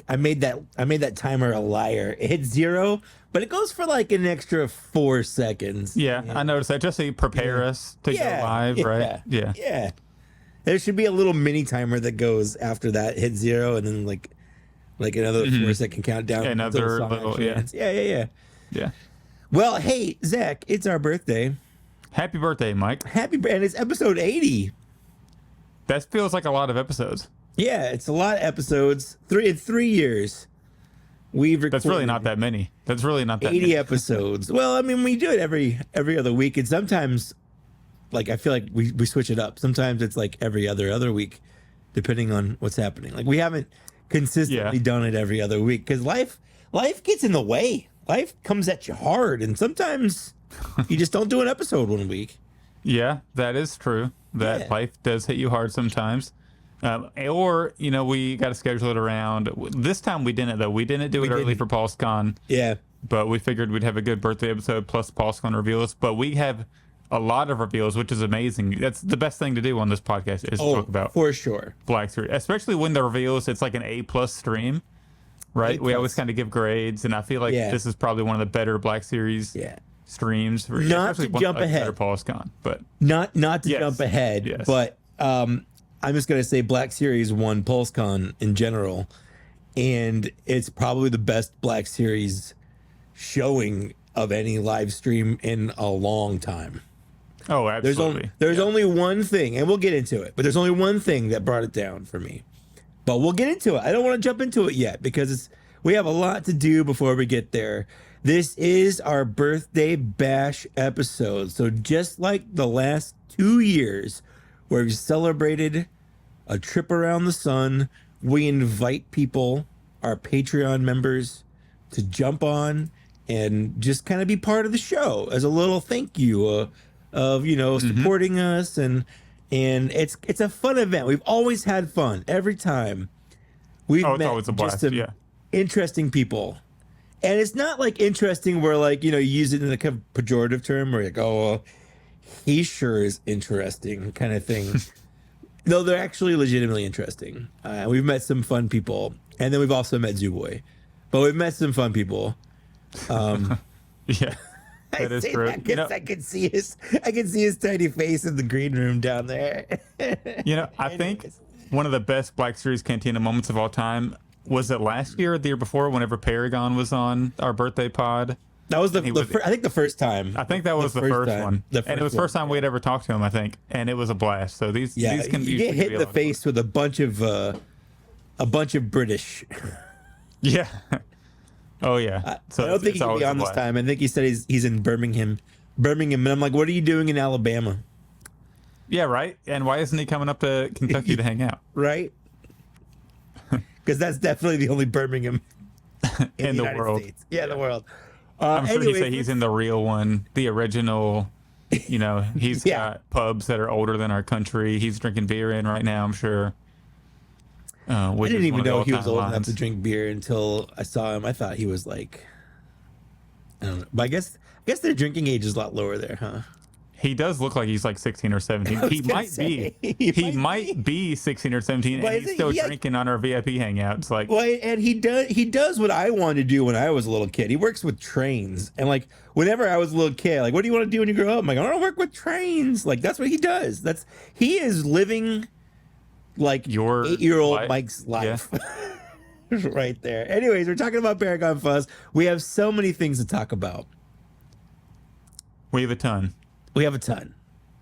I made that timer a liar. It hit 0, but it goes for like an extra 4 seconds. Yeah, I noticed that just to prepare us to go live, right? Yeah. Yeah. There should be a little mini timer that goes after that hit 0, and then like another 4-second countdown. Another little, yeah. Well, hey, Zach, it's our birthday. Happy birthday, Mike. And it's episode 80. That feels like a lot of episodes. Yeah, it's a lot of episodes. In 3 years, we've recorded. That's really not that many. That's really not that 80 many. episodes. Well, I mean, we do it every other week, and sometimes, like, I feel like we switch it up. Sometimes it's like every other week, depending on what's happening. Like, we haven't consistently done it every other week because life gets in the way. Life comes at you hard, and sometimes you just don't do an episode one week. Yeah, that is true. That life does hit you hard sometimes. Or, we got to schedule it around. This time we didn't, though. We didn't do it early for Pulsecon. Yeah. But we figured we'd have a good birthday episode plus Pulsecon reveals. But we have a lot of reveals, which is amazing. That's the best thing to do on this podcast is to talk about. For sure. Black Series. Especially when the reveals, it's like an A+ stream, right? We always kind of give grades. And I feel like this is probably one of the better Black Series streams. Not to jump ahead. Pulsecon, but not to jump ahead. Yes. But I'm just going to say Black Series won Pulsecon in general, and it's probably the best Black Series showing of any live stream in a long time. Oh, absolutely. There's only one thing, and we'll get into it, but there's only one thing that brought it down for me. But we'll get into it. I don't want to jump into it yet because we have a lot to do before we get there. This is our birthday bash episode. So just like the last 2 years, where we celebrated a trip around the sun, we invite people, our Patreon members, to jump on and just kind of be part of the show as a little thank you of supporting us, and it's a fun event. We've always had fun every time. We've met always a blast. just some interesting people, and it's not like interesting where like you use it in a kind of pejorative term where you're like, oh, well, he sure is interesting kind of thing. No, they're actually legitimately interesting. We've met some fun people, and then we've also met Zooboy, but we've met some fun people. Yeah, that is true. I can see his tiny face in the green room down there. I think one of the best Black Series Cantina moments of all time was it last year or the year before, whenever Paragon was on our birthday pod. That was I think the first time. I think that was the first one. And it was the first time we had ever talked to him, I think. And it was a blast. So these can you get hit in the face with a bunch of British. Yeah. Oh yeah. So I don't think he can be on this time. I think he said he's in Birmingham, and I'm like, what are you doing in Alabama? Yeah, right. And why isn't he coming up to Kentucky to hang out? Right. Because that's definitely the only Birmingham in the United world. States. Yeah, the world. I'm sure he'd say he's in the real one, the original. You know, he's got pubs that are older than our country. He's drinking beer in right now, I'm sure. I didn't even know he was old enough to drink beer until I saw him. I thought he was like, I don't know. But I guess their drinking age is a lot lower there, huh? He does look like he's like 16 or 17. He might be 16 or 17, and he's still drinking on our VIP hangouts. Like, well, and he does what I wanted to do when I was a little kid. He works with trains, and like whenever I was a little kid, like, what do you want to do when you grow up? I'm like, I want to work with trains. Like, that's what he does. He is living like your 8-year-old Mike's life. Yeah. Right there. Anyways, we're talking about Paragon Fuzz. We have so many things to talk about. We have a ton.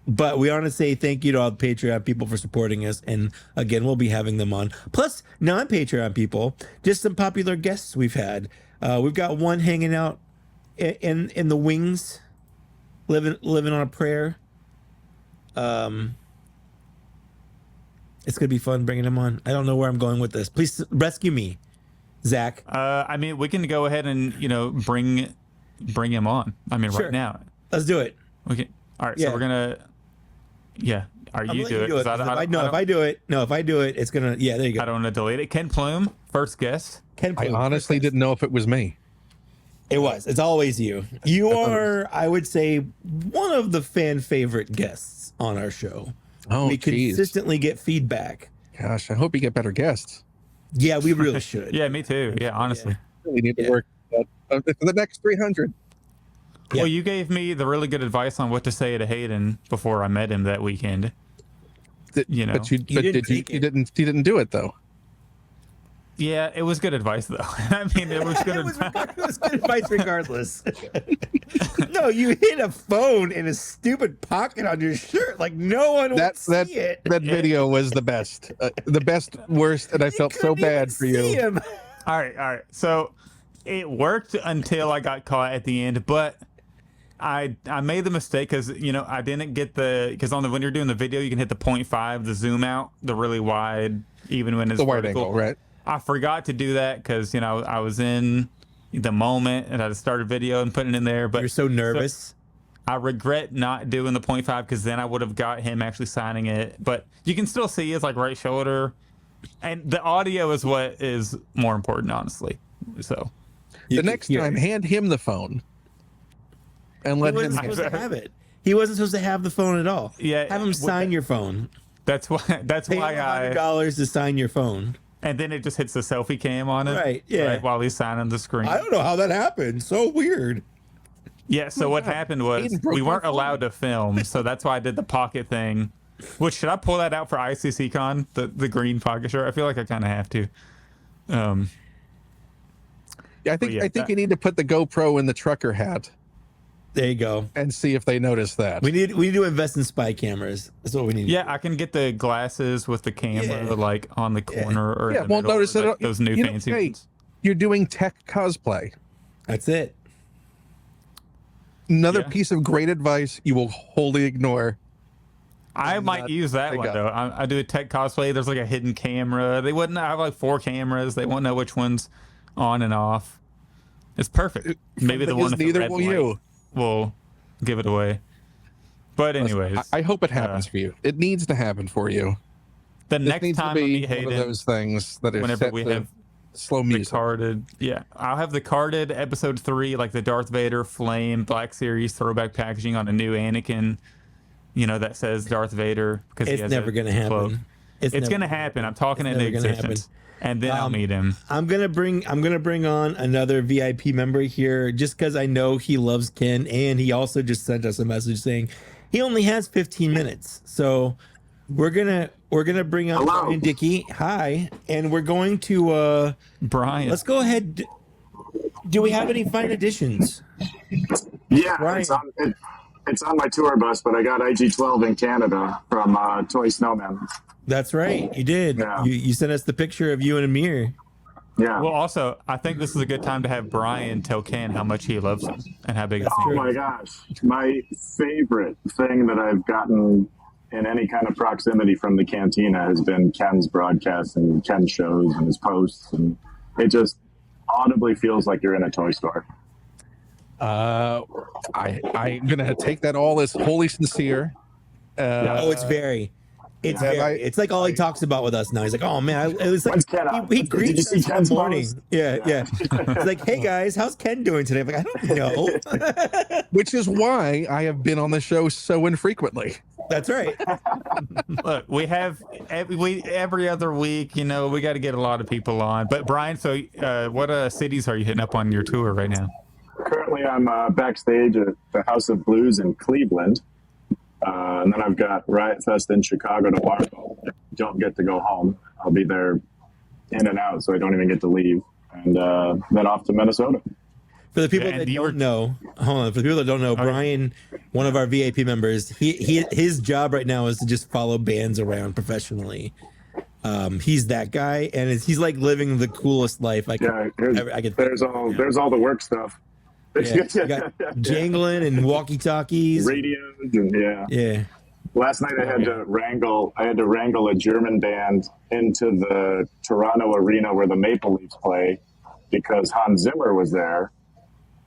But we want to say thank you to all the Patreon people for supporting us. And again, we'll be having them on. Plus, non-Patreon people, just some popular guests we've had. We've got one hanging out in the wings, living on a prayer. It's going to be fun bringing him on. I don't know where I'm going with this. Please rescue me, Zach. I mean, we can go ahead and, bring him on. I mean, right now. Let's do it. Okay. All right, so we're gonna. Yeah, you do it. If I do it, it's gonna. Yeah, there you go. I don't want to delete it. Ken Plume, first guest. I honestly didn't know if it was me. It was. It's always you. You are, I would say, one of the fan favorite guests on our show. Oh, we consistently get feedback. Gosh, I hope you get better guests. Yeah, we really should. Yeah, me too. Yeah, honestly, we need to work for the next 300. Well, you gave me the really good advice on what to say to Hayden before I met him that weekend. But you didn't do it though. Yeah, it was good advice though. I mean, it was good advice. It was good advice regardless. No, you hid a phone in a stupid pocket on your shirt, like no one would see it. That video was the best, worst, and I felt so bad for you. All right. So it worked until I got caught at the end, but I made the mistake because I didn't get because when you're doing the video you can hit the 0.5, the zoom out, the really wide, even when it's the wide angle, right? I forgot to do that because I was in the moment and I started video and putting it in there. But you're so nervous. So I regret not doing the 0.5 because then I would have got him actually signing it. But you can still see his right shoulder, and the audio is what is more important, honestly. So the next time, hand him the phone. And let him supposed to have it. He wasn't supposed to have the phone at all. Yeah, have him sign your phone. That's why. That's pay why $100 to sign your phone. And then it just hits the selfie cam on it, right? Yeah, right, while he's signing the screen. I don't know how that happened. So weird. Yeah. So what happened was we weren't allowed to film, so that's why I did the pocket thing. Which should I pull that out for ICCCon, the green pocket shirt? I feel like I kind of have to. Yeah, I think you need to put the GoPro in the trucker hat. There you go. And see if they notice that. We need to invest in spy cameras. That's what we need. Yeah, I can get the glasses with the camera on the corner or in the won't middle, notice or, those new fancy ones. You're doing tech cosplay. That's it. Another piece of great advice you will wholly ignore. I might use that one though. I do a tech cosplay. There's like a hidden camera. They wouldn't have like 4 cameras. They won't know which one's on and off. It's perfect. Maybe the one with the red light will give it away. But anyways, I hope it happens for you. It needs to happen for you. The next time we meet Hayden, one of those things that are whenever we have slow music. The carded, I'll have the carded episode 3, like the Darth Vader Flame Black Series throwback packaging on a new Anakin. That says Darth Vader because it's never going to happen. It's going to happen. I'm talking into existence. And then I'll meet him. I'm gonna bring on another VIP member here just because I know he loves Ken, and he also just sent us a message saying he only has 15 minutes. So we're gonna bring on Brian Dickey. Hi, and we're going to Brian. Let's go ahead. Do we have any fine additions? Yeah, Brian. it's on my tour bus, but I got IG-12 in Canada from Toy Snowman. That's right. You did. Yeah. You sent us the picture of you and Amir. Yeah. Well, also, I think this is a good time to have Brian tell Ken how much he loves him and how big his Oh fan my is. gosh. My favorite thing that I've gotten in any kind of proximity from the Cantina has been Ken's broadcasts and Ken's shows and his posts. And it just audibly feels like you're in a toy store. I'm gonna take that all as wholly sincere. Oh, it's very. It's Yeah. very. It's like all he talks about with us now. He's like, "Oh man, it was like When's Ken out? he Did you greets see us in the Ken's morning." post? Yeah. It's like, "Hey guys, how's Ken doing today?" I'm like, "I don't know." Which is why I have been on the show so infrequently. That's right. Look, we have every other week. You know, we got to get a lot of people on. But Brian, so what cities are you hitting up on your tour right now? Currently, I'm backstage at the House of Blues in Cleveland. And then I've got Riot Fest in Chicago tomorrow. Don't get to go home. I'll be there in and out, so I don't even get to leave. And then off to Minnesota. For the people Yeah, and that you were- don't know, hold on. For the people that don't know, Brian, one of our VIP members, his job right now is to just follow bands around professionally. He's that guy, and he's like living the coolest life I could. There's all the work stuff. Yeah, you got jangling and walkie-talkies, radios, and yeah. Last night I had to wrangle a German band into the Toronto arena where the Maple Leafs play because Hans Zimmer was there,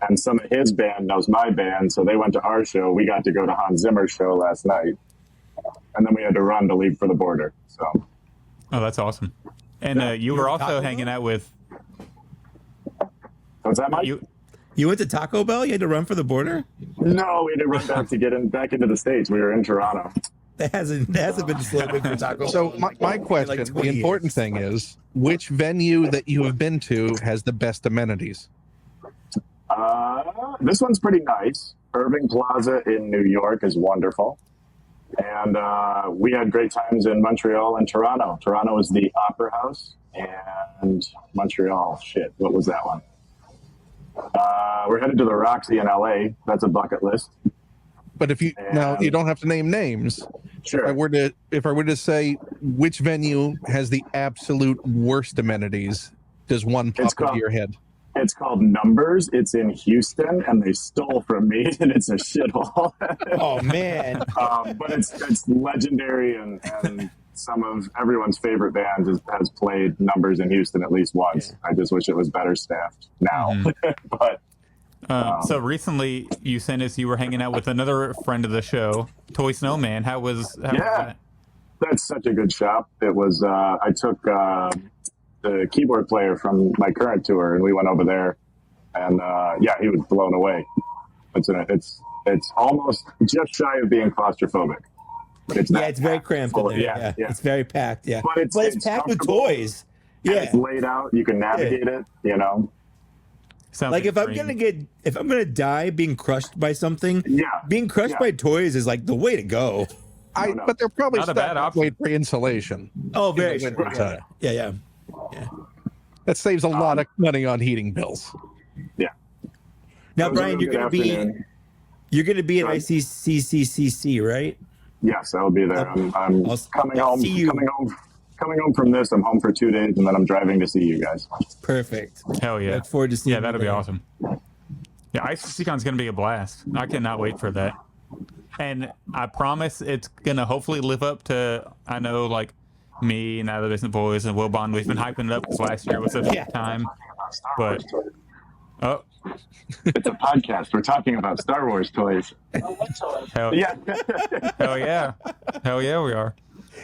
and some of his band knows my band, so they went to our show. We got to go to Hans Zimmer's show last night, and then we had to run to leave for the border. So, Oh, that's awesome. And you were also hanging out with what's that, Mike? You went to Taco Bell? You had to run for the border? No, we had to run back to get back into the States. We were in Toronto. That hasn't been slow for Taco Bell. So my question, Like the 20 important years. thing is, which venue that you have been to has the best amenities? This one's pretty nice. Irving Plaza in New York is wonderful. And we had great times in Montreal and Toronto. Toronto is the Opera House, and Montreal, what was that one? We're headed to the Roxy in LA. That's a bucket list. But if you now you don't have to name names. Sure. If I were to say which venue has the absolute worst amenities, does one pop into your head? It's called Numbers. It's in Houston, and they stole from me, and it's a shithole. Oh man! But it's legendary, and some of everyone's favorite bands has played Numbers in Houston at least once. Yeah. I just wish it was better staffed now. Mm-hmm. But so recently, you sent us you were hanging out with another friend of the show, Toy Snowman. How was that? That's such a good shop. It was. I took the keyboard player from my current tour, and we went over there, and he was blown away. It's almost just shy of being claustrophobic. It's very cramped in there. Yeah. It's very packed. Yeah, but it's packed with toys. Yeah, it's laid out. You can navigate it. You know. Sounds like if I'm gonna die being crushed by something, being crushed by toys is like the way to go. But they're probably not a bad option. Wait for insulation. Oh, very true. Yeah. That saves a lot of money on heating bills. Yeah. Now, Brian, you're gonna be at ICCCCC, right? Yes, I'll be there. I'm coming home from this. I'm home for 2 days, and then I'm driving to see you guys. Perfect. Hell yeah! Look forward to seeing. Yeah, that'll be awesome. Yeah, ICCCon's gonna be a blast. I cannot wait for that. And I promise it's gonna hopefully live up to. I know, like me and other Disney Boys and Will Bond, we've been hyping it up because last year was a big time. But it's a podcast. We're talking about Star Wars toys. Hell yeah! Hell yeah! Hell yeah, we are.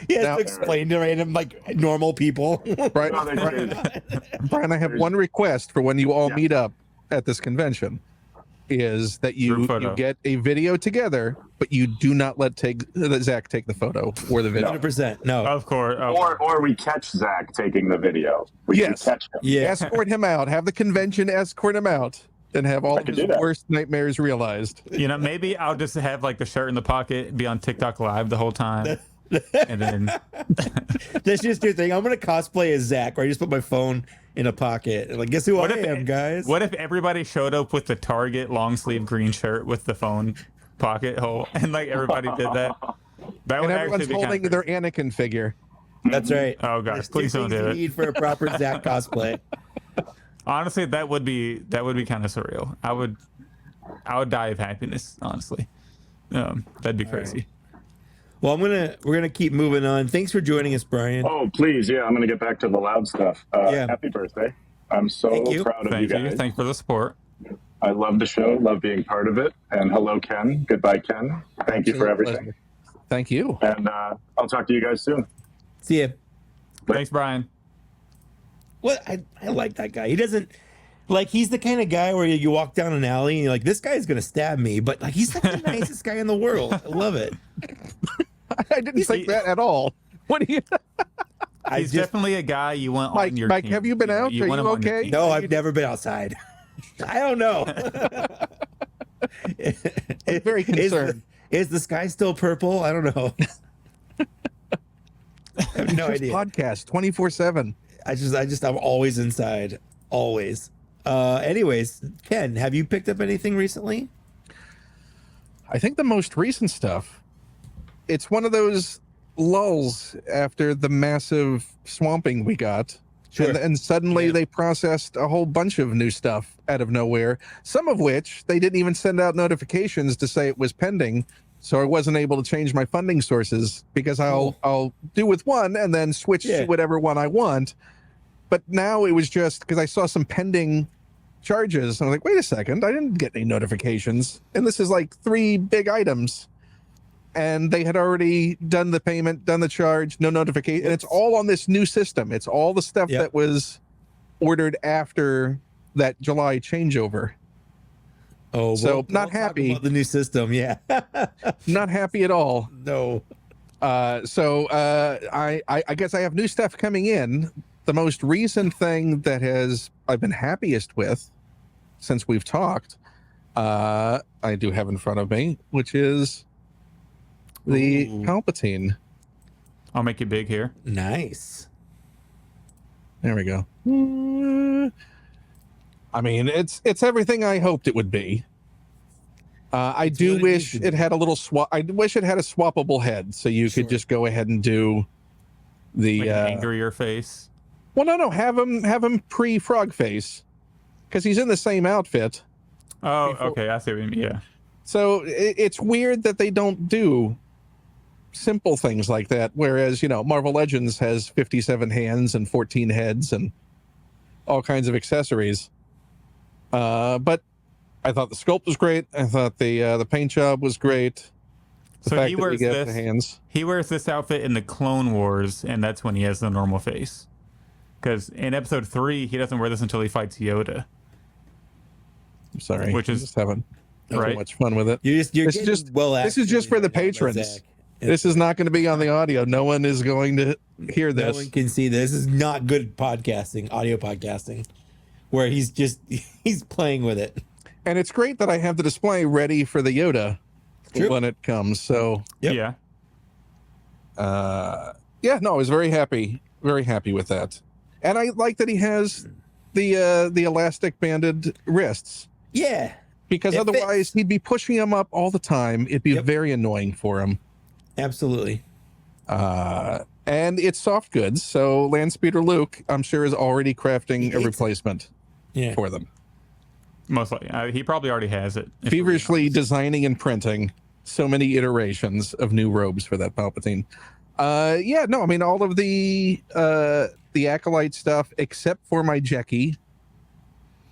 Yeah, now, explain to random normal people. Brian, I have one request for when you all meet up at this convention. Is that you get a video together, but you do not let Zach take the photo or the video. 100%. No. Of course. Or we catch Zach taking the video. Yes. Catch him. Yeah. Escort him out. Have the convention escort him out. And have all of his worst nightmares realized. You know, maybe I'll just have like the shirt in the pocket, be on TikTok Live the whole time. And then That's just your thing. I'm gonna cosplay as Zach, where I just put my phone in a pocket and like, guess who I am, guys? what if everybody showed up with the Target long sleeve green shirt with the phone pocket hole, and like everybody did that? That would And everyone's actually be holding kinda their crazy. Anakin figure. That's right. Oh gosh, There's please two don't things do you it. need for a proper Zach cosplay. Honestly, that would be kind of surreal. I would die of happiness. Honestly, that'd be crazy. Well, we're gonna keep moving on. Thanks for joining us, Brian. Oh, please. Yeah, I'm going to get back to the loud stuff. Yeah. Happy birthday. I'm so Thank you. proud of Thank you you. guys. Thanks for the support. I love the show, love being part of it. And hello, Ken. Goodbye, Ken. Thank you for Absolute everything. pleasure. Thank you. And I'll talk to you guys soon. See ya. Thanks, Brian. What I like that guy. He doesn't like he's the kind of guy where you walk down an alley and you're like, this guy's gonna stab me, but like he's like the nicest guy in the world. I love it. I didn't think that at all. What do you? He's definitely a guy you want Mike, on your Mike, team. have you been out? Are you want him on your okay? team. No, I've never been outside. I don't know. I'm very concerned. Is the sky still purple? I don't know. I have no idea. Podcast 24/7. I'm always inside. Always. Anyways, Ken, have you picked up anything recently? I think the most recent stuff. It's one of those lulls after the massive swamping we got. Sure. And suddenly they processed a whole bunch of new stuff out of nowhere, some of which they didn't even send out notifications to say it was pending. So I wasn't able to change my funding sources because I'll do with one and then switch to whatever one I want. But now it was just because I saw some pending charges. I was like, wait a second, I didn't get any notifications. And this is like 3 big items. And they had already done the payment, done the charge, no notification. And it's all on this new system. It's all the stuff that was ordered after that July changeover. Oh, so not happy about the new system. Yeah. Not happy at all. No. So I guess I have new stuff coming in. The most recent thing that I've been happiest with since we've talked, I do have in front of me, which is the Palpatine. I'll make it big here. Nice. There we go. I mean, it's everything I hoped it would be. I do wish it had a little swap. I wish it had a swappable head, so you could just go ahead and do the like an angrier face. Well, no, have him pre-frog face, because he's in the same outfit. Oh, okay, I see what you mean. Yeah. So it's weird that they don't do simple things like that. Whereas, Marvel Legends has 57 hands and 14 heads and all kinds of accessories. But I thought the sculpt was great. I thought the paint job was great. The fact he that we wears get the hands. He wears this outfit in the Clone Wars, and that's when he has the normal face. Because in episode 3, he doesn't wear this until he fights Yoda. I'm sorry, which is just having right? so much fun with it. You're this is just for the patrons. This is not going to be on the audio. No one is going to hear this. No one can see this. This is not good podcasting, audio podcasting, where he's playing with it. And it's great that I have the display ready for the Yoda when it comes. So yeah. No, I was very happy with that. And I like that he has the elastic banded wrists. Yeah. Because otherwise he'd be pushing them up all the time. It'd be very annoying for him. Absolutely. And it's soft goods. So Landspeeder Luke, I'm sure, is already crafting a replacement for them. Most likely. He probably already has it. Feverishly designing and printing so many iterations of new robes for that Palpatine. I mean, all of the Acolyte stuff, except for my Jekki,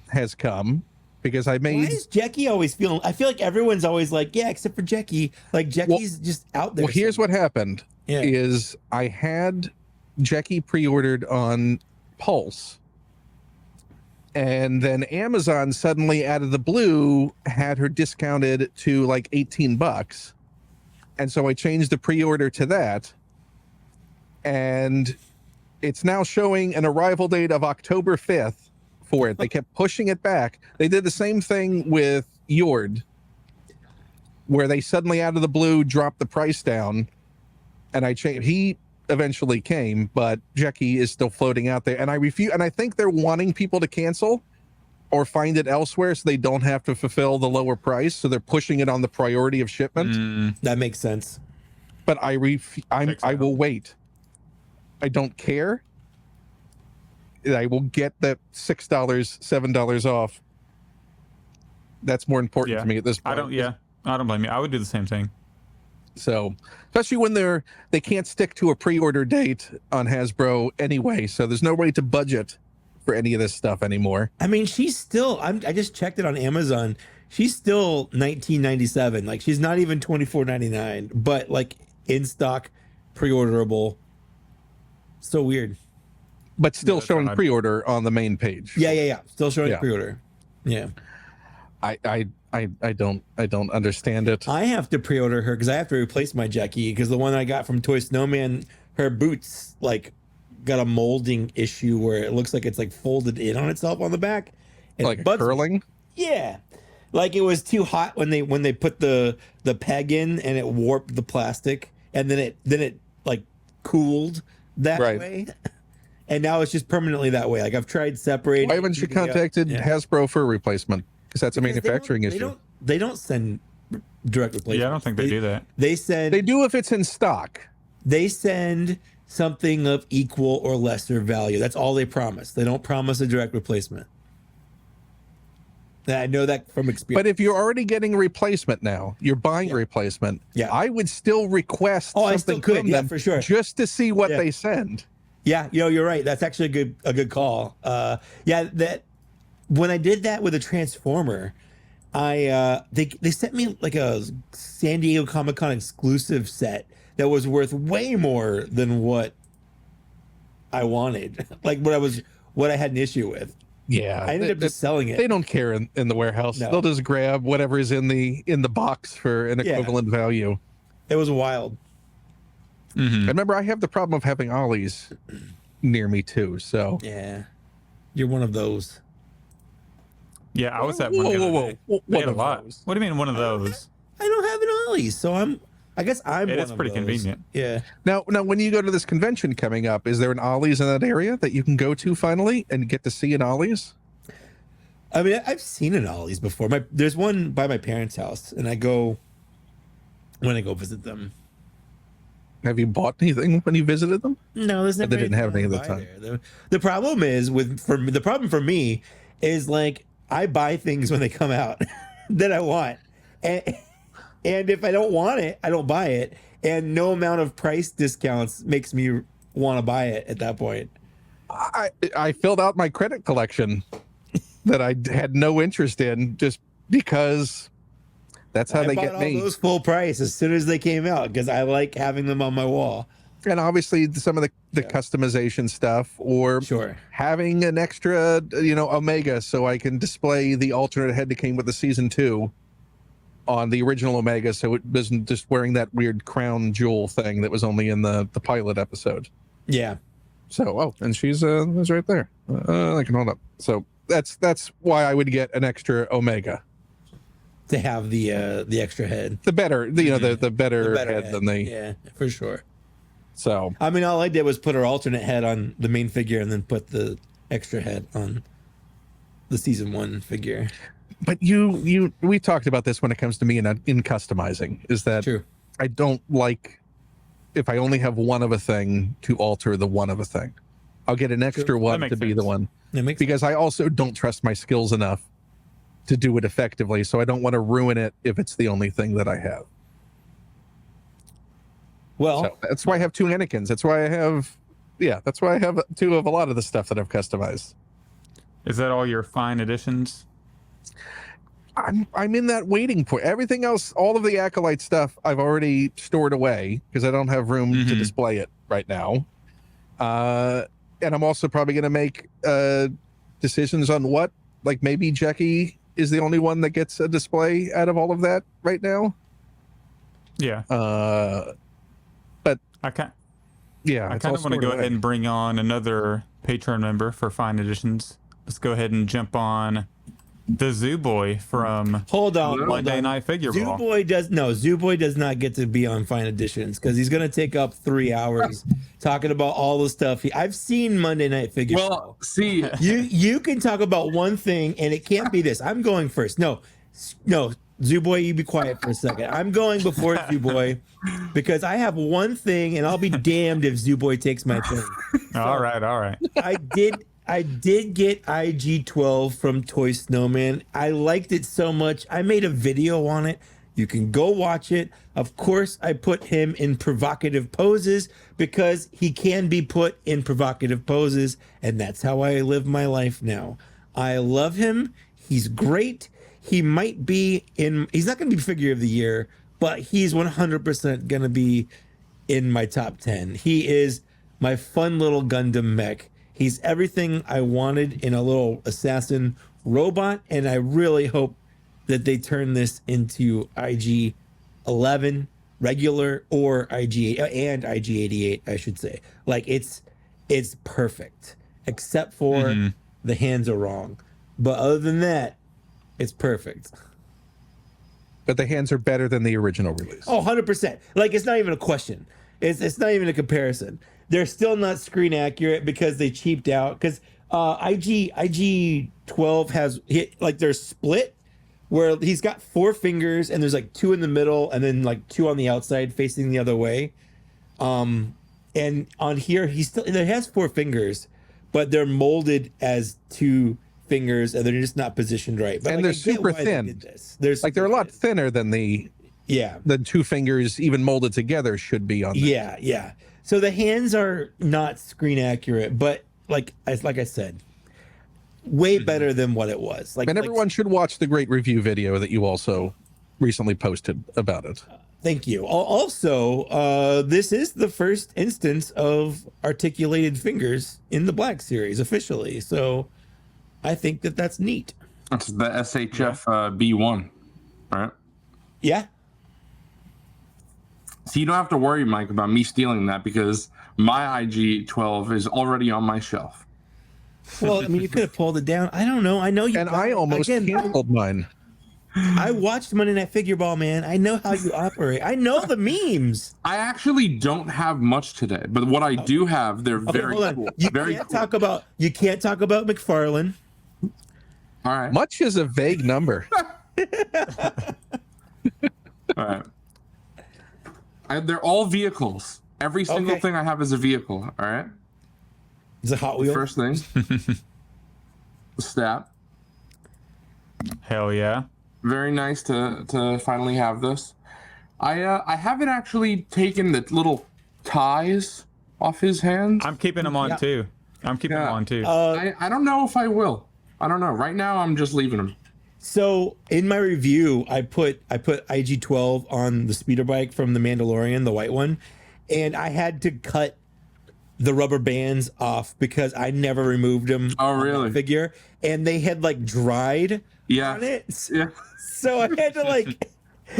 has come. Because I made. Why is Jekki always feeling? I feel like everyone's always like, yeah, except for Jekki. Like Jekki's just out there. Well, here's what happened: is I had Jekki pre-ordered on Pulse, and then Amazon suddenly, out of the blue, had her discounted to like $18, and so I changed the pre-order to that, and it's now showing an arrival date of October 5th. For it, they kept pushing it back. They did the same thing with Yord, where they suddenly out of the blue dropped the price down, and I changed. He eventually came, but Jackie is still floating out there, and I refuse. And I think they're wanting people to cancel or find it elsewhere so they don't have to fulfill the lower price. So they're pushing it on the priority of shipment. That makes sense. But I will wait. I don't care. I will get that $6, $7 off. That's more important to me at this point. I don't blame you. I would do the same thing. So, especially when they can't stick to a pre-order date on Hasbro anyway, so there's no way to budget for any of this stuff anymore. I mean, she's still. I just checked it on Amazon. She's still $19.97. Like, she's not even $24.99, but like in stock, pre-orderable. So weird. But still showing pre-order on the main page. Yeah. Still showing pre-order. Yeah. I don't understand it. I have to pre-order her because I have to replace my Jackie, because the one I got from Toy Snowman, her boots like got a molding issue where it looks like it's like folded in on itself on the back. And like curling? Yeah. Like it was too hot when they put the peg in, and it warped the plastic, and then it like cooled that way. And now it's just permanently that way. Like I've tried separating. Why haven't you contacted Hasbro for a replacement? Because that's a manufacturing issue. They don't send direct replacement. Yeah, I don't think they do that. They do if it's in stock. They send something of equal or lesser value. That's all they promise. They don't promise a direct replacement. And I know that from experience. But if you're already getting a replacement now, you're buying a replacement. Yeah. I would still request something from them for sure, just to see what they send. Yeah, you're right. That's actually a good call. That when I did that with a Transformer, they sent me like a San Diego Comic-Con exclusive set that was worth way more than what I wanted. Like what I had an issue with. Yeah, I ended up just selling it. They don't care in the warehouse. No. They'll just grab whatever is in the box for an equivalent value. It was wild. Mm-hmm. I remember I have the problem of having ollies near me too. So yeah, you're one of those. Yeah, I was at one. Whoa! They had a lot. What do you mean one of those? I don't have an ollie, so I guess I'm. It is pretty convenient. Yeah. Now, when you go to this convention coming up, is there an Ollie's in that area that you can go to finally and get to see an Ollie's? I mean, I've seen an Ollie's before. There's one by my parents' house, and I go when I go visit them. Have you bought anything when you visited them? No, there's never. They didn't have any at the time. The problem is the problem for me is like I buy things when they come out that I want, and if I don't want it, I don't buy it, and no amount of price discounts makes me want to buy it at that point. I filled out my credit collection that I had no interest in just because that's how they get me. I bought all those full price as soon as they came out because I like having them on my wall. And obviously some of the customization stuff, or having an extra, Omega, so I can display the alternate head that came with the season 2 on the original Omega, so it wasn't just wearing that weird crown jewel thing that was only in the pilot episode. Yeah. So, and she's right there. I can hold up. So that's why I would get an extra Omega. To have the extra head. The better, the better head than the. Yeah, for sure. So I mean, all I did was put her alternate head on the main figure and then put the extra head on the season 1 figure. But we talked about this when it comes to me in customizing, is that True. I don't like if I only have one of a thing to alter the one of a thing. I'll get an extra one to be the one. Because I also don't trust my skills enough to do it effectively, so I don't want to ruin it if it's the only thing that I have. Well, so that's why I have 2 Anakins. That's why I have 2 of a lot of the stuff that I've customized. Is that all your fine editions? I'm in that waiting point. Everything else, all of the Acolyte stuff, I've already stored away because I don't have room to display it right now. And I'm also probably going to make decisions on what, like maybe Jackie is the only one that gets a display out of all of that right now. Yeah. But I kind of want to go ahead and bring on another Patreon member for fine editions. Let's go ahead and jump on The Zoo Boy from Monday Night Figure Ball. Zoo Boy does not get to be on Fine Editions because he's gonna take up 3 hours talking about all the stuff. I've seen Monday Night Figure Ball. Well, see, you can talk about one thing and it can't be this. I'm going first. No, Zoo Boy, you be quiet for a second. I'm going before Zoo Boy because I have one thing, and I'll be damned if Zoo Boy takes my thing. So, all right. I did get IG-12 from Toy Snowman. I liked it so much. I made a video on it. You can go watch it. Of course, I put him in provocative poses because he can be put in provocative poses, and that's how I live my life now. I love him. He's great. He might be he's not going to be figure of the year, but he's 100% going to be in my top 10. He is my fun little Gundam mech. He's everything I wanted in a little assassin robot, and I really hope that they turn this into IG-11 regular or IG-8 and IG-88, I should say. Like it's perfect, except for the hands are wrong. But other than that, it's perfect. But the hands are better than the original release. Oh, 100%. Like, it's not even a question. It's not even a comparison. They're still not screen accurate because they cheaped out. Because IG-12 has hit, like, they're split where he's got 4 fingers and there's like 2 in the middle and then like 2 on the outside facing the other way. And on here, he has 4 fingers, but they're molded as 2 fingers and they're just not positioned right. But and they're super thin. They're a lot thinner than than 2 fingers even molded together should be on there. Yeah. So the hands are not screen accurate, but like I said, way better than what it was. And everyone should watch the great review video that you also recently posted about it. Thank you. Also, this is the first instance of articulated fingers in the Black Series officially. So I think that's neat. That's the SHF B1, right? Yeah. So you don't have to worry, Mike, about me stealing that because my IG-12 is already on my shelf. Well, I mean, you could have pulled it down. I don't know. I know you. And I almost canceled mine. I watched Monday Night Figure Ball, man. I know how you operate. I know the memes. I actually don't have much today, but what I do have, they're very cool. You can't talk about McFarlane. All right. Much is a vague number. All right. They're all vehicles. Every single thing I have is a vehicle. All right. Is it Hot Wheels? First thing. The stat. Hell yeah. Very nice to finally have this. I haven't actually taken the little ties off his hands. I'm keeping them on too. I don't know if I will. I don't know. Right now, I'm just leaving them. So in my review, I put IG-12 on the speeder bike from the Mandalorian, the white one, and I had to cut the rubber bands off because I never removed them. Oh, really? Figure, and they had like dried on it. Yeah. So I had to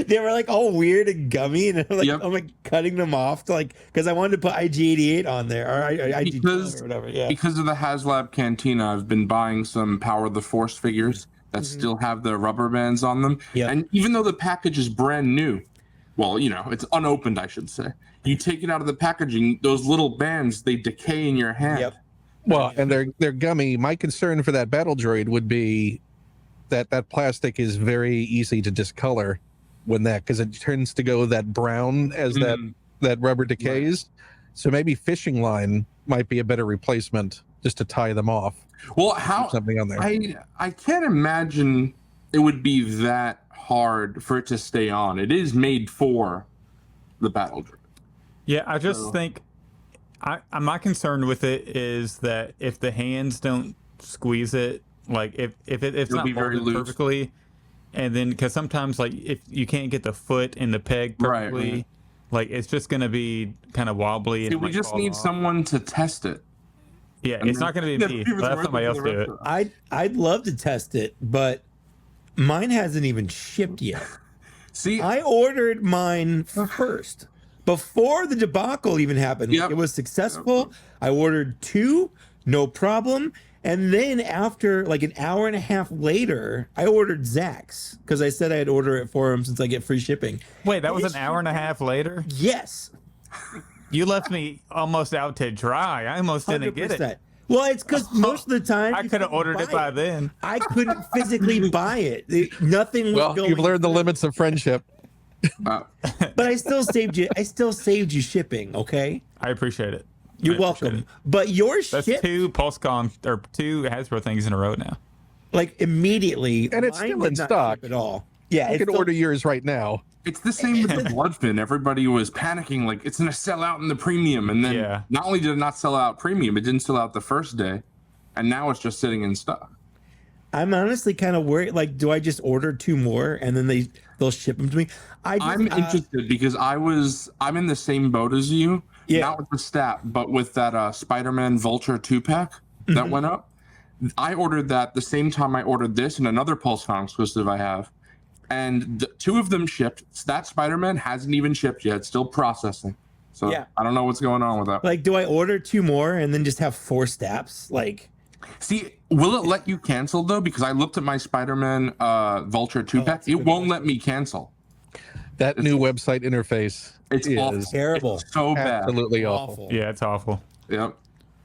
they were like all weird and gummy, and I'm like cutting them off to because I wanted to put IG-88 on there or IG-12 or whatever. Yeah. Because of the HasLab Cantina, I've been buying some Power of the Force figures that still have the rubber bands on them. Yep. And even though the package is brand new, well, it's unopened, I should say. You take it out of the packaging, those little bands, they decay in your hand. Yep. Well, and they're gummy. My concern for that battle droid would be that plastic is very easy to discolor because it turns to go that brown as that rubber decays. Right. So maybe fishing line might be a better replacement just to tie them off. Well, how something on there? I can't imagine it would be that hard for it to stay on. It is made for the battle droid. Yeah, I just think my concern with it is that if the hands don't squeeze it, if it's not very molded perfectly, and then because sometimes if you can't get the foot and the peg perfectly, right. It's just gonna be kind of wobbly. And we just need someone to test it. Yeah, it's not gonna be me. Let somebody else do it. I'd love to test it, but mine hasn't even shipped yet. See, I ordered mine first. Before the debacle even happened. Yep. It was successful. I ordered 2, no problem. And then after like an hour and a half later, I ordered Zach's because I said I'd order it for him since I get free shipping. Wait, that was an hour and a half later? Yes. You left me almost out to dry. I almost didn't get it. Well, it's because most of the time I could have ordered it by then. I couldn't physically buy it. Nothing was going. You've learned the limits of friendship. But I still saved you. I still saved you shipping. Okay. I appreciate it. You're welcome. But your That's two Pulsecon or two Hasbro things in a row now. Like immediately, and it's still in stock at all. Yeah, you can order yours right now. It's the same with the Bloodfin. Everybody was panicking, like it's going to sell out in the premium, and then not only did it not sell out premium, it didn't sell out the first day, and now it's just sitting in stock. I'm honestly kind of worried. Like, do I just order 2 more and then they'll ship them to me? I'm interested because I'm in the same boat as you. Yeah. Not with the stat, but with that Spider-Man Vulture 2-pack that went up. I ordered that the same time I ordered this and another Pulsecon exclusive I have. And 2 of them shipped. That Spider-Man hasn't even shipped yet. It's still processing. So I don't know what's going on with that. Like, do I order 2 more and then just have 4 stats? Like, see, will it let you cancel though? Because I looked at my Spider-Man Vulture 2-pack. It won't let me cancel. That new website interface is terrible. It's so bad. Absolutely awful. Yeah, it's awful. Yep.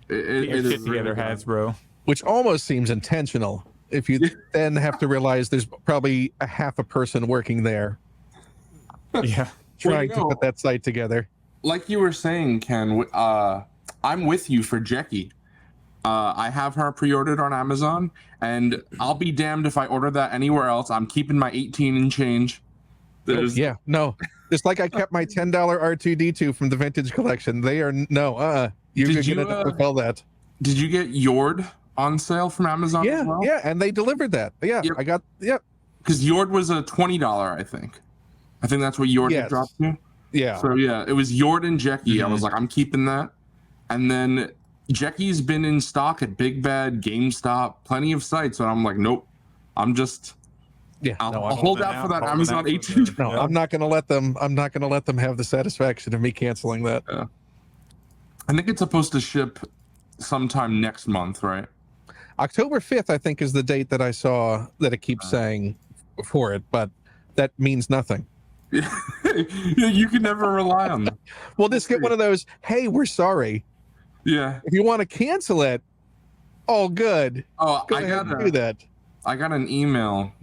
It is together, really Hasbro. Which almost seems intentional. If you then have to realize there's probably a half a person working there. Yeah. Trying to put that site together. Like you were saying, Ken, I'm with you for Jackie. I have her pre-ordered on Amazon, and I'll be damned if I order that anywhere else. I'm keeping my 18 and change. Yeah, no. Just like I kept my $10 R2D2 from the vintage collection. They are you're gonna fulfill that. Did you get Yord on sale from Amazon? Yeah, as well? yeah, and they delivered that. Yeah, I got because Yord was a $20, I think. I think that's what Yord had dropped to. Yeah. So yeah, it was Yord and Jackie. I was like, I'm keeping that. And then Jackie's been in stock at Big Bad, GameStop, plenty of sites, and I'm like, nope. I'm just I'll hold out for that Amazon 18. No, I'm not gonna let them. I'm not gonna let them have the satisfaction of me canceling that. Yeah. I think it's supposed to ship sometime next month, right? October 5th, I think, is the date that I saw that it keeps saying for it, but that means nothing. Yeah, you can never rely on them. We'll just get one of those, hey, we're sorry. Yeah. If you want to cancel it, all good. Oh, Go ahead and do that. I got an email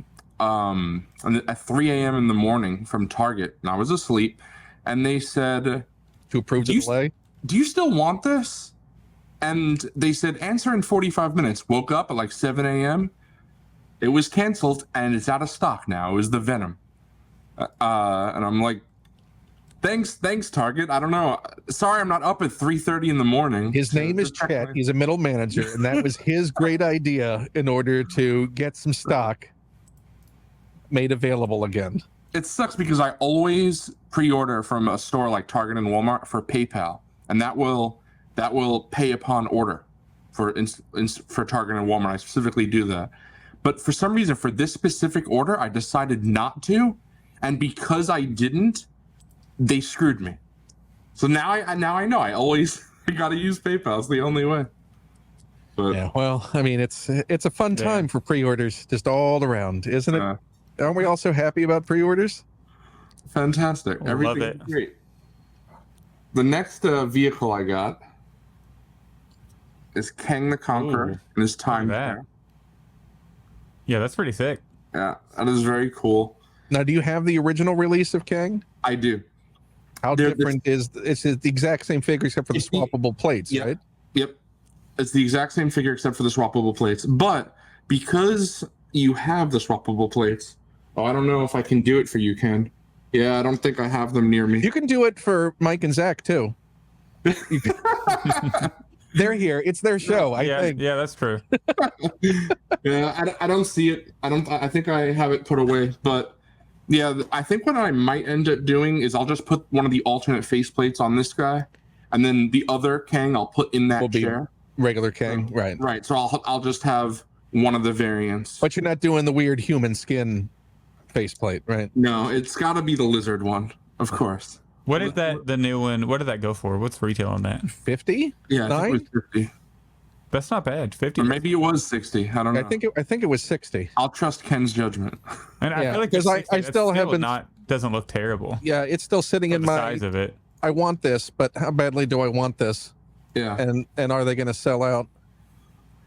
at 3 a.m. in the morning from Target, and I was asleep, and they said, to approve the delay? Do you still want this? And they said, answer in 45 minutes. Woke up at like 7 a.m. It was canceled, and it's out of stock now. It was the Venom. And I'm like, thanks, Target. I don't know. Sorry, I'm not up at 3:30 in the morning. His name is Chet. He's a middle manager, and that was his great idea in order to get some stock made available again. It sucks because I always pre-order from a store like Target and Walmart for PayPal, and that will pay upon order for Target and Walmart. I specifically do that. But for some reason, for this specific order, I decided not to, and because I didn't, they screwed me. So now I know I always got to use PayPal. It's the only way. But, yeah, well, I mean, it's a fun time for pre-orders, just all around, isn't it? Aren't we all so happy about pre-orders? Fantastic. Everything's great. The next vehicle I got is Kang the Conqueror in his time there. Yeah, that's pretty sick. Yeah, that is very cool. Now, do you have the original release of Kang? I do. How different is it's the exact same figure except for the swappable plates, right? Yep. It's the exact same figure except for the swappable plates. But because you have the swappable plates, I don't know if I can do it for you, Ken. Yeah, I don't think I have them near me. You can do it for Mike and Zach too. They're here. It's their show. I think. Yeah, that's true. Yeah, I don't see it. I think I have it put away. But yeah, I think what I might end up doing is I'll just put one of the alternate faceplates on this guy, and then the other Kang I'll put in that chair. Regular Kang, right? Right. So I'll just have one of the variants. But you're not doing the weird human skin faceplate, right? No, it's got to be the lizard one, of course. What is that? The new one? What did that go for? What's retail on that? 50? Yeah, I think it was 50. That's not bad. 50. Or maybe it was 60. I don't know. I think it was 60. I'll trust Ken's judgment. And I feel like because I still haven't. Doesn't look terrible. Yeah, it's still sitting in the my size of it. I want this, but how badly do I want this? Yeah. And are they going to sell out?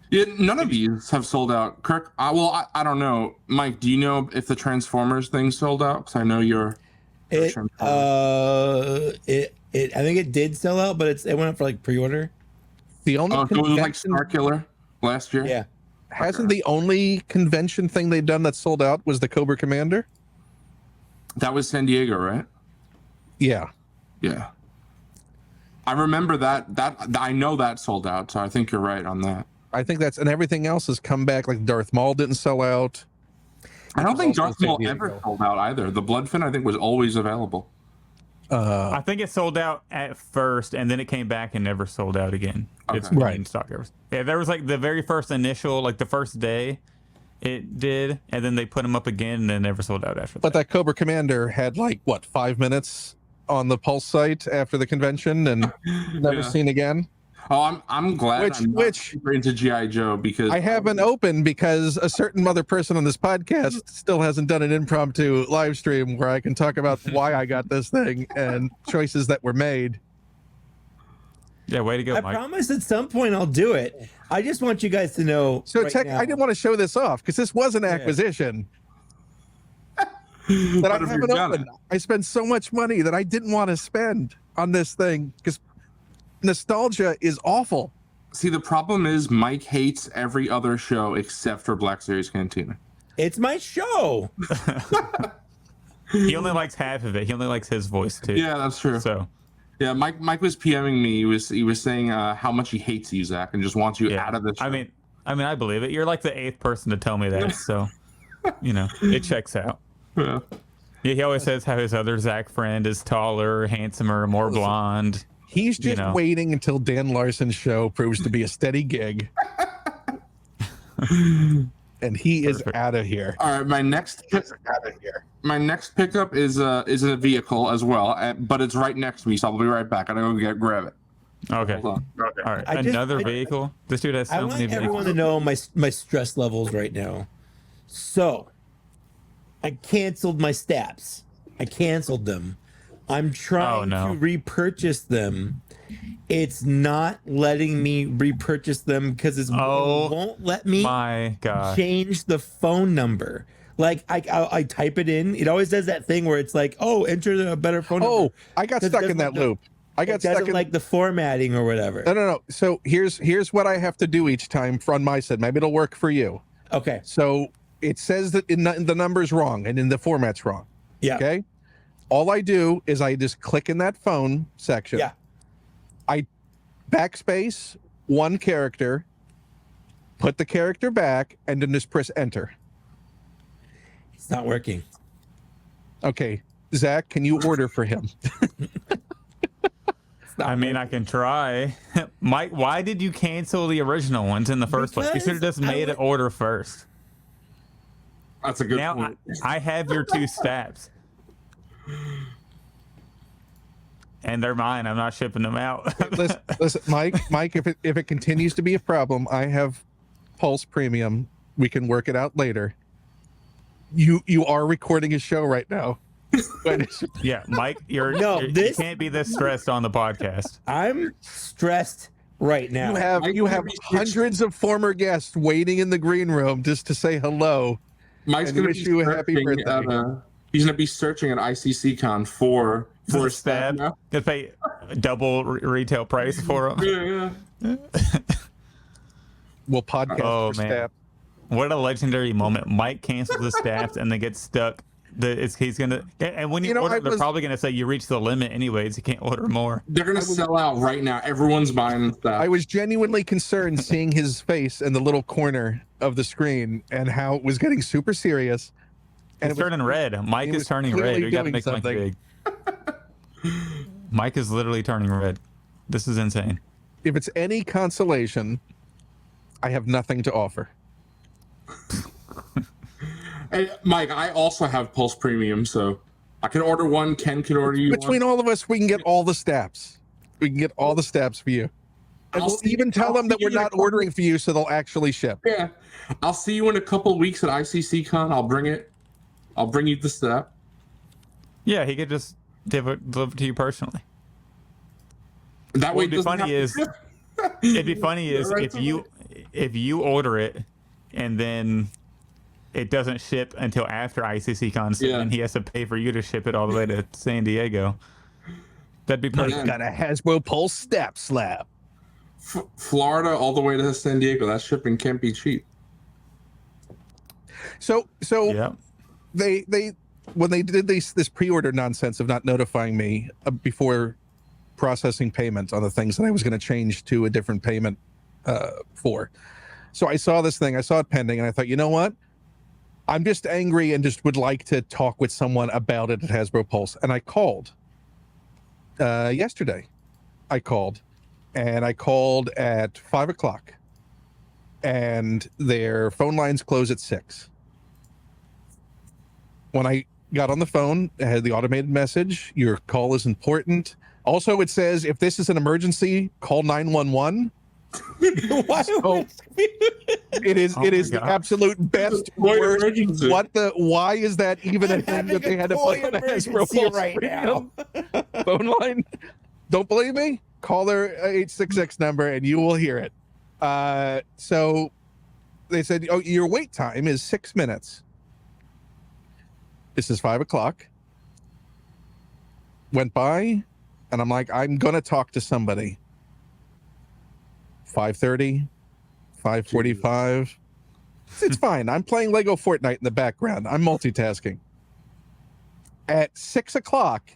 Yeah, none of these have sold out. Kirk, I don't know. Mike, do you know if the Transformers thing sold out? Because I know you're. I think it did sell out, but it went up for like pre-order. The only it was like Starkiller last year. Yeah. Hasn't the only convention thing they've done that sold out was the Cobra Commander? That was San Diego, right? Yeah. Yeah. I remember that I know that sold out, so I think you're right on that. I think and everything else has come back. Like Darth Maul didn't sell out. I don't think Darth Maul ever sold out either. The Bloodfin, I think, was always available. I think it sold out at first, and then it came back and never sold out again. Okay. It's been in stock ever. Yeah, there was like the very first initial, like the first day, it did, and then they put them up again, and then never sold out after that. But that Cobra Commander had like 5 minutes on the Pulse site after the convention, and never seen again. Oh, I'm glad I'm not super into G.I. Joe because I haven't opened because a certain other person on this podcast still hasn't done an impromptu live stream where I can talk about why I got this thing and choices that were made. Yeah, way to go, Mike. I promise at some point I'll do it. I just want you guys to know. So right now, I didn't want to show this off because this was an acquisition. That I haven't opened. I spent so much money that I didn't want to spend on this thing because nostalgia is awful. See, the problem is Mike hates every other show except for Black Series Cantina. It's my show. He only likes half of it. He only likes his voice too. Yeah, that's true. So, yeah, Mike was PMing me. He was saying how much he hates you, Zach, and just wants you out of the show. I mean, I believe it. You're like the 8th person to tell me that, so it checks out. Yeah. Yeah, he always says how his other Zach friend is taller, handsomer, more blonde. He's just waiting until Dan Larson's show proves to be a steady gig. And he is out of here. All right, my next pickup is a vehicle as well, but it's right next to me, so I'll be right back. I gotta go grab it. Okay. Hold on. Okay. All right. Another vehicle. This dude has so many vehicles. I want everyone to know my stress levels right now. So, I canceled my stabs. I canceled them. I'm trying to repurchase them. It's not letting me repurchase them because it won't let me change the phone number. Like I type it in. It always does that thing where it's like, enter a better phone number. Oh, I got stuck in that loop. I got stuck in like the formatting or whatever. No. So here's what I have to do each time on my side. Maybe it'll work for you. Okay. So it says that the number's wrong and in the format's wrong. Yeah. Okay. All I do is I just click in that phone section. Yeah. I backspace one character, put the character back, and then just press enter. It's not working. Okay. Zach, can you order for him? I mean, I can try. Mike, why did you cancel the original ones in the first place? You should have just made an order first. That's a good point. I have your 2 stabs. And they're mine. I'm not shipping them out. listen, Mike, if it continues to be a problem, I have Pulse Premium. We can work it out later. You are recording a show right now. Yeah, Mike, you can't be this stressed on the podcast. I'm stressed right now. You have hundreds of former guests waiting in the green room just to say hello. Mike's going to wish you a happy birthday. He's going to be searching at ICCCon for a stab. Gonna pay double retail price for them. Yeah. We'll podcast for stab. What a legendary moment! Mike cancels the stabs and then gets stuck. He's gonna, and when you order, they're probably gonna say you reached the limit anyways. You can't order more. They're gonna sell out right now. Everyone's buying stuff. I was genuinely concerned seeing his face in the little corner of the screen and how it was getting super serious. And it's turning red. Mike is turning red. We gotta make Mike big. Mike is literally turning red. This is insane. If it's any consolation, I have nothing to offer. Hey, Mike, I also have Pulse Premium, so I can order one. Ken can order you Between all of us, we can get all the stabs. We can get all the stabs for you. And we'll even tell them that we're not ordering for you, so they'll actually ship. Yeah, I'll see you in a couple of weeks at ICC-Con. I'll bring it. I'll bring you the step. Yeah, he could just deliver to you personally. That way, it'd be funny is if you order it and then it doesn't ship until after ICC-Con, so then he has to pay for you to ship it all the way to San Diego. That'd be perfect. Got a Hasbro Pulse Step Slab. Florida all the way to San Diego. That shipping can't be cheap. So yeah. they when they did this pre-order nonsense of not notifying me before processing payment on the things that I was going to change to a different payment for. So I saw this thing, I saw it pending, and I thought, you know what? I'm just angry and just would like to talk with someone about it at Hasbro Pulse. And I called yesterday. I called at 5 o'clock, and their phone lines close at 6. When I got on the phone, I had the automated message, your call is important. Also, it says, if this is an emergency, call 911. So it is the absolute best worst. Why is that even a thing that they had to put on a Hasbro Pulse right now? Phone line? Don't believe me? Call their 866 number and you will hear it. So they said, oh, your wait time is 6 minutes. This is 5 o'clock. Went by, and I'm like, I'm going to talk to somebody. 5:30, 5:45. It's fine. I'm playing Lego Fortnite in the background. I'm multitasking. At 6 o'clock,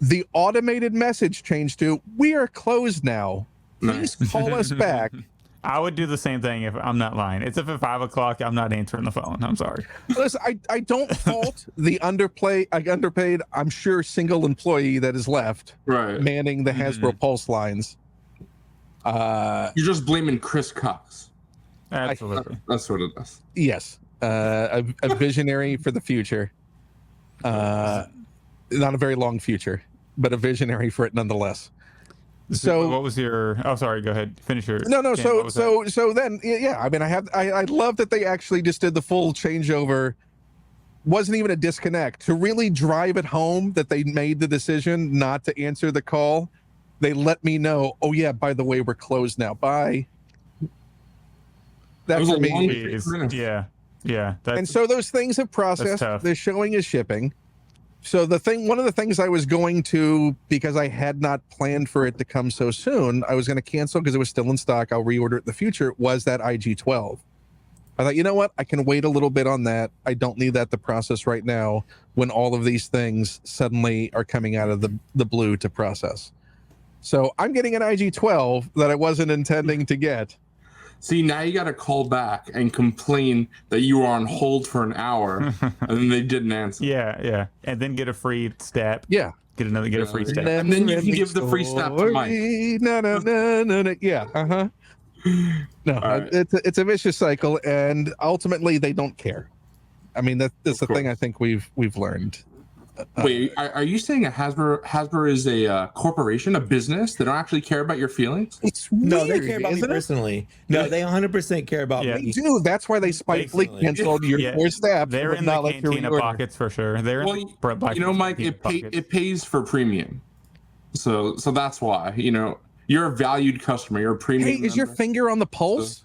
the automated message changed to, we are closed now. Please call us back. I would do the same thing if I'm not lying. It's if at 5 o'clock I'm not answering the phone. I'm sorry. Listen, I don't fault the underpaid, I'm sure, single employee that is left manning the Hasbro Pulse lines. You're just blaming Chris Cox. Absolutely. That's what it is. Yes. A visionary for the future. Not a very long future, but a visionary for it nonetheless. So what was your? Oh, sorry. Go ahead. Finish your. No. So then, yeah. I mean, I love that they actually just did the full changeover. Wasn't even a disconnect to really drive it home that they made the decision not to answer the call. They let me know. Oh yeah. By the way, we're closed now. Bye. That for me. Yeah. And so those things have processed. They're showing as shipping. So one of the things I was going to, because I had not planned for it to come so soon, I was going to cancel because it was still in stock. I'll reorder it in the future. Was that IG-12? I thought, you know what? I can wait a little bit on that. I don't need that to process right now when all of these things suddenly are coming out of the blue to process. So I'm getting an IG-12 that I wasn't intending to get. See, now you got to call back and complain that you were on hold for an hour and then they didn't answer. Yeah. And then get a free step. Yeah. Get a free step. And then you can give the free step to Mike. No. Yeah. Uh-huh. No, right. It's a vicious cycle, and ultimately they don't care. I mean, that's the thing I think we've learned. Wait, are you saying Hasbro is a corporation, a business? They don't actually care about your feelings? It's weird, no, they care about me personally. No, they 100% care about me. They do. That's why they spitefully canceled your four steps. They're in the Cantina pockets for sure. They're Mike, it pays for premium, so that's why. You're a valued customer. You're a premium. Hey, is your finger on the pulse?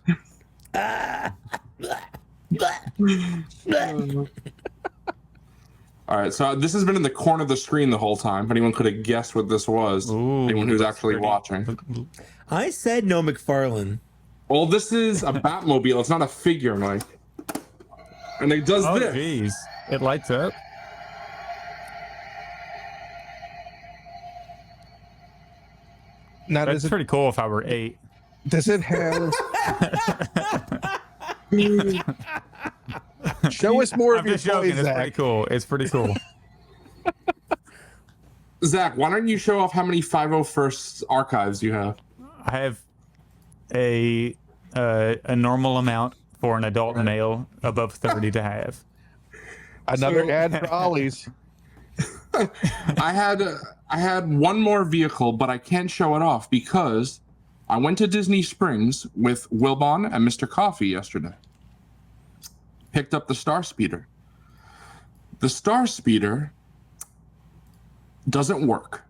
All right, so this has been in the corner of the screen the whole time. If anyone could have guessed what this was, anyone who's actually watching. I said no McFarlane. Well, this is a Batmobile. It's not a figure, Mike. And it does this. Oh, jeez. It lights up. Now, that's pretty cool if I were 8. Does it have... Show us more of your toys, Zach. It's pretty cool. Zach, why don't you show off how many 501st archives you have? I have a normal amount for an adult male above 30 to have. Another ad for Ollie's. I had one more vehicle, but I can't show it off because I went to Disney Springs with Wilbon and Mr. Coffee yesterday. Picked up the Star Speeder. The Star Speeder doesn't work.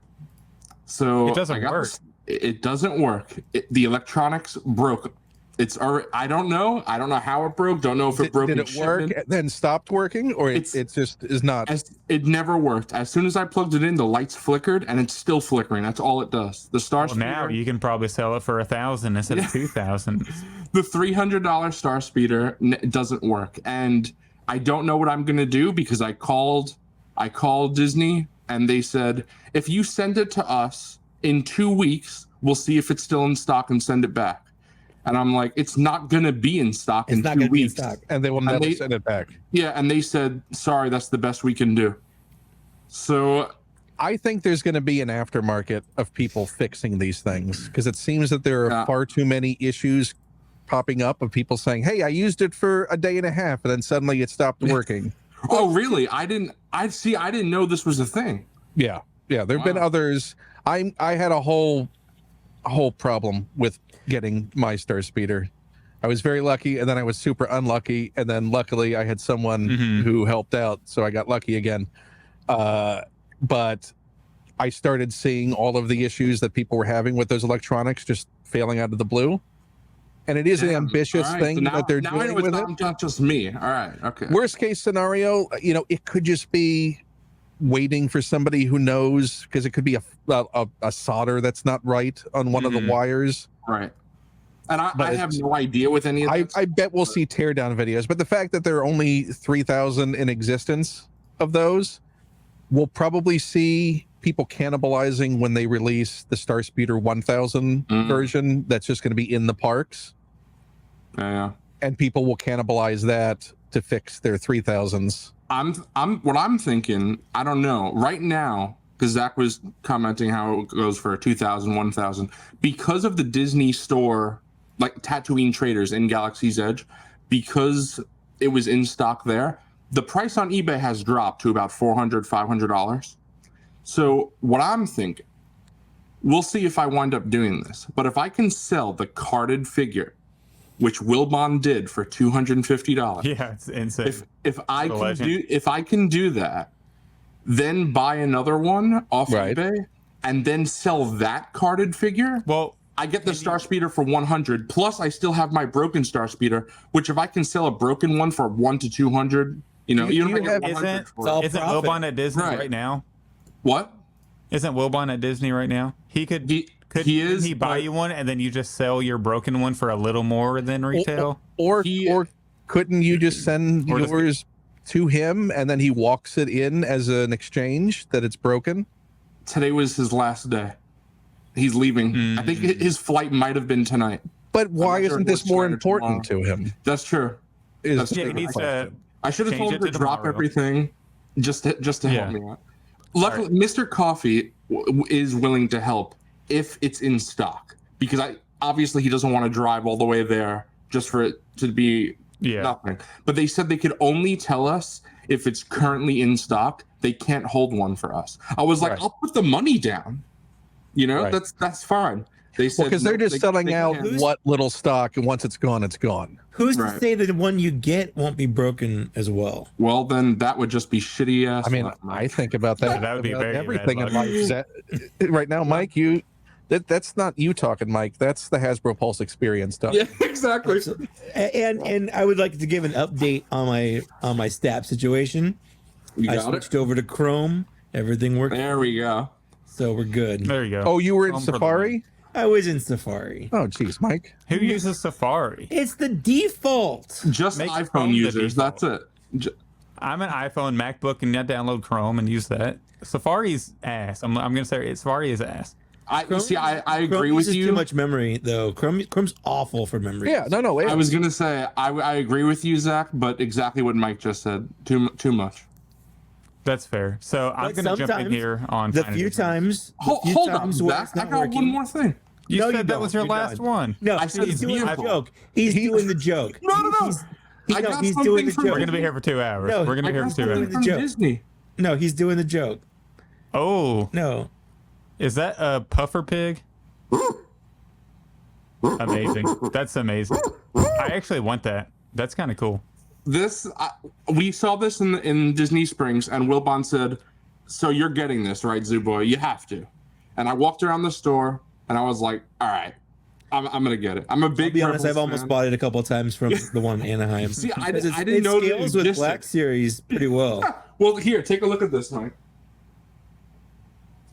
So It doesn't work. It doesn't work. The electronics broke. It's already, I don't know how it broke. Don't know if it broke. Did it work and then stopped working, or it just is not? It never worked. As soon as I plugged it in, the lights flickered, and it's still flickering. That's all it does. The Star Speeder. Now you can probably sell it for $1,000 instead of $2,000. The $300 Star Speeder doesn't work, and I don't know what I'm gonna do because I called Disney, and they said if you send it to us in 2 weeks, we'll see if it's still in stock and send it back. And I'm like, it's not going to be in stock in 2 weeks. And they will never send it back. Yeah, and they said, sorry, that's the best we can do. So I think there's going to be an aftermarket of people fixing these things, because it seems that there are far too many issues popping up of people saying, hey, I used it for a day and a half, and then suddenly it stopped working. Oh, really? I didn't know this was a thing. Yeah. There have been others. I had a whole problem with getting my Star Speeder. I was very lucky, and then I was super unlucky, and then luckily I had someone who helped out, so I got lucky again. But I started seeing all of the issues that people were having with those electronics just failing out of the blue. And it is an ambitious thing that they're doing with it. Now not just me. All right, okay. Worst case scenario, it could just be waiting for somebody who knows, because it could be a solder that's not right on one of the wires. Right. And I have no idea with any of this. I bet we'll see teardown videos, but the fact that there are only 3,000 in existence of those, we'll probably see people cannibalizing when they release the Star Speeder 1000 version that's just going to be in the parks. Yeah. And people will cannibalize that to fix their 3000s. What I'm thinking, I don't know. Right now, because Zach was commenting how it goes for 2,000, 1,000, because of the Disney store, like Tatooine Traders in Galaxy's Edge, because it was in stock there, the price on eBay has dropped to about $400, $500. So what I'm thinking, we'll see if I wind up doing this, but if I can sell the carded figure, which Wilbon did for $250. Yeah, it's insane. If I can do that, then buy another one off eBay and then sell that carded figure. Well, I get the Star Speeder for 100. Plus, I still have my broken Star Speeder, which if I can sell a broken one for 100 to 200, you don't get 100 for it. Isn't Wilbon at Disney right now? What? Isn't Wilbon at Disney right now? Couldn't he buy you one and then you just sell your broken one for a little more than retail? Or couldn't you just send yours to him and then he walks it in as an exchange that it's broken? Today was his last day. He's leaving. I think his flight might have been tonight. But why isn't this more important to him? That's true. I should have told him to drop everything just to help me out. Luckily, Mr. Coffee is willing to help if it's in stock, because obviously he doesn't want to drive all the way there just for it to be nothing. But they said they could only tell us if it's currently in stock. They can't hold one for us. I was like, I'll put the money down. That's fine. They said because they're just selling out what little stock, and once it's gone, it's gone. Who's to say that the one you get won't be broken as well? Well, then that would just be shitty ass. I mean, I think about that. That would be very everything in life. Right now, Mike, that's not you talking, Mike. That's the Hasbro Pulse experience talking. Yeah, exactly. And I would like to give an update on my stab situation. I switched over to Chrome. Everything worked. There we go. So we're good. There you go. Oh, you were in Safari? I was in Safari. Oh, geez, Mike. Who uses Safari? It's the default. Just iPhone users. That's it. I'm an iPhone, MacBook, and I download Chrome and use that. Safari's ass. I'm gonna say Safari is ass. I agree with you. Too much memory though. Chrome's awful for memory. Yeah, no. I was gonna say I agree with you, Zach, but exactly what Mike just said. Too much. That's fair. So I'm gonna jump in here on the few times. Hold on, Zach. I got one more thing. You said that was your last one. No, I said he's doing the beautiful. joke. He's doing the joke. No. He's doing the joke. We're gonna be here for 2 hours. No, we're gonna be here for 2 hours. From Disney. No, he's doing the joke. Oh no, is that a puffer pig? Amazing. That's amazing. I actually want that. That's kind of cool. We saw this in Disney Springs, and Wilbon said, "So you're getting this, right, Zoo Boy? You have to." And I walked around the store, and I was like, "All right, I'm gonna get it." I'm a big. To be honest, I've almost bought it a couple of times from the one in Anaheim. See, I didn't know that scales with Black Series pretty well. Well, here, take a look at this, Mike.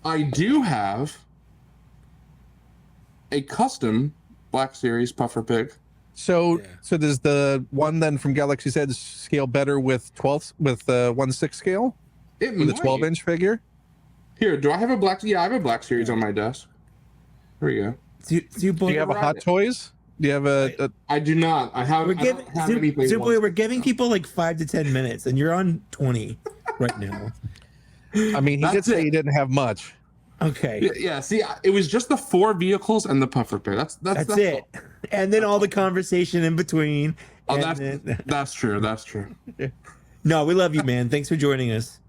I do have a custom Black Series puffer pig. So does the one then from Galaxy's Edge scale better with 1/6 scale? It with a 12-inch figure? Here, do I have a Black? Yeah, I have a Black Series on my desk. Here we go. Do you have a Hot Toys? Do you have a I do not. I have. I don't have anything. Boy, we're giving people like 5 to 10 minutes, and you're on 20 right now. I mean, he did say he didn't have much. Okay. Yeah. See, it was just the 4 vehicles and the puffer pig. That's it. All. And then all the conversation in between. Oh, that's true. That's true. No, we love you, man. Thanks for joining us.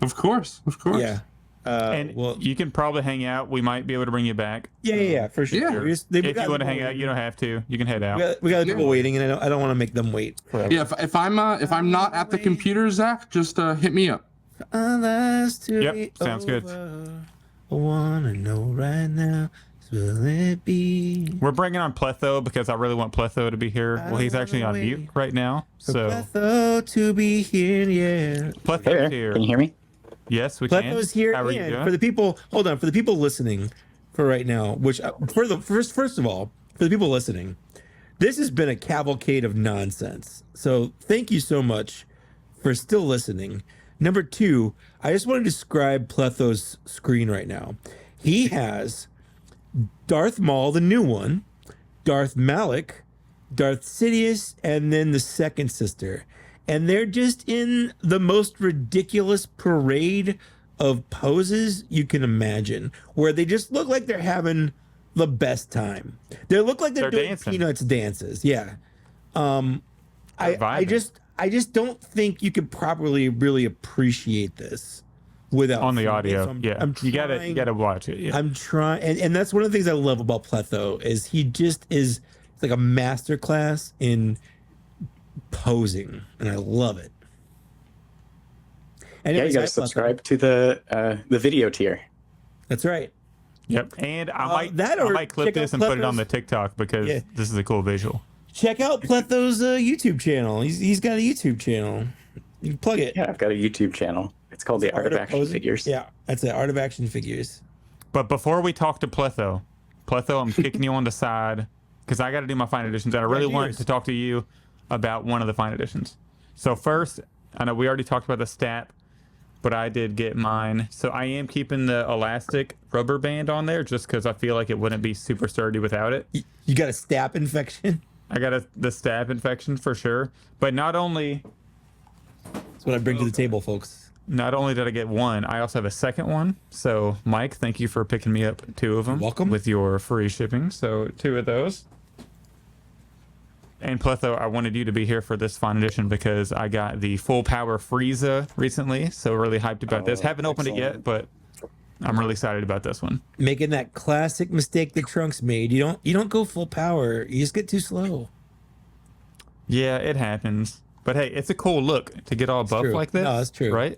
Of course. Yeah. And you can probably hang out. We might be able to bring you back. Yeah, for sure. Yeah. If you want to hang out, you don't have to. You can head out. We got people waiting, and I don't want to make them wait forever. Yeah, if I'm not at the computer, Zach, just hit me up. Yep, sounds good. I wanna know right now, will it be? We're bringing on Pletho because I really want Pletho to be here. Well, he's actually on mute right now, so Pletho to be here, yeah. Pletho's here. Can you hear me? Yes, we can. Pletho's here. How are you doing? For the people, hold on. For the people listening, for right now, which first of all, for the people listening, this has been a cavalcade of nonsense. So thank you so much for still listening. Number 2, I just want to describe Pletho's screen right now. He has Darth Maul, the new one, Darth Malak, Darth Sidious, and then the second sister. And they're just in the most ridiculous parade of poses you can imagine, where they just look like they're having the best time. They look like they're doing dancing. Peanuts dances. Yeah. I just don't think you could properly really appreciate this without on the audio. You gotta watch it. Yeah. I'm trying, and that's one of the things I love about Pletho is he just is like a masterclass in posing, and I love it. Anyways, you gotta subscribe to the video tier. That's right. Yep. And I might clip this and put it on the TikTok because this is a cool visual. Check out Pletho's YouTube channel. He's got a YouTube channel. You can plug it. Yeah, I've got a YouTube channel. It's called The Art of Action Figures. Yeah, that's the Art of Action Figures. But before we talk to Pletho, I'm kicking you on the side because I got to do my fine editions, and I really want to talk to you about one of the fine editions. So first, I know we already talked about the stat, but I did get mine. So I am keeping the elastic rubber band on there just because I feel like it wouldn't be super sturdy without it. You got a staph infection? I got the staph infection for sure. But not only... That's what I bring to the table, folks. Not only did I get one, I also have a second one. So, Mike, thank you for picking me up 2 of them. You're welcome. With your free shipping. So, 2 of those. And Pletho, I wanted you to be here for this fine edition because I got the full power Frieza recently. So, really hyped about this. Haven't opened it yet, but I'm really excited about this one. Making that classic mistake that Trunks made. You don't go full power. You just get too slow. Yeah, it happens. But hey, it's a cool look to get all buff like this. No, that's true. Right?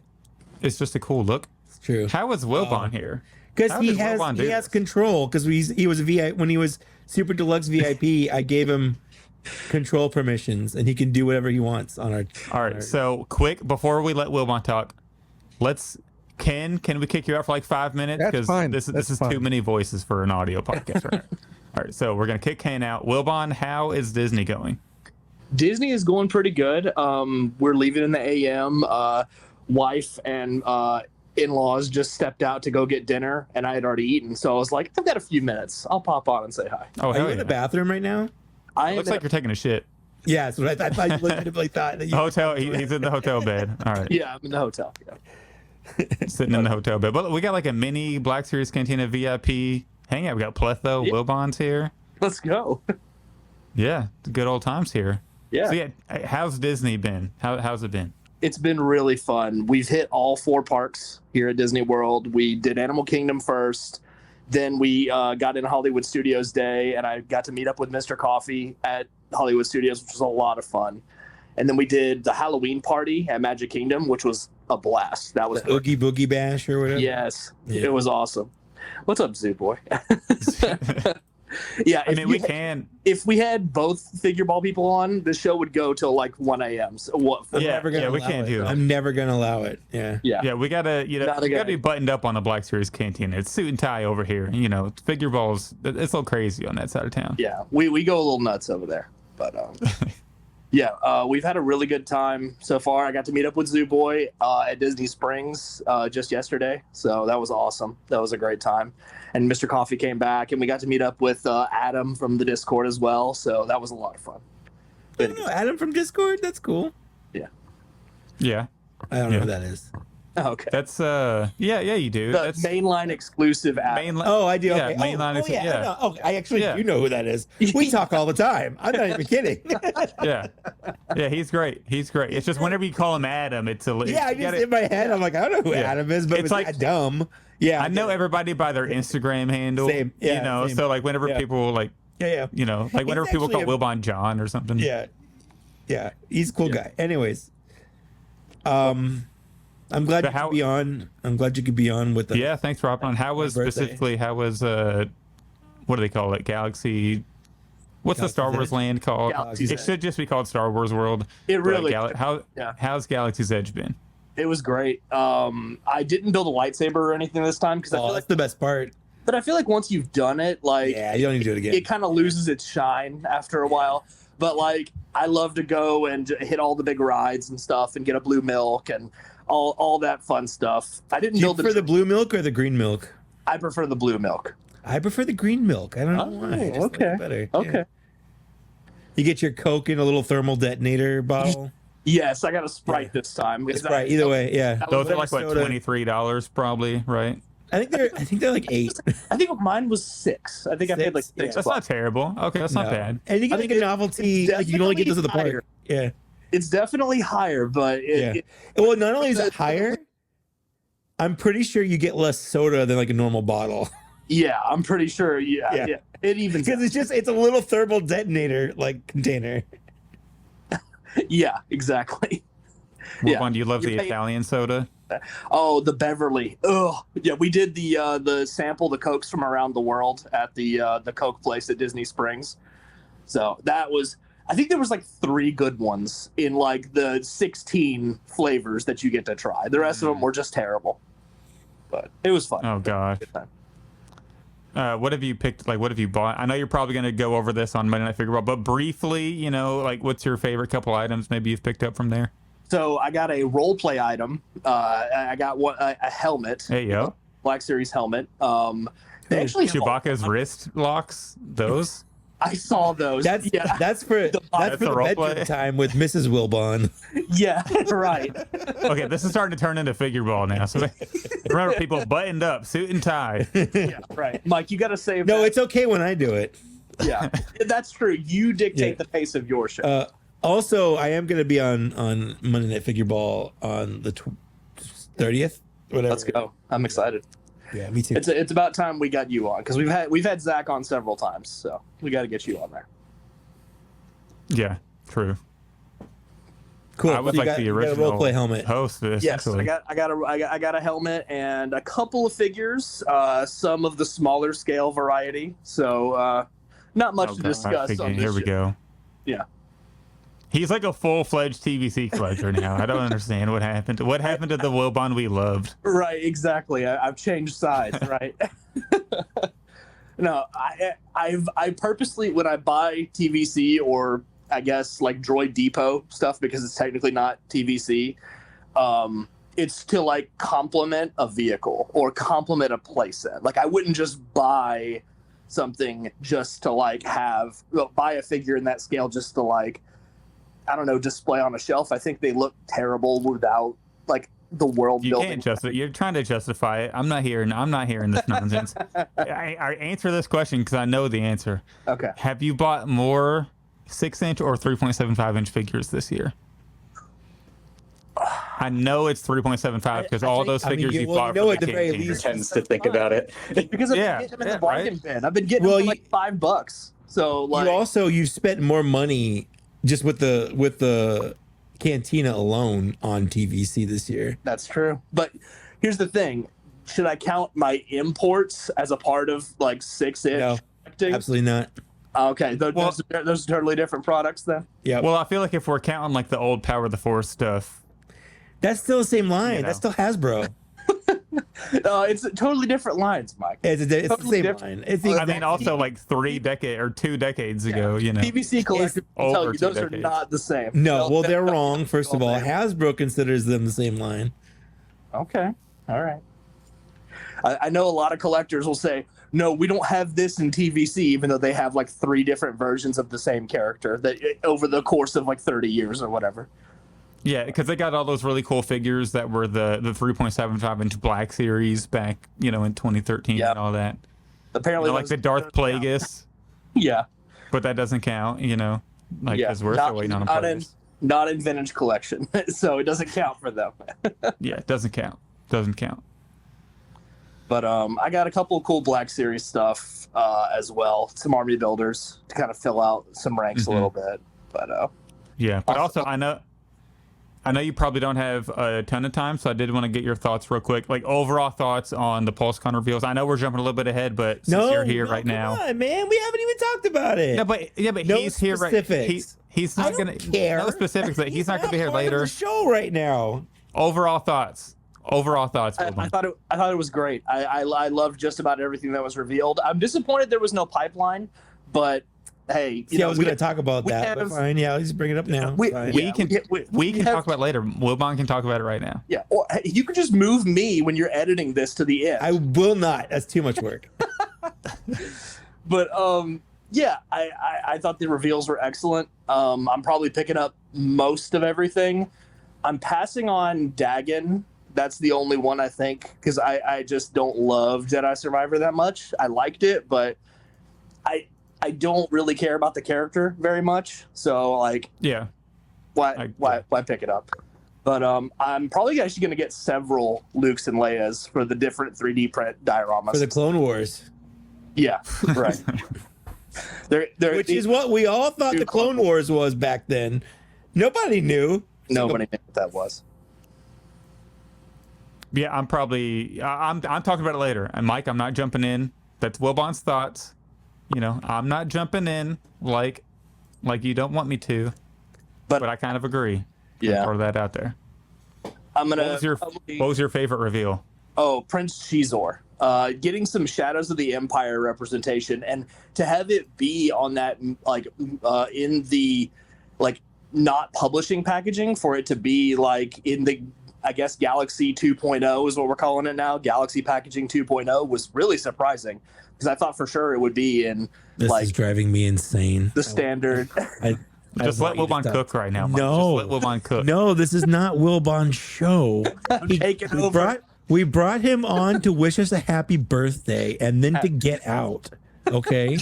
It's just a cool look. It's true. How is Wilbon here? Because he has control. Because he was a VIP when he was Super Deluxe VIP. I gave him control permissions, and he can do whatever he wants on our. All right. So quick before we let Wilbon talk, can we kick you out for like 5 minutes? That's fine. This is too many voices for an audio podcast right now. All right. So we're gonna kick Kane out. Wilbon, how is Disney going? Disney is going pretty good. We're leaving in the AM. Wife and in-laws just stepped out to go get dinner, and I had already eaten, so I was like, I've got a few minutes. I'll pop on and say hi. Oh, are you in the bathroom right now? Looks like you're taking a shit. Yeah, that's what I thought. You legitimately thought that you hotel. He's in the hotel bed. All right. Yeah, I'm in the hotel. Yeah. Sitting in the hotel bed. But we got like a mini Black Series Cantina VIP hangout. We got Pletho, Wilbon's here. Let's go. Yeah, good old times here. Yeah. So how's Disney been? How's it been? It's been really fun. We've hit all 4 parks here at Disney World. We did Animal Kingdom first, Then we got in Hollywood Studios Day, and I got to meet up with Mr. Coffee at Hollywood Studios, which was a lot of fun. And then we did the Halloween party at Magic Kingdom, which was a blast. That was Oogie Boogie Bash or whatever. Yes, yeah. It was awesome. What's up, Zoo Boy? Yeah, I mean, we can. If we had both figure ball people on, the show would go till like 1 a.m. So what? We can't do that. I'm never gonna allow it. Yeah. We gotta, we gotta be buttoned up on the Black Series Cantina. It's suit and tie over here. Figure balls. It's a little crazy on that side of town. Yeah, we go a little nuts over there, but we've had a really good time so far. I got to meet up with Zoo Boy at Disney Springs just yesterday, so that was awesome. That was a great time. And Mr. Coffee came back, and we got to meet up with Adam from the Discord as well, so that was a lot of fun. I don't know, Adam from Discord? That's cool. Yeah. Yeah. I don't know who that is. Oh, okay. That's you do. That's mainline exclusive Adam. Oh, I do. Yeah, Okay. mainline No. Oh, I actually do know who that is. We talk all the time. I'm not even kidding. Yeah, he's great. It's just whenever you call him Adam, I just in my head, I'm like, I don't know who Adam is, but it's like that dumb. Yeah, I know everybody by their Instagram handle. Same. Yeah, same. So like whenever people like, whenever people call Wilbon John or something. Yeah, he's a cool guy. Anyways, I'm glad you could be on. I'm glad you could be on with the. Yeah, thanks for hopping on. How was what do they call it? Galaxy. What's the Star Wars land called? It should just be called Star Wars World. It really. How's Galaxy's Edge been? It was great. I didn't build a lightsaber or anything this time because I feel like that's the best part. But I feel like once you've done it, you don't need to do it again. It kind of loses its shine after a while. But I love to go and hit all the big rides and stuff and get a blue milk and all that fun stuff. I didn't build. Do you prefer the blue milk or the green milk? I prefer the blue milk. I prefer the green milk. I don't know why. I just like it better. Okay. Yeah. You get your Coke in a little thermal detonator bottle. Yes, I got a Sprite this time. Sprite, either way, yeah. Those are like $23 probably, right? I think they're like $8. I think mine was $6. I think I paid like $6. That's not terrible. Okay, that's not bad. And you get like a novelty. You can only get those at the park. Yeah. It's definitely higher, but well, not only is it higher, I'm pretty sure you get less soda than like a normal bottle. Yeah, I'm pretty sure. Yeah. It even because it's a little thermal detonator container. Yeah, exactly. What one do you love? The Italian soda? Oh, the Beverly. Oh, yeah. We did the sample, the Cokes from around the world at the Coke place at Disney Springs. So that was. I think there was like 3 good ones in like the 16 flavors that you get to try. The rest of them were just terrible, but it was fun. Oh God. What have you picked? Like, what have you bought? I know you're probably going to go over this on Monday Night Figure Ball, but briefly, what's your favorite couple items maybe you've picked up from there? So I got a role play item. I got a helmet. Hey, yo. Black Series helmet. They actually Chewbacca's wrist locks, those? I saw those. That's for the bedroom time with Mrs. Wilbon. Yeah, right. Okay, this is starting to turn into figure ball now. So remember, people buttoned up, suit and tie. Yeah, right. Mike, you got to save. No, it's okay when I do it. Yeah, that's true. You dictate the pace of your show. Also, I am going to be on Monday Night Figure Ball on the 30th. Whatever. Let's go. I'm excited. Yeah, me too. It's about time we got you on because we've had Zach on several times, so we got to get you on there. Yeah, true. Cool. I was the original role play helmet host. Yes, I got a helmet and a couple of figures, some of the smaller scale variety. So not much to discuss on this. Here we go. Yeah. He's like a full-fledged TVC collector now. I don't understand what happened to the Wilbon we loved. Right, exactly. I've changed sides, right? No, I purposely, when I buy TVC or I guess like Droid Depot stuff, because it's technically not TVC, it's to like complement a vehicle or complement a playset. Like I wouldn't just buy something just to like buy a figure in that scale just to like, I don't know, display on a shelf. I think they look terrible without like the world building. You're trying to justify it. I'm not hearing this nonsense. I answer this question because I know the answer. Okay. Have you bought more 6-inch or 3.75-inch figures this year? I know it's 3.75 because all those figures you bought know from at the very least Tends to think about it. Because I've been getting them in the bargain bin. I've been getting them for like $5. So like you spent more money just with the Cantina alone on TVC this year. That's true. But here's the thing. Should I count my imports as a part of like 6-inch? No, absolutely not. Okay, those are totally different products then. Yeah. Well, I feel like if we're counting like the old Power of the Force stuff, that's still the same line. You know. That's still Hasbro. It's totally different lines, Mike. It's Totally the same different. line. It's the I mean, also like 2 decades ago, you know. PVC collectors will tell over you 2 those are decades. not the same. No, well, they're wrong. First of all, Hasbro considers them the same line. Okay, all right. I know a lot of collectors will say, no, we don't have this in TVC, even though they have like 3 different versions of the same character that over the course of like 30 years or whatever. Yeah, because they got all those really cool figures that were the 3.75 inch Black Series back, you know, in 2013 and all that. Apparently, you know, like the Darth Plagueis. Yeah. But that doesn't count, you know, like because we're still waiting on them. Not in vintage collection, so it doesn't count for them. Yeah, it doesn't count. Doesn't count. But I got a couple of cool Black Series stuff as well. Some army builders to kind of fill out some ranks a little bit. But yeah, but also I know you probably don't have a ton of time, so I did want to get your thoughts real quick. Like overall thoughts on the Pulsecon reveals. I know we're jumping a little bit ahead, but since you're here right now, come on, man, we haven't even talked about it. No, but no he's here right. He's not gonna care. No specifics. That he's not gonna be here later. The show right now. Overall thoughts. I thought it was great. I loved just about everything that was revealed. I'm disappointed there was no pipeline, but hey, I was going to talk about that. But fine, yeah, let's bring it up now. We can talk about it later. Wilbon can talk about it right now. Yeah, or you can just move me when you're editing this to the end. I will not. That's too much work. But yeah, I thought the reveals were excellent. I'm probably picking up most of everything. I'm passing on Dagon. That's the only one I think, because I just don't love Jedi Survivor that much. I liked it, but I don't really care about the character very much. So like, yeah, why pick it up? But I'm probably actually going to get several Lukes and Leias for the different 3D print dioramas for the Clone Wars. Yeah, right. Which is what we all thought the Clone Wars was back then. Nobody knew. Nobody knew what that was. Yeah, I'm talking about it later. And Mike, I'm not jumping in. That's Wilbon's thoughts. You know, I'm not jumping in like you don't want me to. But I kind of agree. Yeah. Throw that out there. What was your favorite reveal? Oh, Prince Chizor. Getting some Shadows of the Empire representation, and to have it be on that like in the like not publishing packaging, for it to be like in the, I guess, Galaxy 2.0 is what we're calling it now. Galaxy Packaging 2.0 was really surprising, because I thought for sure it would be in this is driving me insane. The standard. Just let Wilbon cook right now, Mike. No. Just let Wilbon cook. No, this is not Wilbon's show. We brought him on to wish us a happy birthday and then to get out. Okay.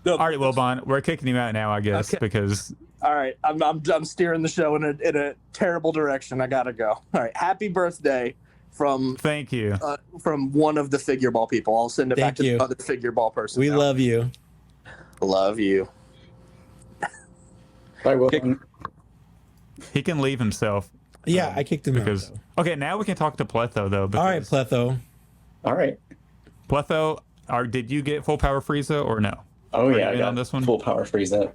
All right, Wilbon, we're kicking you out now, I guess, because. All right, I'm steering the show in a terrible direction. I gotta go. All right, happy birthday from. Thank you. From one of the figure ball people. I'll send it back to the other figure ball person. We love you. Love you. Bye, Wilbon. He can leave himself. Yeah, I kicked him out. Okay, now we can talk to Pletho though. All right, Pletho. All right. Pletho, did you get full power Frieza or no? Oh yeah, I got on this one. Full power Frieza.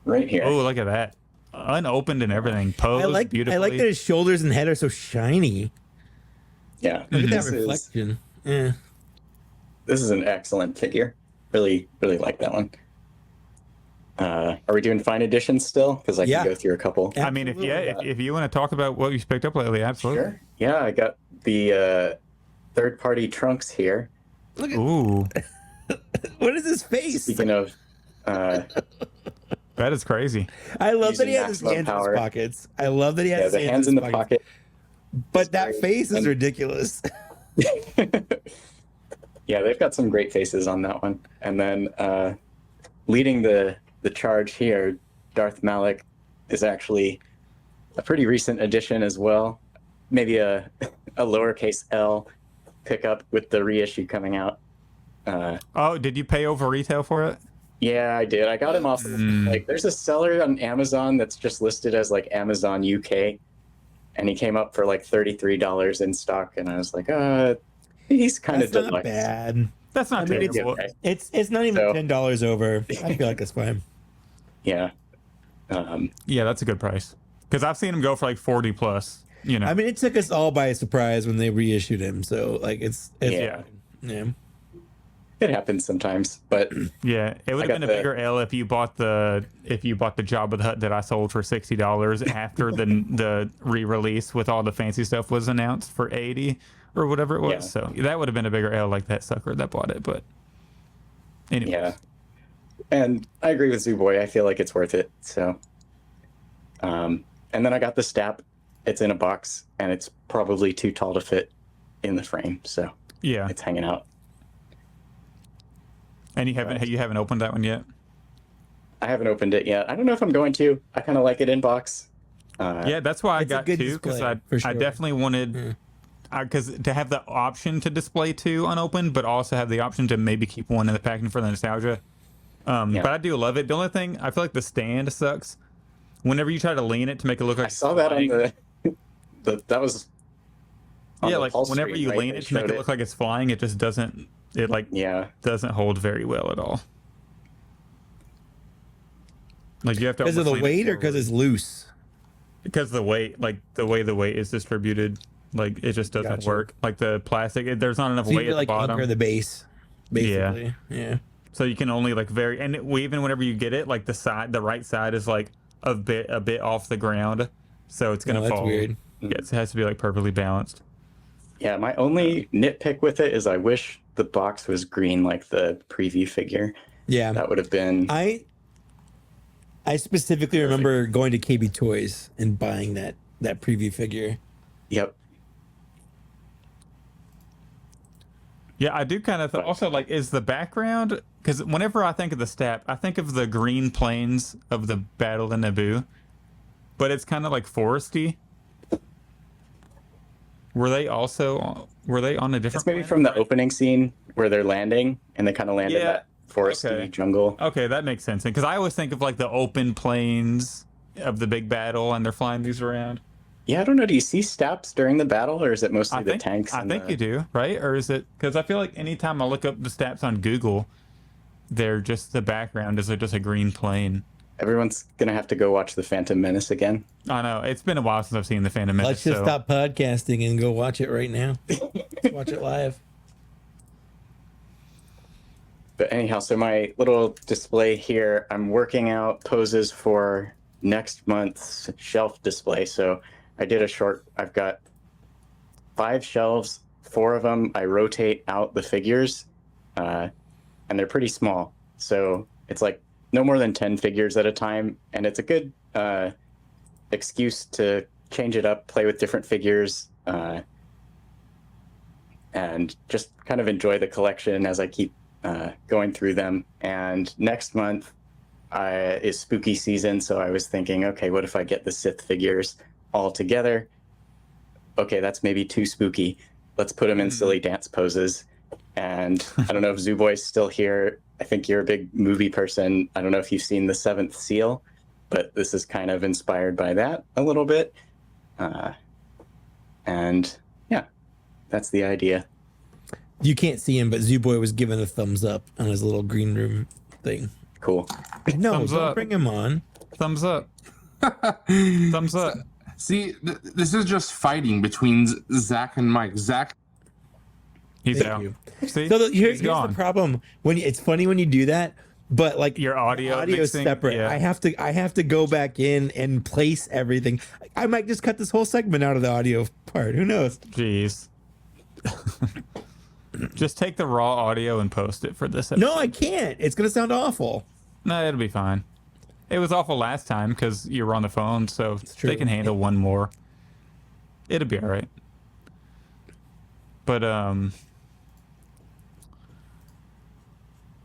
Right here. Oh, look at that! Unopened and everything. Posed beautifully. I like that his shoulders and head are so shiny. Yeah. Look at that reflection. This is an excellent figure. Really, really like that one. Are we doing fine editions still? Because I can go through a couple. I mean, if you want to talk about what you've picked up lately, absolutely. Sure. Yeah, I got the third-party Trunks here. Ooh. What is his face? Speaking of, that is crazy. I love that he has his hands in his pockets. I love that he has his hands in the pocket. But that face is ridiculous. Yeah, they've got some great faces on that one. And then leading the charge here, Darth Malak is actually a pretty recent addition as well. Maybe a lowercase L pickup with the reissue coming out. Oh, did you pay over retail for it? Yeah, I did. I got him off like there's a seller on Amazon that's just listed as like Amazon UK, and he came up for like $33 in stock, and I was like, he's kind of deluxe. Not bad. That's not terrible. Okay. It's not even $10 over. I feel like that's fine. Yeah. Yeah, that's a good price. Because I've seen him go for like 40 plus. You know, I mean, it took us all by surprise when they reissued him. So like, it's yeah. It happens sometimes, but yeah, it would have been a bigger L if you bought the Jabba the Hutt that I sold for $60 after the re-release with all the fancy stuff was announced for $80 or whatever it was. Yeah. So that would have been a bigger L like that sucker that bought it. But anyway, yeah, and I agree with Zooboy. I feel like it's worth it. So, and then I got the Stap. It's in a box, and it's probably too tall to fit in the frame. So yeah, it's hanging out. And you haven't opened that one yet? I haven't opened it yet. I don't know if I'm going to. I kind of like it in box. Yeah, that's why I got two, because I definitely wanted because to have the option to display two unopened, but also have the option to maybe keep one in the packaging for the nostalgia. But I do love it. The only thing, I feel like the stand sucks. Whenever you try to lean it to make it look like I saw that on that was on yeah, the like Pulse whenever screen, you right? lean it to make it look like it's flying, it just doesn't. It doesn't hold very well at all. Like you have to. Because of the weight or because it's loose? Because the weight, like the way the weight is distributed, like it just doesn't work. Like the plastic, there's not enough weight at the bottom. Anchor the base, basically. Yeah. So you can only like even whenever you get it, like the right side is like a bit off the ground, so it's gonna fall. That's weird. Yeah, it has to be like perfectly balanced. Yeah, my only nitpick with it is I wish the box was green like the preview figure. Yeah, that would have been. I specifically remember going to KB Toys and buying that preview figure. Yep. Yeah, I do kind of also like is the background, because whenever I think of the Stap, I think of the green plains of the Battle of Naboo, but it's kind of like foresty. Were they on a different? It's maybe from the opening scene where they're landing and they kind of land in that foresty jungle. Okay, that makes sense. Because I always think of like the open plains of the big battle, and they're flying these around. Yeah, I don't know. Do you see Staps during the battle, or is it mostly the tanks? I think you do, right? Or is it? Because I feel like anytime I look up the Staps on Google, they're just the background is just a green plane. Everyone's gonna have to go watch the Phantom Menace again. I know it's been a while since I've seen the Phantom Menace. Let's just stop podcasting and go watch it right now. Let's watch it live. But anyhow, so my little display here, I'm working out poses for next month's shelf display. So I've got 5 shelves, 4 of them I rotate out the figures, and they're pretty small. So it's like no more than 10 figures at a time, and it's a good excuse to change it up, play with different figures, and just kind of enjoy the collection as I keep going through them. And next month is spooky season, so I was thinking, okay, what if I get the Sith figures all together? Okay, that's maybe too spooky. Let's put them in silly dance poses. And I don't know if Zooboy's still here. I think you're a big movie person. I don't know if you've seen The Seventh Seal, but this is kind of inspired by that a little bit. And yeah, that's the idea. You can't see him, but Zooboy was giving a thumbs up on his little green room thing. Cool. No, Thumbs don't up. bring him on. Thumbs up. Thumbs up. See, this is just fighting between Zach and Mike. Zach, he's Thank out. you. See, So here's the gone. problem. it's funny when you do that, but like Your audio is mixing, separate. yeah. I have to go back in and place everything. I might just cut this whole segment out of the audio part. Who knows? Jeez. Just take the raw audio and post it for this episode. No, I can't. It's gonna sound awful. No, it'll be fine. It was awful last time because you were on the phone, so true. they can handle one more. It'll be all right. But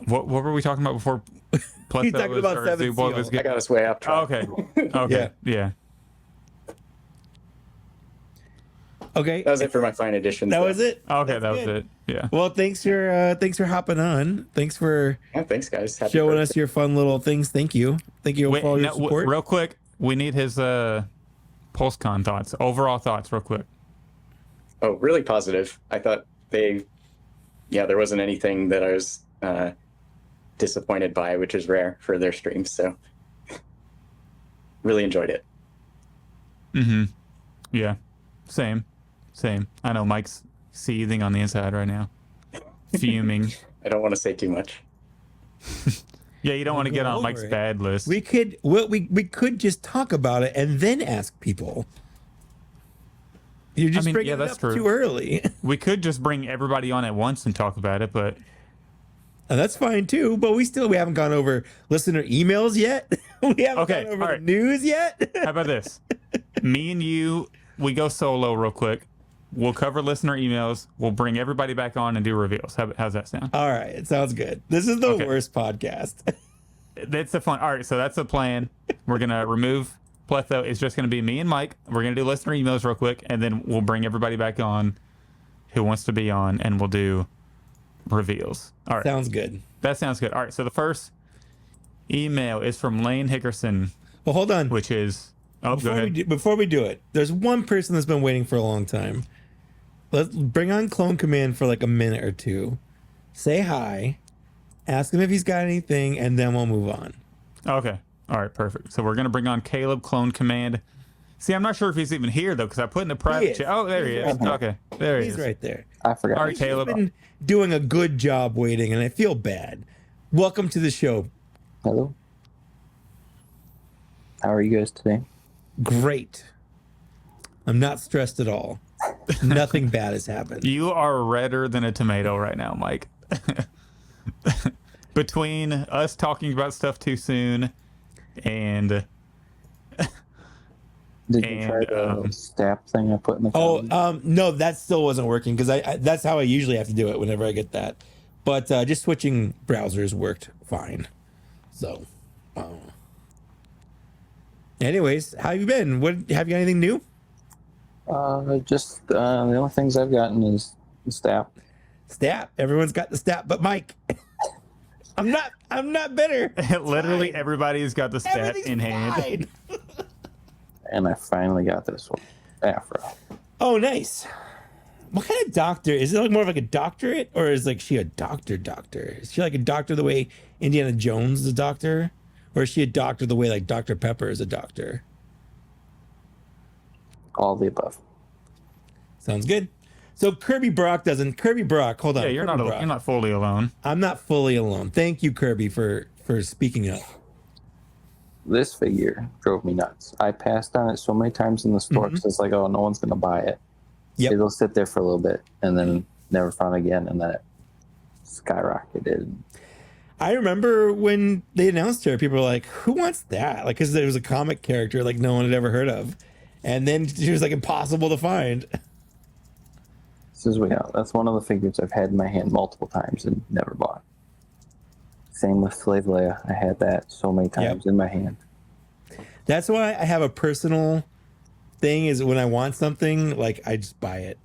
What were we talking about before? He's talking about Seven Seal. I got us way off track. Okay. Yeah. Okay. That was it for my fine editions. That was it. Okay, That's that was good. it. Yeah. Well, thanks for hopping on. Thanks for Thanks, guys. Happy showing birthday. us your fun little things. Thank you Wait, for all your support. real quick, we need his Pulsecon thoughts, overall thoughts, real quick. Oh, really positive. I thought there wasn't anything that I was disappointed by, which is rare for their streams. So really enjoyed it. Yeah. Same. I know Mike's seething on the inside right now. Fuming. I don't want to say too much. Yeah, you don't want to get on Mike's bad list. We could could just talk about it and then ask people. You're just bringing it up too early. We could just bring everybody on at once and talk about it, but and that's fine too. But we haven't gone over listener emails yet. We haven't gone over the news yet. How about this? Me and you, we go solo real quick. We'll cover listener emails. We'll bring everybody back on and do reveals. How's that sound? All right, it sounds good. This is the worst podcast. That's the fun. All right, so that's the plan. We're gonna remove Pletho. It's just gonna be me and Mike. We're gonna do listener emails real quick, and then we'll bring everybody back on who wants to be on, and we'll do reveals. All right, sounds good. That sounds good. All right, so the first email is from Lane Hickerson. Well, hold on. Which is go ahead. Before we do it, there's one person that's been waiting for a long time. Let's bring on Clone Command for like a minute or two. Say hi. Ask him if he's got anything, and then we'll move on. Okay. All right, perfect. So we're going to bring on Caleb Clone Command. See, I'm not sure if he's even here, though, because I put in the private chat. Oh, there he is. Okay. There he is. He's right there. I forgot. All right, Caleb. He's been doing a good job waiting, and I feel bad. Welcome to the show. Hello. How are you guys today? Great. I'm not stressed at all. Nothing bad has happened. You are redder than a tomato right now, Mike. Between us talking about stuff too soon and did you try the stab thing I put in the comment? No, that still wasn't working because I that's how I usually have to do it whenever I get that. But just switching browsers worked fine. So anyways, how have you been? Have you got anything new? Just the only things I've gotten is the stab. Stat. Everyone's got the stat, but Mike. I'm not bitter. Literally everybody's got the stat in hand. And I finally got this one. Afro. Oh, nice. What kind of doctor? Is it like more of like a doctorate, or is like she a doctor? Is she like a doctor the way Indiana Jones is a doctor? Or is she a doctor the way like Dr. Pepper is a doctor? All the above. Sounds good. So Kirby Brock, hold on. Yeah, you're not fully alone. I'm not fully alone. Thank you, Kirby, for speaking up. This figure drove me nuts. I passed on it so many times in the store because it's like, oh, no one's gonna buy it. Yep. It'll sit there for a little bit and then never found again, and then it skyrocketed. I remember when they announced her, people were like, who wants that? Like, because there was a comic character like no one had ever heard of. And then she was like impossible to find. That's one of the figures I've had in my hand multiple times and never bought. Same with Slave Leia. I had that so many times in my hand. That's why I have a personal thing is when I want something, like I just buy it.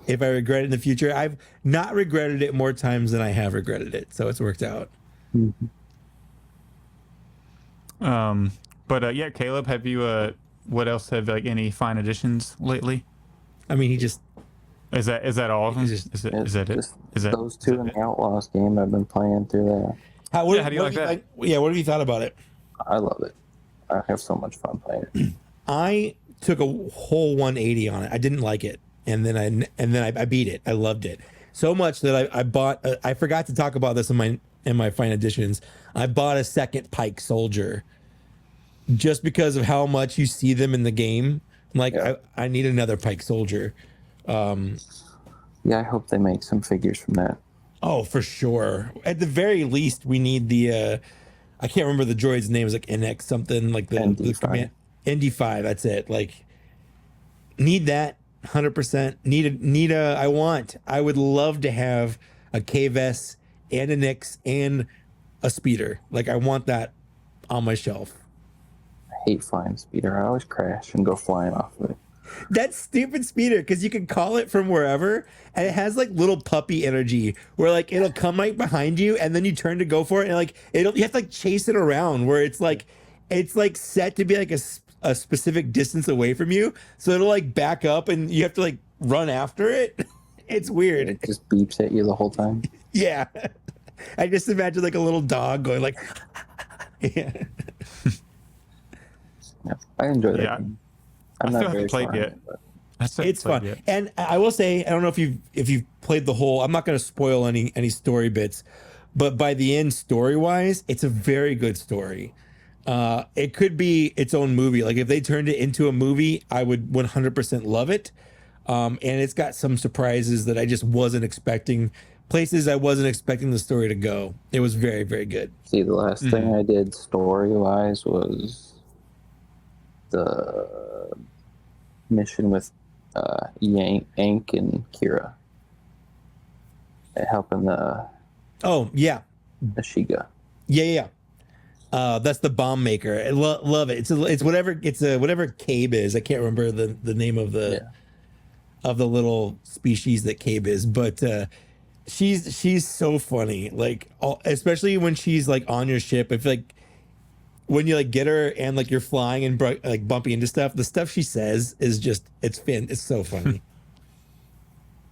If I regret it in the future, I've not regretted it more times than I have regretted it. So it's worked out. Mm-hmm. But yeah, Caleb, have you what else have like any fine additions lately? I mean, he just is that all of them? Is that it? Is that those two in the Outlaws game? I've been playing through that. How do you like that? What have you thought about it? I love it. I have so much fun playing it. I took a whole 180 on it. I didn't like it, and then I beat it. I loved it so much that I bought. I forgot to talk about this in my fine editions. I bought a second Pike Soldier, just because of how much you see them in the game. Like I need another Pike Soldier. Yeah, I hope they make some figures from that. Oh, for sure. At the very least, we need the I can't remember the droid's name. Is like NX something, like the command ND5. That's it. Like need that 100%. I would love to have a K-Vest, and a Nyx, and a speeder. Like, I want that on my shelf. I hate flying speeder. I always crash and go flying off of it. That stupid speeder, because you can call it from wherever, and it has like little puppy energy where like it'll come right behind you, and then you turn to go for it, and like you have to like chase it around where it's like set to be like a specific distance away from you, so it'll like back up, and you have to like run after it. It's weird. It just beeps at you the whole time. Yeah, I just imagine like a little dog going like, yeah. Yeah, I enjoy that. Yeah. Game. I still haven't played yet. It's fun. And I will say, I don't know if you've played the whole, I'm not going to spoil any story bits, but by the end, story wise, it's a very good story. It could be its own movie. Like if they turned it into a movie, I would 100% love it. And it's got some surprises that I just wasn't expecting, places I wasn't expecting the story to go. It was very, very good. See, the last thing I did story wise was the mission with Yank and Kira, helping the Shiga. Yeah. That's the bomb maker. I love it. It's whatever Cabe is. I can't remember the name of the little species that Cabe is, but she's so funny. Like especially when she's like on your ship. I feel like when you like get her and like you're flying and like bumping into stuff, the stuff she says is just it's so funny.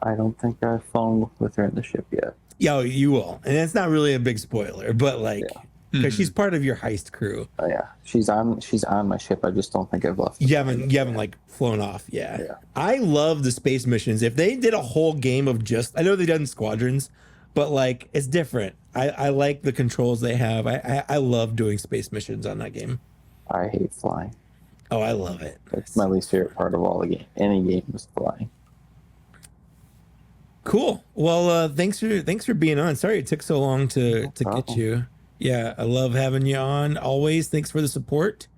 I don't think I've flown with her in the ship yet. Yeah, you will, and it's not really a big spoiler, but like because she's part of your heist crew. Oh yeah, she's on my ship. I just don't think I've left. You haven't like flown off. Yeah. I love the space missions. If they did a whole game of just, I know they've done squadrons, but like it's different. I like the controls they have. I love doing space missions on that game. I hate flying. Oh, I love it. It's my least favorite part of all the game. Any game is flying. Cool. Well, thanks for being on. Sorry it took so long to get you. Yeah, I love having you on always. Thanks for the support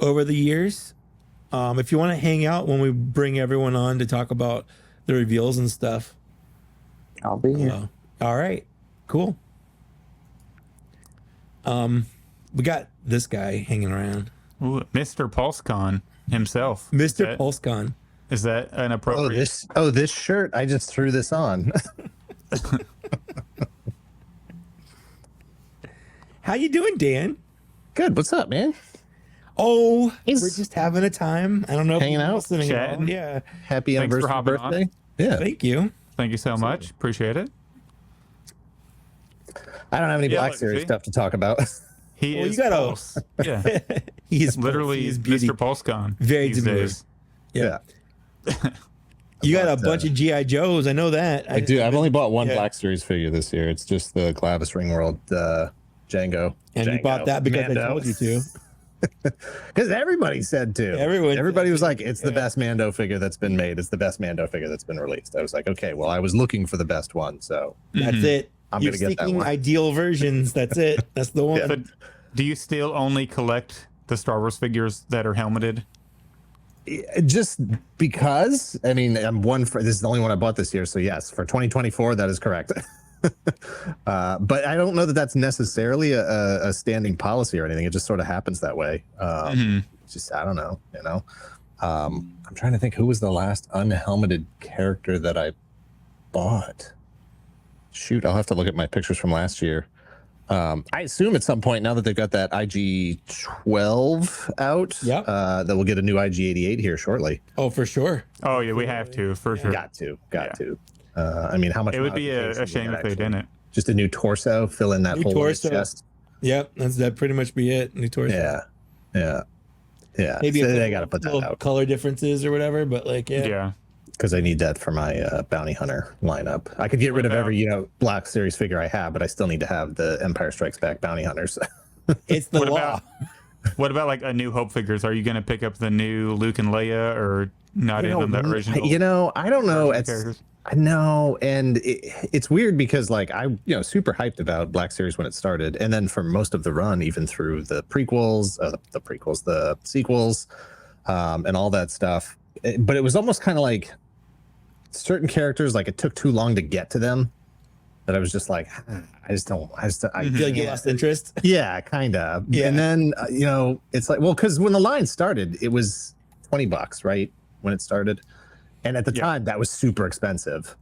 over the years. If you want to hang out when we bring everyone on to talk about the reveals and stuff, I'll be here. All right. Cool. We got this guy hanging around. Ooh, Mr. Pulsecon himself. Mr. Pulsecon. Is that an appropriate? This shirt. I just threw this on. How you doing, Dan? Good. What's up, man? Oh, we're just having a time. I don't know. Hanging out, chatting. Yeah. Happy anniversary birthday. On. Yeah. Thank you. Thank you so much. Appreciate it. I don't have any Black Series stuff to talk about. He is. You got Yeah. He's literally Mr. Pulsecon. Very demure. Yeah. You got a bunch of GI Joes. I know that. I do. I've only bought one Black Series figure this year. It's just the Glavis Ringworld Django. And you bought that because Mando. I told you to. Because everybody said to. Everybody was like, it's the best Mando figure that's been made. It's the best Mando figure that's been released. I was like, okay, well, I was looking for the best one, so that's it. I'm gonna get that one. Ideal versions. That's it. That's the one. But do you still only collect the Star Wars figures that are helmeted? Just because, I mean, this is the only one I bought this year, so yes, for 2024, that is correct. But I don't know that that's necessarily a standing policy or anything. It just sort of happens that way. Just, I don't know, I'm trying to think who was the last unhelmeted character that I bought. Shoot, I'll have to look at my pictures from last year. I assume at some point, now that they've got that IG-12 out, that we'll get a new IG-88 here shortly. Oh, for sure. Oh, yeah, we have to, for sure. Got to. I mean, how much? It would be a shame if they didn't. Just a new torso, fill in that hole in his chest. Yep, that'd pretty much be it. New torso. Yeah. Maybe so they got to put that out. Color differences or whatever, but like, yeah. Because I need that for my bounty hunter lineup. I could get rid of every Black Series figure I have, but I still need to have the Empire Strikes Back bounty hunters. It's the law. What about like a New Hope figures? Are you going to pick up the new Luke and Leia, or not even the original? I don't know. I know, and it's weird because like I super hyped about Black Series when it started, and then for most of the run, even through the prequels, the sequels, and all that stuff. But it was almost kind of like certain characters, like it took too long to get to them. that I was just like, I feel like you lost interest. Yeah, kind of. Yeah. And then it's like, well, because when the line started, it was $20, right? When it started, and at the time that was super expensive.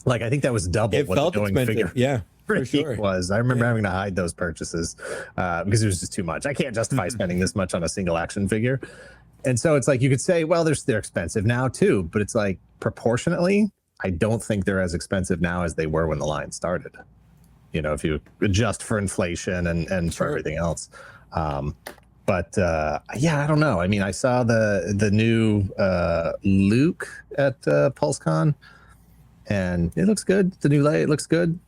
Like I think that was double It what felt the going expensive. figure Yeah, for sure. was. I remember having to hide those purchases because it was just too much. I can't justify spending this much on a single action figure. And so it's like you could say, well, they're expensive now too, but it's like proportionately, I don't think they're as expensive now as they were when the line started. If you adjust for inflation and for everything else. But I don't know. I mean, I saw the new Luke at Pulsecon, and it looks good. The new Leia, it looks good.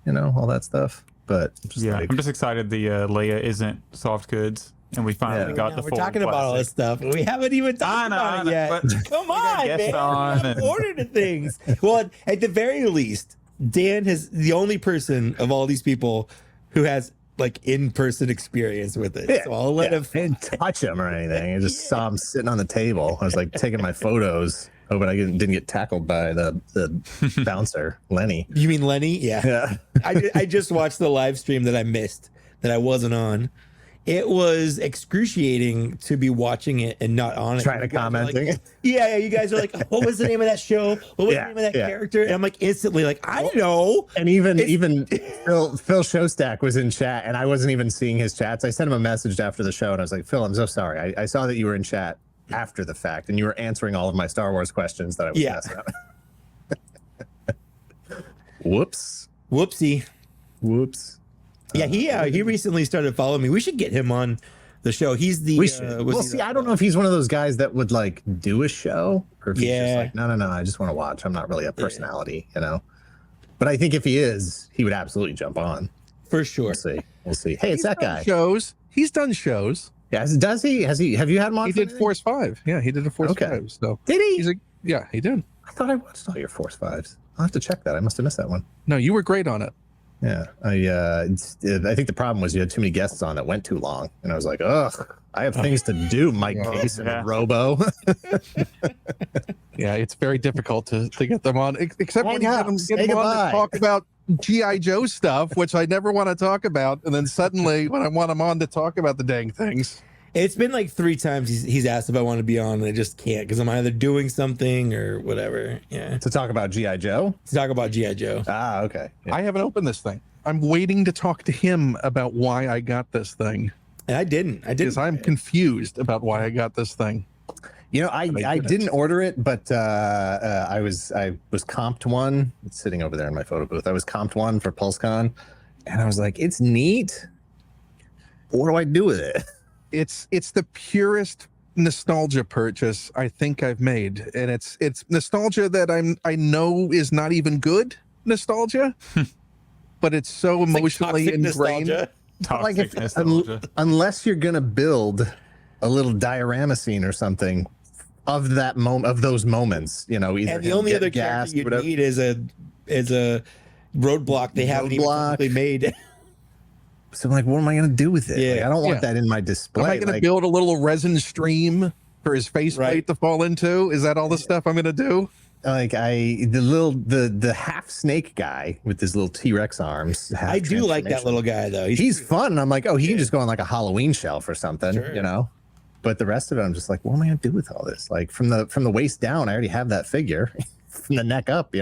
All that stuff. But I'm just excited the Leia isn't soft goods, and we finally got the full. We're talking about all this stuff. We haven't even talked about it yet. Come on, man. Order the things. Well, at the very least, Dan is the only person of all these people who has like in-person experience with it. So I'll let him. I didn't touch him or anything. I just saw him sitting on the table. I was like taking my photos, hoping I didn't get tackled by the bouncer, Lenny. You mean Lenny? Yeah. I just watched the live stream that I missed, that I wasn't on. It was excruciating to be watching it and not on it. Trying to commenting. Like, you guys are like, what was the name of that show? What was the name of that character? And I'm like instantly like, I know. And even Phil Showstack was in chat, and I wasn't even seeing his chats. I sent him a message after the show, and I was like, Phil, I'm so sorry. I saw that you were in chat after the fact, and you were answering all of my Star Wars questions that I was messing up. Whoops. Whoopsie. Whoops. Yeah, he recently started following me. We should get him on the show. He's the I don't know if he's one of those guys that would like do a show, or if he's just like, no, I just want to watch. I'm not really a personality, But I think if he is, he would absolutely jump on. For sure. We'll see. Hey, it's that guy. He's done shows. Yeah, does he? Have you had him on? He did Force 5. Yeah, he did a Force 5. So did he? Yeah, he did. I thought I watched all your Force 5s. I'll have to check that. I must have missed that one. No, you were great on it. Yeah, I think the problem was you had too many guests on that went too long, and I was like, ugh, I have things to do, Mike Case and Robo. Yeah, it's very difficult to get them on, except when you get them on to talk about G.I. Joe stuff, which I never want to talk about, and then suddenly when I want them on to talk about the dang things. It's been like 3 times he's asked if I want to be on, and I just can't because I'm either doing something or whatever. Yeah. To talk about G.I. Joe? To talk about G.I. Joe. Ah, okay. Yeah. I haven't opened this thing. I'm waiting to talk to him about why I got this thing. And I didn't. Because I'm confused about why I got this thing. I didn't order it, but I was comped one. It's sitting over there in my photo booth. I was comped one for PulseCon, and I was like, it's neat. What do I do with it? It's the purest nostalgia purchase I think I've made, and it's nostalgia that I know is not even good nostalgia, but it's so emotionally ingrained. Unless you're gonna build a little diorama scene or something of that moment, of those moments, either and the only other character you need is a roadblock they haven't even made. So I'm like, what am I going to do with it? Yeah. Like, I don't want that in my display. Am I going to build a little resin stream for his faceplate to fall into? Is that all the stuff I'm going to do? Like the half snake guy with his little T-Rex arms. I do like that little guy though. He's fun. I'm like, he can just go on like a Halloween shelf or something, But the rest of it, I'm just like, what am I going to do with all this? Like from the waist down, I already have that figure. From the neck up,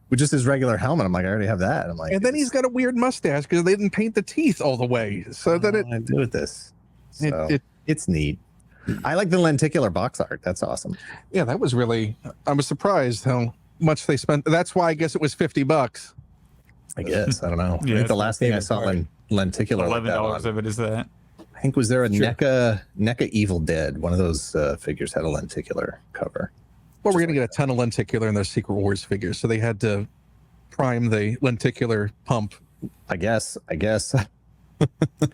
with just his regular helmet, I'm like, I already have that. I'm like, and then he's got a weird mustache because they didn't paint the teeth all the way. So that I do with this. So it's neat. I like the lenticular box art. That's awesome. Yeah, that was really. I was surprised how much they spent. That's why I guess it was $50. I guess I don't know. I think the last thing I saw lenticular $11 of it is that. I think was there a NECA Evil Dead? One of those figures had a lenticular cover. Well, we're going to get a ton of lenticular in those Secret Wars figures, so they had to prime the lenticular pump. I guess. Because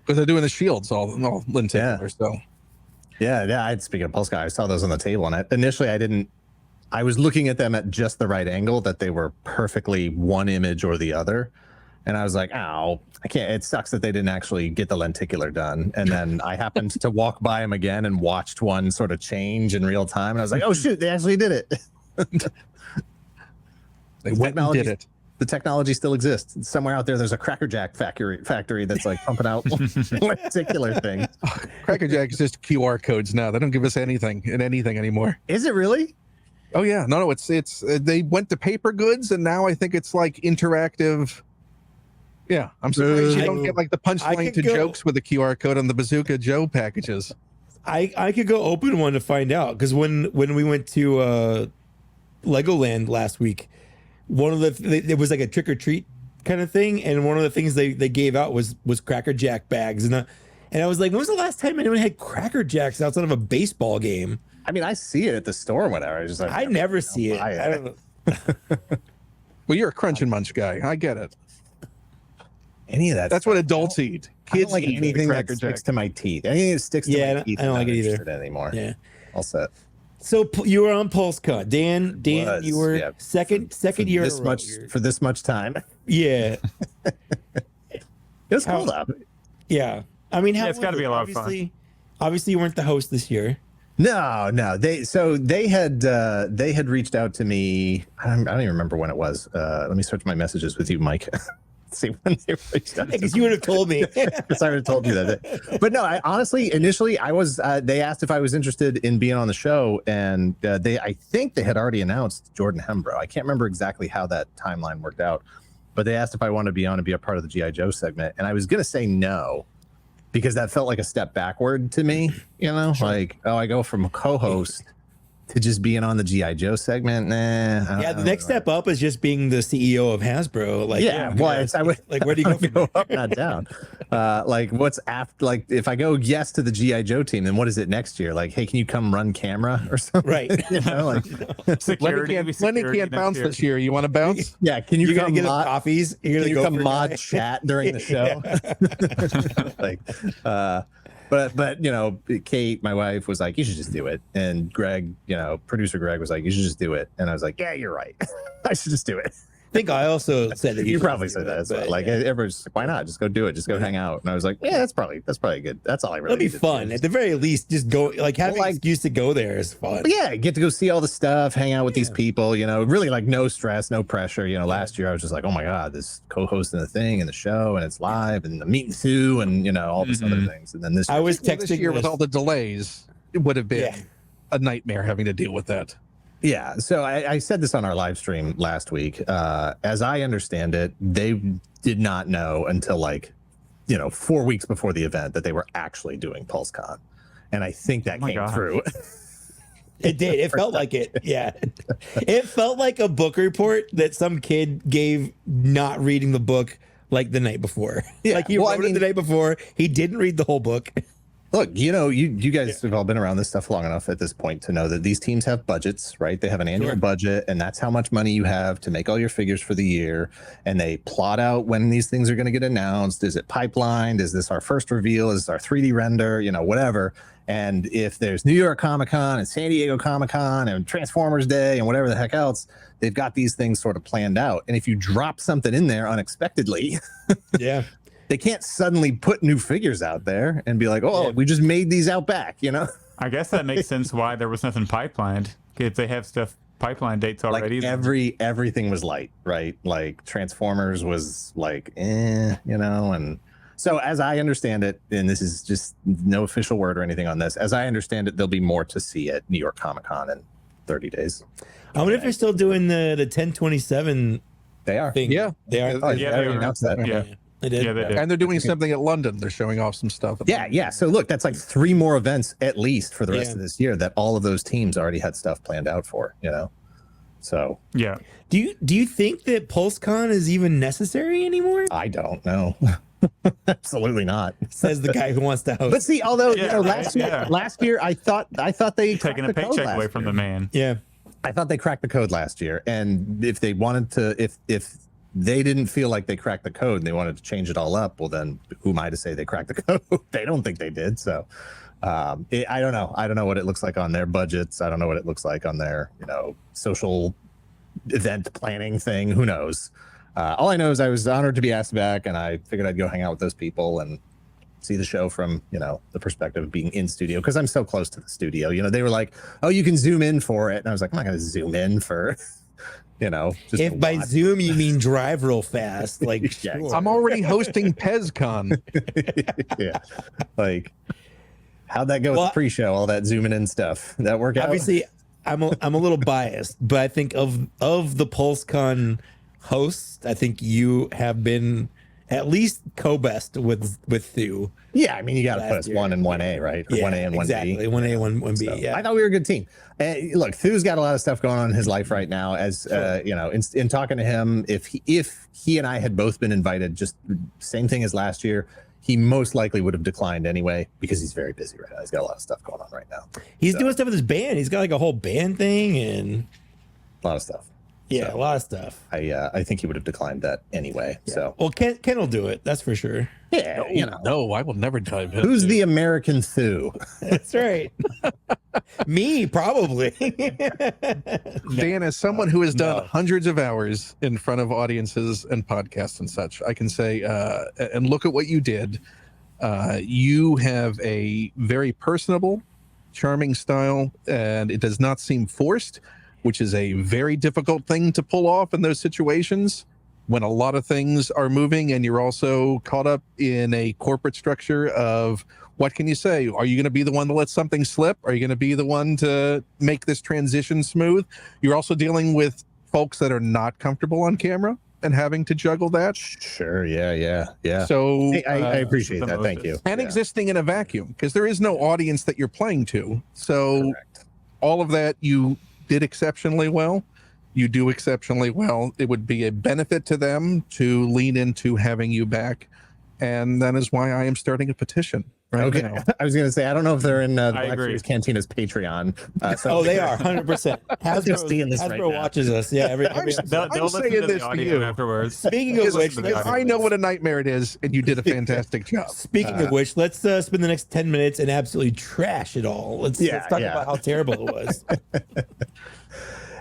they're doing the shields all lenticular. So. Yeah. Speaking of Pulsecon, I saw those on the table, and initially I was looking at them at just the right angle, that they were perfectly one image or the other. And I was like, ow, I can't. It sucks that they didn't actually get the lenticular done. And then I happened to walk by them again and watched one sort of change in real time. And I was like, oh, shoot, they actually did it. They went and did it. The technology still exists. Somewhere out there, there's a Cracker Jack factory that's like pumping out particular things. Cracker Jack is just QR codes now. They don't give us anything anymore. Is it really? Oh yeah, no, it's they went to paper goods, and now I think it's like interactive. Yeah, I'm surprised you don't get like the punchline to jokes with a QR code on the Bazooka Joe packages. I could go open one to find out, because when we went to Legoland last week, it was like a trick or treat kind of thing, and one of the things they gave out was Cracker Jack bags, and I was like, when was the last time anyone had Cracker Jacks outside of a baseball game? I mean, I see it at the store or whatever. I never see it. I don't know. Well, you're a crunch and munch guy. I get it. Any of that. That's what adults eat. Kids like anything that sticks to my teeth. Anything that sticks to my teeth. I don't like it either anymore. Yeah. All set. So you were on Pulsecon. Dan, you were second year this much for this much time. Yeah. It was cool though. Yeah. I mean, it's got to be a lot of fun. Obviously, you weren't the host this year. No. They had reached out to me. I don't even remember when it was. Let me search my messages with you, Mike. See when they reached out. Because you would have told me. Because I would have told you that. But no, I honestly, initially, I was. They asked if I was interested in being on the show, and I think they had already announced Jordan Hembrow. I can't remember exactly how that timeline worked out, but they asked if I wanted to be on and be a part of the GI Joe segment, and I was gonna say no, because that felt like a step backward to me. You know, like, oh, I go from co-host to just being on the GI Joe segment. The next step up is just being the CEO of Hasbro. Like, I would like, where do you go up, not down? Like, what's after? Like, if I go yes to the GI Joe team, then what is it next year? Like, hey, can you come run camera or something? Right. You know, like Lenny can't bounce this year. You want to bounce? Yeah. Can you come get coffees? Can you come mod chat during the show? Like, But you know, Kate, my wife, was like, you should just do it. And Greg, you know, producer Greg, was like, you should just do it. And I was like, yeah, you're right. I should just do it. I think I also said that you probably said that. But like, everyone's like, why not? Just go do it. Just go hang out. And I was like, yeah, that's probably good. That's all I really. It'll be fun. At the very least, just go. Like, having an excuse to go there is fun. Yeah, get to go see all the stuff, hang out with these people. You know, really like no stress, no pressure. You know, last year I was just like, oh my god, this co-hosting the thing and the show, and it's live, and the meeting Sue, and you know, all this other things. And then this, I was texting this year with all the delays. It would have been a nightmare having to deal with that. Yeah, so I said this on our live stream last week. As I understand it, they did not know until 4 weeks before the event that they were actually doing PulseCon, and I think that came through. It did. It felt like it. Yeah, it felt like a book report that some kid gave, not reading the book like the night before. Yeah, like he wrote it the night before. He didn't read the whole book. Look, you know, you guys have all been around this stuff long enough at this point to know that these teams have budgets, right? They have an annual budget, and that's how much money you have to make all your figures for the year. And they plot out when these things are going to get announced. Is it pipelined? Is this our first reveal? Is this our 3D render? You know, whatever. And if there's New York Comic-Con and San Diego Comic-Con and Transformers Day and whatever the heck else, they've got these things sort of planned out. And if you drop something in there unexpectedly, they can't suddenly put new figures out there and be like, oh, we just made these out back, you know? I guess that makes sense why there was nothing pipelined. If they have stuff pipeline dates already. Like everything was light, right? Like Transformers was like, you know, and so as I understand it, and this is just no official word or anything on this, as I understand it, there'll be more to see at New York Comic Con in 30 days. I wonder if they're still doing the 1027 They are. thing. Yeah. They are. Oh, yeah, they announced that. Yeah. They did. Yeah, they did. And they're doing something at London. They're showing off some stuff. Yeah. So look, that's like 3 more events at least for the rest of this year that all of those teams already had stuff planned out for, you know? So yeah. Do you think that PulseCon is even necessary anymore? I don't know. Absolutely not. Says the guy who wants to host. But see, although you know, last year I thought they taking a paycheck away from the man. Yeah. I thought they cracked the code last year. And if they wanted to, if they didn't feel like they cracked the code and they wanted to change it all up, well, then who am I to say they cracked the code? They don't think they did. So I don't know. I don't know what it looks like on their budgets. I don't know what it looks like on their, you know, social event planning thing. Who knows? All I know is I was honored to be asked back, and I figured I'd go hang out with those people and see the show from, you know, the perspective of being in studio, because I'm so close to the studio. You know, they were like, oh, you can zoom in for it. And I was like, I'm not going to zoom in for You know, just if by Zoom you mean drive real fast, like Yeah, sure. I'm already hosting PezCon. yeah, like how'd that go with the pre-show? All that zooming in stuff that work out? Obviously, I'm a little biased, but I think of the PulseCon hosts, I think you have been at least co-best with Thu. Yeah, I mean, you got to put us 1 and 1A, right? Or 1A and 1B. Exactly, 1A and 1B. So, yeah, I thought we were a good team. Look, Thu's got a lot of stuff going on in his life right now. As you know, in talking to him, if he and I had both been invited, just same thing as last year, he most likely would have declined anyway because he's very busy right now. He's got a lot of stuff going on right now. He's doing stuff with his band. He's got like a whole band thing and a lot of stuff. Yeah, so, a lot of stuff. I think he would have declined that anyway. Yeah. So well, Ken will do it. That's for sure. Yeah, no, I will never dive in. Who's the American Thu? That's right. Me, probably. Dan, as someone who has done hundreds of hours in front of audiences and podcasts and such, I can say, and look at what you did. You have a very personable, charming style, and it does not seem forced, which is a very difficult thing to pull off in those situations when a lot of things are moving and you're also caught up in a corporate structure of what can you say? Are you going to be the one to let something slip? Are you going to be the one to make this transition smooth? You're also dealing with folks that are not comfortable on camera and having to juggle that. Sure. Yeah. So hey, I appreciate that. Thank you. And existing in a vacuum because there is no audience that you're playing to. So correct. All of that you did exceptionally well. You do exceptionally well. It would be a benefit to them to lean into having you back. And that is why I am starting a petition right now. I was going to say, I don't know if they're in Black Series Cantina's Patreon. They are 100%. Hasbro watches us. Yeah, every I'm saying this to you afterwards. Speaking of which, I know what a nightmare it is, and you did a fantastic job. Speaking of which, let's spend the next 10 minutes and absolutely trash it all. Let's talk about how terrible it was.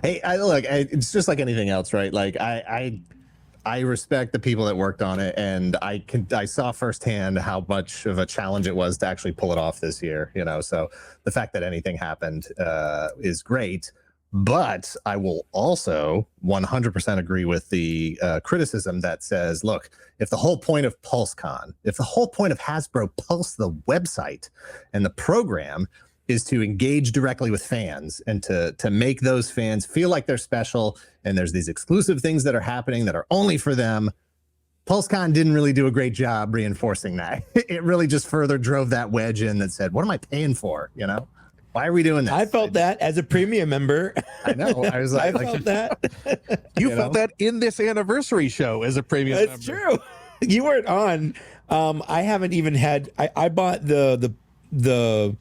Hey, it's just like anything else, right? Like I respect the people that worked on it, and I saw firsthand how much of a challenge it was to actually pull it off this year. You know, so the fact that anything happened is great. But I will also 100% agree with the criticism that says, look, if the whole point of Pulsecon, if the whole point of Hasbro Pulse, the website and the program is to engage directly with fans and to make those fans feel like they're special and there's these exclusive things that are happening that are only for them. PulseCon didn't really do a great job reinforcing that. It really just further drove that wedge in that said, what am I paying for? You know, why are we doing this? I felt that as a premium member. I know. I was like, I felt that. You felt that in this anniversary show as a premium member. That's true. You weren't on. I haven't even had, I bought the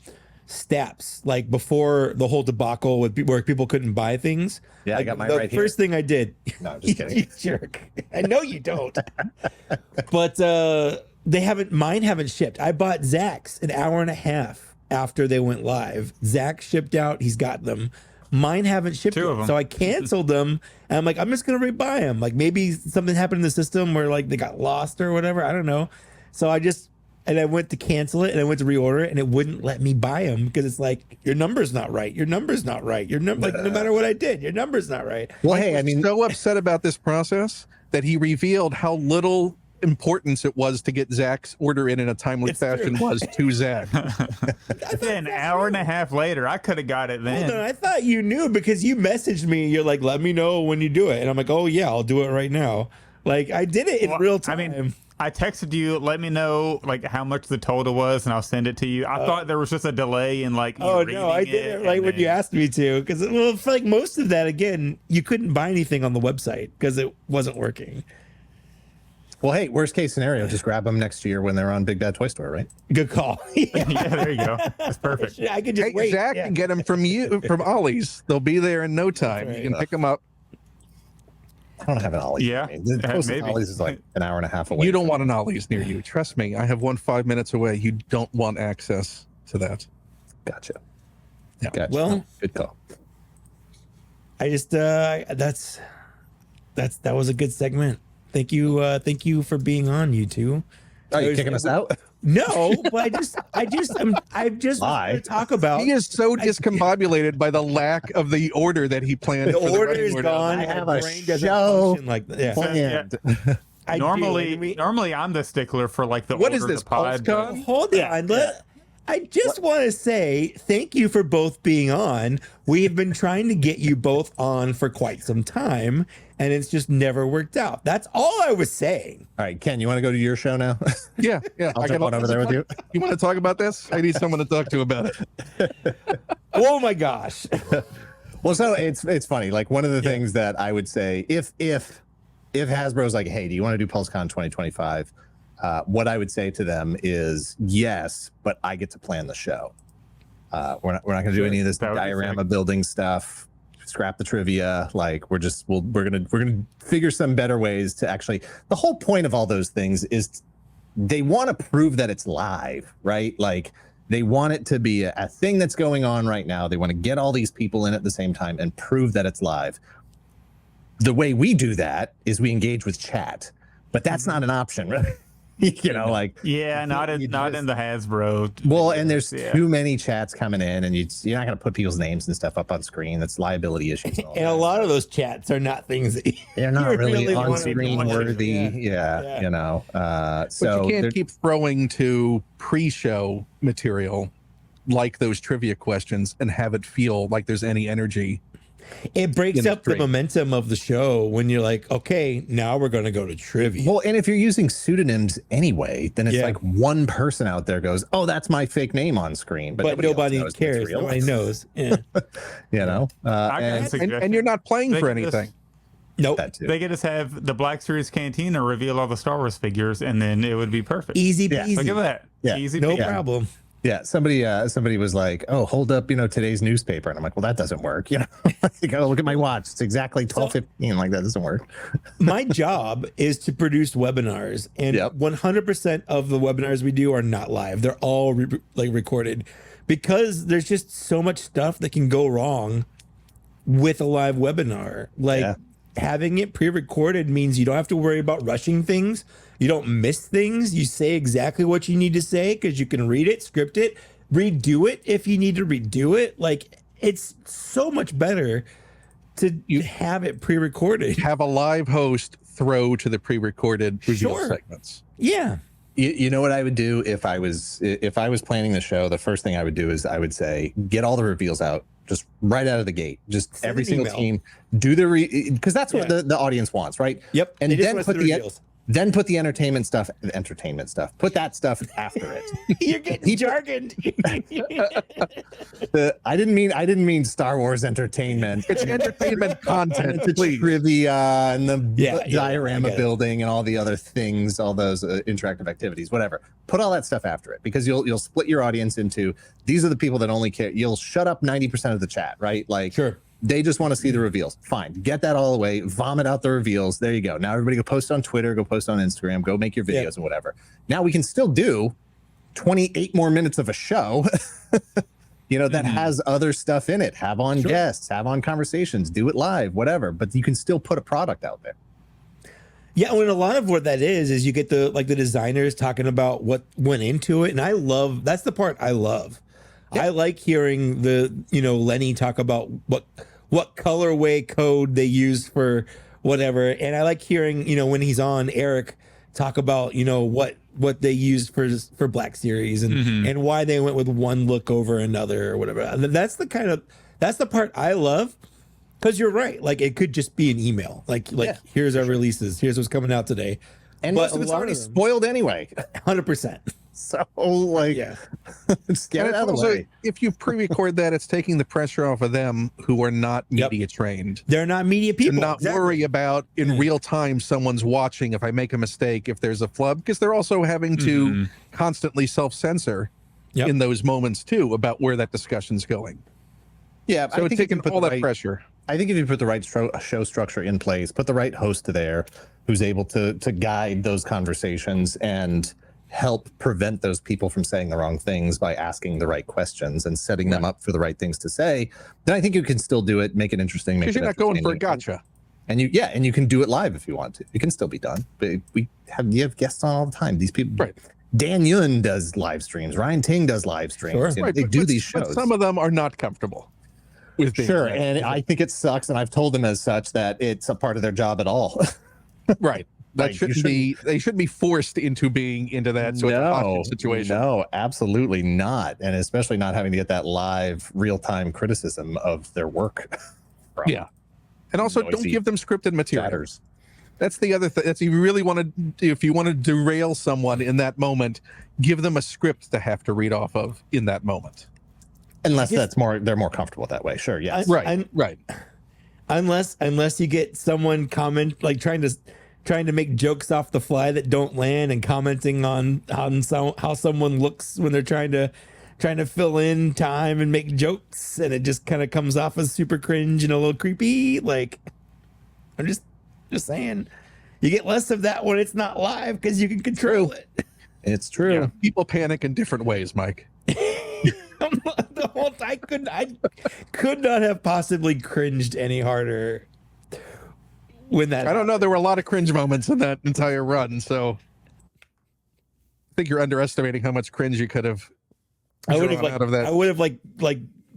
steps like before the whole debacle with where people couldn't buy things. Yeah, like, I got mine right here. The first thing I did. No, I'm just kidding. You jerk. I know you don't. But mine haven't shipped. I bought Zach's an hour and a half after they went live. Zach shipped out. He's got them. Mine haven't shipped yet. So I canceled them. And I'm like, I'm just going to rebuy them. Like maybe something happened in the system where like they got lost or whatever. I don't know. So I went to cancel it and I went to reorder it and it wouldn't let me buy them because it's like, your number's not right. Your number's not right. Like no matter what I did, your number's not right. Well, hey, I mean, so upset about this process that he revealed how little importance it was to get Zach's order in a timely fashion was to Zach. An hour and a half later, I could have got it then. Hold on, I thought you knew because you messaged me. You're like, let me know when you do it. And I'm like, oh yeah, I'll do it right now. Like I did it in real time. I mean, I texted you, let me know like how much the total was, and I'll send it to you. I thought there was just a delay in like. Oh no, I did it right when you asked me to, because for like most of that, again, you couldn't buy anything on the website because it wasn't working. Well, hey, worst case scenario, just grab them next year when they're on Big Bad Toy Store, right? Good call. Yeah, there you go. That's perfect. I could just wait. Zach can get them from Ollie's. They'll be there in no time. Right. You can pick them up. I don't have an Ollie. Yeah, the closest Ollie's is like an hour and a half away. You don't want an Ollie's near you. Trust me. I have one 5 minutes away. You don't want access to that. Gotcha. Yeah. Gotcha. Well, good call. I just that was a good segment. Thank you for being on, you two. Are you kicking us out? No, but I just want to talk about. He is so discombobulated by the lack of the order that he planned. The for order running is order. gone. I and have my a brain doesn't show function like that. planned. I do. Normally I'm the stickler for like the What order is this, of the pod. Pulsecon? Hold on. I just want to say thank you for both being on. We have been trying to get you both on for quite some time, and it's just never worked out. That's all I was saying. All right, Ken, you want to go to your show now? Yeah. I'll jump on over there with you. You want to talk about this? I need someone to talk to about it. Oh my gosh. Well, so it's funny. Like one of the things that I would say, if Hasbro's like, hey, do you want to do PulseCon 2025? What I would say to them is yes, but I get to plan the show. We're not going to do any of this diorama building stuff. Scrap the trivia. Like we're gonna figure some better ways to actually. The whole point of all those things is they want to prove that it's live, right? Like they want it to be a thing that's going on right now. They want to get all these people in at the same time and prove that it's live. The way we do that is we engage with chat, but that's not an option, right? You know, like not in the Hasbro. Well, and there's too many chats coming in, and you're not going to put people's names and stuff up on screen. That's liability issues. And a lot of those chats are not things that they're not really on screen worthy. Yeah, you know. So but you can't keep throwing to pre-show material like those trivia questions and have it feel like there's any energy. It breaks up the momentum of the show when you're like, okay, now we're going to go to trivia. Well, and if you're using pseudonyms anyway, then it's like one person out there goes, oh, that's my fake name on screen. But nobody cares. Nobody knows. Yeah. You know? And you're not playing for anything. Nope. They could just have the Black Series Cantina reveal all the Star Wars figures, and then it would be perfect. Easy peasy. Look at that. Yeah. Easy No peasy. problem. Yeah, somebody was like, "Oh, hold up, today's newspaper," and I'm like, "Well, that doesn't work." You gotta look at my watch. It's exactly 12:15. Like that doesn't work. My job is to produce webinars, and 100% of the webinars we do are not live. They're all recorded, because there's just so much stuff that can go wrong with a live webinar. Having it pre-recorded means you don't have to worry about rushing things. You don't miss things. You say exactly what you need to say because you can read it, script it, redo it if you need to redo it. Like it's so much better to have it pre-recorded. Have a live host throw to the pre-recorded reveal segments. Yeah. You know what I would do if I was planning the show? The first thing I would do is I would say, get all the reveals out just right out of the gate. Just send every single team do the because that's what the audience wants, right? Yep. And then put the entertainment stuff. Put that stuff after it. You're getting jargoned. I didn't mean Star Wars entertainment. It's entertainment content. The trivia and the diorama building and all the other things, all those interactive activities, whatever. Put all that stuff after it, because you'll split your audience into these are the people that only care. You'll shut up 90% of the chat, right? Like they just want to see the reveals. Fine. Get that all away. Vomit out the reveals. There you go. Now everybody go post on Twitter, go post on Instagram, go make your videos and whatever. Now we can still do 28 more minutes of a show, that has other stuff in it. Have on guests, have on conversations, do it live, whatever. But you can still put a product out there. Yeah, and a lot of what that is you get the designers talking about what went into it. And that's the part I love. Yeah. I like hearing Lenny talk about what colorway code they use for whatever. And I like hearing, when he's on, Eric talk about, what they used for Black Series and why they went with one look over another or whatever. That's the part I love, because you're right. Like it could just be an email. Here's our releases. Here's what's coming out today. And most of it's already spoiled anyway. 100%. So just get it out of the way. If you pre-record that, it's taking the pressure off of them who are not media trained. They're not media people. To not worry about in real time someone's watching if I make a mistake, if there's a flub, because they're also having to constantly self-censor in those moments too about where that discussion's going. Yeah, so it's taking all that pressure. I think if you put the right show structure in place, put the right host there who's able to guide those conversations and help prevent those people from saying the wrong things by asking the right questions and setting them up for the right things to say, then I think you can still do it, make it interesting. Because you're not going for a gotcha. And you can do it live if you want to. It can still be done. But you have guests on all the time. These people, right? Dan Yun does live streams. Ryan Ting does live streams. Sure. And Right, they do these shows. But some of them are not comfortable with being Sure, live. and I think it sucks, and I've told them as such that it's a part of their job at all. Right. That Like, they shouldn't be forced into being into that sort of hostage situation. No, absolutely not, and especially not having to get that live, real-time criticism of their work. Yeah, and also don't noisy give them scripted material. chatters. That's the other thing. That's if you really want to, if you want to derail someone in that moment, give them a script to have to read off of in that moment. Unless they're more comfortable that way. Sure, yes. Right. Unless you get someone like trying to make jokes off the fly that don't land and commenting on how someone looks when they're trying to fill in time and make jokes, and it just kind of comes off as super cringe and a little creepy. Like, I'm just saying, you get less of that when it's not live because you can control it. It's true. Yeah, people panic in different ways, Mike. I could not have possibly cringed any harder when that. I don't know. There were a lot of cringe moments in that entire run, so I think you're underestimating how much cringe you could have. I would have out of that. I would have like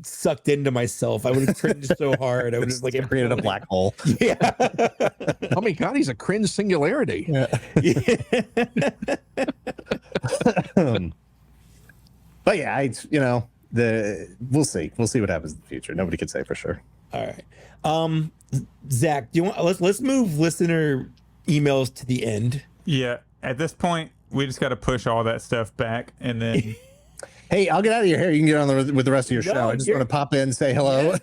sucked into myself. I would have cringed so hard. I would have created a black hole. Yeah. Oh my God, he's a cringe singularity. Yeah. But yeah, we'll see what happens in the future. Nobody can say for sure. All right. Zach, do you want let's move listener emails to the end. Yeah. At this point, we just got to push all that stuff back, and then. Hey, I'll get out of your hair. You can get on with the rest of your show. I just want to pop in, say hello.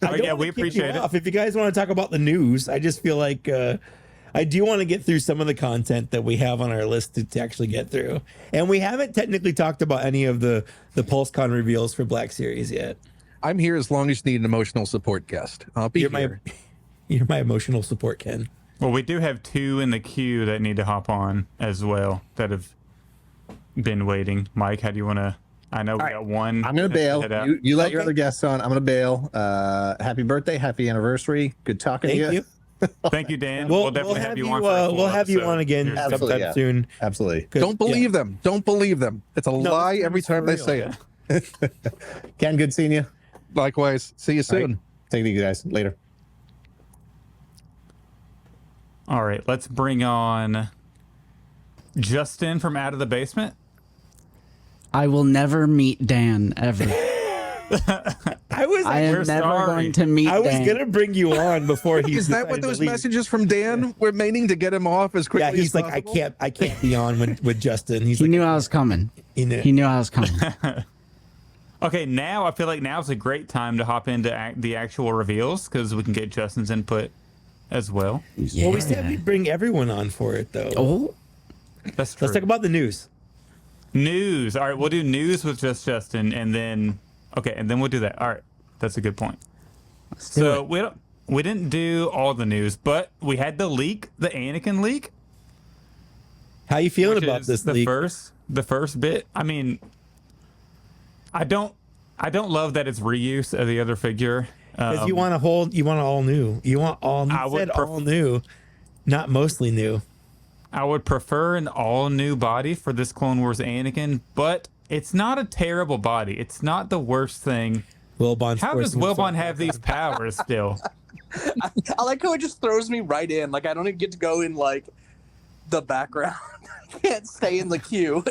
Yeah, we appreciate it. If you guys want to talk about the news, I just feel like I do want to get through some of the content that we have on our list to actually get through. And we haven't technically talked about any of the Pulsecon reveals for Black Series yet. I'm here as long as you need an emotional support guest. I'll be here. You're my emotional support, Ken. Well, we do have 2 in the queue that need to hop on as well that have been waiting. Mike, how do you want to? I know we got one. I'm going to bail. You let your other guests on. I'm going to bail. Happy birthday. Happy anniversary. Good talking to you. Thank you, Dan. We'll definitely have you on. We'll have you on again sometime soon. Absolutely. Don't believe them. Don't believe them. It's a lie every time they say it. Ken, good seeing you. Likewise. See you soon. Right. Take it easy, guys. Later. All right, let's bring on Justin from Out of the Basement. I will never meet Dan ever. I am never going to meet Dan. I was going to bring you on before he. Is that what those messages from Dan were meaning to get him off as quickly as he's like, possible? I can't be on with Justin. He knew I was coming. He knew I was coming. Okay, now I feel like now's a great time to hop into the actual reveals because we can get Justin's input as well. Yeah. Well, we said we'd bring everyone on for it, though. Oh, that's true. Let's talk about the news. News. All right, we'll do news with just Justin, and then we'll do that. All right, that's a good point. So we didn't do all the news, but we had the leak, the Anakin leak. How you feeling about this leak? The first bit. I mean, I don't love that it's reuse of the other figure. Because you want all new. You want all new. All new, not mostly new. I would prefer an all new body for this Clone Wars Anakin, but it's not a terrible body. It's not the worst thing. How does Wilbon have these powers still? I like how it just throws me right in. Like I don't even get to go in like the background. I can't stay in the queue.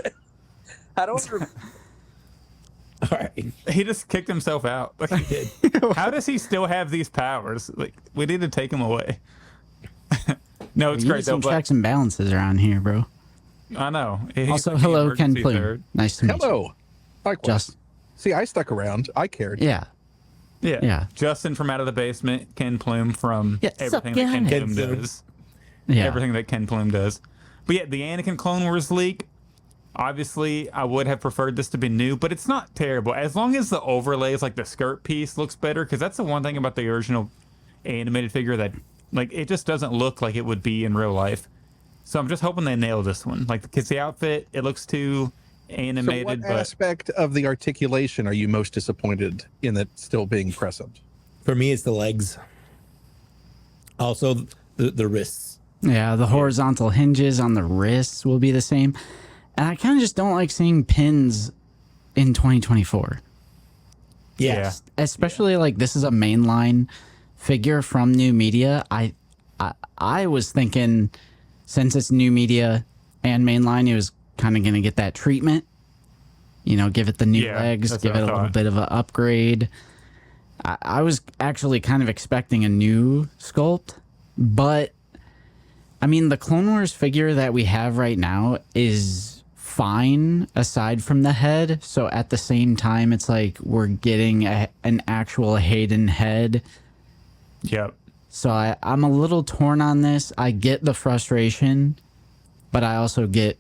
How do I? All right. He just kicked himself out. Like he did. How does he still have these powers? Like we need to take him away. No, it's great. Some checks and balances around here, bro. I know. Also, hello, Ken Plume. Nice to meet you. Hello. Likewise. Justin. See, I stuck around. I cared. Yeah. Justin from Out of the Basement, Ken Plume from everything that Ken Plume does. Yeah. Everything that Ken Plume does. But yeah, the Anakin Clone Wars leak. Obviously, I would have preferred this to be new, but it's not terrible. As long as the overlays, like the skirt piece, looks better, because that's the one thing about the original animated figure that, like, it just doesn't look like it would be in real life. So I'm just hoping they nail this one. Like, because the outfit, it looks too animated. So what aspect of the articulation are you most disappointed in that still being present? For me, it's the legs. Also, the wrists. Yeah, the horizontal hinges on the wrists will be the same. And I kind of just don't like seeing pins in 2024. Yeah. Especially like this is a mainline figure from New Media. I was thinking since it's New Media and mainline, it was kind of going to get that treatment. You know, give it the new legs, give it a little bit of an upgrade. I was actually kind of expecting a new sculpt, but I mean, the Clone Wars figure that we have right now is fine aside from the head. So at the same time, it's like we're getting an actual Hayden head. Yep. So I'm a little torn on this. I get the frustration, but I also get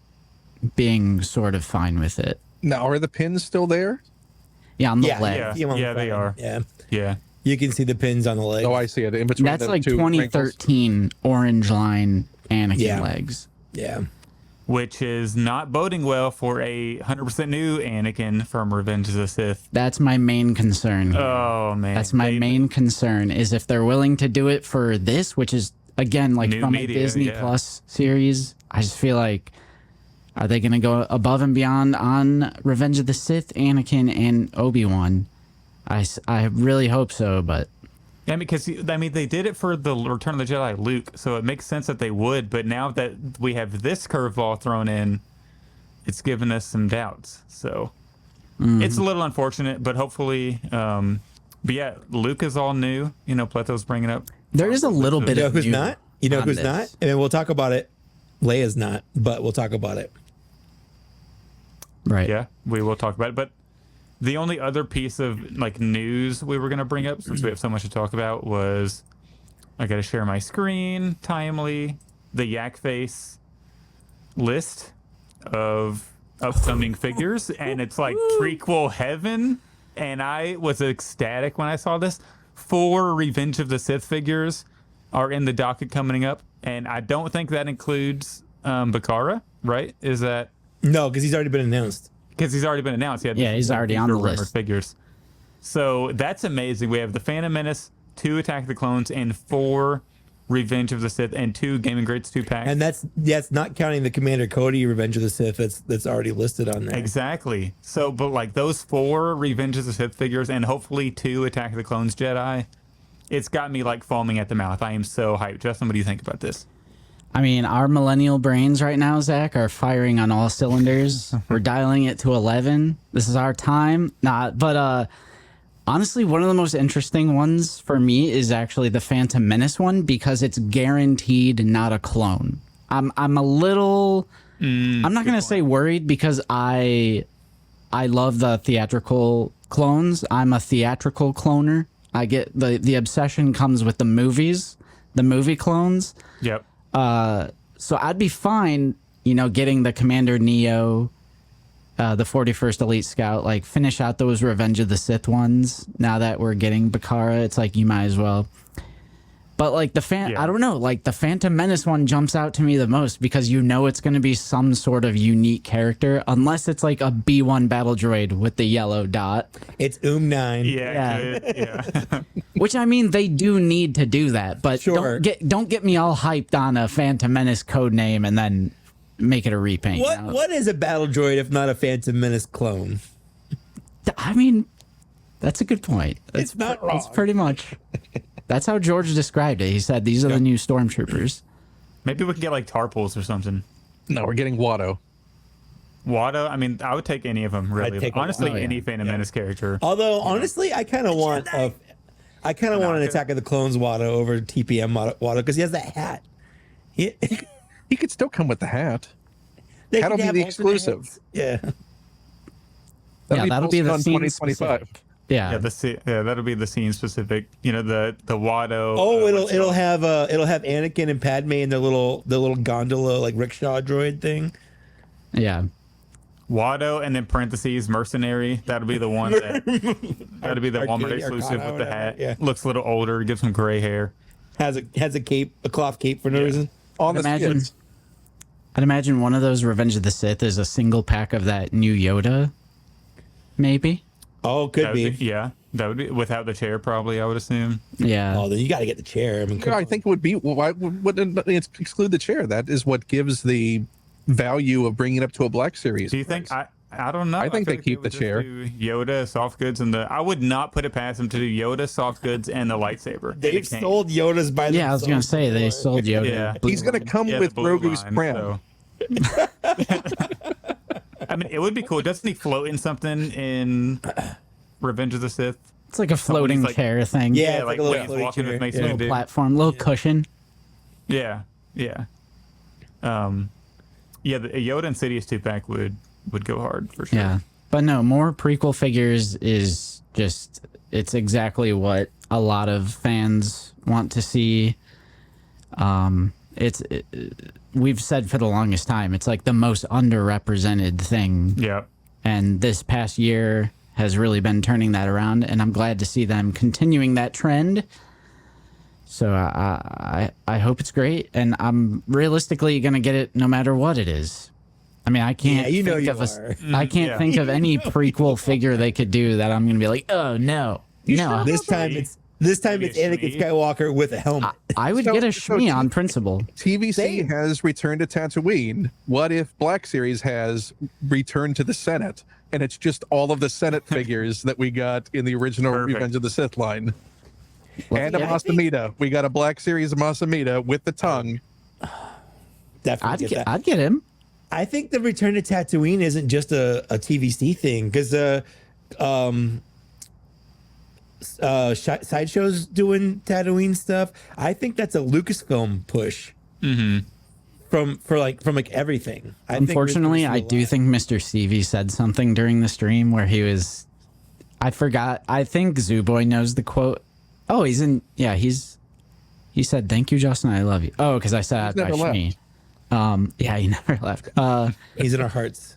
being sort of fine with it. Now, are the pins still there? Yeah, on the Yeah, leg. Yeah, they are. Yeah. Yeah. You can see the pins on the leg. Oh, I see it. In between That's the like two 2013 wrinkles. orange line Anakin Yeah. legs. Yeah. Which is not boding well for a 100% new Anakin from Revenge of the Sith. That's my main concern. Oh, man. That's my main concern is if they're willing to do it for this, which is again like New from media, a Disney yeah. Plus series. I just feel like are they going to go above and beyond on Revenge of the Sith, Anakin, and Obi-Wan? I really hope so, but Yeah, because they did it for the Return of the Jedi Luke, so it makes sense that they would. But now that we have this curveball thrown in, it's given us some doubts. So it's a little unfortunate, but hopefully, but yeah, Luke is all new. You know, Pleto's bringing up. there is a little bit You know of who's new not? You know on who's this. not? And we'll talk about it. Leia's not, but we'll talk about it. Right. Yeah, we will talk about it. But the only other piece of like news we were going to bring up, since we have so much to talk about, was I got to share my screen timely, the Yak Face list of upcoming figures, and it's like prequel heaven. And I was ecstatic when I saw this. 4 Revenge of the Sith figures are in the docket coming up, and I don't think that includes Bakara, right? Is that No, because he's already been announced. because he's already been announced? Yeah, he's already on the rumored list. Figures. So that's amazing. We have the Phantom Menace, 2 Attack of the Clones, and 4 Revenge of the Sith, and 2 Gaming Greats 2-packs. And that's not counting the Commander Cody Revenge of the Sith that's already listed on there. Exactly. So, but like those 4 Revenge of the Sith figures, and hopefully 2 Attack of the Clones Jedi, it's got me like foaming at the mouth. I am so hyped. Justin, what do you think about this? I mean, our millennial brains right now, Zach, are firing on all cylinders. We're dialing it to 11. This is our time. Honestly, one of the most interesting ones for me is actually the Phantom Menace one because it's guaranteed not a clone. I'm a little I'm not going to say worried because I love the theatrical clones. I'm a theatrical cloner. I get the obsession comes with the movies, the movie clones. Yep. So I'd be fine, getting the Commander Neo, the 41st Elite Scout, like finish out those Revenge of the Sith ones. Now that we're getting Bakara, it's like you might as well. But like I don't know, like the Phantom Menace one jumps out to me the most because it's going to be some sort of unique character, unless it's like a B1 battle droid with the yellow dot. It's 9. Yeah. Which I mean, they do need to do that, but Sure. don't get me all hyped on a Phantom Menace code name and then make it a repaint. What is a battle droid if not a Phantom Menace clone? I mean, that's a good point. It's not wrong. That's pretty much. That's how George described it. He said these are the new stormtroopers. Maybe we can get like Tarpals or something. No, we're getting Watto. Watto, I mean, I would take any of them, really. I'd take Honestly, Watto, yeah. any Phantom Menace character. Although honestly, I kind of want an Attack of the Clones Watto over TPM Watto because he has that hat. He could still come with the hat. They That'll could be have the alternate exclusive. hats. Yeah. That'll be the Pulsecon scene 2025. specific. Yeah. That'll be the scene specific. The Watto. Oh, it'll have Anakin and Padme in the little gondola like rickshaw droid thing. Yeah. Watto, and then parentheses mercenary. That'll be the one that'll be the Walmart Arcade, exclusive Arcana, with the whatever, hat. yeah. Looks a little older, gives him gray hair. Has a cape, a cloth cape for no reason. On the Imagine- skids. I'd imagine one of those Revenge of the Sith is a single pack of that new Yoda. Maybe. Oh, could be. Yeah. That would be without the chair, probably. I would assume. Yeah. Oh, then you got to get the chair. I mean, I think it would be. Why wouldn't it exclude the chair? That is what gives the value of bringing it up to a Black Series. Do you think? I don't know. I think they feel like keep would the just chair. do Yoda, soft goods, and I would not put it past them to do Yoda, soft goods, and the lightsaber. They've sold Yodas by Yeah, I was gonna themselves say they before. sold Yoda. Yeah. He's going to come Yeah, with the blue Grogu's line, crown. so. I mean, it would be cool. Doesn't he float in something in Revenge of the Sith? It's like a floating like- chair thing. Yeah, Yeah, it's like a little when he's floaty walking chair. with Mace Yeah. Little Windu. platform, little cushion. Yeah, yeah. Yeah, the Yoda and Sidious 2-pack would go hard for sure. Yeah. But no, more prequel figures is just, it's exactly what a lot of fans want to see. We've said for the longest time, it's like the most underrepresented thing. Yeah. And this past year has really been turning that around, and I'm glad to see them continuing that trend. So I hope it's great, and I'm realistically gonna get it no matter what it is. I mean, I can't. Yeah, you know think you of are. I can't Yeah. think of any prequel figure they could do that I'm gonna be like, oh no, no. This time it's Anakin Skywalker with a helmet. I would So- get a so Shmi on principle. TVC Same. has returned to Tatooine. What if Black Series has returned to the Senate, and it's just all of the Senate figures that we got in the original Perfect. Revenge of the Sith line? And a Yeah. Masamita. We got a Black Series Masamita with the tongue. Definitely get that. I'd get him. I think the Return to Tatooine isn't just a TVC thing because Sideshow's doing Tatooine stuff. I think that's a Lucasfilm push. From everything. Unfortunately, I do think Mr. Stevie said something during the stream where he was. I forgot. I think Zooboy knows the quote. Oh, he's in. Yeah, he said, "Thank you, Justin. I love you." Oh, because I said He's by never Shmi. Yeah, he never left. he's in our hearts.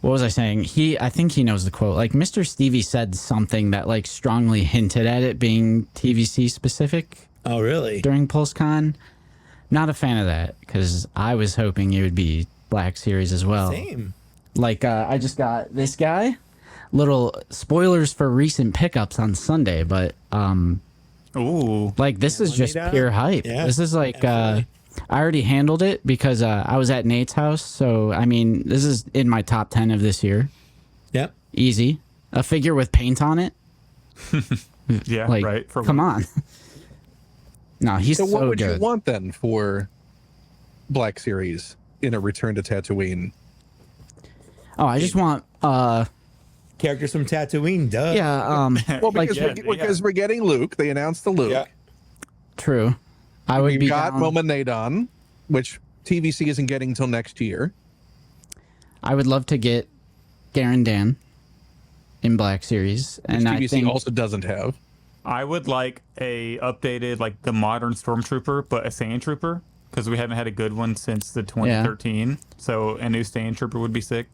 What was I saying? I think he knows the quote. Like Mr. Stevie said something that like strongly hinted at it being TVC specific Oh, really? during PulseCon. Not a fan of that because I was hoping it would be Black Series as well. Same. Like I just got this guy. Little spoilers for recent pickups on Sunday, but Ooh. like this is just pure hype. Yeah, This is like absolutely. I already handled it because I was at Nate's house. So I mean, this is in my top 10 of this year. Yep. Easy. A figure with paint on it. Yeah, Like, right. come on. No, he's So so, what would good. you want then for Black Series in a Return to Tatooine? Oh, I just want Characters from Tatooine, duh. yeah, Well, like because we're getting Luke. They announced the Luke. Yeah. true. I would We've be got down, Moma Nadon, which TVC isn't getting until next year. I would love to get Garen Dan in Black Series, and I TVC think also doesn't have. I would like a updated, like the modern Stormtrooper, but a Sand Trooper, because we haven't had a good one since the 2013. So a new Sand Trooper would be sick.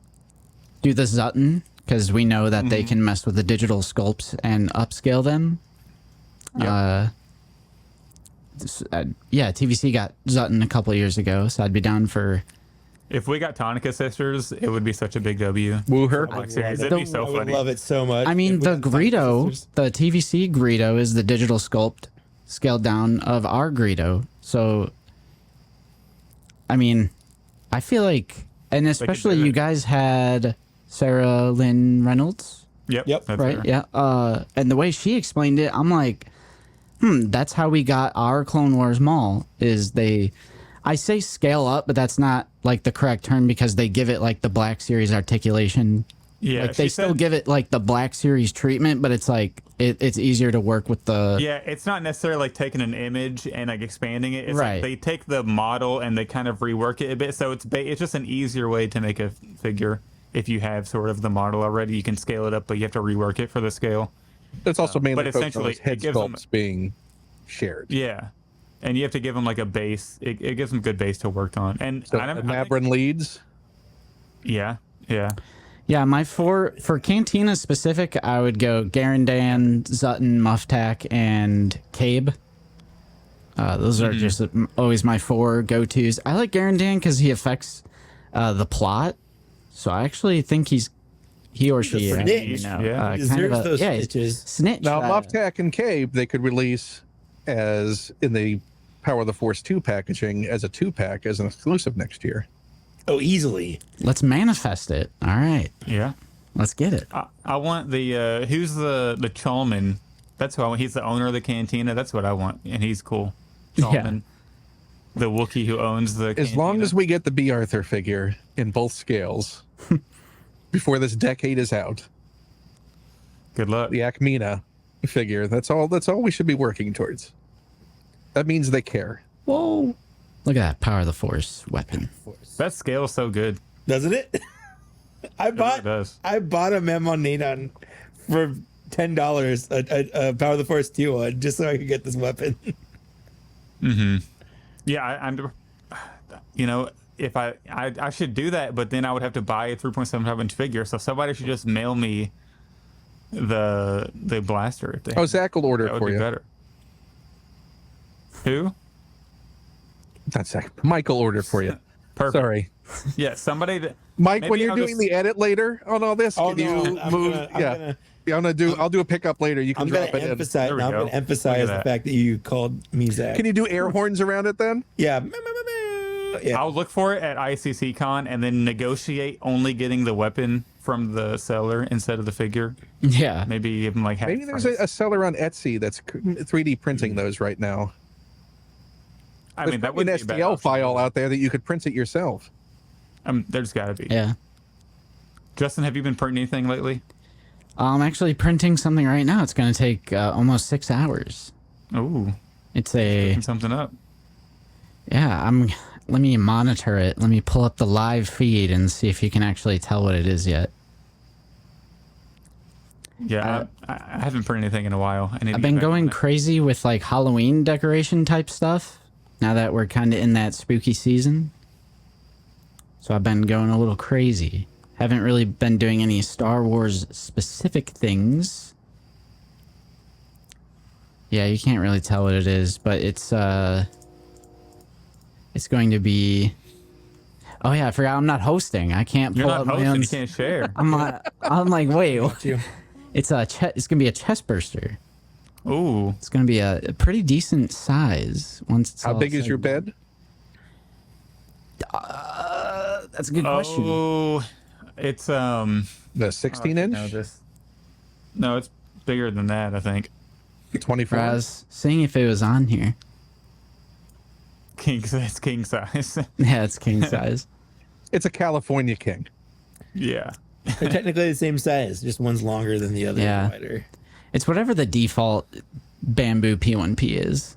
do the Zutton because we know that they can mess with the digital sculpts and upscale them. Yeah. Yeah, TVC got Zutton a couple years ago, so I'd be down for. If we got Tonica sisters, it would be such a big W. Woo her. Black Series. It'd The- be so I would funny. love it so much. I mean, If we the had Sonic Greedo, sisters. the TVC Greedo is the digital sculpt scaled down of our Greedo. So, I mean, I feel like, and especially do you it. guys had Sarah Lynn Reynolds, Yep. Yep. That's right? her. Yeah. And the way she explained it, I'm like, that's how we got our Clone Wars Mall. I say scale up, but that's not like the correct term because they give it like the Black Series articulation. Yeah. Like they she still said- give it like the Black Series treatment, but it's like it's easier to work with the. Yeah, it's not necessarily like taking an image and like expanding it. It's Right. like they take the model and they kind of rework it a bit. So it's just an easier way to make a figure. If you have sort of the model already, you can scale it up, but you have to rework it for the scale. That's also mainly but focused on essentially, those head it gives them- sculpts being shared. Yeah. And you have to give them like a base. It gives them good base to work on. And So I don't, I think- Mabrin leads. yeah. Yeah, my for Cantina specific, I would go Garandan, Zutton, Muftak, and Cabe. Those are just always my 4 go-tos. I like Garandan because he affects the plot, so I actually think he's he or she, snitch. Deserves those snitches. Snitch. Now, Mufftack and Cabe, they could release as in the Power of the Force 2 packaging as a 2-pack as an exclusive next year. Oh, easily. Let's manifest it. All right. Yeah. Let's get it. I want the who's the Chalman. That's who I want. He's the owner of the Cantina. That's what I want, and he's cool. Chalman, the Wookiee who owns the Cantina. As long as we get the B. Arthur figure in both scales before this decade is out. Good luck. The Acmina figure. That's all we should be working towards. That means they care. Whoa. Look at that Power of the Force weapon. That scale's so good. Doesn't it? I bought a Memo Nadon for $10, a Power of the Force 2 one, just so I could get this weapon. Yeah, I'm. You know, if I should do that, but then I would have to buy a 3.75 inch figure. So somebody should just mail me the blaster. If they Zach will order it for you. Better. Who? That's Zach. Mike will order it for you. Perfect. Sorry. Yeah, somebody that. Mike, when you're doing the edit later on all this, can you move? I'll do a pickup later. You can drop it in. I'm going to emphasize the fact that you called me Zach. Can you do air horns around it then? Yeah. I'll look for it at ICC Con and then negotiate only getting the weapon from the seller instead of the figure. Yeah. Maybe give them like half. Maybe there's a seller on Etsy that's 3D printing those right now. I mean, that would be an be a bad STL option. file out there that you could print it yourself. There's got to be. Yeah. Justin, have you been printing anything lately? I'm actually printing something right now. It's going to take almost 6 hours. Ooh. It's a something up. Yeah, let me monitor it. Let me pull up the live feed and see if you can actually tell what it is yet. Yeah, I haven't printed anything in a while. I've been going crazy with like Halloween decoration type stuff now that we're kind of in that spooky season. So I've been going a little crazy. Haven't really been doing any Star Wars specific things. Yeah, you can't really tell what it is, but it's going to be. Oh yeah, I forgot I'm not hosting. I can't pull up my own. You can't share. I'm like, wait. It's it's gonna be a chest burster. Ooh. It's gonna be a pretty decent size once it's How big is your bed? That's a good question. Oh, it's the 16-inch. No, it's bigger than that. I think. 24. I was seeing if it was on here. It's king size. Yeah, it's king size. It's a California king. Yeah. They're technically the same size, just one's longer than the other. Yeah. Wider. It's whatever the default bamboo P1P is.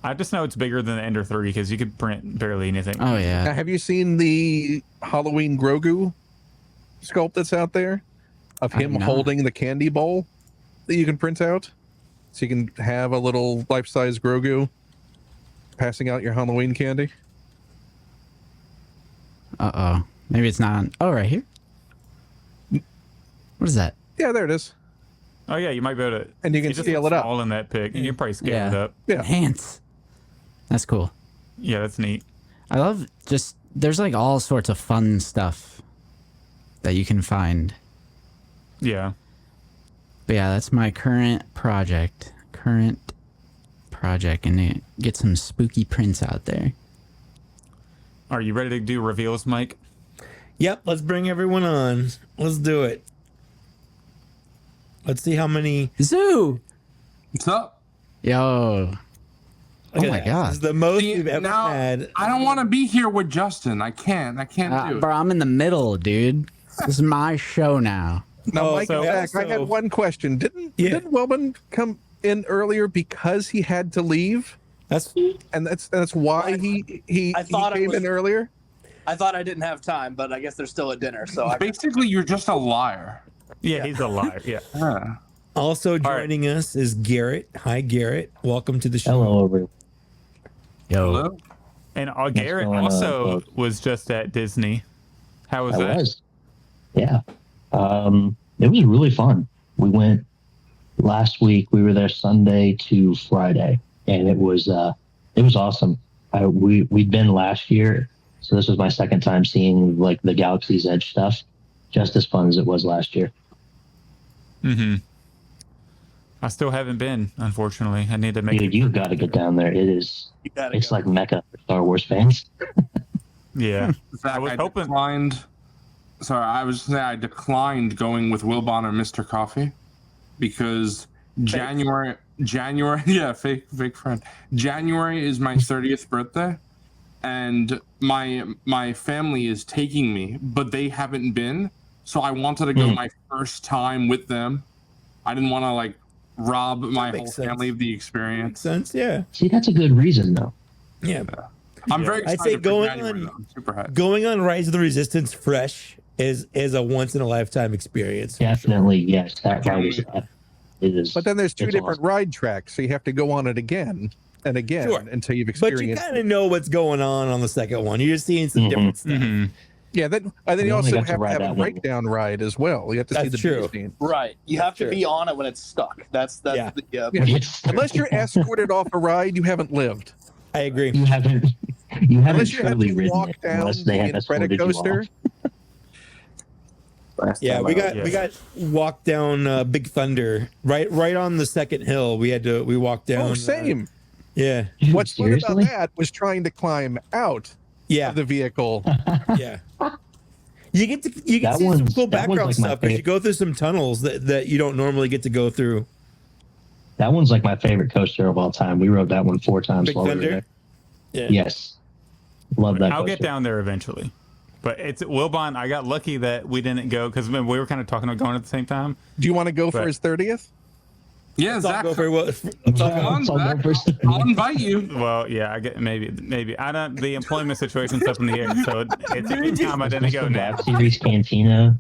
I just know it's bigger than the Ender 3 because you could print barely anything. Oh yeah. Now, have you seen the Halloween Grogu sculpt that's out there of him holding the candy bowl that you can print out? So you can have a little life-size Grogu passing out your Halloween candy. Uh-oh. Maybe it's not on. Oh, right here. What is that? Yeah, there it is. Oh yeah, you might be able to. And you can scale it up. All in that pic, and you can probably scale it up. Yeah. Enhance. That's cool. Yeah, that's neat. I love there's like all sorts of fun stuff that you can find. Yeah. But yeah, that's my current project, and get some spooky prints out there. Are you ready to do reveals, Mike? Yep, let's bring everyone on. Let's do it. Let's see how many. Zoo! What's up? Yo. Oh my god. This is the most we've ever had. I don't want to be here with Justin. I can't do it. Bro, I'm in the middle, dude. This is my show now. Now, Mike, I had one question. Didn't Wellman come in earlier because he had to leave? That's why he came in earlier? I thought I didn't have time, but I guess they're still at dinner. So basically, you're just a liar. Yeah, he's a liar. Yeah. Also joining us is Garrett. Hi, Garrett. Welcome to the show. Hello, everyone. Yo. Hello. And Garrett also was just at Disney. How was that? Yeah. It was really fun. We went last week. We were there Sunday to Friday, and it was awesome. We'd been last year, so this was my second time seeing like the Galaxy's Edge stuff. just as fun as it was last year. Mm-hmm. I still haven't been, unfortunately. I need to make. Dude, you've got to get down there. It is. It's go. like Mecca for Star Wars fans. Yeah, Zach, I was hoping. I declined going with Wilbon or Mr. Coffee because January, yeah, fake friend. January is my 30th birthday, and my family is taking me, but they haven't been, so I wanted to go my first time with them. I didn't want to like rob my whole family of the experience. Makes sense, yeah. See, that's a good reason, though. Yeah. I'm very excited. I'd say for January, I'm super hyped. going on Rise of the Resistance fresh is a once in a lifetime experience. Definitely, yes. That ride is. It is. But then there's two different awesome. ride tracks, so you have to go on it again and again until you've experienced. But you kind of know what's going on the second one. You're just seeing some different stuff. Mm-hmm. Yeah, and then you only also got to have to ride have a that one. breakdown ride as well. You have to see That's the true. scene. Right. You have to be on it when it's stuck. That's Yeah. Yeah. Yes. Unless you're escorted off a ride, you haven't lived. I agree. You haven't Unless you have truly to ridden walk it down unless they have the escorted you Incredicoaster. off. Yeah, we got walked down Big Thunder right on the second hill. We walked down. Oh, same. Yeah. Dude, What's fun about seriously? that was trying to climb out Yeah. of the vehicle. Yeah. You get to That see some one's- cool that one's background like my stuff because you go through some tunnels that you don't normally get to go through. That one's like my favorite coaster of all time. We rode that one 4 times Big while we were Thunder? there. Yeah. Yes. Love that I'll coaster. get down there eventually. But it's Wilbon. I got lucky that we didn't go because we were kind of talking about going at the same time. Do you want to go for But- his 30th? Yeah, Let's all Zach, go for what? come on, I'll go Zach. first. I'll invite you. Well, yeah, I get maybe. I don't. The employment situation's up in the air, so it's a good time I didn't go now. Black Series Cantina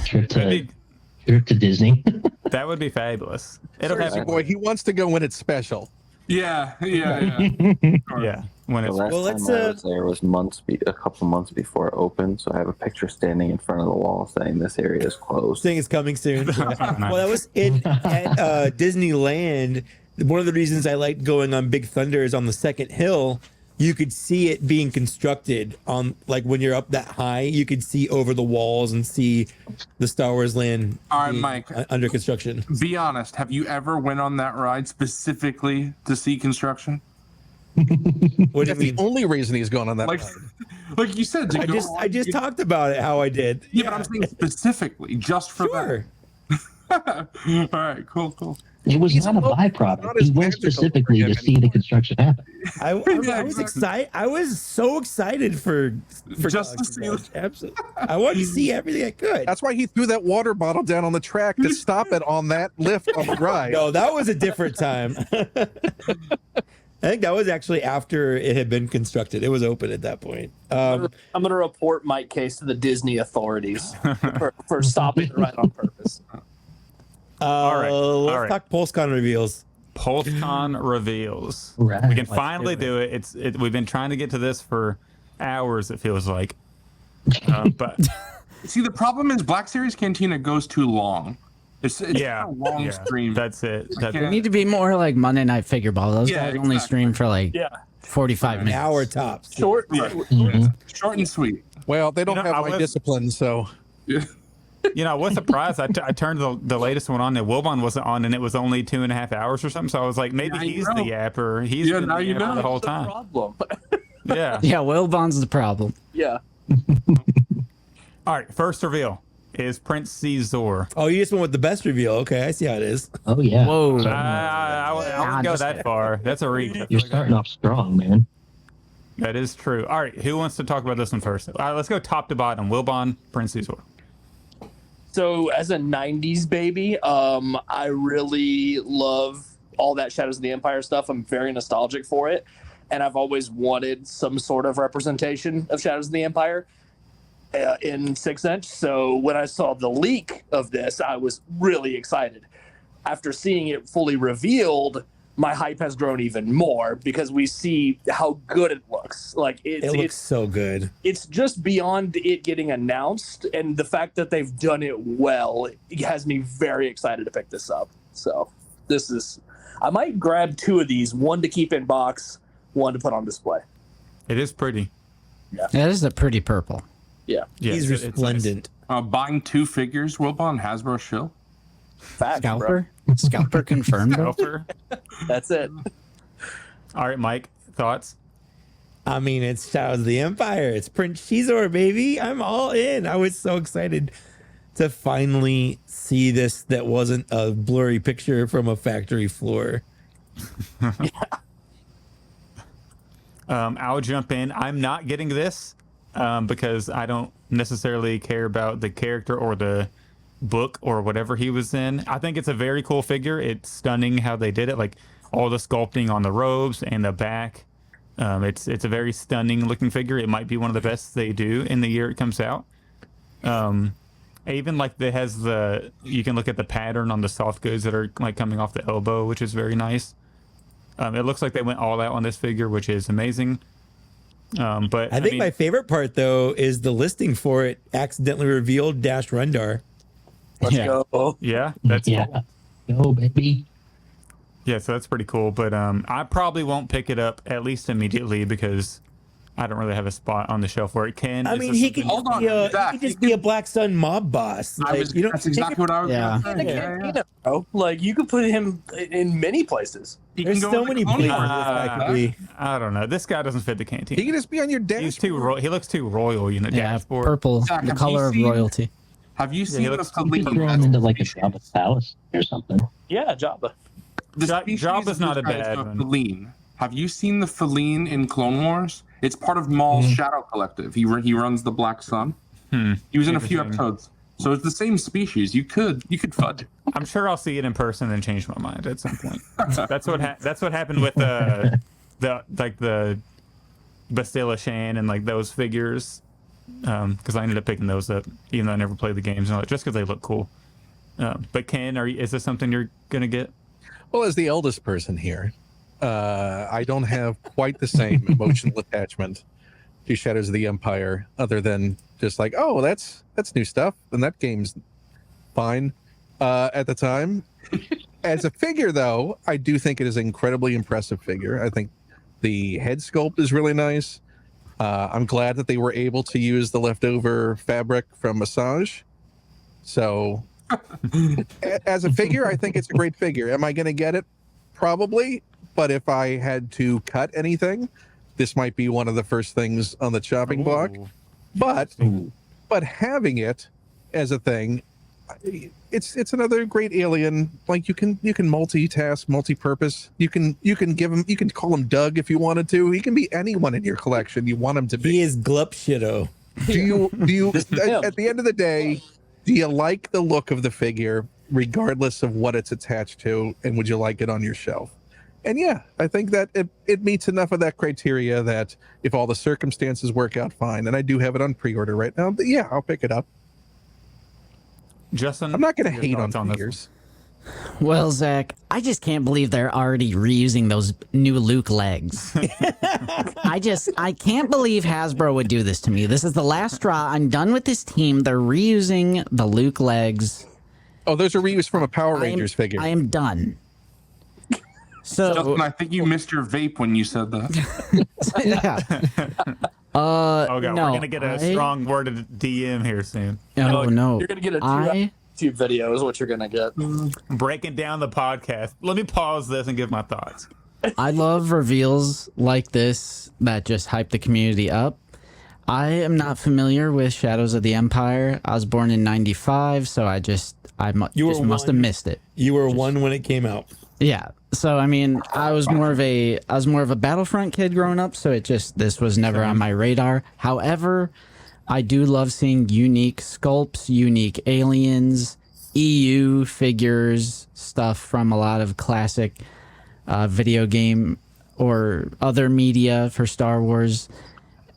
trip That'd to Disney. That would be fabulous. It'll Seriously, happen. boy, he wants to go when it's special. Yeah. Yeah, when The it's last Well, let's, time I was there was a couple months before it opened, so I have a picture standing in front of the wall saying this area is closed. Thing is coming soon. Well, that was at Disneyland. One of the reasons I liked going on Big Thunder is on the second hill. You could see it being constructed on, like when you're up that high, you could see over the walls and see the Star Wars land All right, being Mike. under construction. Be honest. Have you ever went on that ride specifically to see construction? What do you That's the mean? only reason he's going on that Like, ride. like you said, to I go just on- I just talked about it how I did. Yeah, but I'm saying specifically, just for Sure. that. All right, cool. It was He's not a not byproduct. as He went magical specifically for to him see the construction happen. I was exactly. excited. I was so excited for Just to Galaxy see Edge. Absolutely. I wanted to see everything I could. That's why he threw that water bottle down on the track to stop it on that lift on the ride. No, that was a different time. I think that was actually after it had been constructed. It was open at that point. I'm going to report Mike Case to the Disney authorities for stopping the ride on purpose. right, Let's all right. talk Pulsecon reveals. PulseCon reveals. Right. We can finally do it. We've been trying to get to this for hours. It feels like, but See, the problem is Black Series Cantina goes too long. It's yeah, a long stream. That's it. That's can't- it. Need to be more like Monday Night Figure Ball. Those Yeah, guys only exactly. stream for like Yeah. 45 An minutes. hour tops. Short. Short and sweet. Well, they don't You know, have I my was- discipline, so You know, I was surprised. I turned the latest one on, and Wilbon wasn't on, and it was only 2.5 hours or something. So I was like, maybe Now you he's know. the yapper. He's Yeah, been now the you yapper know. the whole The time. problem. Yeah. Yeah, Will Bond's the problem. Yeah. All right. First reveal is Prince Caesar. Oh, you just went with the best reveal. Okay, I see how it is. Oh yeah. Whoa. I wouldn't go just that far. That's a reach. You're starting off strong, man. That is true. All right. Who wants to talk about this one first? All right. Let's go top to bottom. Wilbon, Prince Caesar. So as a 90s baby, I really love all that Shadows of the Empire stuff. I'm very nostalgic for it. And I've always wanted some sort of representation of Shadows of the Empire in 6-inch. So when I saw the leak of this, I was really excited. After seeing it fully revealed, my hype has grown even more because we see how good it looks. Like It looks so good. it's just beyond it getting announced, and the fact that they've done it well, it has me very excited to pick this up. So I might grab 2 of these, one to keep in box, one to put on display. It is pretty. That is a pretty purple. Yeah. He's resplendent. Buying 2 figures, Wilbon, on Hasbro shill. Facts, Scalper? Scalper confirmed. Scalper. That's it. All right, Mike, thoughts? I mean, it's Shadows of the Empire. It's Prince Shizor, baby. I'm all in. I was so excited to finally see this that wasn't a blurry picture from a factory floor. I'll jump in. I'm not getting this because I don't necessarily care about the character or the book or whatever he was in. I think it's a very cool figure. It's stunning how they did it, like all the sculpting on the robes and the back. It's a very stunning looking figure. It might be one of the best they do in the year it comes out. Even like it has you can look at the pattern on the soft goods that are like coming off the elbow, which is very nice. It looks like they went all out on this figure, which is amazing. But I think my favorite part though is the listing for it accidentally revealed Dash Rendar. Let's go. Yeah, that's cool. Go, baby. Yeah, so that's pretty cool. But I probably won't pick it up at least immediately because I don't really have a spot on the shelf where it can. I mean, he could just be a Black Sun mob boss. Like, That's exactly what I was going to say. Cantina, bro. Like, you could put him in many places. There's so many places this guy could be. I don't know. This guy doesn't fit the Cantina. He can just be on your dashboard. He's too he looks too royal, you know. Yeah, dashboard. purple, Zach, the have color you of seen- royalty. Have you seen the You could throw Feline? him into like a Jabba's palace or something. Yeah, Jabba. The Ja- species Jabba's of not this a guy is bad the one. Feline. Have you seen the Feline in Clone Wars? It's part of Maul's Shadow Collective. He runs the Black Sun. He was in a few Interesting. episodes. So it's the same species. You could fudge. I'm sure I'll see it in person and change my mind at some point. That's what happened with the Bastilla Shan and like those figures. Because I ended up picking those up, even though I never played the games, and all that, just because they look cool. But Ken, is this something you're gonna get? Well, as the eldest person here, I don't have quite the same emotional attachment to Shadows of the Empire, other than just like, oh, that's new stuff, and that game's fine at the time. As a figure, though, I do think it is an incredibly impressive figure. I think the head sculpt is really nice. I'm glad that they were able to use the leftover fabric from Massage. So, as a figure, I think it's a great figure. Am I going to get it? Probably. But if I had to cut anything, this might be one of the first things on the chopping block. But having it as a thing, it's another great alien. Like you can multitask, multi-purpose. You can call him Doug if you wanted to. He can be anyone in your collection you want him to be. He is Glup Shido. Do you at the end of the day, do you like the look of the figure regardless of what it's attached to, and would you like it on your shelf? And yeah, I think that it meets enough of that criteria that if all the circumstances work out fine, and I do have it on pre-order right now, but yeah, I'll pick it up. Justin, I'm not going to your hate on thoughts this figures. Well, Zach, I just can't believe they're already reusing those new Luke legs. I can't believe Hasbro would do this to me. This is the last straw. I'm done with this team. They're reusing the Luke legs. Oh, those are reused from a Power Rangers figure. I am done. So, Justin, I think you missed your vape when you said that. yeah. Oh god, no, we're gonna get a strong worded DM here soon. Oh no, You're gonna get a YouTube video is what you're gonna get. Breaking down the podcast. Let me pause this and give my thoughts. I love reveals like this that just hype the community up. I am not familiar with Shadows of the Empire. I was born in '95, so I must have missed it. You were one when it came out. Yeah. So I mean, I was more of a Battlefront kid growing up, so this was never on my radar. However, I do love seeing unique sculpts, unique aliens, EU figures, stuff from a lot of classic video game or other media for Star Wars.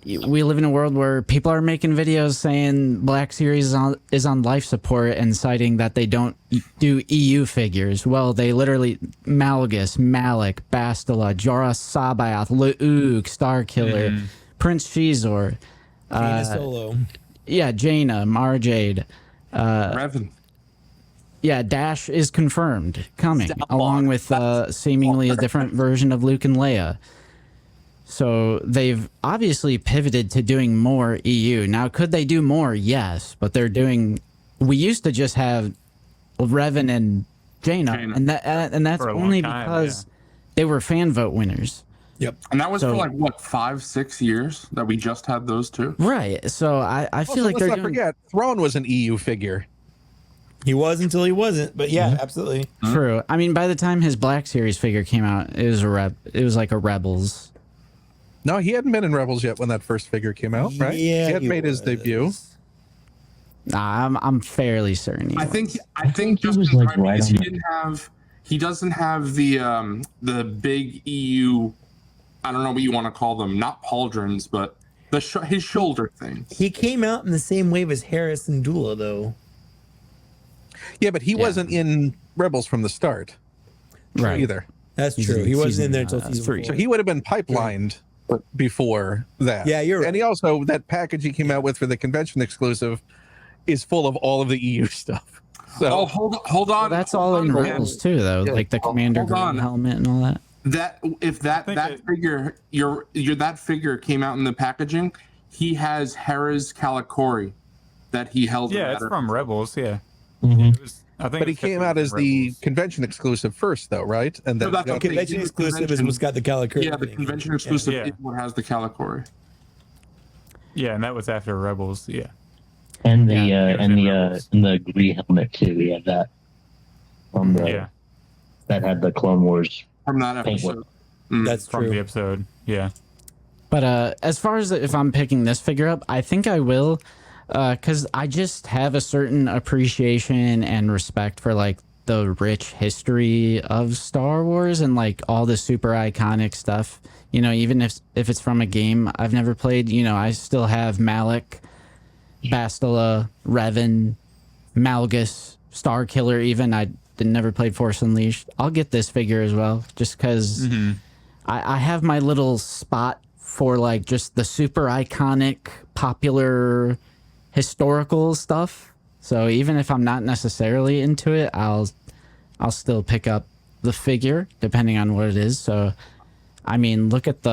We live in a world where people are making videos saying Black Series is on life support and citing that they don't do EU figures. Well, they literally Malgus, Malik, Bastila, Jorah Sabaoth, Luke, Starkiller, Prince Shizor, Jaina Solo. Yeah, Jaina, Marjade. Revan. Yeah, Dash is confirmed coming, along with seemingly a different version of Luke and Leia. So they've obviously pivoted to doing more EU. Now, could they do more? Yes, but they're doing. We used to just have Revan and Jaina. and that's only because they were fan vote winners. Yep. And that was for like what 5-6 years that we just had those two. Right. So I feel like let's not forget Thrawn was an EU figure. He was until he wasn't, but yeah, absolutely. True. I mean, by the time his Black Series figure came out, it was like a Rebels. No, he hadn't been in Rebels yet when that first figure came out, right? Yeah, he had made his debut. Nah, I'm fairly certain. I think he Justin's was, like, right because right he doesn't have the big EU. I don't know what you want to call them, not pauldrons, but his shoulder things. He came out in the same wave as Harris and Dula, though. Yeah, but he wasn't in Rebels from the start, right? Either. That's true. He wasn't in there until season 3. So he would have been pipelined before that. Yeah, you're right. And he also, that package he came out with for the convention exclusive is full of all of the EU stuff. So hold on. Well, that's all in Rebels too, though, like the Commander Green helmet and all that. That figure that figure came out in the packaging, he has Hera's Kalikori that he held. Yeah, it's from Rebels. Yeah. But he came out as the convention exclusive first, though, right? And then the convention exclusive is what's got the Kalikori. Yeah, the convention exclusive is what has the Kalikori. Yeah, and that was after Rebels. Yeah. And the green helmet too. We had that from the that had the Clone Wars from that episode. That's from the episode. Yeah. But as far as if I'm picking this figure up, I think I will, because I just have a certain appreciation and respect for like the rich history of Star Wars and like all the super iconic stuff. You know, even if it's from a game I've never played, you know, I still have Malak, Bastila, Revan, Malgus, Starkiller. Even I never played Force Unleashed. I'll get this figure as well, just because I have my little spot for like just the super iconic, popular, historical stuff. So even if I'm not necessarily into it, I'll still pick up the figure depending on what it is. So, I mean, look at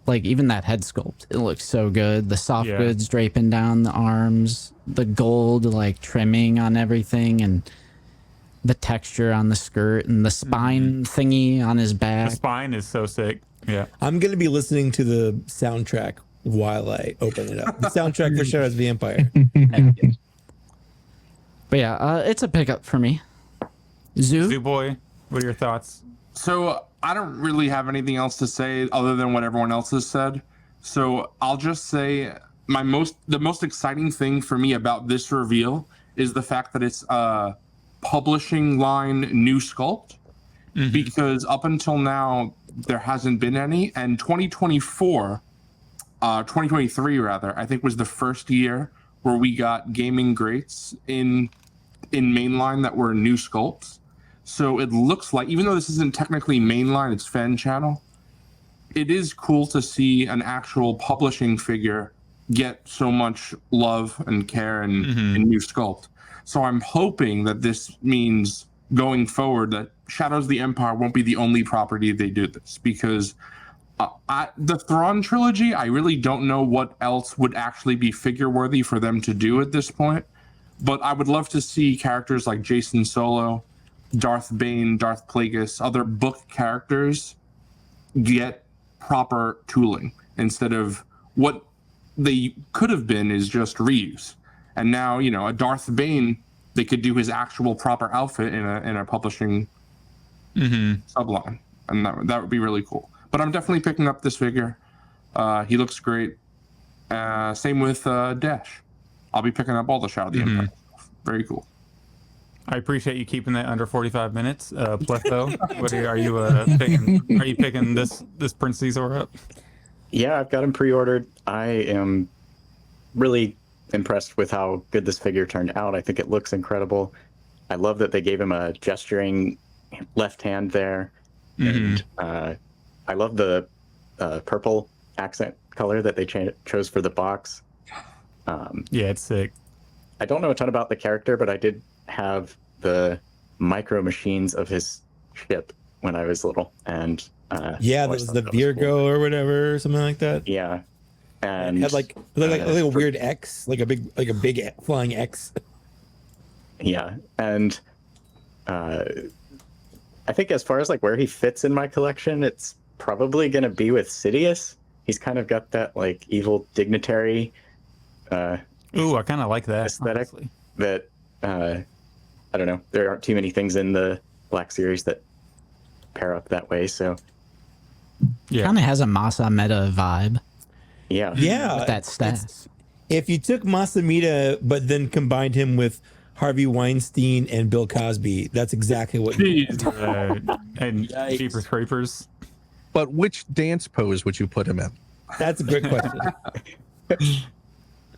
like even that head sculpt. It looks so good. The soft goods draping down the arms, the gold like trimming on everything, and the texture on the skirt and the spine thingy on his back. The spine is so sick. Yeah. I'm going to be listening to the soundtrack while I open it up. The soundtrack for Shadows of the Empire. But yeah, it's a pickup for me. Zoo Boy, what are your thoughts? So I don't really have anything else to say other than what everyone else has said. So I'll just say the most exciting thing for me about this reveal is the fact that it's a publishing line new sculpt, because up until now there hasn't been any, and 2023 rather, I think was the first year where we got gaming greats in mainline that were new sculpts. So it looks like, even though this isn't technically mainline, it's fan channel, it is cool to see an actual publishing figure get so much love and care and new sculpt. So I'm hoping that this means going forward that Shadows of the Empire won't be the only property they do this, because the Thrawn trilogy, I really don't know what else would actually be figure worthy for them to do at this point. But I would love to see characters like Jason Solo, Darth Bane, Darth Plagueis, other book characters get proper tooling instead of what they could have been is just reuse. And now, you know, a Darth Bane, they could do his actual proper outfit in a publishing subline, and that would be really cool. But I'm definitely picking up this figure. He looks great. Same with Dash. I'll be picking up all the Shadow of the Empire stuff. Very cool. I appreciate you keeping that under 45 minutes. Pletho, are you picking? Are you picking this Prince Caesar up? Yeah, I've got him pre-ordered. I am really impressed with how good this figure turned out. I think it looks incredible. I love that they gave him a gesturing left hand there, and I love the purple accent color that they chose for the box. Yeah, it's sick. I don't know a ton about the character, but I did have the micro machines of his ship when I was little, and Yeah, that was the Virgo or whatever, something like that. Yeah, and it had like a weird X, like a big flying X. Yeah, and I think as far as like where he fits in my collection, it's probably gonna be with Sidious. He's kind of got that like evil dignitary. Ooh, I kind of like that aesthetic. Honestly. That I don't know. There aren't too many things in the Black Series that pair up that way. So yeah, kind of has a Masameda vibe. Yeah, yeah, with that stats. If you took Masameda but then combined him with Harvey Weinstein and Bill Cosby, that's exactly what. And Jeepers Creepers. But which dance pose would you put him in? That's a great question.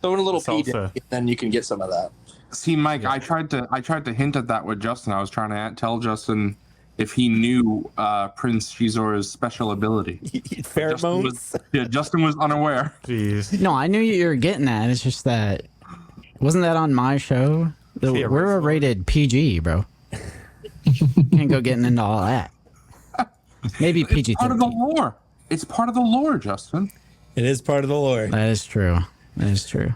Throw in a little Salsa. pee, then you can get some of that. See, Mike, I tried to hint at that with Justin. I was trying to tell Justin if he knew Prince Shizor's special ability. Pheromones? Justin was unaware. Jeez. No, I knew you were getting that. It's just that wasn't that on my show? We're rated PG, bro. Can't go getting into all that. Maybe PG. It's part of the lore. It's part of the lore, Justin. It is part of the lore. That is true. That is true.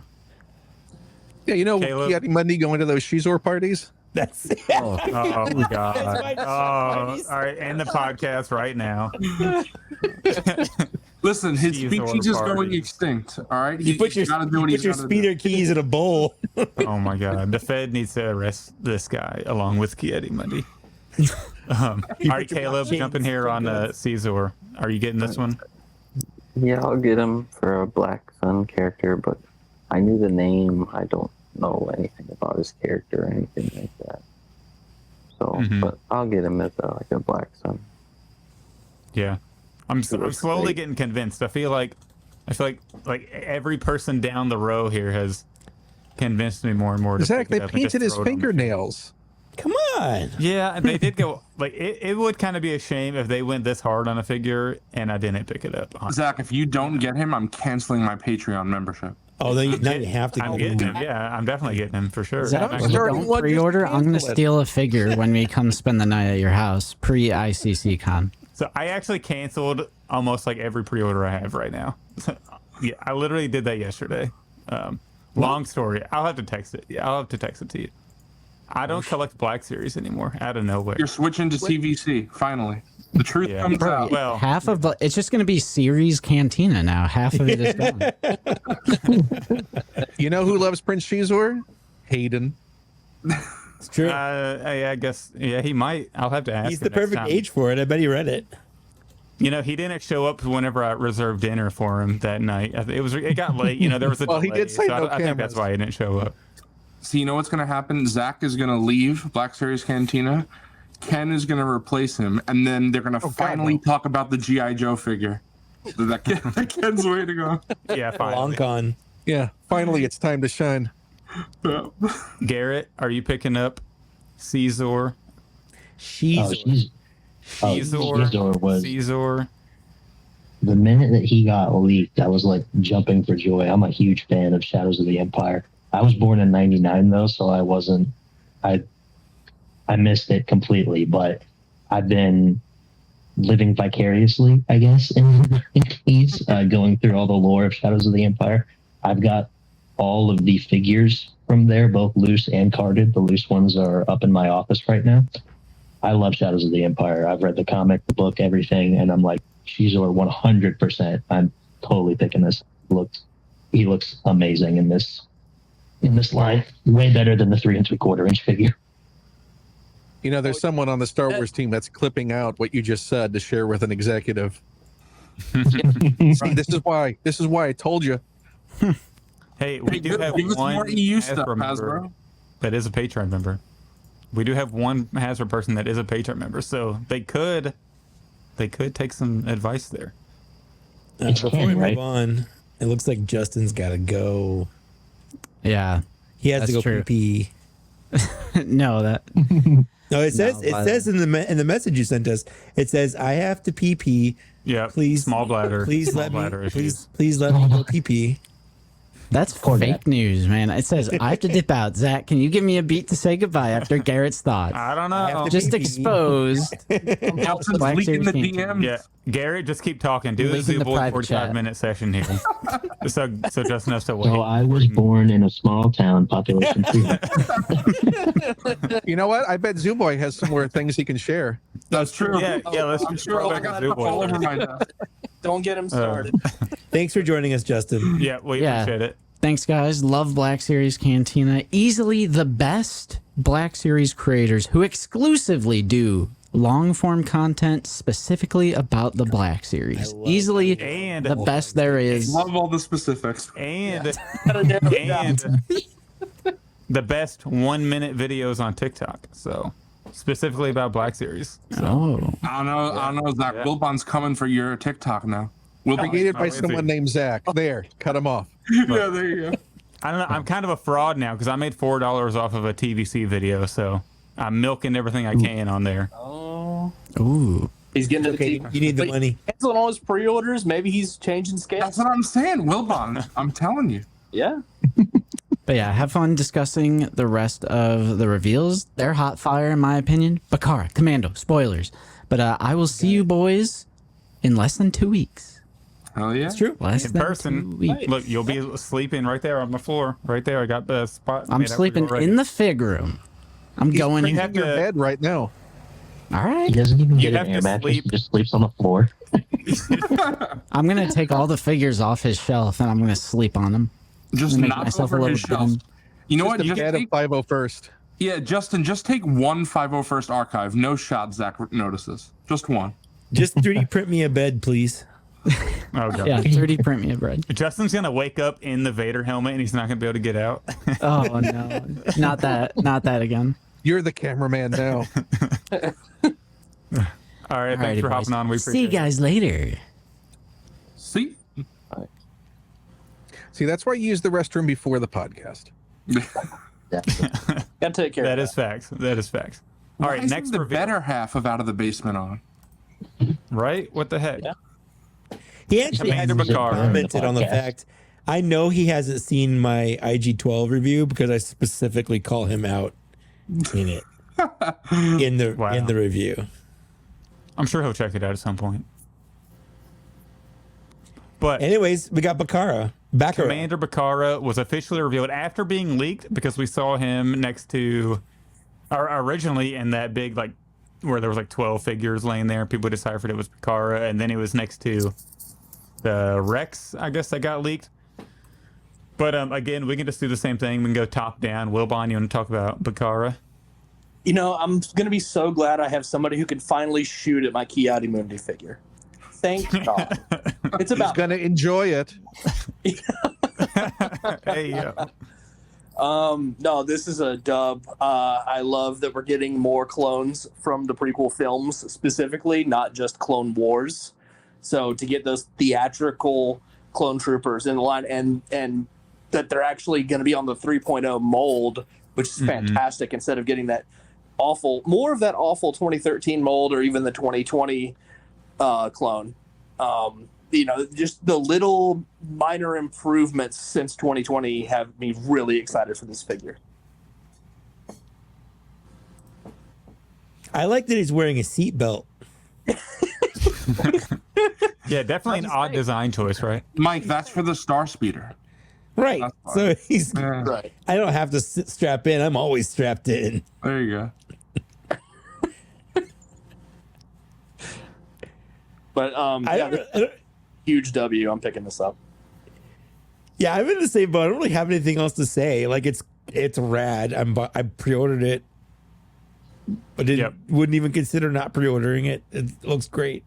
Yeah, you know, getting money going to those Shizor parties. That's it. Oh my god. All right, end the podcast right now. Listen, his species is going extinct. All right, you put your speeder keys in a bowl. Oh my god, the Fed needs to arrest this guy along with Kieti Mundi. All right, Caleb, jump in here on Caesar. Are you getting this one? Yeah, I'll get him for a Black Sun character, but I knew the name. I don't know anything about his character or anything like that. So, but I'll get him as a Black Sun. Yeah, I'm slowly getting convinced. I feel like every person down the row here has convinced me more and more. Zach, they painted his fingernails. Come on. Yeah, and they did go like it would kind of be a shame if they went this hard on a figure and I didn't pick it up. Zach, if you don't get him, I'm canceling my Patreon membership. Oh, then now you have to. I'm getting him. Yeah, I'm definitely getting him for sure. Don't pre-order. I'm gonna steal a figure when we come spend the night at your house pre-ICC con. So I actually canceled almost like every pre-order I have right now. Yeah, I literally did that yesterday. Long story. I'll have to text it. Yeah, I'll have to text it to you. I don't collect Black Series anymore. Out of nowhere. You're switching to CVC finally. The truth comes out. Well, half of it's just going to be Series Cantina now. Half of it is gone. You know who loves Prince Shizor? Hayden. It's true. I guess. Yeah, he might. I'll have to ask. He's the perfect age for it. I bet he read it. You know, he didn't show up whenever I reserved dinner for him that night. It got late. You know, there was a well, delay, he did say so no I think that's why he didn't show up. So you know what's going to happen? Zach is going to leave Black Series Cantina. Ken is going to replace him, and then they're going to finally talk about the G.I. Joe figure that Ken's waiting on. Yeah, finally. Long con. Yeah, finally it's time to shine. Garrett, are you picking up Caesar? Caesar was Caesar. The minute that he got leaked, I was like jumping for joy. I'm a huge fan of Shadows of the Empire. I was born in '99 though, so I missed it completely, but I've been living vicariously, I guess, in these, going through all the lore of Shadows of the Empire. I've got all of the figures from there, both loose and carded. The loose ones are up in my office right now. I love Shadows of the Empire. I've read the comic, the book, everything, and I'm like, Shizor 100%. I'm totally picking this. He looks amazing in this line. Way better than the 3 3/4 inch figure. You know, there's someone on the Star Wars team that's clipping out what you just said to share with an executive. See, this is why I told you. Hey, we do have one EU stuff, Hasbro member Hasbro. that is a Patreon member. We do have one Hasbro person that is a Patreon member, so they could take some advice there. Before we move on, it looks like Justin's got to go. Yeah, he has to go pee. No, that. No, it says in the message you sent us. It says I have to pee. Yeah, please, small bladder. Please small let bladder me. Please let me go pee. That's fake news, man. It says, I have to dip out. Zach, can you give me a beat to say goodbye after Garrett's thoughts? I don't know. Just exposed. Nelson's Black leaking the Series DMs. Yeah, Garrett, just keep talking. Do a Leaking the Zoo Boy private 45-minute session here. so Justin has to wait. So I was born in a small town, population 3. You know what? I bet Zooboy has some more things he can share. That's true. Yeah, let's I'm just sure throw I back got a Zoo it all over Boy. my desk. Don't get him started. Thanks for joining us, Justin. Yeah, we appreciate it. Thanks, guys. Love Black Series Cantina. Easily the best Black Series creators who exclusively do long form content specifically about the Black Series. Easily And the best there is. Love all the specifics. And And the best 1-minute videos on TikTok. So specifically about Black Series. Oh. I don't know. Zach Wilbon's coming for your TikTok now. Created by is he? someone named Zach. There, cut him off. Yeah, there you go. I don't know. I'm kind of a fraud now because I made $4 off of a TVC video, so I'm milking everything I can on there. oh, Ooh. he's getting to the Okay, TV. you need the But money. canceling all his pre-orders. Maybe he's changing scales. That's what I'm saying, Wilbon. I'm telling you. Yeah. But yeah, have fun discussing the rest of the reveals. They're hot fire, in my opinion. Bakara, Commando, spoilers. But I will see you boys in less than 2 weeks. Hell yeah. It's true. Less In than person. 2 weeks. Look, you'll be sleeping right there on the floor. Right there. I got the spot. I'm made up for you sleeping already. in the fig room. I'm going He's in. have in your to- bed right now. All right. He doesn't even You get have an air to mattress. sleep. He just sleeps on the floor. I'm going to take all the figures off his shelf and I'm going to sleep on them. Just Make knock myself a over little his shelf. bed. You know Just what? a You bed can of take, 501st. yeah, Justin, just take one 501st archive. No shot Zach notices. Just one. Just 3D print me a bed, please. Oh, God. Yeah, 3D print me a bread. Justin's going to wake up in the Vader helmet and he's not going to be able to get out. Oh, no. Not that. Not that again. You're the cameraman now. All right. Thanks Alrighty, for boys. hopping on. We See appreciate you guys later. See? See, that's why you use the restroom before the podcast. Gotta take care That of is facts. That is facts. All right. Why isn't Next the reveal. better half of Out of the Basement on. Right? What the heck? Yeah. He actually Commander hasn't Bakara. commented on the Podcast. fact. I know he hasn't seen my IG-12 review because I specifically call him out in it in the Wow. review. I'm sure he'll check it out at some point. But Anyways, we got Bakara. Bakara. Commander Bakara was officially revealed after being leaked because we saw him next to, or originally in that big, like, where there was like 12 figures laying there. People deciphered it was Bakara, and then he was next to the Rex, I guess, that got leaked. But again, we can just do the same thing. We can go top down. Wilbon, you want to talk about Bakara? You know, I'm gonna be so glad I have somebody who can finally shoot at my Kiadi Mundi figure. Thank God. It's He's about going to enjoy it. Hey, no, this is a dub. I love that we're getting more clones from the prequel films, specifically, not just Clone Wars. So to get those theatrical clone troopers in the line, and that they're actually going to be on the 3.0 mold, which is fantastic, instead of getting that more of that awful 2013 mold or even the 2020 clone. You know, just the little minor improvements since 2020 have me really excited for this figure. I like that he's wearing a seatbelt. yeah, definitely an odd design choice, right? Mike, that's for the Star Speeder. Right. That's fine. So he's. Yeah, Right. I don't have to strap in. I'm always strapped in. there you go. But huge W. I'm picking this up. Yeah, I'm in the same boat. I don't really have anything else to say. Like it's rad. I pre-ordered it, but wouldn't even consider not pre-ordering it. It looks great.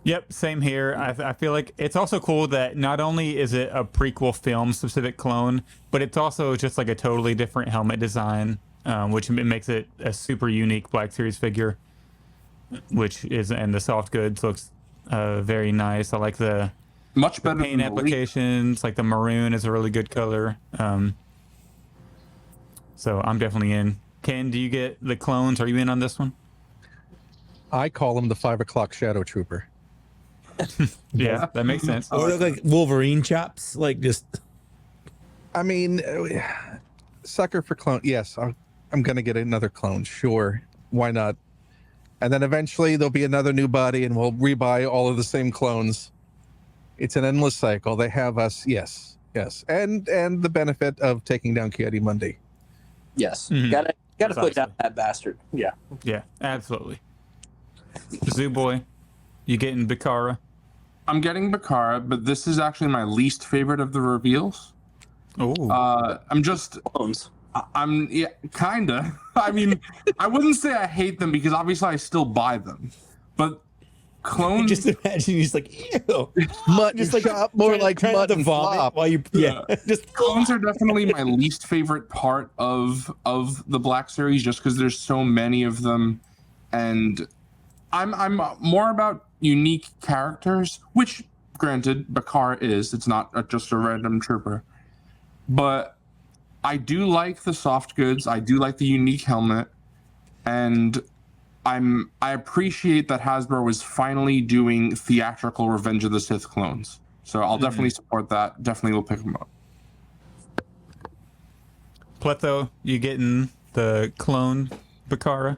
Yep, same here. I feel like it's also cool that not only is it a prequel film specific clone, but it's also just like a totally different helmet design, which makes it a super unique Black Series figure. And the soft goods looks very nice. I like the Much better paint than the leak. applications. Like the maroon is a really good color. So I'm definitely in. Ken, do you get the clones? Are you in on this one? I call him the 5 o'clock Shadow Trooper. Yeah, that makes sense. Or look like Wolverine chops, like just. I mean, sucker for clone. Yes, I'm gonna get another clone. Sure, why not? And then eventually there'll be another new body, and we'll rebuy all of the same clones. It's an endless cycle. They have us. Yes, and the benefit of taking down Kiadi Monday. Yes, Mhm. gotta put Precisely. down that bastard. Yeah. Yeah, absolutely. Zoo Boy, you getting Bakara? I'm getting Bakara, but this is actually my least favorite of the reveals. Oh, I'm just Clones. I'm yeah, kinda. I mean, I wouldn't say I hate them because obviously I still buy them, but clones. Just imagine you're just like, ew. Mutton Just like chop, more like trying not to mutton vomit flop. while you just Clones are definitely my least favorite part of the Black Series, just because there's so many of them, and I'm more about unique characters, which granted Bakar is. It's not just a random trooper, but I do like the soft goods. I do like the unique helmet, and I appreciate that Hasbro is finally doing theatrical Revenge of the Sith clones. So I'll definitely support that. Definitely will pick them up. Pletho, you getting the clone Bakara?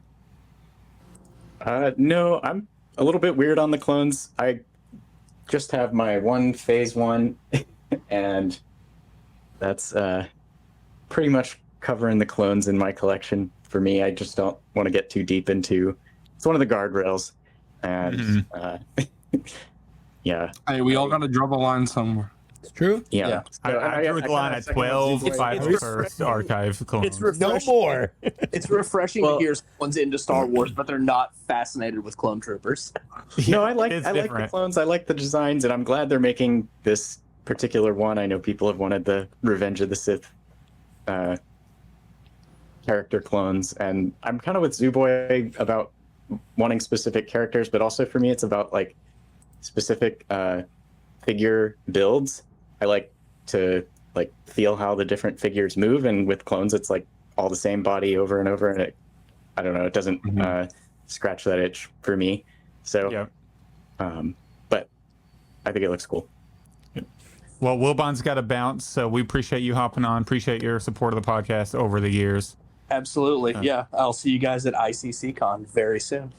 No, I'm a little bit weird on the clones. I just have my one phase one, and that's pretty much covering the clones in my collection for me. I just don't want to get too deep into. It's one of the guardrails, and yeah. Hey, we all got to draw the line somewhere. It's true. Yeah. I drew the line at 12, 5 first archive clones. It's No refreshing. more. It's refreshing to hear someone's into Star Wars, but they're not fascinated with clone troopers. No, I like It's the different. clones. I like the designs, and I'm glad they're making this particular one. I know people have wanted the Revenge of the Sith character clones, and I'm kind of with Zooboy about wanting specific characters, but also for me, it's about like specific figure builds. I like to like feel how the different figures move, and with clones, it's like all the same body over and over, and I don't know, it doesn't scratch that itch for me. So, Yeah. But I think it looks cool. Well, Wilbon's got to bounce, so we appreciate you hopping on. Appreciate your support of the podcast over the years. Absolutely. Yeah. I'll see you guys at ICC-Con very soon.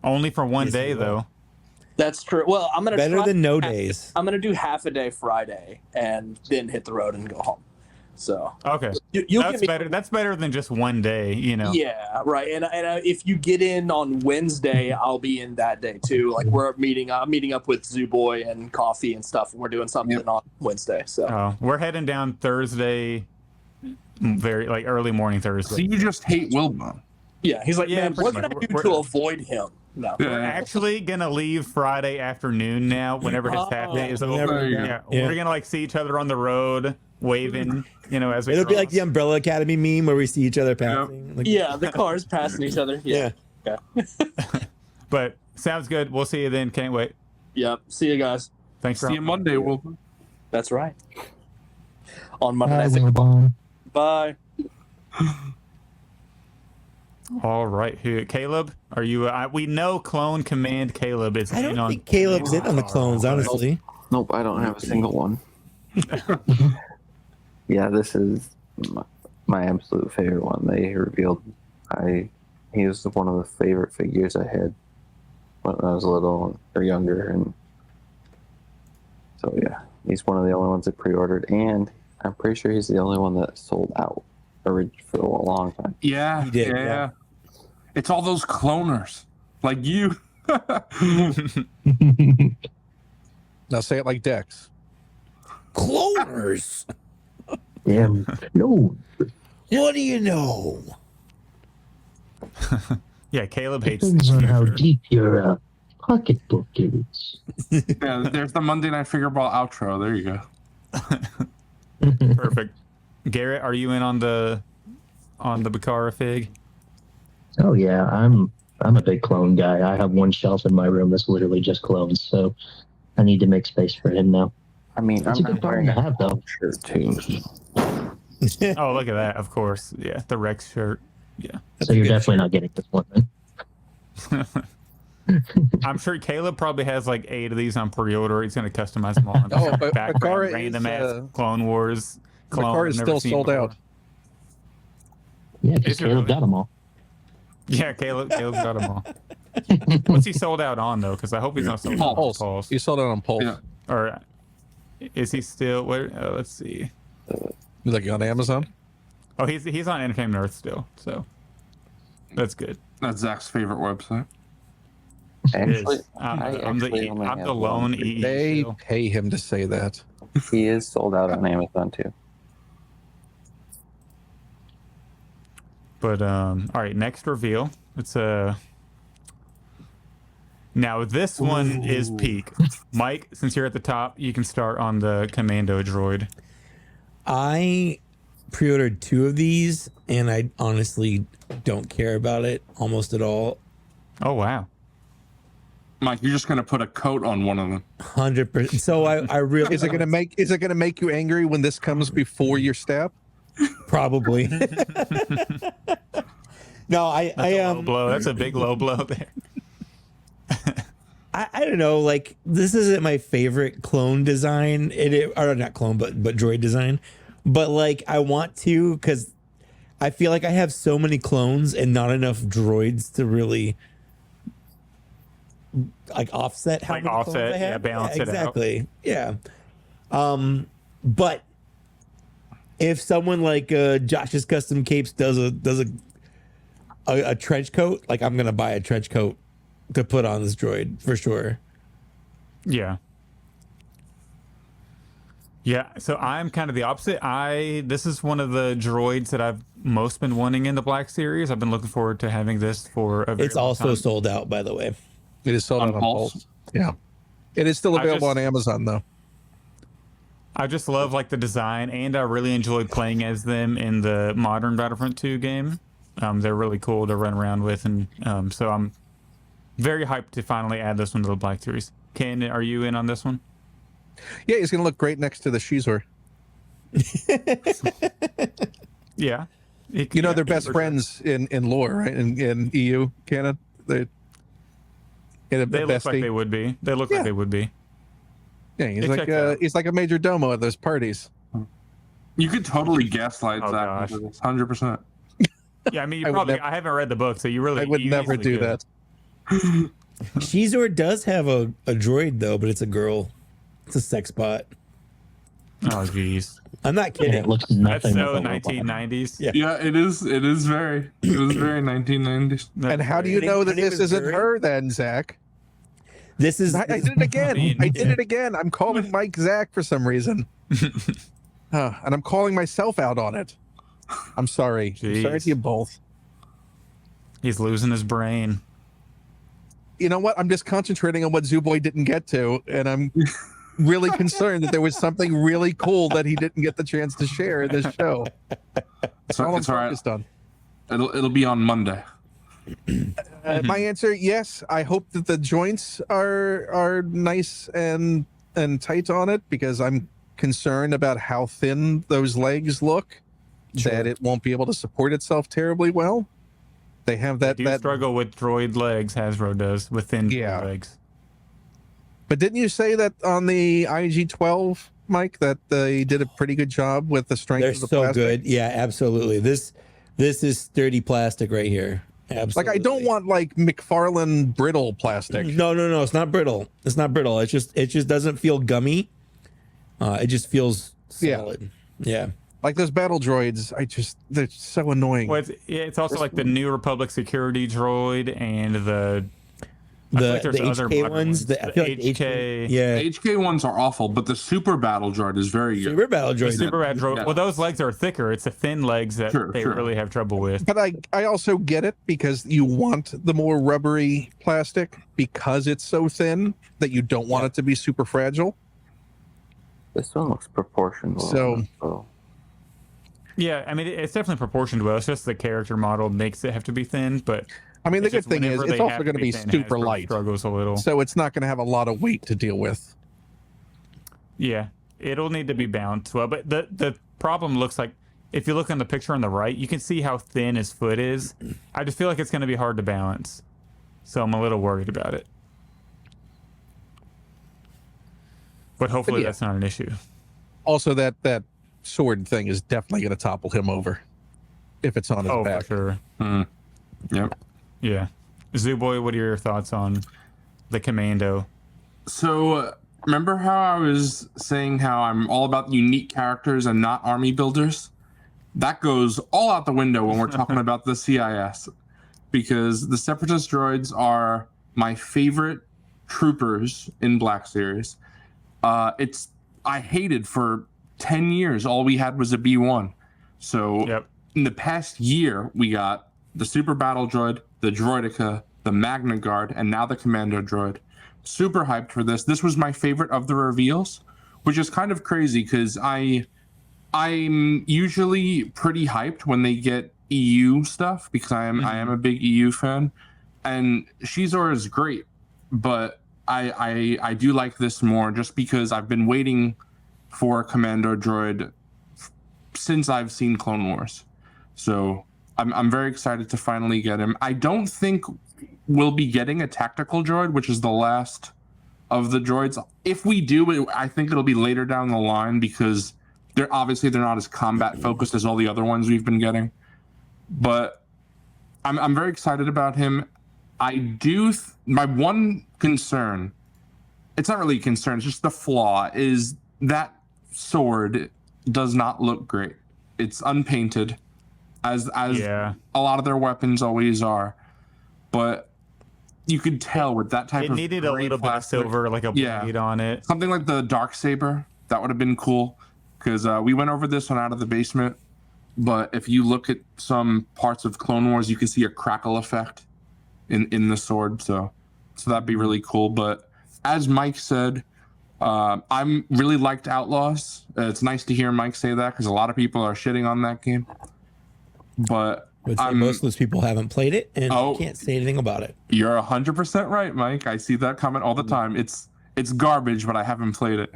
Only for one Yes, day, you will. though. That's true. Well, I'm gonna Better try than no days. I'm gonna do half a day Friday and then hit the road and go home. So Okay, you'll that's get me. better. That's better than just one day. You know. Yeah, right. And if you get in on Wednesday, I'll be in that day too. Like I'm meeting up with Zooboy and coffee and stuff, and we're doing something on Wednesday. So We're heading down Thursday, very like early morning Thursday. So you just hate Wilbon. yeah, he's like, Yeah, man, pretty what can I much. do We're- to avoid him? No. We're actually gonna leave Friday afternoon now. Whenever his half day is over, Whenever- yeah, yeah. we're gonna like see each other on the road, waving. You know, as we. It'll be like cross. the Umbrella Academy meme where we see each other passing. Like, Yeah, the cars passing each other. Yeah. yeah. But sounds good. We'll see you then. Can't wait. Yep. See you guys. Thanks for See you Monday, Wilbon. That's right. On Bye, Monday. Wilbon. Bye. All right, who? Caleb, are you? We know Clone Command Caleb is I in don't on. think Caleb's in on the clones, honestly. Nope, I don't have a single one. Yeah, this is my absolute favorite one. They revealed he was one of the favorite figures I had when I was little or younger, and so yeah, he's one of the only ones that pre-ordered, and I'm pretty sure he's the only one that sold out for a long time. Yeah, He did, yeah. yeah. It's all those cloners like you. Now say it like Dex. Cloners. Yeah, no. What do you know? Yeah, Caleb hates. Depends on how deep your pocketbook is. Yeah, there's the Monday Night Figure Ball outro. There you go. Perfect. Garrett, are you in on the Bakara fig? Oh yeah, I'm a big clone guy. I have one shelf in my room that's literally just clones, so I need to make space for him now. I mean, It's I'm a good not problem wearing to have, though. shirt too. Oh, look at that! Of course, yeah, the Rex shirt. Yeah. So you're definitely not getting this one then. I'm sure Caleb probably has like 8 of these on pre-order. He's going to customize them all. In Oh, but background, Makara random is, ass Clone Wars. Makara is still sold out. Yeah, because Is it Caleb really? got them all. Yeah, Caleb's got them all. What's he sold out on though? Because I hope he's not sold out on Pulse. He sold out on Pulse. Yeah. Or is he still? Where? Let's see. Like on Amazon. Oh, he's on Entertainment Earth still. So that's good. That's Zach's favorite website. Actually, I'm the have lone one. EE. They still. pay him to say that. He is sold out on Amazon too. But all right, next reveal. It's now this one is peak. Mike, since you're at the top, you can start on the Commando droid. I pre-ordered 2 of these, and I honestly don't care about it almost at all. Oh wow. Mike, you're just gonna put a coat on one of them. 100%. So I really Is it gonna make you angry when this comes before your stab? probably. No, I Low blow. That's a big low blow there. I don't know, like this isn't my favorite clone design. Or not clone, but droid design. But like I want to, because I feel like I have so many clones and not enough droids to really like offset how Like many offset, clones I have. yeah, balance it out. Exactly. Yeah. But if someone like Josh's Custom Capes does a trench coat, like I'm gonna buy a trench coat to put on this droid for sure. Yeah. Yeah, so I'm kind of the opposite. This is one of the droids that I've most been wanting in the Black Series. I've been looking forward to having this for a very It's long also time. sold out, by the way. It is sold On out on Pulse? Pulse. Yeah. It is still available just- on Amazon though. I just love like the design, and I really enjoyed playing as them in the modern Battlefront 2 game. They're really cool to run around with, and so I'm very hyped to finally add this one to the Black Series. Ken, are you in on this one? Yeah, he's gonna look great next to the Shizor. Yeah. You know they're best friends in lore, right? In EU canon. They look like they would be. They look like they would be. Yeah, he's It like checks out. he's like a major domo at those parties. You could totally gaslight Oh, Zach. gosh. 100%. Yeah, I mean, you I would probably. never- I haven't read the book, so you really. I would you never easily do could. that. Shizor does have a droid though, but it's a girl. It's a sex bot. Oh, jeez. I'm not And kidding. it looks That's nothing so like a robot. 1990s. Yeah. Yeah, it is. It is very 1990s. And how do you Her know name- that her name this is isn't Guri? her then, Zach? This is I did it again. mean, I did it again. I'm calling Mike Zach for some reason. And I'm calling myself out on it. I'm sorry. I'm sorry Jeez. to you both. He's losing his brain. You know what? I'm just concentrating on what Zooboy didn't get to, and I'm really concerned that there was something really cool that he didn't get the chance to share in this show. That's all I'm It's all right. focused on. It'll be on Monday. My answer, yes. I hope that the joints are nice and tight on it, because I'm concerned about how thin those legs look. That it won't be able to support itself terribly well. They have that Do you struggle with droid legs? Hasbro does with thin droid legs. But didn't you say that on the IG-12, Mike, that they did a pretty good job with the strength they're of the so plastic? good. Yeah, absolutely. This is sturdy plastic right here. Absolutely. Like, I don't want like McFarlane brittle plastic. No. It's not brittle. It's not brittle. It just doesn't feel gummy. It just feels solid. Yeah. Like those battle droids, they're so annoying. Well, it's also like the New Republic security droid and the HK ones. I feel like the HK. Yeah. HK ones are awful, but the Super Battle Droid is very good. Super Battle Droid. Super bad droid. Yeah. Well, those legs are thicker. It's the thin legs that they really have trouble with. But I also get it, because you want the more rubbery plastic because it's so thin that you don't want it to be super fragile. This one looks proportional. So- Yeah, I mean, it's definitely proportioned well. It's just the character model makes it have to be thin, but I mean, the it's good just thing is whenever it's they also have going to be thin, super Hasbro light. Struggles a little. So it's not going to have a lot of weight to deal with. Yeah, it'll need to be balanced well. But the problem looks like, if you look on the picture on the right, you can see how thin his foot is. I just feel like it's going to be hard to balance. So I'm a little worried about it. But hopefully yeah. that's not an issue. Also, that sword thing is definitely going to topple him over if it's on his back. For sure. Yep. Yeah. Zooboy, what are your thoughts on the Commando? So, remember how I was saying how I'm all about unique characters and not army builders? That goes all out the window when we're talking about the CIS, because the Separatist droids are my favorite troopers in Black Series. I hated for 10 years, all we had was a B1. So in the past year, we got the Super Battle Droid, the Droideka, the Magna Guard, and now the Commando Droid. Super hyped for this. This was my favorite of the reveals, which is kind of crazy because I'm usually pretty hyped when they get EU stuff because I am a big EU fan, and Shizor is great, but I do like this more just because I've been waiting for a Commando droid since I've seen Clone Wars, so I'm very excited to finally get him. I don't think we'll be getting a tactical droid, which is the last of the droids. If we do, I think it'll be later down the line because they're not as combat focused as all the other ones we've been getting. But I'm very excited about him. My one concern, it's not really a concern, it's just the flaw, is that sword does not look great. It's unpainted, as a lot of their weapons always are. But you could tell with that type of needed a little bit of silver, like a blade on it. Something like the Darksaber, that would have been cool. Because we went over this one out of the basement, but if you look at some parts of Clone Wars, you can see a crackle effect in the sword, so that'd be really cool. But as Mike said, I'm really liked Outlaws. It's nice to hear Mike say that because a lot of people are shitting on that game. But most of those people haven't played it and can't say anything about it. You're 100% right, Mike. I see that comment all the time. It's garbage, but I haven't played it.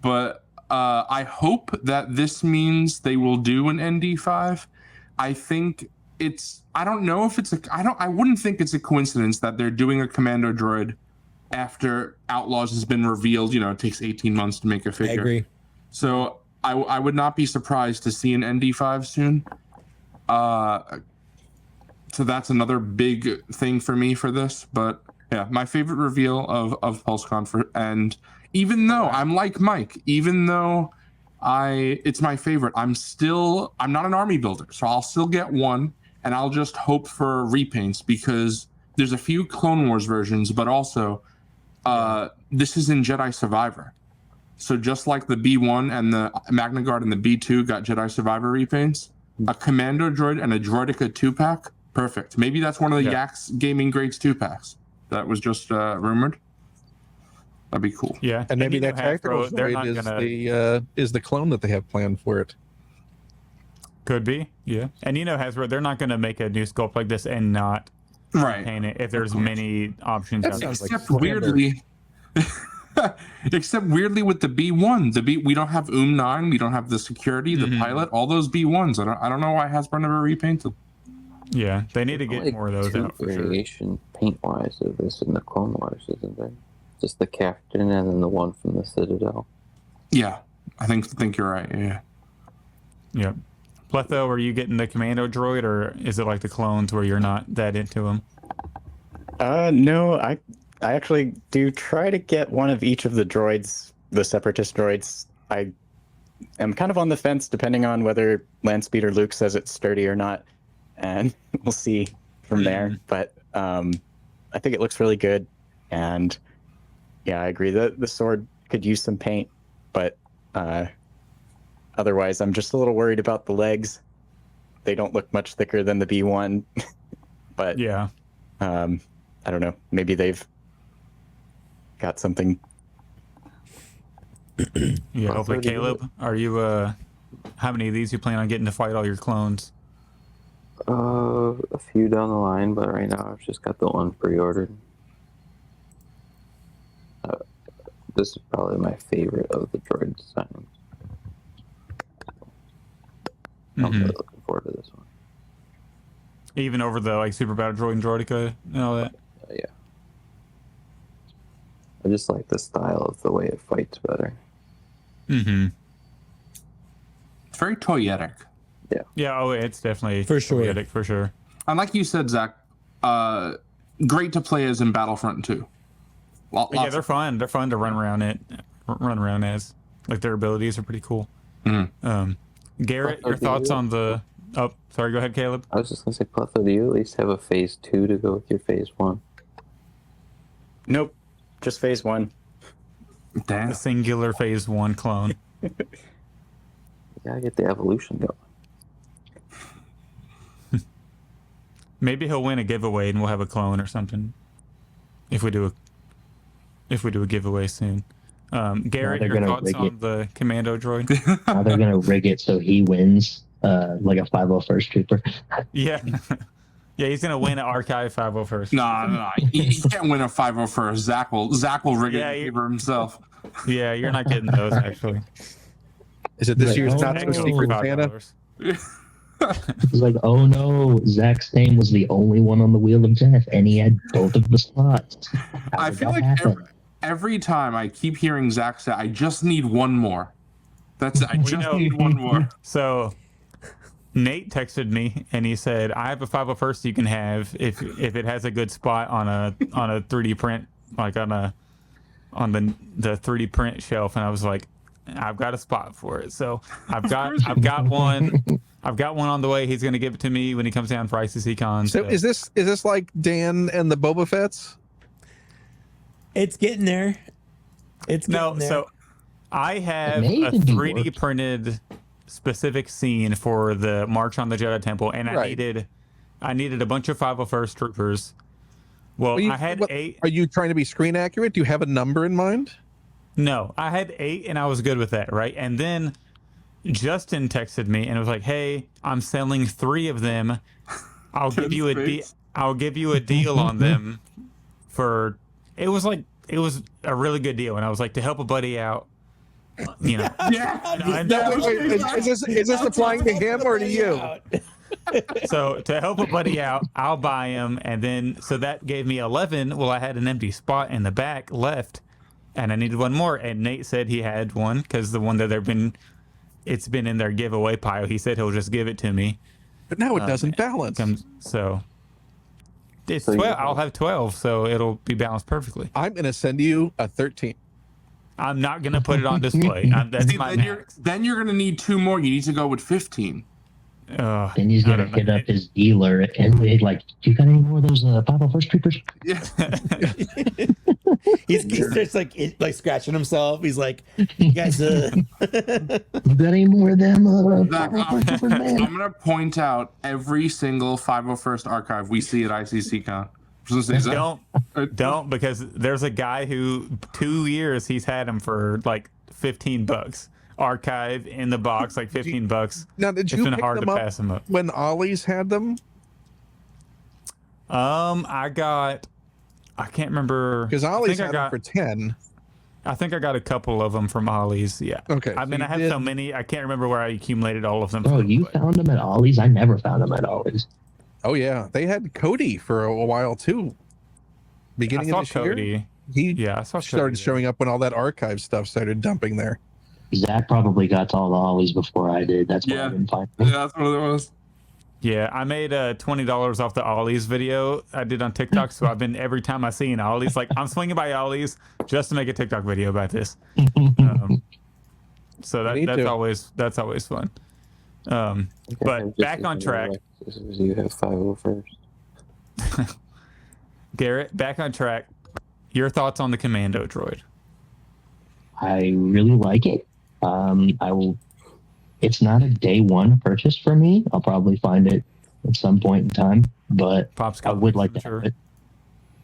But I hope that this means they will do an ND5. I think I wouldn't think it's a coincidence that they're doing a Commando droid after Outlaws has been revealed. You know, it takes 18 months to make a figure. I agree. So I would not be surprised to see an ND5 soon. So that's another big thing for me for this. But yeah, my favorite reveal of Pulsecon and even though I'm like Mike, even though it's my favorite, I'm not an army builder, so I'll still get one, and I'll just hope for repaints because there's a few Clone Wars versions, but also this is in Jedi Survivor. So just like the B1 and the Magna Guard and the B2 got Jedi Survivor repaints, a Commando droid and a Droideka 2-pack, perfect. Maybe that's one of the Yax Gaming Grades 2-packs that was just rumored. That'd be cool. Yeah, and maybe that tactical droid is the clone that they have planned for it. Could be, yeah. And Hasbro, they're not going to make a new sculpt like this and not paint it if there's many options. Except weirdly, except weirdly with the B1, we don't have 9, we don't have the security, the pilot, all those B1s. I don't know why Hasbro never repainted. Yeah, they need to get more of those out for variation paint-wise of this in the Clone Wars, isn't there? Just the captain and then the one from the Citadel. Yeah, I think you're right. Yeah. Yep. Pletho, are you getting the Commando droid, or is it like the clones where you're not that into them? No, I actually do try to get one of each of the droids, the Separatist droids. I am kind of on the fence depending on whether Landspeeder Luke says it's sturdy or not, and we'll see from there. But I think it looks really good, and yeah, I agree that the sword could use some paint, but otherwise, I'm just a little worried about the legs. They don't look much thicker than the B1, but yeah, I don't know. Maybe they've got something. Yeah, hopefully. Caleb, are you? How many of these you plan on getting to fight all your clones? A few down the line, but right now I've just got the one pre-ordered. This is probably my favorite of the droid designs. I'm really looking forward to this one. Even over the like Super Battle Droid and Droideka and all that. Yeah. I just like the style of the way it fights better. Mm-hmm. It's very toyetic. Yeah. Oh, it's definitely For sure. toyetic, for sure. And like you said, Zach, great to play as in Battlefront 2. Yeah, they're fun. They're fun to run around as. Like their abilities are pretty cool. Garrett, your thoughts on the? Oh, sorry. Go ahead, Caleb. I was just gonna say, Plutho, do you at least have a phase 2 to go with your phase 1? Nope, just phase 1. Damn. The singular phase 1 clone. You gotta get the evolution going. Maybe he'll win a giveaway and we'll have a clone or something. If we do a giveaway soon. Garrett, they're your gonna thoughts rig on it. the commando droid? Now they're gonna rig it so he wins, like a 501st trooper. Yeah. Yeah, he's gonna win an Archive 501st. No. He can't win a 501st. Zach will rig it in favor himself. Yeah, you're not getting those actually. Is it this Like, year's oh, not so secret Santa? It's like, oh no, Zach's name was the only one on the wheel of death, and he had both of the slots. I feel like every time I keep hearing Zach say, I just need one more. That's it. I just need one more. So Nate texted me and he said, I have a 501st you can have if it has a good spot on a 3D print, like on the 3D print shelf. And I was like, I've got a spot for it. So I've got one on the way. He's gonna give it to me when he comes down for ICC-Con. So is this like Dan and the Boba Fett's? It's getting there. So I have a 3D printed specific scene for the March on the Jedi Temple, and I needed a bunch of 501st troopers. Well, I had 8. Are you trying to be screen accurate? Do you have a number in mind? No, I had 8 and I was good with that, right? And then Justin texted me and was like, "Hey, I'm selling 3 of them. I'll give you a deal on them for." It was a really good deal, and I was like, to help a buddy out, you know. Is this applying to him or to you? So to help a buddy out, I'll buy him, and then so that gave me 11. Well, I had an empty spot in the back left. And I needed one more, and Nate said he had one because the one that it's been in their giveaway pile. He said he'll just give it to me. But now it doesn't balance. So it's 12. I'll have 12, so it'll be balanced perfectly. I'm gonna send you a 13. I'm not gonna put it on display. That's my max. Then you're gonna need 2 more. You need to go with 15. Then he's gonna hit up his dealer and be like, "Do you got any more of those 501st troopers?" Yeah. he starts like scratching himself. He's like, "You guys, you got any more of them?" I'm gonna point out every single 501st archive we see at ICC-Con. Don't, because there's a guy who 2 years he's had them for like $15. Archive in the box, like $15. Now, did you pick them up pass them up when Ollie's had them? I can't remember because Ollie's had them for 10. I think I got a couple of them from Ollie's. Yeah. Okay. I mean, I have so many, I can't remember where I accumulated all of them. Bro, you found them at Ollie's? I never found them at Ollie's. Oh yeah, they had Cody for a while too. Beginning of this year, I saw started showing up when all that archive stuff started dumping there. Zach probably got to all the Ollies before I did. That's why I didn't find them. Yeah, that's what it was. Yeah, I made $20 off the Ollie's video I did on TikTok. So I've been, every time I see an Ollie's, like I'm swinging by Ollie's just to make a TikTok video about this. So that's always fun. But back on track. You have 501st. Garrett, back on track. Your thoughts on the commando droid? I really like it. It's not a day one purchase for me. I'll probably find it at some point in time, but I would like to have it.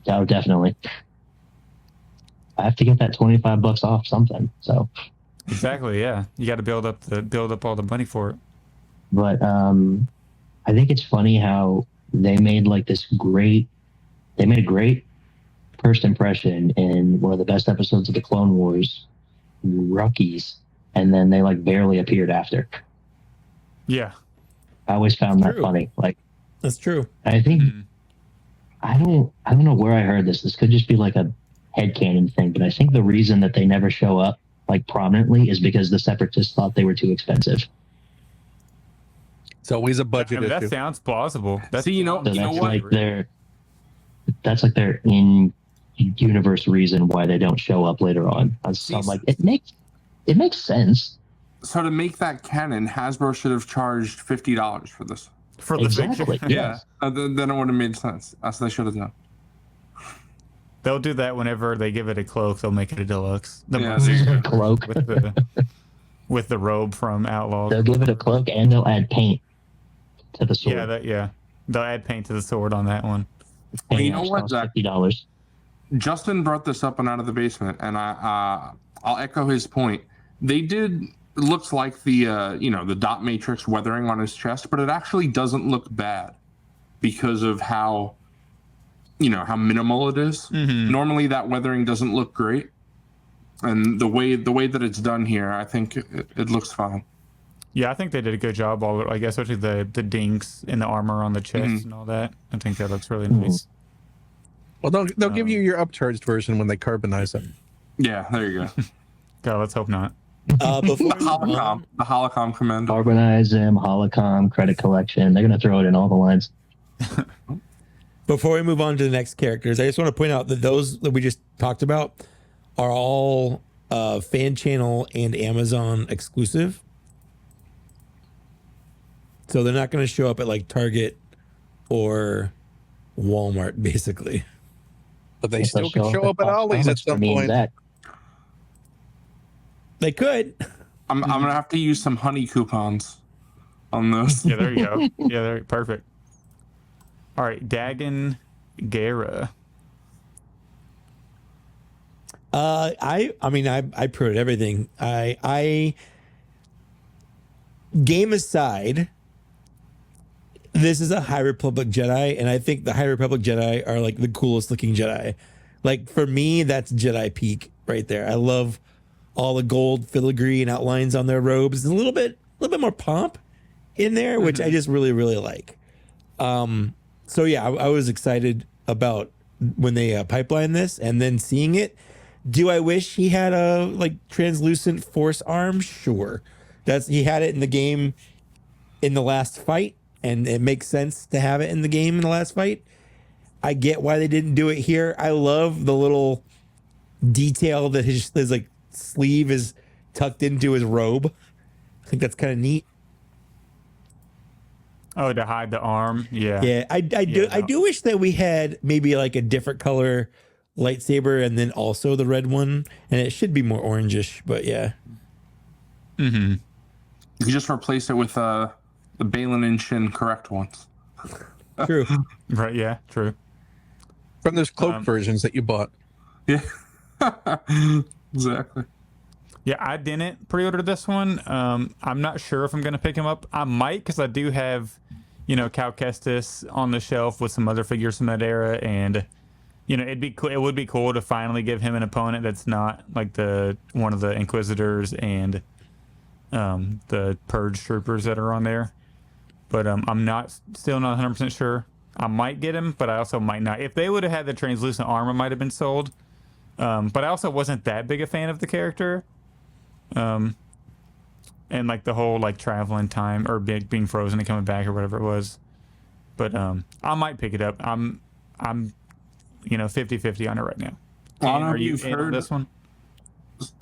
Oh, definitely. I have to get that $25 off something. So exactly, yeah. You got to build up all the money for it. But I think it's funny how they made a great first impression in one of the best episodes of the Clone Wars, Rookies, and then they like barely appeared after. Yeah, I always found that funny. Like That's true. I think I don't know where I heard this. This could just be like a headcanon thing, but I think the reason that they never show up like prominently is because the Separatists thought they were too expensive. It's always a budget issue. That sounds plausible. So that's like that's like their in-universe reason why they don't show up later on. So I'm like, it makes sense. So to make that canon, Hasbro should have charged $50 for this. For the Exactly. picture. Yeah. Then it would have made sense. That's what they should have done. They'll do that whenever they give it a cloak. They'll make it a deluxe. Cloak with the robe from Outlaws. They'll give it a cloak and they'll add paint to the sword. They'll add paint to the sword on that one. Well, you know what, Zach? $50. Justin brought this up on Out of the Basement, and I'll echo his point. They did. It looks like the the dot matrix weathering on his chest, but it actually doesn't look bad because of how minimal it is. Mm-hmm. Normally that weathering doesn't look great, and the way that it's done here, I think it looks fine. Yeah, I think they did a good job. I guess especially the dinks and the armor on the chest and all that. I think that looks really nice. Well, they'll give you your upcharged version when they carbonize it. Yeah, there you go. God, let's hope not. The Holocom Commando. Carbonize them, Holocom, credit collection. They're going to throw it in all the lines. Before we move on to the next characters, I just want to point out that those that we just talked about are all fan channel and Amazon exclusive. So they're not going to show up at like Target or Walmart, basically. But they still could show up at Ollie's at some point. They could. I'm gonna have to use some honey coupons on those. Yeah, there you go. Yeah, they're perfect. All right, Dagon Gera. I proved everything. I game aside, this is a High Republic Jedi, and I think the High Republic Jedi are like the coolest looking Jedi. Like for me, that's Jedi peak right there. I love all the gold filigree and outlines on their robes. A little bit more pomp in there, which I just really, really like. So yeah, I was excited about when they pipeline this and then seeing it. Do I wish he had a like translucent force arm? Sure. He had it in the game in the last fight, and it makes sense to have it in the game in the last fight. I get why they didn't do it here. I love the little detail that his like sleeve is tucked into his robe. I think that's kind of neat. Oh, to hide the arm. Yeah. Yeah. I do wish that we had maybe like a different color lightsaber and then also the red one, and it should be more orangish, but yeah. Mm-hmm. You just replace it with the Balin and Shin correct ones. True. Right. Yeah. True. From those cloak versions that you bought. Yeah. Exactly. Yeah, I didn't pre-order this one. I'm not sure if I'm going to pick him up. I might, because I do have, Cal Kestis on the shelf with some other figures from that era, and it would be cool to finally give him an opponent that's not like one of the Inquisitors and the Purge troopers that are on there. But I'm still not 100% sure. I might get him, but I also might not. If they would have had the translucent armor, might have been sold. But I also wasn't that big a fan of the character. And like the whole like traveling time or being frozen and coming back or whatever it was. But I might pick it up. I'm 50-50 on it right now. Are you you've in heard on this one?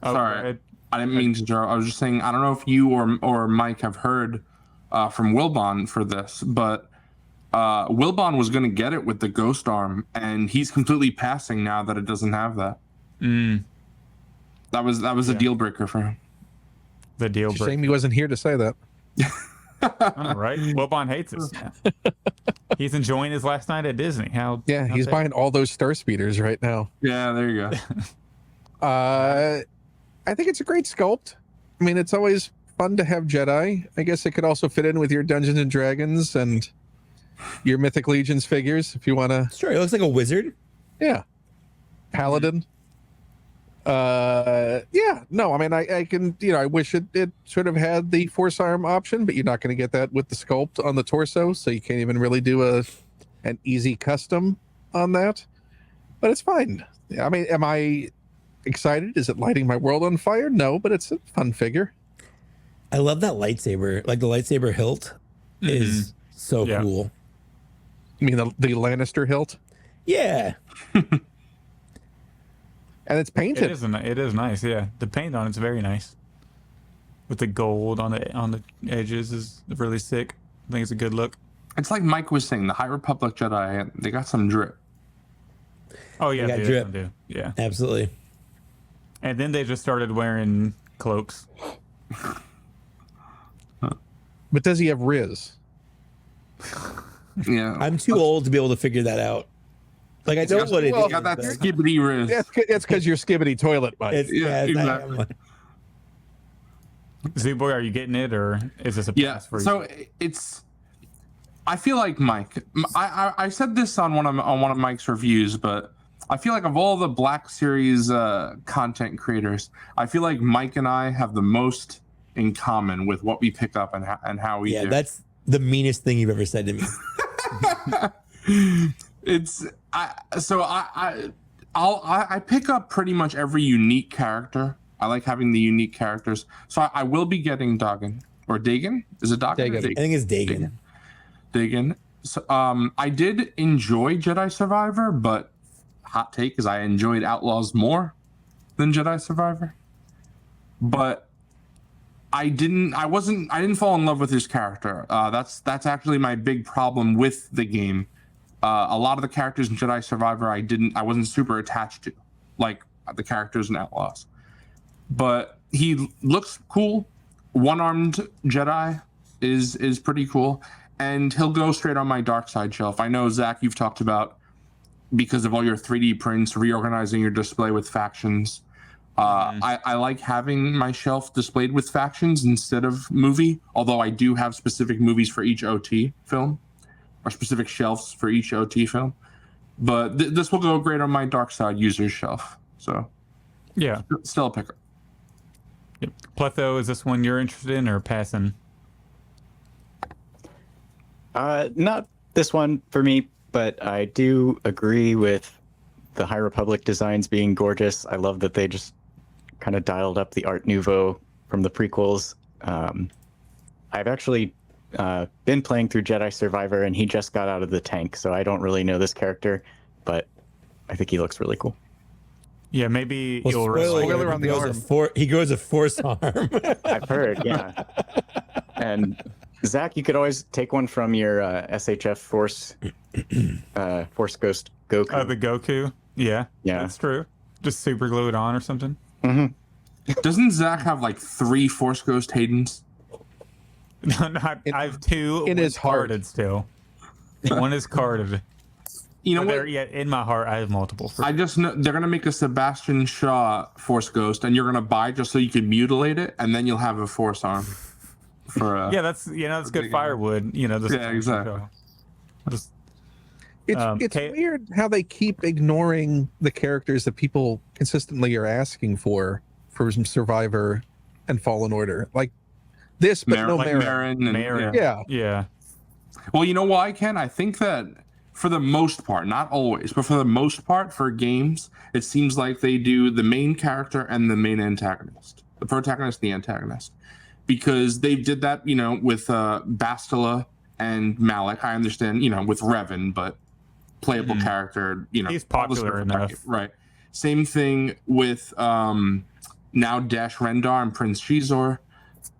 Sorry, I didn't mean to interrupt. I was just saying I don't know if you or Mike have heard from Wilbon for this, but Wilbon was going to get it with the ghost arm, and he's completely passing now that it doesn't have that. That was a deal breaker for him. The deal breaker. Shame he wasn't here to say that. All right. Wilbon hates us. Yeah. He's enjoying his last night at Disney. He's buying all those Star Speeders right now. Yeah, there you go. I think it's a great sculpt. I mean, it's always fun to have Jedi. I guess it could also fit in with your Dungeons and Dragons and your Mythic Legions figures if you want to. Sure, he looks like a wizard. Yeah. Paladin. Yeah, no, I mean, I can, I wish it sort of had the force arm option, but you're not going to get that with the sculpt on the torso, so you can't even really do an easy custom on that. But it's fine. I mean, am I excited? Is it lighting my world on fire? No, but it's a fun figure. I love that lightsaber. Like the lightsaber hilt is so cool. You mean the Lannister hilt? Yeah. And it's painted. It is nice. Yeah, the paint on it's very nice. With the gold on the edges is really sick. I think it's a good look. It's like Mike was saying, the High Republic Jedi, they got some drip. Oh yeah, they got drip. Do. Yeah, absolutely. And then they just started wearing cloaks. But does he have Riz? Yeah, I'm too old to be able to figure that out. Like I know what it is. Got that skibbity Riz. It's because you're skibbity toilet, Mike. Exactly. Z-Boy, are you getting it, or is this a pass for you? So it's. I feel like Mike. I said this on one of Mike's reviews, but I feel like of all the Black Series content creators, I feel like Mike and I have the most in common with what we pick up and how we do. Yeah, that's the meanest thing you've ever said to me. I pick up pretty much every unique character. I like having the unique characters. So I will be getting Dagan or Dagan. Is it Dagan? Dagan. I think it's Dagan. Dagan. So I did enjoy Jedi Survivor, but hot take is I enjoyed Outlaws more than Jedi Survivor. But I didn't fall in love with his character. That's actually my big problem with the game. A lot of the characters in Jedi Survivor I wasn't super attached to, like the characters in Outlaws. But he looks cool. One-armed Jedi is pretty cool, and he'll go straight on my dark side shelf. I know, Zach, you've talked about, because of all your 3D prints, reorganizing your display with factions. I like having my shelf displayed with factions instead of movie, although I do have specific movies for each OT film, or specific shelves for each OT film. But this will go great on my dark side user's shelf. So yeah, still a picker. Yep. Pletho, is this one you're interested in or passing? Not this one for me, but I do agree with the High Republic designs being gorgeous. I love that they just kind of dialed up the Art Nouveau from the prequels. I've actually been playing through Jedi Survivor, and he just got out of the tank, so I don't really know this character, but I think he looks really cool. Yeah, maybe you'll spoiler on the arm. He grows a force arm. I've heard, yeah. And Zach, you could always take one from your SHF Force Ghost Goku. The Goku? Yeah. Yeah. That's true. Just super glue it on or something. Mm-hmm. Doesn't Zach have like 3 Force Ghost Haydens? No, I have 2 in his heart. Carded still. One is carded. You know what? Yeah, in my heart, I have multiple. I just know they're gonna make a Sebastian Shaw Force Ghost, and you're gonna buy just so you can mutilate it, and then you'll have a Force arm. For yeah, that's good firewood. Yeah, exactly. It's weird how they keep ignoring the characters that people consistently are asking for some Survivor and Fallen Order, like this, but no Marin. Yeah. Well, you know why, Ken? I think that for the most part, not always, but for the most part, for games, it seems like they do the main character and the main antagonist, the protagonist and the antagonist, because they did that, with Bastila and Malik. I understand, with Revan, but playable character, he's popular enough, right? Same thing with now Dash Rendar and Prince Shizor.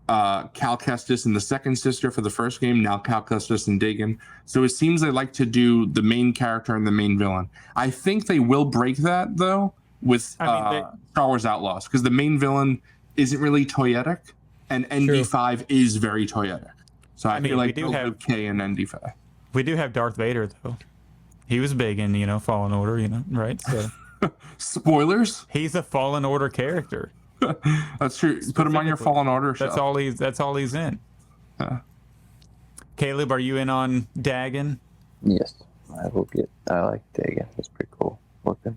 Cal Kestis and the second sister for the first game, now Cal Kestis and Dagan. So it seems they like to do the main character and the main villain. I think they will break that, though, with Star Wars Outlaws, because the main villain isn't really toyetic, and ND5 is very toyetic. So I feel like they'll do K and ND5. We do have Darth Vader, though. He was big in, Fallen Order, right? So spoilers? He's a Fallen Order character. That's true. Put him on your Fallen Order shelf. That's all he's in. Caleb, are you in on Dagan? Yes, I like Dagan. It's pretty cool looking.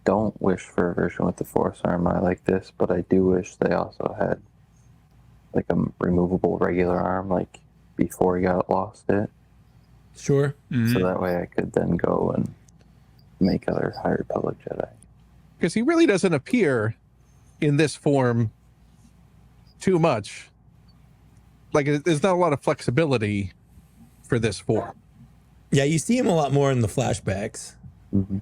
don't wish for a version with the Force armor like this, but I do wish they also had like a removable regular arm, like before he got lost it. Sure. So that way I could then go and make other High Republic Jedi. Because he really doesn't appear in this form too much. Like, there's not a lot of flexibility for this form. Yeah, you see him a lot more in the flashbacks. Mm-hmm.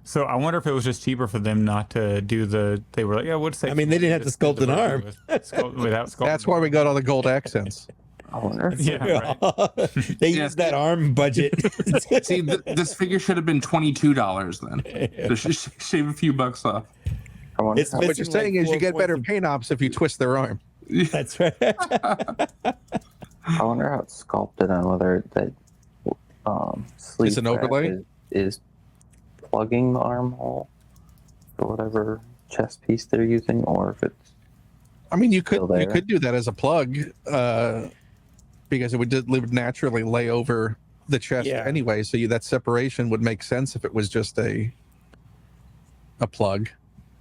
So I wonder if it was just cheaper for them not to do the. They were like, yeah, what's that? I mean, they didn't have to sculpt an arm. Without sculpting. That's why we got all the gold accents. I wonder. Yeah, right. They used that arm budget. See, this figure should have been $22 then. Just shave a few bucks off. It's what you're saying is you get better paint ops if you twist their arm. That's right. I wonder how it's sculpted on whether that sleeve It's an overlay? is plugging the armhole or whatever chest piece they're using, or if it's. I mean, you could do that as a plug, because it would naturally lay over the chest anyway. So that separation would make sense if it was just a plug.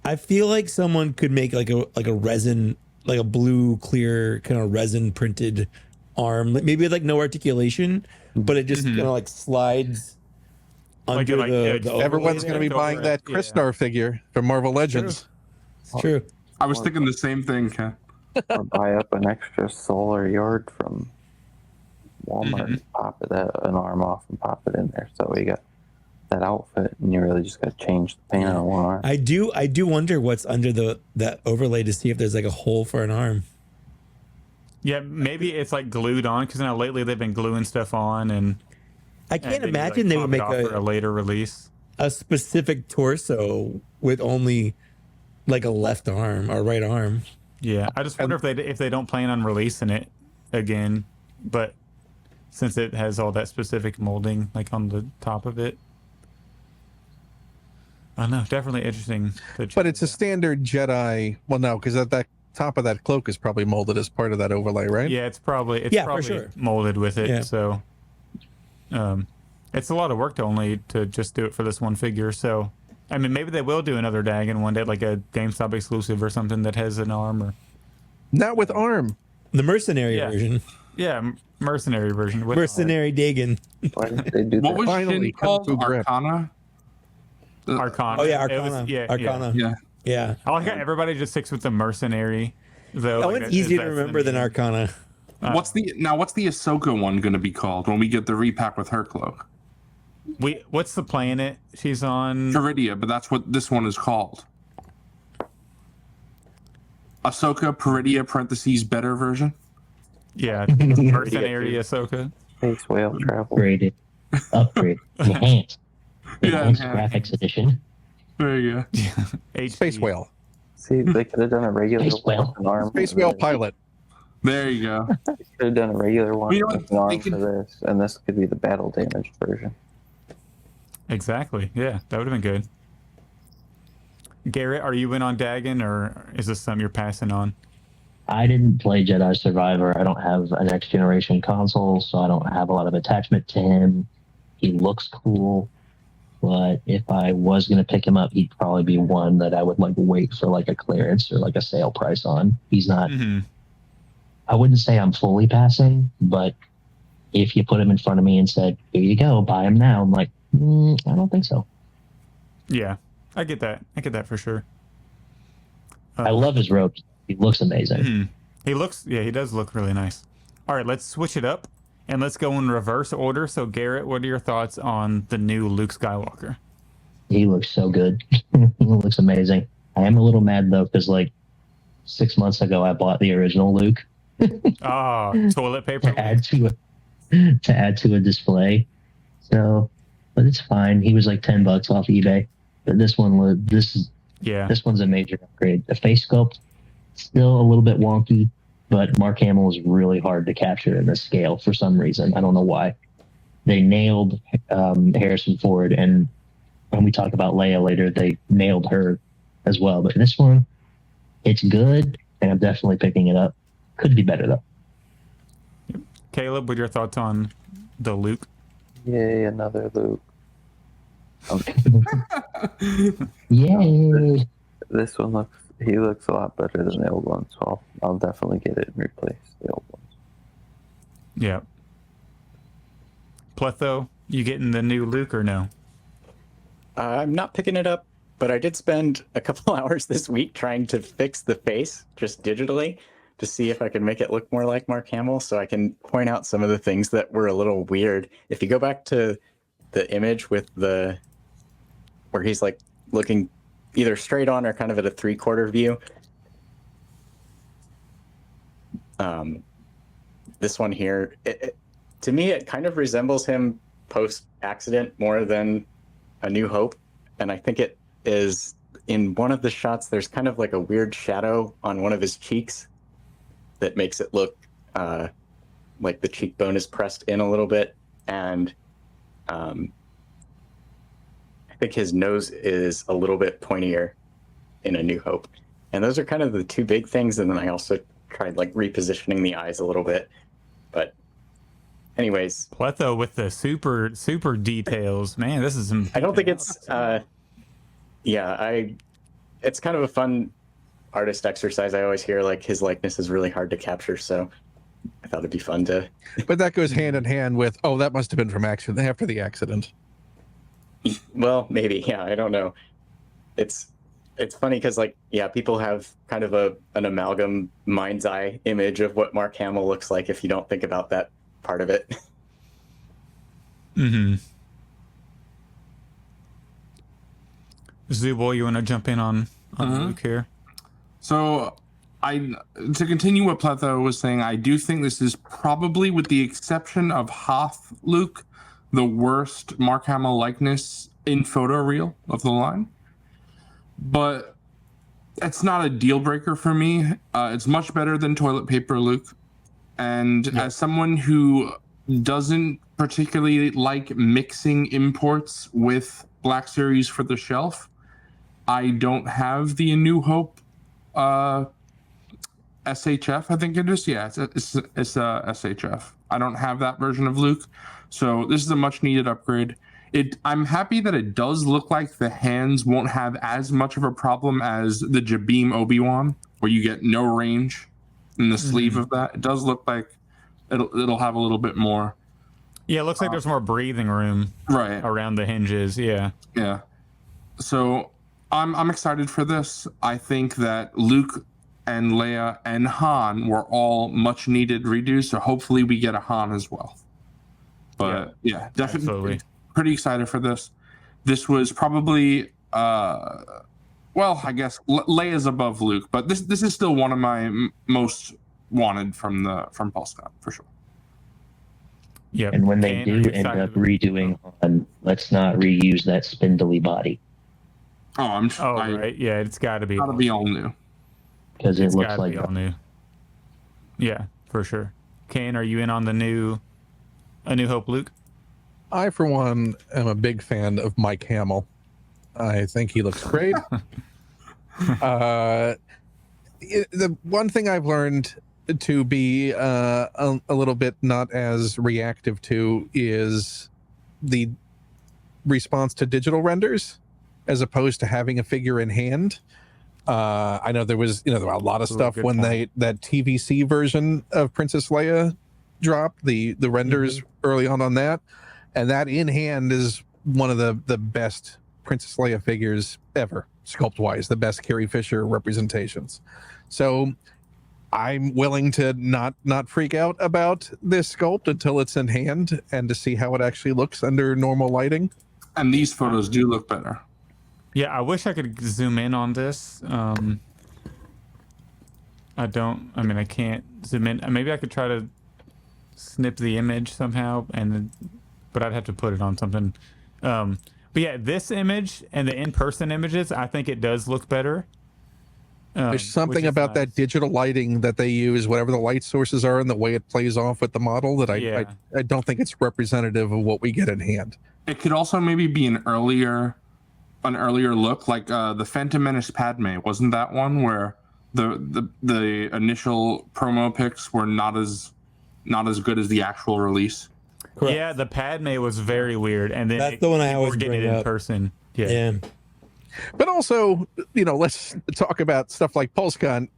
I feel like someone could make like a resin, like a blue clear kind of resin printed arm, maybe with like no articulation, but it just kind of like slides under the everyone's going to be buying that Crystar figure from Marvel Legends. It's true. I was thinking the same thing, Ken. Or buy up an extra solar yard from Walmart and pop an arm off and pop it in there. So we got that outfit, and you really just got to change the paint on one arm. I do wonder what's under that overlay to see if there's like a hole for an arm. Yeah, maybe it's like glued on, because now lately they've been gluing stuff on, and I can't imagine they would make for a later release a specific torso with only like a left arm or right arm. Yeah, I just wonder if they don't plan on releasing it again, but since it has all that specific molding like on the top of it. I don't know, definitely interesting. But it's a standard Jedi. Well, no, because that top of that cloak is probably molded as part of that overlay, right? Yeah, it's probably for sure. molded with it. Yeah. So, it's a lot of work to just do it for this one figure. So, I mean, maybe they will do another Dagon one day, like a GameStop exclusive or something that has an arm. Or not with arm. The mercenary version. Yeah, mercenary version. With mercenary Dagon. Why didn't they do what that? was Shin called? Arcana? Arcana. Oh yeah, Arcana. Arcana. Yeah. I like how everybody just sticks with the mercenary, though. That one's easier to remember than Arcana. What's the Ahsoka one going to be called when we get the repack with her cloak? What's the planet she's on? Peridia, but that's what this one is called. Ahsoka Peridia (parentheses better version). Yeah, mercenary Ahsoka. Space whale travel. Upgrade. Enhanced. Yeah, Enhanced graphics edition. There you go. Space whale. See, they could have done a regular Space whale. arm. Space whale pilot. There you go. They could have done a regular one You know with an arm for this, and this could be the battle damaged version. Exactly. Yeah, that would have been good. Garrett, are you in on Dagon, or is this something you're passing on? I didn't play Jedi Survivor. I don't have a next generation console, so I don't have a lot of attachment to him. He looks cool, but if I was going to pick him up, he'd probably be one that I would like wait for like a clearance or like a sale price on. He's not. I wouldn't say I'm fully passing, but if you put him in front of me and said, "Here you go, buy him now," I'm like, I don't think so. Yeah, I get that. I get that for sure. I love his robes. He looks amazing. He does look really nice. All right, let's switch it up and let's go in reverse order. So, Garrett, what are your thoughts on the new Luke Skywalker? He looks so good. He looks amazing. I am a little mad though, because like 6 months ago, I bought the original Luke. Toilet paper to add to a display. So, but it's fine. He was like $10 off eBay. But this one's a major upgrade. The face sculpt still a little bit wonky, but Mark Hamill is really hard to capture in this scale for some reason. I don't know why. They nailed Harrison Ford, and when we talk about Leia later, they nailed her as well. But this one, it's good, and I'm definitely picking it up. Could be better though. Caleb, what are your thoughts on the Luke? Yay, another Luke. Okay. Yay! This one looks a lot better than the old one, so I'll definitely get it and replace the old ones. Yeah. Pletho, you getting the new Luke or no? I'm not picking it up, but I did spend a couple hours this week trying to fix the face just digitally to see if I could make it look more like Mark Hamill, so I can point out some of the things that were a little weird. If you go back to the image with where he's like looking either straight on or kind of at a 3/4 view. This one here, to me, it kind of resembles him post-accident more than A New Hope. And I think it is, in one of the shots, there's kind of like a weird shadow on one of his cheeks that makes it look like the cheekbone is pressed in a little bit. And I think his nose is a little bit pointier in A New Hope. And those are kind of the two big things. And then I also tried like repositioning the eyes a little bit. But anyways. Pletho with the super details. Man, this is I don't think it's it's kind of a fun artist exercise. I always hear like his likeness is really hard to capture, so I thought it'd be fun to. But that goes hand in hand with, oh, that must have been from after the accident. Well, maybe, yeah, I don't know. It's funny because like, yeah, people have kind of an amalgam mind's eye image of what Mark Hamill looks like if you don't think about that part of it. Mm-hmm. Zubo, you want to jump in on Luke here? So, to continue what Pletho was saying, I do think this is probably, with the exception of Hoth Luke, the worst Mark Hamill likeness in photoreal of the line. But it's not a deal breaker for me. It's much better than Toilet Paper Luke. And as someone who doesn't particularly like mixing imports with Black Series for the shelf, I don't have the A New Hope SHF, I think it is. Yeah, it's a SHF. I don't have that version of Luke. So this is a much needed upgrade. I'm happy that it does look like the hands won't have as much of a problem as the Jabeam Obi-Wan, where you get no range in the sleeve of that. It does look like it'll have a little bit more. Yeah, it looks like there's more breathing room around the hinges. Yeah. Yeah. So I'm excited for this. I think that Luke and Leia and Han were all much needed redos, so hopefully we get a Han as well. But yeah definitely. Absolutely. Pretty excited for this. This was probably well, I guess Leia's above Luke, but this is still one of my most wanted from Pulsecon for sure. Yeah. And when they do end up redoing Han, let's not reuse that spindly body. Oh, I'm sure. Oh, right. Yeah, it's got to be all new. Because it looks like all new. Yeah, for sure. Kane, are you in on the A New Hope Luke? I, for one, am a big fan of Mike Hamill. I think he looks great. The one thing I've learned to be a little bit not as reactive to is the response to digital renders, as opposed to having a figure in hand. I know there was a lot of stuff when that TVC version of Princess Leia dropped, the renders early on that. And that in hand is one of the best Princess Leia figures ever, sculpt-wise, the best Carrie Fisher representations. So I'm willing to not freak out about this sculpt until it's in hand and to see how it actually looks under normal lighting. And these photos do look better. Yeah, I wish I could zoom in on this. I can't zoom in. Maybe I could try to snip the image somehow, but I'd have to put it on something. But yeah, this image and the in-person images, I think it does look better. There's something about that digital lighting that they use, whatever the light sources are, and the way it plays off with the model, that I don't think it's representative of what we get in hand. It could also maybe be an earlier look, like the Phantom Menace Padme. Wasn't that one where the initial promo pics were not as good as the actual release? Correct. Yeah, the Padme was very weird, and then That's the one I people always were getting bring it in up. person. Yeah. But also, let's talk about stuff like Pulsecon.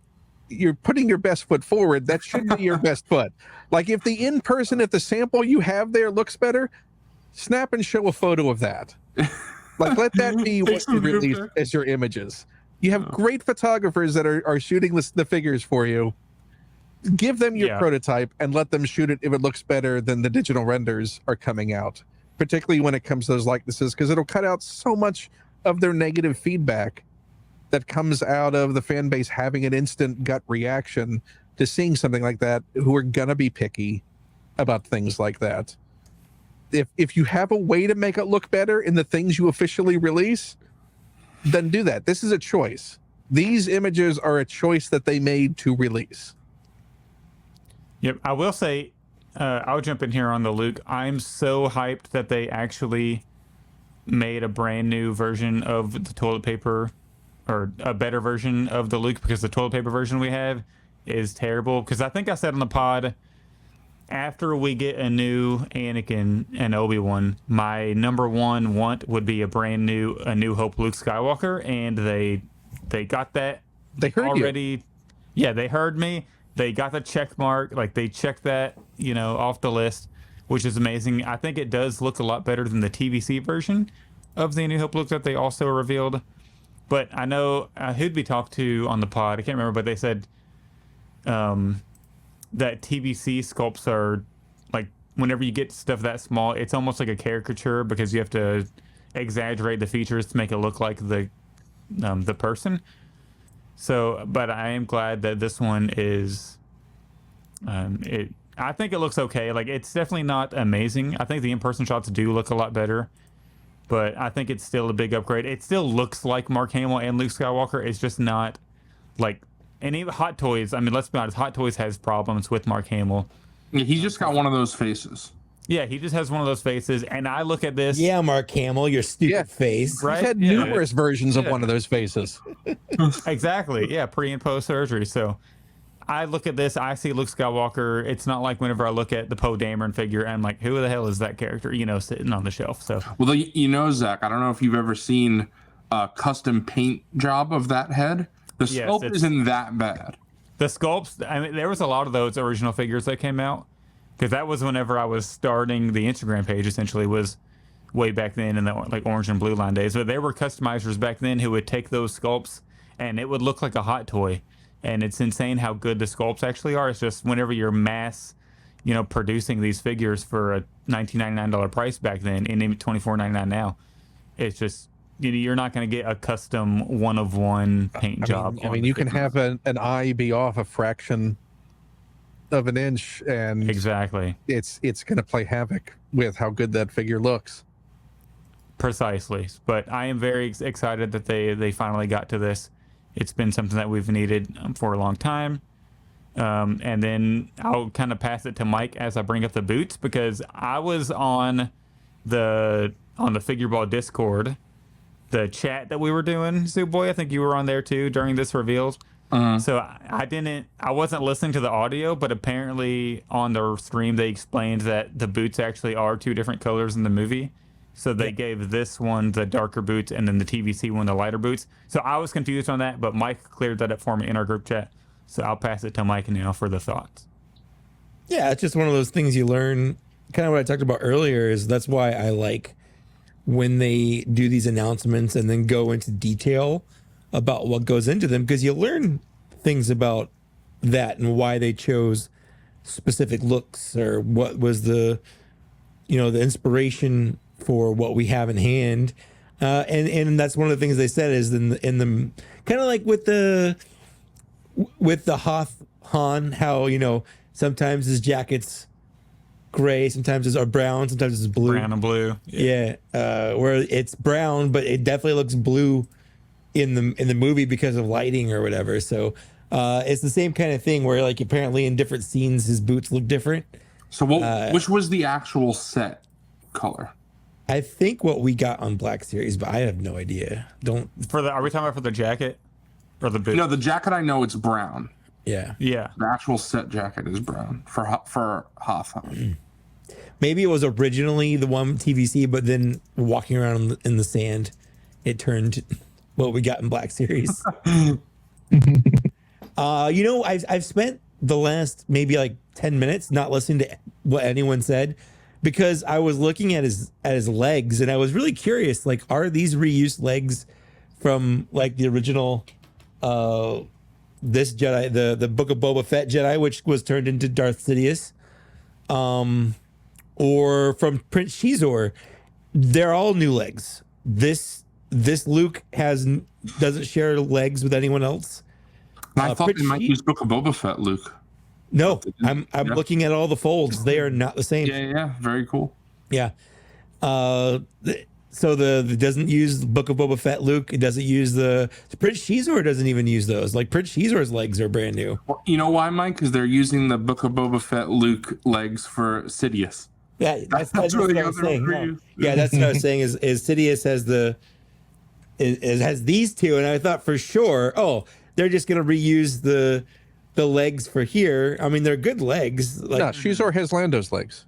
You're putting your best foot forward. That should be your best foot. Like if the in-person, if the sample you have there looks better, snap and show a photo of that. Like let that be what you release as your images. You have great photographers that are shooting the figures for you. Give them your prototype and let them shoot it if it looks better than the digital renders are coming out, particularly when it comes to those likenesses, because it'll cut out so much of their negative feedback that comes out of the fan base having an instant gut reaction to seeing something like that, who are gonna be picky about things like that. If you have a way to make it look better in the things you officially release, then do that. This is a choice. These images are a choice that they made to release. Yep, I will say, I'll jump in here on the Luke. I'm so hyped that they actually made a brand new version of the toilet paper, or a better version of the Luke, because the toilet paper version we have is terrible. Because I think I said on the pod, after we get a new Anakin and Obi-Wan, my number one want would be A New Hope Luke Skywalker, and they got that. They heard already. You. Yeah, they heard me. They got the check mark. Like they checked that, off the list, which is amazing. I think it does look a lot better than the TVC version of the A New Hope Luke that they also revealed. But I know who'd be talked to on the pod, I can't remember, but they said that TVC sculpts are like, whenever you get stuff that small, it's almost like a caricature because you have to exaggerate the features to make it look like the person. So, but I am glad that this one is, I think it looks okay. Like, it's definitely not amazing. I think the in-person shots do look a lot better, but I think it's still a big upgrade. It still looks like Mark Hamill and Luke Skywalker. It's just not like, and even Hot Toys, I mean, let's be honest, Hot Toys has problems with Mark Hamill. Yeah, he's just got one of those faces. Yeah, he just has one of those faces, and I look at this. Yeah, Mark Hamill, your stupid face. Right? He's had numerous versions of one of those faces. Exactly. Yeah, pre and post surgery. So I look at this, I see Luke Skywalker. It's not like whenever I look at the Poe Dameron figure, I'm like, who the hell is that character? Sitting on the shelf. So well, Zach, I don't know if you've ever seen a custom paint job of that head. The sculpt isn't that bad. The sculpts, I mean, there was a lot of those original figures that came out, because that was whenever I was starting the Instagram page, essentially, was way back then in the like orange and blue line days. But there were customizers back then who would take those sculpts and it would look like a hot toy. And it's insane how good the sculpts actually are. It's just whenever you're mass, producing these figures for a $19.99 price back then and even $24.99 now, it's just, you're not going to get a custom one-of-one paint job. I mean, you can have an eye be off a fraction of an inch, and exactly, it's going to play havoc with how good that figure looks. Precisely. But I am very excited that they finally got to this. It's been something that we've needed for a long time. And then I'll kind of pass it to Mike as I bring up the boots, because I was on the Figure Ball Discord, the chat that we were doing. Zoo Boy, I think you were on there too during this reveal. So I wasn't listening to the audio, but apparently on the stream they explained that the boots actually are two different colors in the movie. So they gave this one the darker boots and then the TVC one the lighter boots. So I was confused on that, but Mike cleared that up for me in our group chat. So I'll pass it to Mike now for the thoughts. Yeah, it's just one of those things you learn. Kind of what I talked about earlier is that's why I like when they do these announcements and then go into detail about what goes into them, because you learn things about that and why they chose specific looks, or what was the inspiration for what we have in hand. And that's one of the things they said is in the kind of like with the Hoth Han, how, sometimes his jacket's gray, sometimes it's brown, sometimes it's blue. Brown and blue. Yeah. Where it's brown, but it definitely looks blue in the movie because of lighting or whatever. So it's the same kind of thing where, like, apparently in different scenes his boots look different. So which was the actual set color? I think what we got on Black Series, but I have no idea. Are we talking about for the jacket or the boot? No, the jacket, I know it's brown. Yeah. Yeah. The actual set jacket is brown for Hoth. Maybe it was originally the one TVC, but then walking around in the sand, it turned what we got in Black Series. I've spent the last maybe like 10 minutes not listening to what anyone said because I was looking at his legs and I was really curious, like, are these reused legs from like the original this Jedi, the Book of Boba Fett Jedi, which was turned into Darth Sidious, or from Prince Shizor? They're all new legs. This Luke doesn't share legs with anyone else. I thought they might use Book of Boba Fett Luke. No, I'm looking at all the folds. They are not the same. Yeah, very cool. Yeah. So the doesn't use Book of Boba Fett Luke. It doesn't use the Prince Shizor doesn't even use those. Like Prince Shizor's legs are brand new. Well, you know why, Mike? Because they're using the Book of Boba Fett Luke legs for Sidious. Yeah, that's really what I was saying. Yeah, that's what I was saying. Is Sidious has these two, and I thought for sure, they're just gonna reuse the legs for here. I mean, they're good legs. Like, no, Shizor has Lando's legs.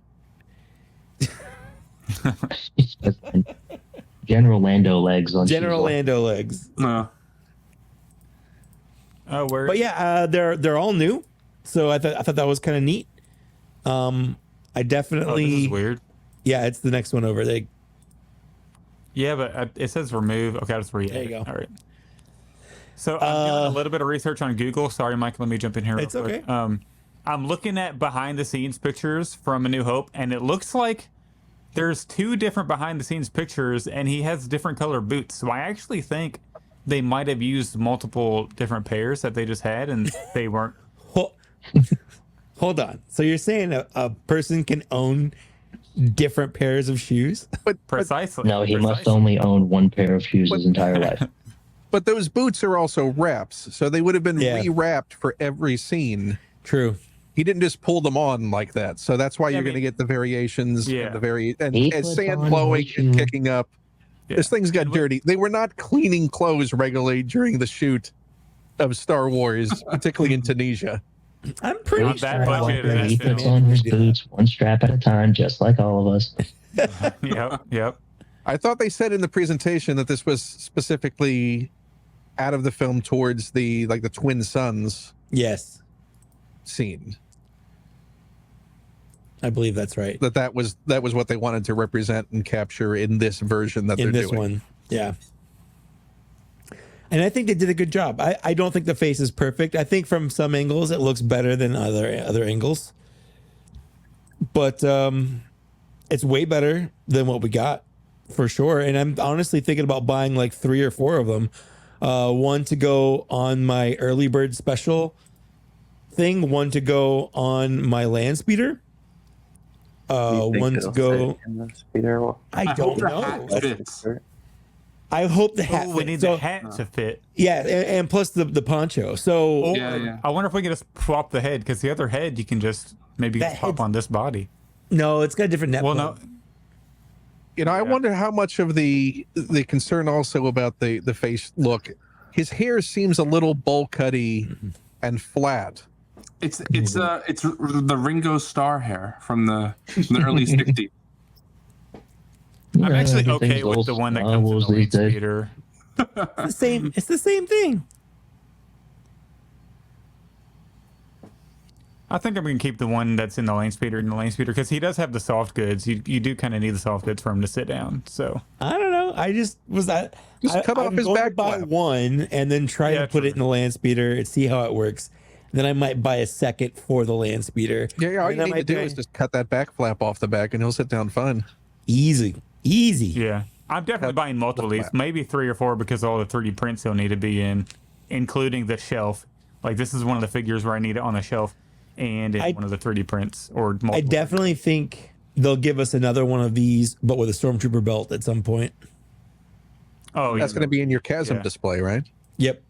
General Lando legs on General Shizor. Lando legs. No. Oh, where? But yeah, they're all new, so I thought that was kind of neat. I definitely. This is weird. Yeah, it's the next one over. Yeah, but it says remove. Okay, I'll just read it. There you go. All right. So I'm doing a little bit of research on Google. Sorry, Mike. Let me jump in here. It's real quick. okay. I'm looking at behind the scenes pictures from A New Hope, and it looks like there's 2 different behind the scenes pictures, and he has different color boots. So I actually think they might have used multiple different pairs that they just had, and they weren't. Hold on. So you're saying a person can own different pairs of shoes? Precisely. No, he must only own one pair of shoes his entire life. But those boots are also wraps, so they would have been re-wrapped for every scene. True. He didn't just pull them on like that, so that's why you're going to get the variations. Yeah. And as sand blowing and kicking up, this thing's got dirty. They were not cleaning clothes regularly during the shoot of Star Wars, particularly in Tunisia. I'm pretty Not that budget. He puts on his boots one strap at a time, just like all of us. Yep. I thought they said in the presentation that this was specifically out of the film towards the twin sons Yes, scene. I believe that's right. That was what they wanted to represent and capture in this version that In they're this doing. one, yeah. And I think they did a good job. I don't think the face is perfect. I think from some angles it looks better than other angles. But it's way better than what we got, for sure. And I'm honestly thinking about buying like 3 or 4 of them. One to go on my early bird special thing, one to go on my land speeder. One to go. I don't know. I hope the hat. We need the hat to fit. Yeah, and plus the poncho. So I wonder if we can just swap the head, because the other head you can just maybe swap on this body. No, it's got a different net. Well, no. You know, I wonder how much of the concern also about the face look. His hair seems a little bowl cutty and flat. It's the Ringo Starr hair from the early '60s. I'm actually okay with the one that comes in the lead speeder. It's the same thing. I think I'm going to keep the one that's in the lane speeder because he does have the soft goods. You do kind of need the soft goods for him to sit down. So I don't know. I just cut off his back. Buy one and then try to put it in the land speeder and see how it works. Then I might buy a second for the land speeder. Yeah. All you need to do is just cut that back flap off the back, and he'll sit down fine. Easy. Yeah, I'm definitely buying multiple of these, maybe 3 or 4, because all the 3D prints he'll need to be in, including the shelf. Like this is one of the figures where I need it on the shelf, and one of the 3D prints or multiple. I definitely think they'll give us another one of these, but with a Stormtrooper belt at some point. Oh, that's going to be in your chasm display, right? Yep.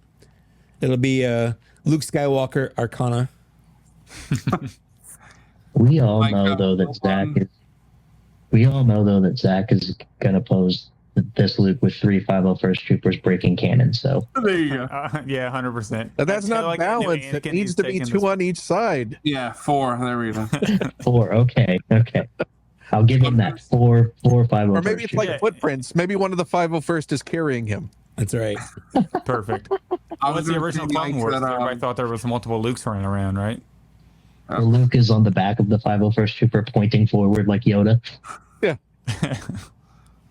It'll be Luke Skywalker Arcana. We all know though that Zach is going to pose this Luke with 3 501st Troopers breaking cannon. So there you go. Yeah, 100%. But that's not balanced. It needs to be 2 on each side. Yeah, 4. There we go. 4. Okay. I'll give him that four or five. Or maybe it's like footprints. Maybe one of the 501st is carrying him. That's right. Perfect. What's the original Clone Wars? Everybody thought there was multiple Lukes running around, right? Luke is on the back of the 501st Trooper pointing forward like Yoda. Yeah.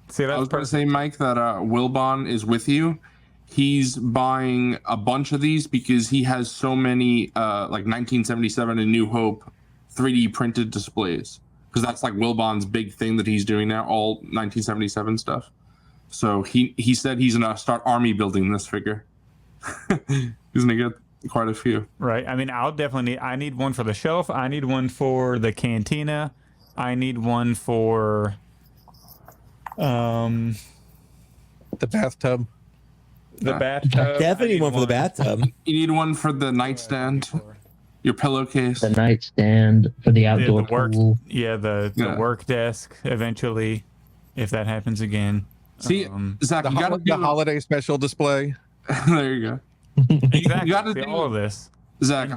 See, I was going to say, Mike, that Wilbon is with you. He's buying a bunch of these because he has so many like 1977 and New Hope 3D printed displays. Because that's like Wilbon's big thing that he's doing now, all 1977 stuff. So he said he's going to start army building this figure. He's going to get quite a few. Right. I mean, I need one for the shelf. I need one for the cantina. I need one for the bathtub. The bathtub. Definitely need one for the bathtub. You need one for the nightstand, your pillowcase. The nightstand for the outdoor pool. Yeah, the work desk eventually, if that happens again. See, Zach, you got the holiday special display. There you go. Exactly. You got to do do all of this. Zach,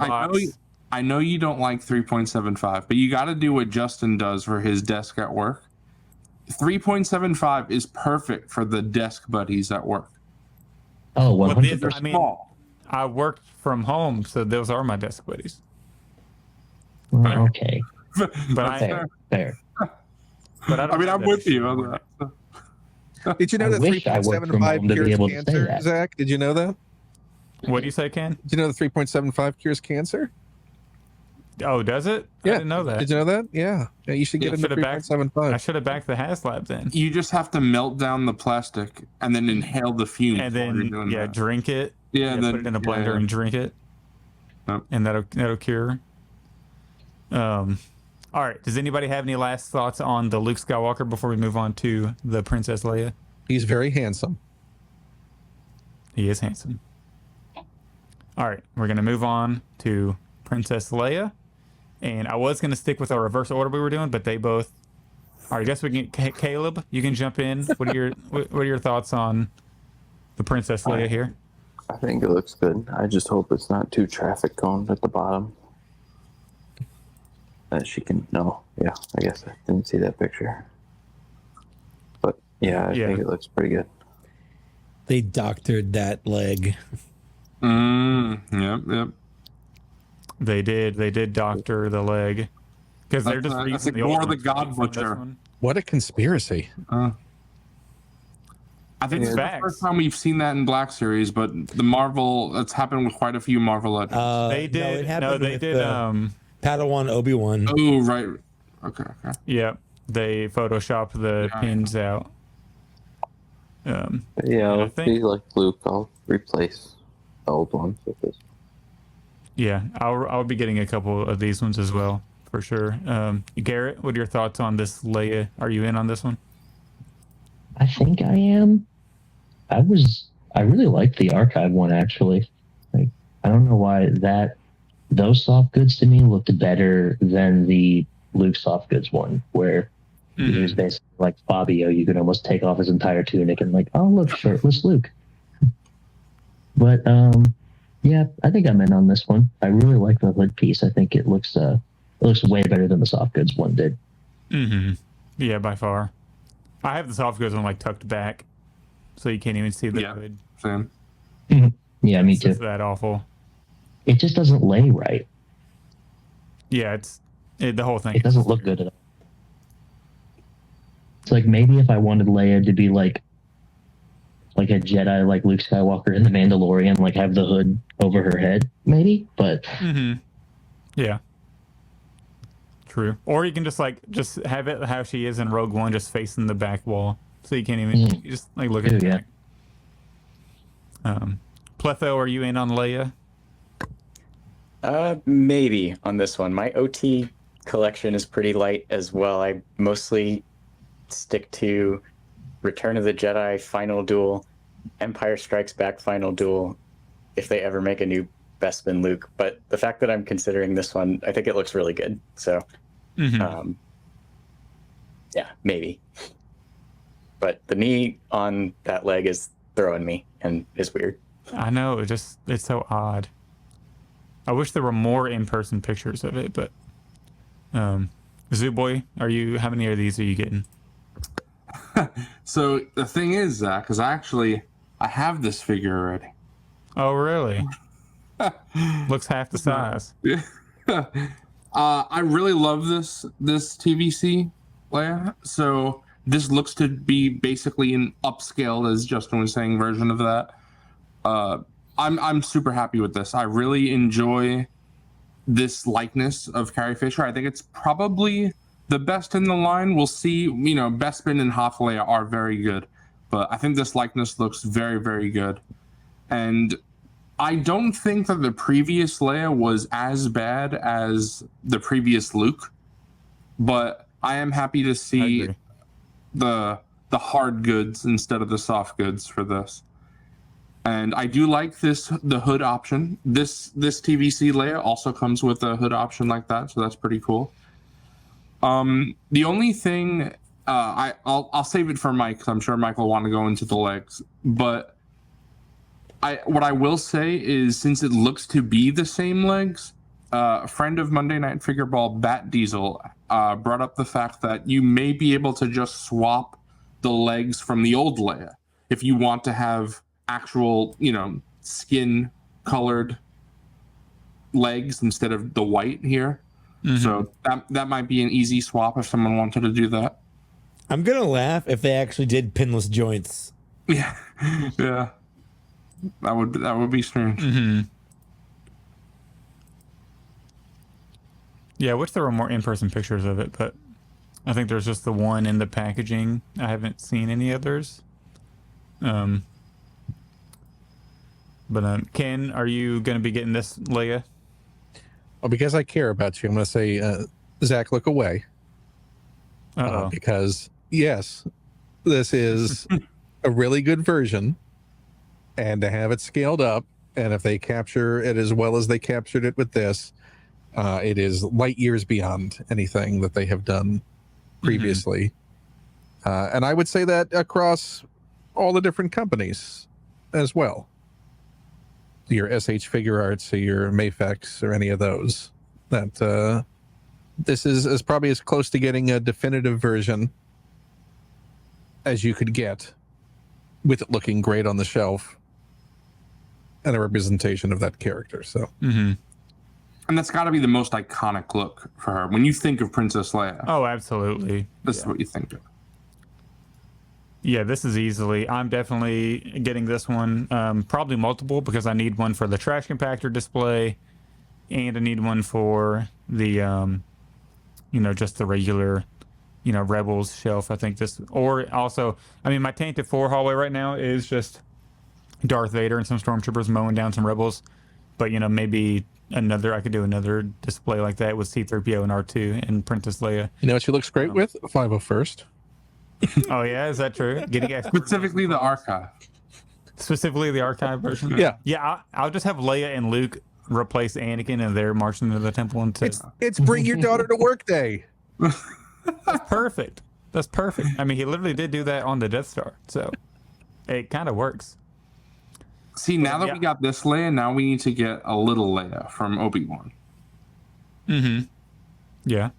I know you don't like 3.75, but you got to do what Justin does for his desk at work. 3.75 is perfect for the desk buddies at work. Oh, 100%. Well, I mean, I worked from home, so those are my desk buddies. Well, okay. But fair. But I'm with you on that. Did you know that 3.75 cures cancer, Zach? Did you know that? What do you say, Ken? Did you know that 3.75 cures cancer? Oh, does it? Yeah. I didn't know that. Did you know that? Yeah. You should get into 3.75. I should have backed the HasLab then. You just have to melt down the plastic and then inhale the fumes. And then, drink it. Yeah, and then put it in a blender and drink it. Yep. And that'll cure. All right. Does anybody have any last thoughts on the Luke Skywalker before we move on to the Princess Leia? He's very handsome. He is handsome. All right. We're going to move on to Princess Leia. And I was going to stick with our reverse order we were doing, but they both... All right. I guess we can... Caleb, you can jump in. What are your thoughts on the Princess Leia here? I think it looks good. I just hope it's not too traffic coned at the bottom. That she can... No. Yeah, I guess I didn't see that picture. But, I think it looks pretty good. They doctored that leg. Yep. They did doctor the leg. Because they're just reusing the old the God Butcher. What a conspiracy. I think it's the first time we've seen that in Black Series, but the Marvel, that's happened with quite a few Marvel legends. They did. They did. Padawan Obi-Wan. Oh, right. Okay. Yeah, they photoshopped the pins out. If be like Luke, I'll replace the old ones with this. Yeah, I'll be getting a couple of these ones as well, for sure. Garrett, what are your thoughts on this Leia? Are you in on this one? I think I am. I really liked the archive one, actually. Like, I don't know why those soft goods to me looked better than the Luke soft goods one, where he was basically like Fabio. You could almost take off his entire tunic and like, oh look, shirtless Luke. But I think I'm in on this one. I really like the hood piece. I think it looks way better than the soft goods one did. Yeah, by far. I have the soft goods one like tucked back, so you can't even see the hood. Same. Yeah, me too. It's that awful. It just doesn't lay right. Yeah, the whole thing. It doesn't look good at all. It's like maybe if I wanted Leia to be like a Jedi, like Luke Skywalker in The Mandalorian, like have the hood over her head, maybe. But yeah, true. Or you can just have it how she is in Rogue One, just facing the back wall, so you can't even just like look at the back. Pletho, are you in on Leia? Maybe on this one. My OT collection is pretty light as well. I mostly stick to Return of the Jedi Final Duel, Empire Strikes Back Final Duel, if they ever make a new Bespin Luke. But the fact that I'm considering this one, I think it looks really good. So, maybe. But the knee on that leg is throwing me and is weird. I know, it's so odd. I wish there were more in-person pictures of it, but Zoo Boy, how many of these are you getting? So the thing is, Zach, is I have this figure already. Oh, really? Looks half the size. Yeah. I really love this TVC Leia. So this looks to be basically an upscaled, as Justin was saying, version of that. I'm super happy with this. I really enjoy this likeness of Carrie Fisher. I think it's probably the best in the line. We'll see. You know, Bespin and Hoth Leia are very good, but I think this likeness looks very, very good. And I don't think that the previous Leia was as bad as the previous Luke, but I am happy to see the hard goods instead of the soft goods for this. And I do like the hood option. This TVC Leia also comes with a hood option like that, so that's pretty cool. The only thing I'll save it for Mike, because I'm sure Mike will want to go into the legs. But what I will say is, since it looks to be the same legs, a friend of Monday Night Figure Ball, Bat Diesel, brought up the fact that you may be able to just swap the legs from the old Leia if you want to have actual, skin colored legs instead of the white here. Mm-hmm. So that might be an easy swap if someone wanted to do that. I'm gonna laugh if they actually did pinless joints. Yeah. That would be strange. Mm-hmm. Yeah, I wish there were more in-person pictures of it, but I think there's just the one in the packaging. I haven't seen any others. But Ken, are you going to be getting this Leia? Well, because I care about you, I'm going to say, Zach, look away. Because, yes, this is a really good version, and to have it scaled up, and if they capture it as well as they captured it with this, it is light years beyond anything that they have done previously. Mm-hmm. And I would say that across all the different companies as well. Your SH Figure Arts or your Mafex or any of those. That this is probably as close to getting a definitive version as you could get, with it looking great on the shelf and a representation of that character. So, and that's got to be the most iconic look for her. When you think of Princess Leia, oh, absolutely, this is what you think of. Yeah, this is easily. I'm definitely getting this one. Probably multiple, because I need one for the trash compactor display, and I need one for the, just the regular, Rebels shelf. I think this, or also, my Tainted 4 hallway right now is just Darth Vader and some stormtroopers mowing down some Rebels. But, maybe I could do another display like that with C-3PO and R2 and Princess Leia. You know what she looks great with? 501st. Oh yeah, is that true? Specifically the archive. Specifically the archive version. Yeah. I'll just have Leia and Luke replace Anakin, and they're marching into the temple. And it's bring your daughter to work day. That's perfect. That's perfect. He literally did do that on the Death Star, so it kind of works. See, now that we got this Leia, now we need to get a little Leia from Obi-Wan. Mm-hmm. Yeah.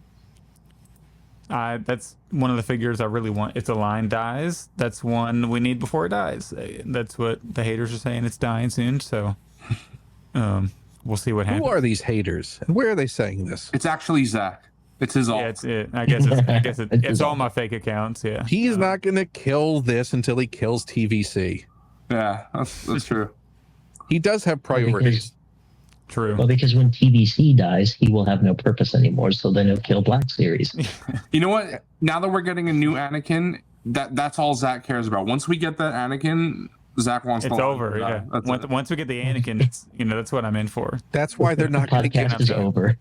That's one of the figures I really want. It's a line dies. That's one we need before it dies. That's what the haters are saying. It's dying soon, so we'll see what happens. Who are these haters, and where are they saying this? It's actually Zach. It's his alt. Yeah, it's it. I guess it's all my fake accounts. Yeah. He's not going to kill this until he kills TVC. Yeah, that's true. He does have priorities. True. Well, because when TVC dies, he will have no purpose anymore, so then he'll kill Black Series. You know what? Now that we're getting a new Anakin, that's all Zach cares about. Once we get that Anakin, Zach wants it's over. Yeah. Once we get the Anakin, it's, that's what I'm in for. That's why they're not going to get is over.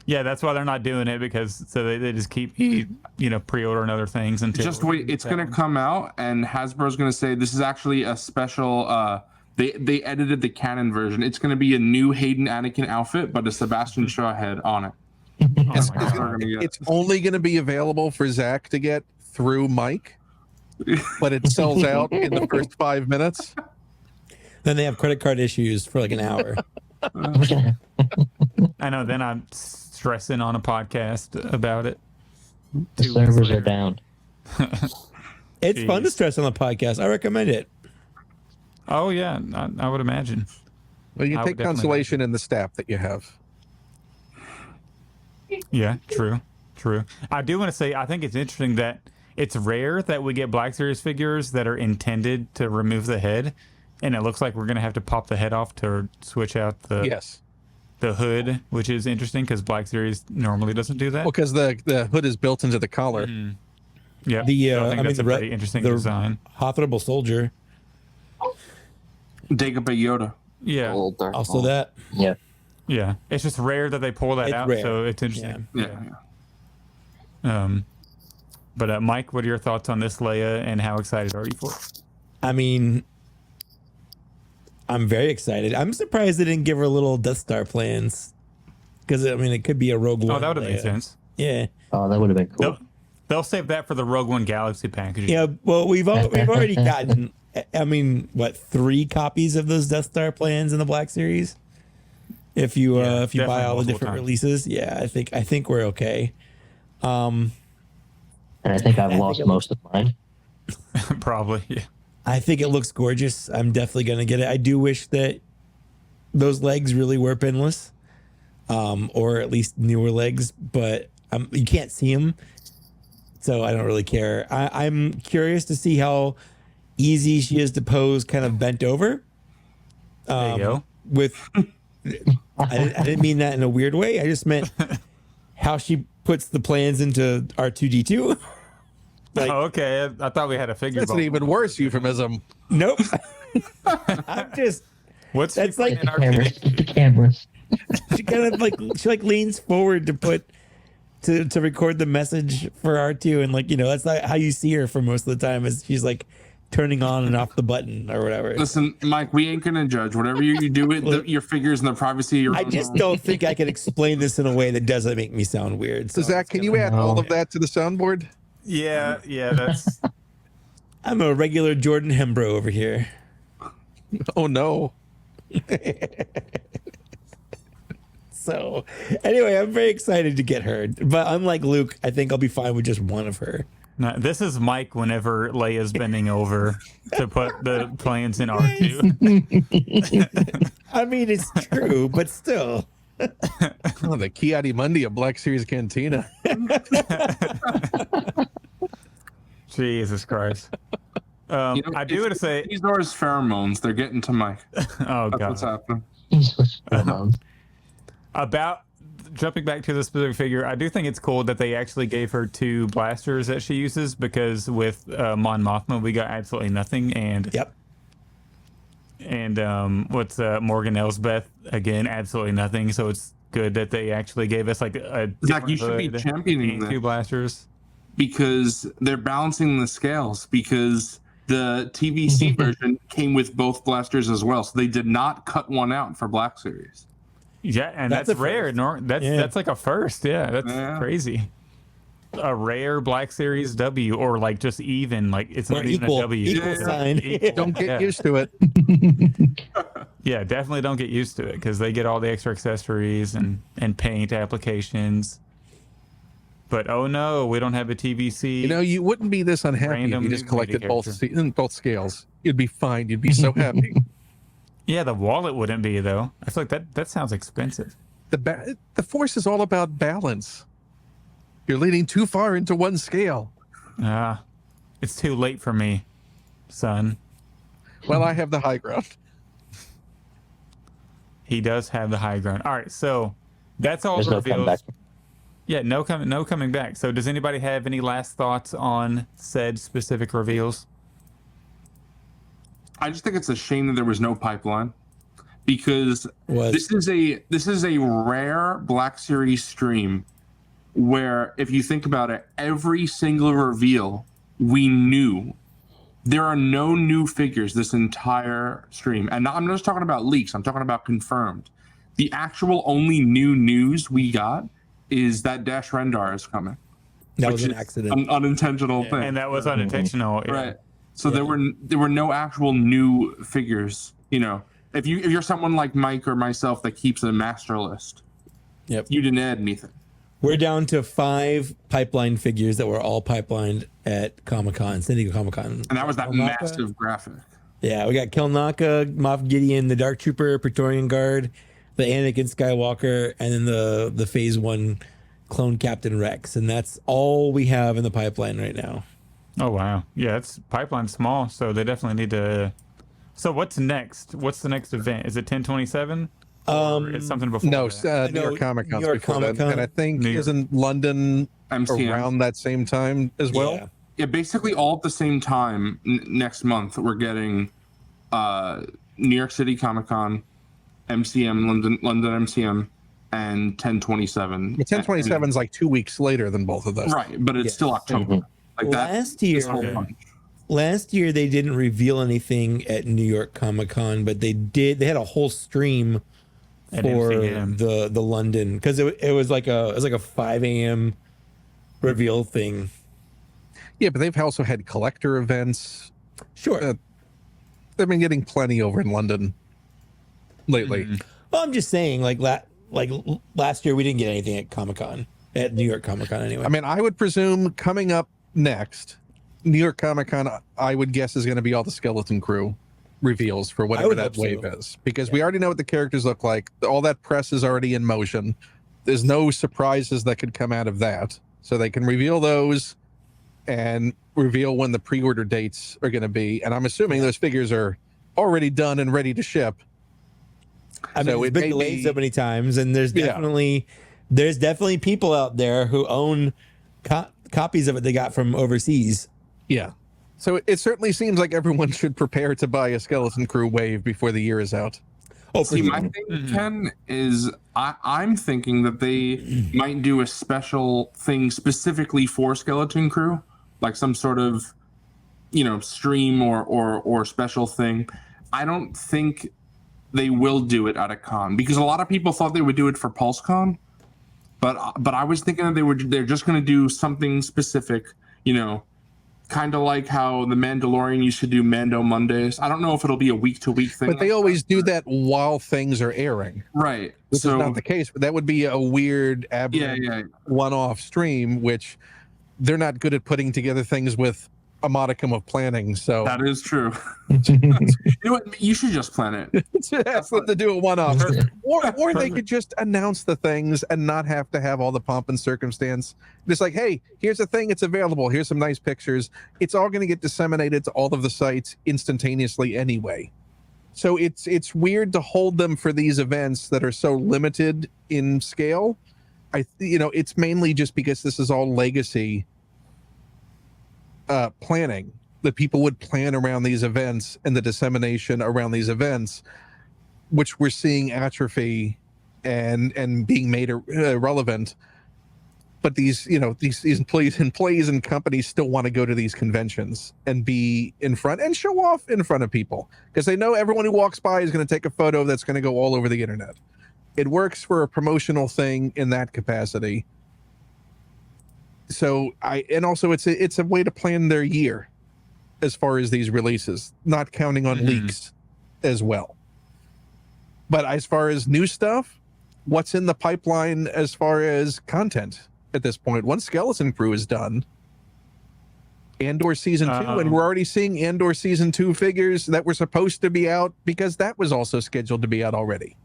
Yeah, that's why they're not doing it, because they just keep pre-ordering other things until just wait. It's going to come out, and Hasbro's going to say this is actually a special. They edited the canon version. It's going to be a new Hayden Anakin outfit, but a Sebastian Shaw head on it. It's only going to be available for Zach to get through Mike, but it sells out in the first 5 minutes. Then they have credit card issues for like an hour. I know. Then I'm stressing on a podcast about it. The servers are down. It's fun to stress on the podcast. I recommend it. Oh yeah, I would imagine. Well, you I take would definitely consolation in the staff that you have. Yeah, true. I do want to say I think it's interesting that it's rare that we get Black Series figures that are intended to remove the head, and it looks like we're gonna have to pop the head off to switch out the the hood, which is interesting because Black Series normally doesn't do that. Well, because the hood is built into the collar. Yeah, The so I think that's a pretty interesting design. Honorable Soldier. Dagobah Yoda. Yeah. Also that. Yeah. Yeah. It's just rare that they pull that It's out, rare. so it's interesting. Yeah. But Mike, what are your thoughts on this Leia, and how excited are you for it? I mean, I'm very excited. I'm surprised they didn't give her little Death Star plans, because I mean, it could be a Rogue One. Oh, that would have made Leia. sense. Yeah. Oh, that would have been cool. They'll save that for the Rogue One Galaxy package. Yeah. Well, we've already gotten. I mean, what, 3 copies of those Death Star plans in the Black Series? If you buy all the different releases, yeah, I think we're okay. And I think I've lost most of mine. Probably, yeah. I think it looks gorgeous. I'm definitely gonna get it. I do wish that those legs really were pinless, or at least newer legs, but you can't see them, so I don't really care. I'm curious to see how easy she is to pose kind of bent over. There you go. I didn't mean that in a weird way. I just meant how she puts the plans into R2D2. Oh, okay. I thought we had a figure. That's an even worse euphemism. Nope. I'm just. What's that's like the cameras. She kind of she leans forward to put to record the message for R2, and that's not how you see her for most of the time. Is she's like turning on and off the button or whatever. Listen, Mike, we ain't gonna judge whatever you do with your figures in the privacy of your I just don't think I can explain this in a way that doesn't make me sound weird. So Zach, can you add all of that to the soundboard? Yeah, that's. I'm a regular Jordan Hembro over here. Oh no. So, anyway, I'm very excited to get her. But unlike Luke, I think I'll be fine with just one of her. No, this is Mike whenever Leia's bending over to put the plans in R2. I mean, it's true, but still. Oh, the Chiadi Mundi of Black Series Cantina. Jesus Christ. I do want to say these are his pheromones. They're getting to Mike. Oh, That's God. what's happening. About jumping back to the specific figure, I do think it's cool that they actually gave her 2 blasters that she uses, because with Mon Mothma we got absolutely nothing, and what's Morgan Elsbeth, again, absolutely nothing. So it's good that they actually gave us like a Zach, you should be championing and 2 that, blasters, because they're balancing the scales, because the TVC version came with both blasters as well, so they did not cut one out for Black Series. Yeah, and that's rare. That's like a first. Yeah, that's crazy. A rare Black Series W, or like just even, like it's not even a W. Equal sign. Don't get used to it. Yeah, definitely don't get used to it, because they get all the extra accessories and paint applications. But oh no, we don't have a TVC. You know, you wouldn't be this unhappy if you just collected both scales. You'd be fine. You'd be so happy. Yeah, the wallet wouldn't be, though. I feel like that sounds expensive. The Force is all about balance. You're leaning too far into one scale. It's too late for me, son. Well, I have the high ground. He does have the high ground. All right, so that's all the reveals. Yeah, no coming back. So does anybody have any last thoughts on said specific reveals? I just think it's a shame that there was no pipeline, because this is a rare Black Series stream where, if you think about it, every single reveal we knew. There are no new figures this entire stream, and I'm not just talking about leaks. I'm talking about confirmed. The actual only new news we got is that Dash Rendar is coming. That was an accident, an unintentional thing, and that was unintentional, right? So there were no actual new figures, if you're someone like Mike or myself that keeps a master list, Yep. you didn't add anything. We're down to 5 pipeline figures that were all pipelined at Comic-Con, San Diego Comic-Con. And that was that massive graphic. Yeah, we got Kelnaka, Moff Gideon, the Dark Trooper, Praetorian Guard, the Anakin Skywalker, and then the Phase 1 clone Captain Rex. And that's all we have in the pipeline right now. Oh, wow. Yeah, it's pipeline small, so they definitely need to... So what's next? What's the next event? Is it 1027? It's something before No, that? New York Comic Con. Comic-Con. And I think isn't London MCM. around that same time as well? Yeah. Yeah, basically all at the same time next month we're getting New York City Comic Con, MCM, London MCM, and 1027. 1027 is like 2 weeks later than both of those. Right, but it's still October. Like that. Last year they didn't reveal anything at New York Comic Con, but they had a whole stream At for MCM. the London, because it was like a 5 a.m. reveal thing. Yeah, but they've also had collector events. Sure. They've been getting plenty over in London lately. Well, I'm just saying, like last year we didn't get anything at Comic-Con, at New York Comic-Con anyway. I mean, I would presume coming up next, New York Comic Con, I would guess is going to be all the Skeleton Crew reveals for whatever that wave is, because we already know what the characters look like. All that press is already in motion. There's no surprises that could come out of that, so they can reveal those and reveal when the pre-order dates are going to be. And I'm assuming those figures are already done and ready to ship. I mean, it's been delayed so many times, and there's definitely people out there who own copies of it they got from overseas. Yeah. So it certainly seems like everyone should prepare to buy a Skeleton Crew wave before the year is out. Oh, see, my thing, Ken, is I'm thinking that they might do a special thing specifically for Skeleton Crew, like some sort of, stream or special thing. I don't think they will do it at a con, because a lot of people thought they would do it for Pulsecon, but I was thinking that they're just going to do something specific, kind of like how the Mandalorian used to do Mando Mondays. I don't know if it'll be a week-to-week thing. But they always do that while things are airing. Right. This is not the case, but that would be a weird one-off stream, which they're not good at putting together things with a modicum of planning. So that is true. You know what? You should just plan it. Ask them to do a one-off, or they could just announce the things and not have to have all the pomp and circumstance. Just like, hey, here's a thing, it's available. Here's some nice pictures. It's all going to get disseminated to all of the sites instantaneously anyway. So it's weird to hold them for these events that are so limited in scale. It's mainly just because this is all legacy planning, that people would plan around these events and the dissemination around these events, which we're seeing atrophy and being made irrelevant. But these employees and companies still want to go to these conventions and be in front and show off in front of people, because they know everyone who walks by is going to take a photo that's going to go all over the internet. It works for a promotional thing in that capacity. So it's a way to plan their year as far as these releases, not counting on leaks as well. But as far as new stuff, what's in the pipeline as far as content at this point? Once Skeleton Crew is done, Andor Season 2, and we're already seeing Andor Season 2 figures that were supposed to be out because that was also scheduled to be out already.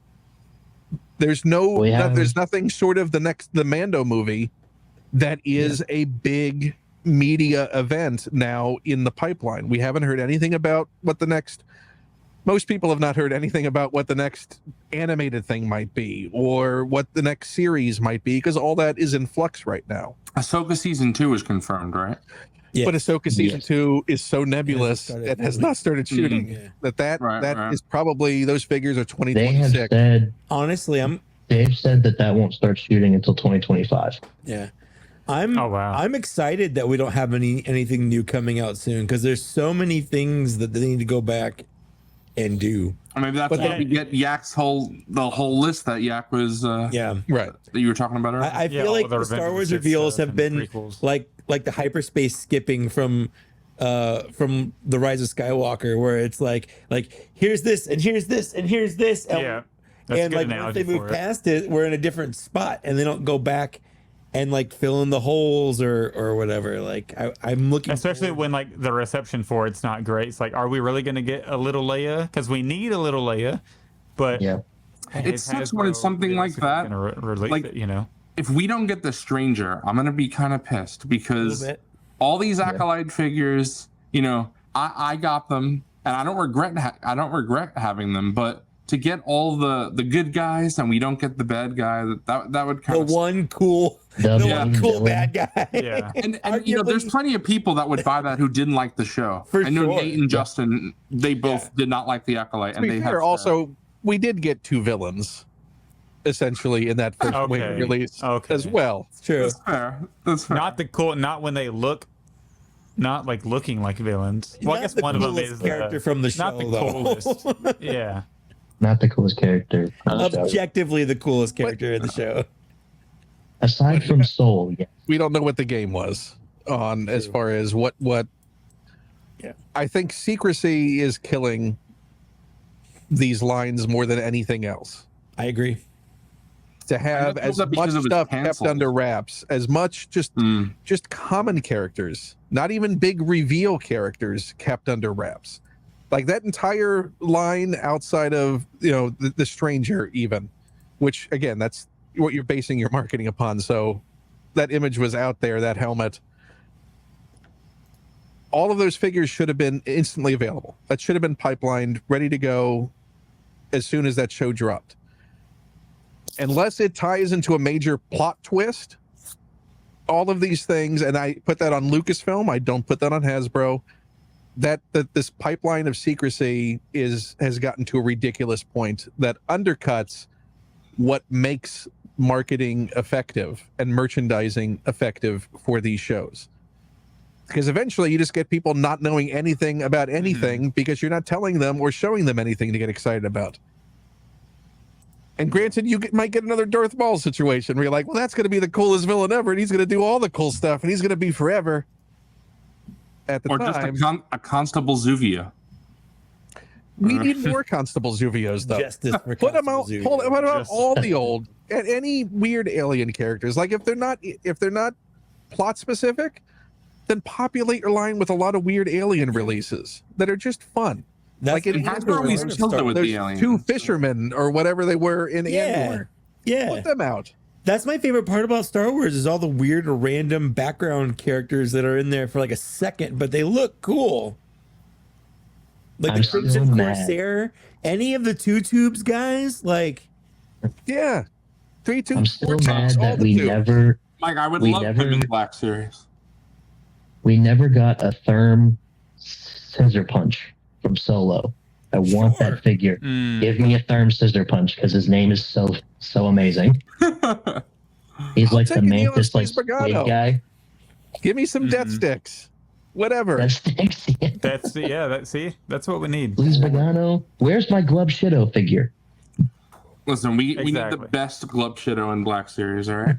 There's nothing short of the Mando movie that is a big media event now in the pipeline. We haven't heard anything about what most people have not heard anything about what the next animated thing might be or what the next series might be, because all that is in flux right now. Ahsoka Season 2 is confirmed, right? Yeah. But Ahsoka Season 2 is so nebulous and has not started shooting that is probably, those figures are 2026. They have said, honestly, they've said that won't start shooting until 2025. Yeah. I'm excited that we don't have anything new coming out soon, because there's so many things that they need to go back and do. Or maybe that's why we get Yak's whole list that Yak was right that you were talking about earlier. I feel like the Star Wars reveals have been like the hyperspace skipping from from the Rise of Skywalker, where it's like here's this and here's this and here's this. Yeah, that's and a like good once analogy they move for it. past it, we're in a different spot, and they don't go back and like fill in the holes or whatever. Like I'm looking, especially when like the reception for it's not great. It's like, are we really going to get a little Leia? Because we need a little Leia, but Yeah. It sucks when it's something like that. Release Like, it, you know. If we don't get the Stranger, I'm gonna be kind of pissed because all these Acolyte figures, you know, I got them, and I don't regret having them. But to get all the good guys and we don't get the bad guy, that would kind of one cool bad guy. Yeah, and you know, there's plenty of people that would buy that who didn't like the show. I know Nate and Justin, they both did not like the Acolyte, To be fair, also we did get 2 villains essentially in that first wave release as well. It's true. That's fair. Not when they look. Not like looking like villains. Well, I guess one of them is character from the show. Not the coolest. Yeah. Not the coolest character. Objectively, the coolest character in the show. Aside from Soul, yeah. We don't know what the game was on as far as what. Yeah. I think secrecy is killing these lines more than anything else. I agree. To have as much stuff kept under wraps, as much just common characters, not even big reveal characters kept under wraps. Like that entire line outside of, you know, the Stranger even, which again, that's what you're basing your marketing upon. So that image was out there, that helmet. All of those figures should have been instantly available. That should have been pipelined, ready to go as soon as that show dropped. Unless it ties into a major plot twist, all of these things, and I put that on Lucasfilm, I don't put that on Hasbro, that this pipeline of secrecy has gotten to a ridiculous point that undercuts what makes marketing effective and merchandising effective for these shows. Because eventually you just get people not knowing anything about anything because you're not telling them or showing them anything to get excited about. And granted, you might get another Darth Maul situation where you're like, well, that's going to be the coolest villain ever, and he's going to do all the cool stuff, and he's going to be forever. At the time, just a Constable Zuvia. We need more Constable Zuvios, though. Justice for Put them out. Constable Put Zuvio. them out all the old and any weird alien characters. Like if they're not plot specific, then populate your line with a lot of weird alien releases that are just fun. That's like in Hasbro always killed it with the aliens. 2 fishermen or whatever they were in Andor. Yeah. Put them out. That's my favorite part about Star Wars is all the weird or random background characters that are in there for like a second, but they look cool. Like the Crimson Corsair, any of the 2 Tubes guys, like 3 Tubes. I'm still 4 mad tubes, all that the we tubes. never. Mike, I would we love never- them in the Black Series. We never got a Therm scissor punch from Solo. I want that figure. Give me a Therm scissor punch because his name is so amazing. He's like the Mantis, like big guy. Give me some death sticks, whatever. Death sticks. Yeah. That's what we need. Please, Pagano. Where's my Glub Shido figure? Listen, we need the best Glub Shido in Black Series, all right?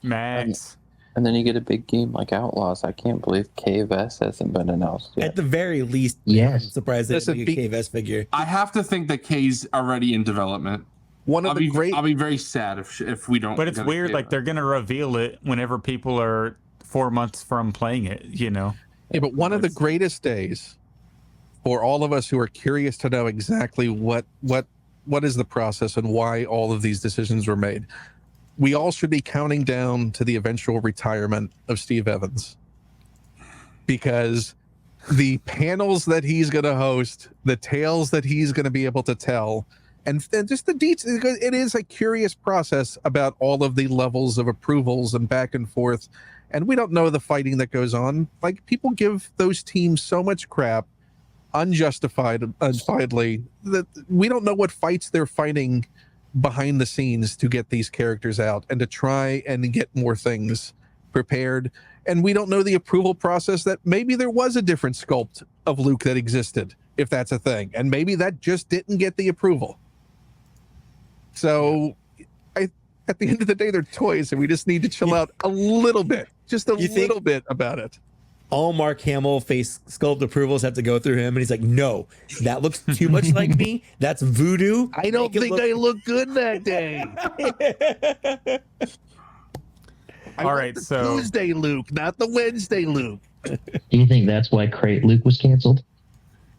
Max. And then you get a big game like Outlaws. I can't believe KVS hasn't been announced yet. at the very least, Yes. I'm surprised they didn't make a KVS figure. I have to think that K's already in development. I'll be very sad if we don't. But it's weird, like they're gonna reveal it whenever people are 4 months from playing it, you know. Yeah, but one of the greatest days for all of us who are curious to know exactly what is the process and why all of these decisions were made. We all should be counting down to the eventual retirement of Steve Evans, because the panels that he's going to host, the tales that he's going to be able to tell, and just the details, because it is a curious process about all of the levels of approvals and back and forth. And we don't know the fighting that goes on. Like, people give those teams so much crap, unjustifiedly, that we don't know what fights they're fighting behind the scenes to get these characters out and to try and get more things prepared. And we don't know the approval process, that maybe there was a different sculpt of Luke that existed, if that's a thing, and maybe that just didn't get the approval. So at the end of the day, they're toys, and we just need to chill out a little bit, just a little bit about it. all Mark Hamill face sculpt approvals have to go through him, and he's like, no, that looks too much like me. That's voodoo. I don't think I look good that day. All right, so Tuesday Luke, not the Wednesday Luke. Do you think that's why Crate Luke was canceled?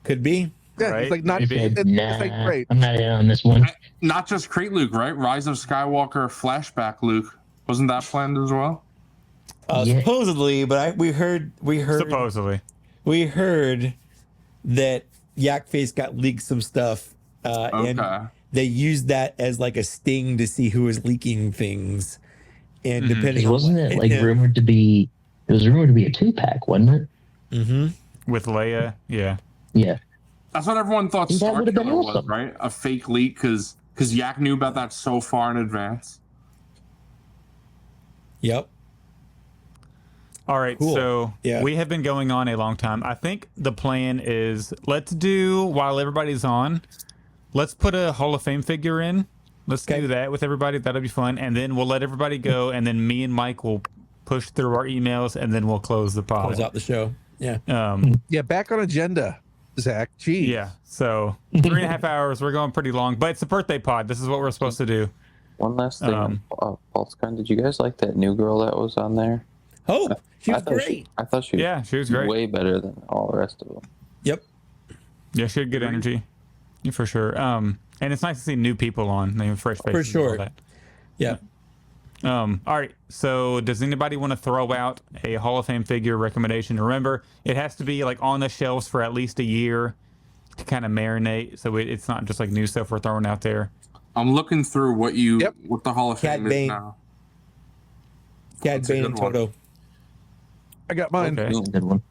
Could be. Yeah, Right, it's like not. maybe. It's Nah, like great. I'm not in on this one. Not just Crate Luke, right? Rise of Skywalker flashback Luke. Wasn't that planned as well? Yeah. Supposedly, but we heard supposedly. we heard that Yakface got leaked some stuff, and they used that as like a sting to see who was leaking things. And depending on wasn't it like rumored to be? It was rumored to be a 2-pack, wasn't it? Mm-hmm. With Leia, yeah. Yeah. That's what everyone thought That Star would have been Killer was, awesome. right? A fake leak because Yak knew about that so far in advance. Yep. All right, Cool. so Yeah. we have been going on a long time. I think the plan is let's do, while everybody's on, let's put a Hall of Fame figure in. Let's do that with everybody. That'll be fun. And then we'll let everybody go. And then me and Mike will push through our emails and then we'll close the pod. Close out the show. Yeah. Yeah, back on agenda, Zach. Gee. Yeah. So 3.5 hours. We're going pretty long, but it's a birthday pod. This is what we're supposed to do. One last thing on Pulsecon. Did you guys like that new girl that was on there? Oh, she was thought great. I thought she was, she was great. way better than all the rest of them. Yep. Yeah, she had good energy. Yeah, for sure. And it's nice to see new people on. They have fresh faces. For sure. And all that. Yeah. All right. So does anybody want to throw out a Hall of Fame figure recommendation? Remember, it has to be like on the shelves for at least a year to kind of marinate. So it's not just like new stuff we're throwing out there. I'm looking through what the Hall of Fame is now. Cad Bane and Toto. I got mine. Okay. That's a good one.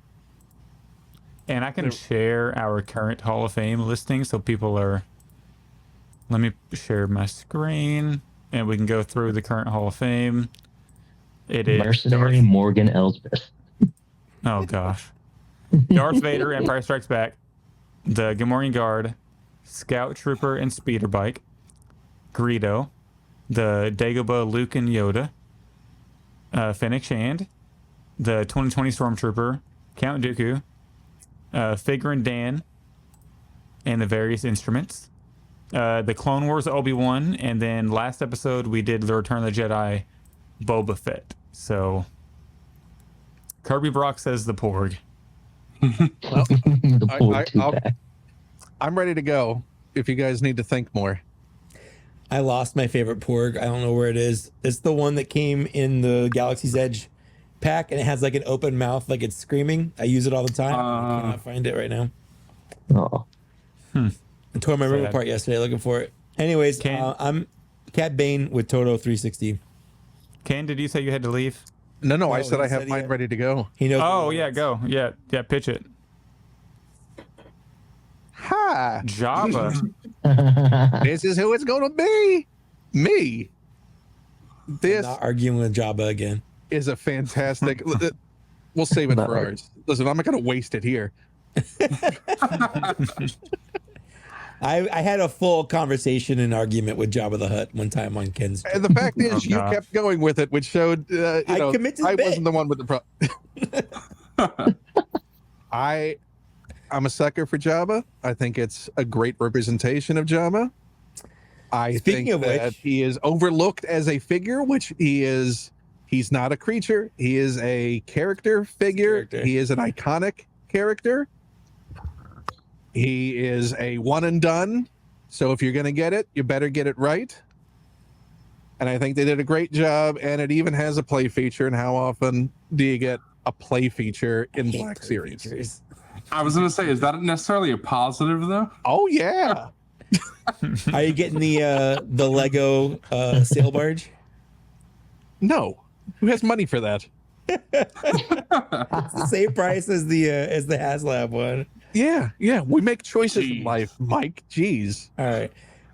And I can share our current Hall of Fame listing so people are... Let me share my screen and we can go through the current Hall of Fame. It is Mercenary Morgan Elsbeth. Oh, gosh. Darth Vader, Empire Strikes Back. The Gamorrean Guard. Scout Trooper and Speeder Bike. Greedo. The Dagobah, Luke, and Yoda. Fennec Shand. The 2020 Stormtrooper. Count Dooku. Figure and Dan. And the various instruments. The Clone Wars Obi-Wan. And then last episode we did the Return of the Jedi Boba Fett. So Kirby Brock says the Porg. The Porg 2-pack. I'm ready to go if you guys need to think more. I lost my favorite Porg. I don't know where it is. It's the one that came in the Galaxy's Edge pack and it has like an open mouth, like it's screaming. I use it all the time. I cannot find it right now. Oh. I tore my room apart yesterday looking for it. Anyways, I'm Cad Bane with Toto 360. Ken, did you say you had to leave? No, I said I have mine ready to go. He knows. Oh, yeah, go. Yeah, pitch it. Ha! Jabba. This is who it's going to be. Me. This I'm not arguing with Jabba again. Is a fantastic. We'll save it for ours. Listen, I'm not going to waste it here. I had a full conversation and argument with Jabba the Hutt one time on Ken's. And the fact is, you kept going with it, which showed I wasn't the one with the problem. I'm a sucker for Jabba. I think it's a great representation of Jabba. I think that he is overlooked as a figure, which he is. He's not a creature. He is a character figure. He is an iconic character. He is a one and done. So if you're going to get it, you better get it right. And I think they did a great job. And it even has a play feature. And how often do you get a play feature in Black Series? I was going to say, is that necessarily a positive, though? Oh, yeah. Are you getting the Lego sail barge? No. Who has money for that? It's the same price as the HasLab one. Yeah. We make choices in life, Mike. Jeez. All right.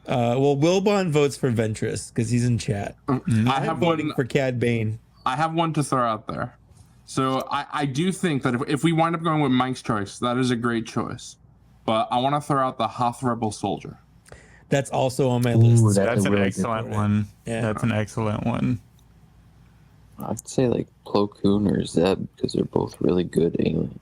Well, Wilbon votes for Ventress because he's in chat. I'm voting for Cad Bane. I have one to throw out there. So I do think that if we wind up going with Mike's choice, that is a great choice. But I want to throw out the Hoth Rebel Soldier. That's also on my list. That's an excellent one. Yeah. That's an excellent one. I'd say like Plo Koon or Zeb because they're both really good aliens.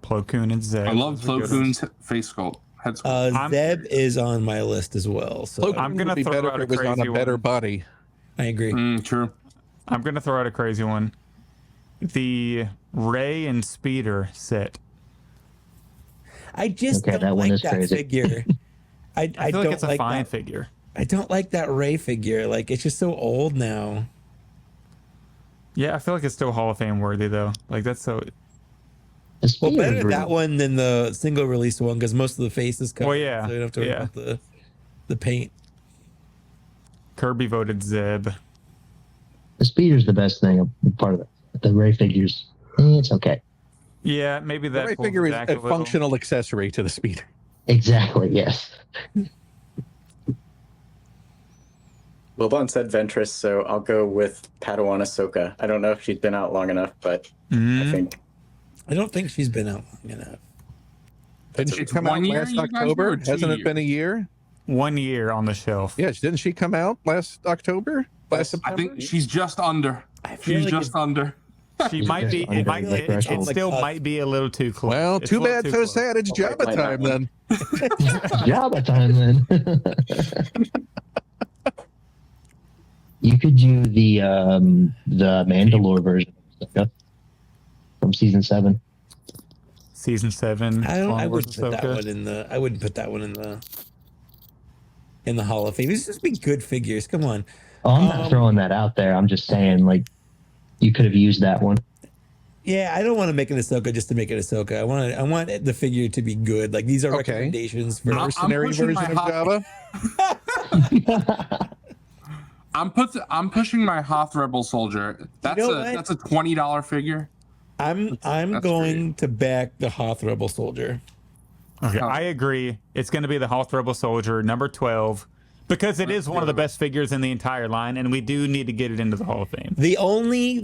Plo Koon and Zeb. I love Plo Koon's face sculpt. Head sculpt. Zeb is on my list as well. So I'm gonna be better if it was on a better body. I agree. True. I'm gonna throw out a crazy one. The Ray and Speeder set. I just Okay, don't that one like is that crazy. figure. I feel don't like it's a fine that figure. I don't like that Ray figure. Like, it's just so old now. Yeah, I feel like it's still Hall of Fame worthy though. Like that's so. Well, better that one than the single release one because most of the face is covered. Well, yeah, so you don't have to worry about the paint. Kirby voted Zeb. The Speeder's the best thing, part of it. The Ray figures, it's okay. Yeah, maybe that The Ray figure is a functional accessory to the Speeder. Exactly, yes. Wilbon said Ventress, so I'll go with Padawan Ahsoka. I don't know if she's been out long enough, but I don't think she's been out long enough. Didn't she come out last October? Hasn't it been a year? 1 year on the shelf. Yes, didn't she come out last October? Last September? I think she's just under. She's just under. She might be. It might. It still might be a little too close. Well, It's too a little bad, too so close. sad. It's Jabba time then. Jabba time then. You could do the Mandalore version from season 7. Season 7. I wouldn't put that one in the. I wouldn't put that one in the Hall of Fame. These just be good figures. Come on. Oh, I'm not throwing that out there. I'm just saying, like, you could have used that one. Yeah, I don't want to make an Ahsoka just to make it Ahsoka. I want the figure to be good. Like, these are recommendations for mercenary version of Jabba. I'm pushing my Hoth Rebel Soldier. That's that's a $20 figure. I'm going to back the Hoth Rebel Soldier. Okay, I agree. It's going to be the Hoth Rebel Soldier, number 12, because it is one of the best figures in the entire line, and we do need to get it into the Hall of Fame. The only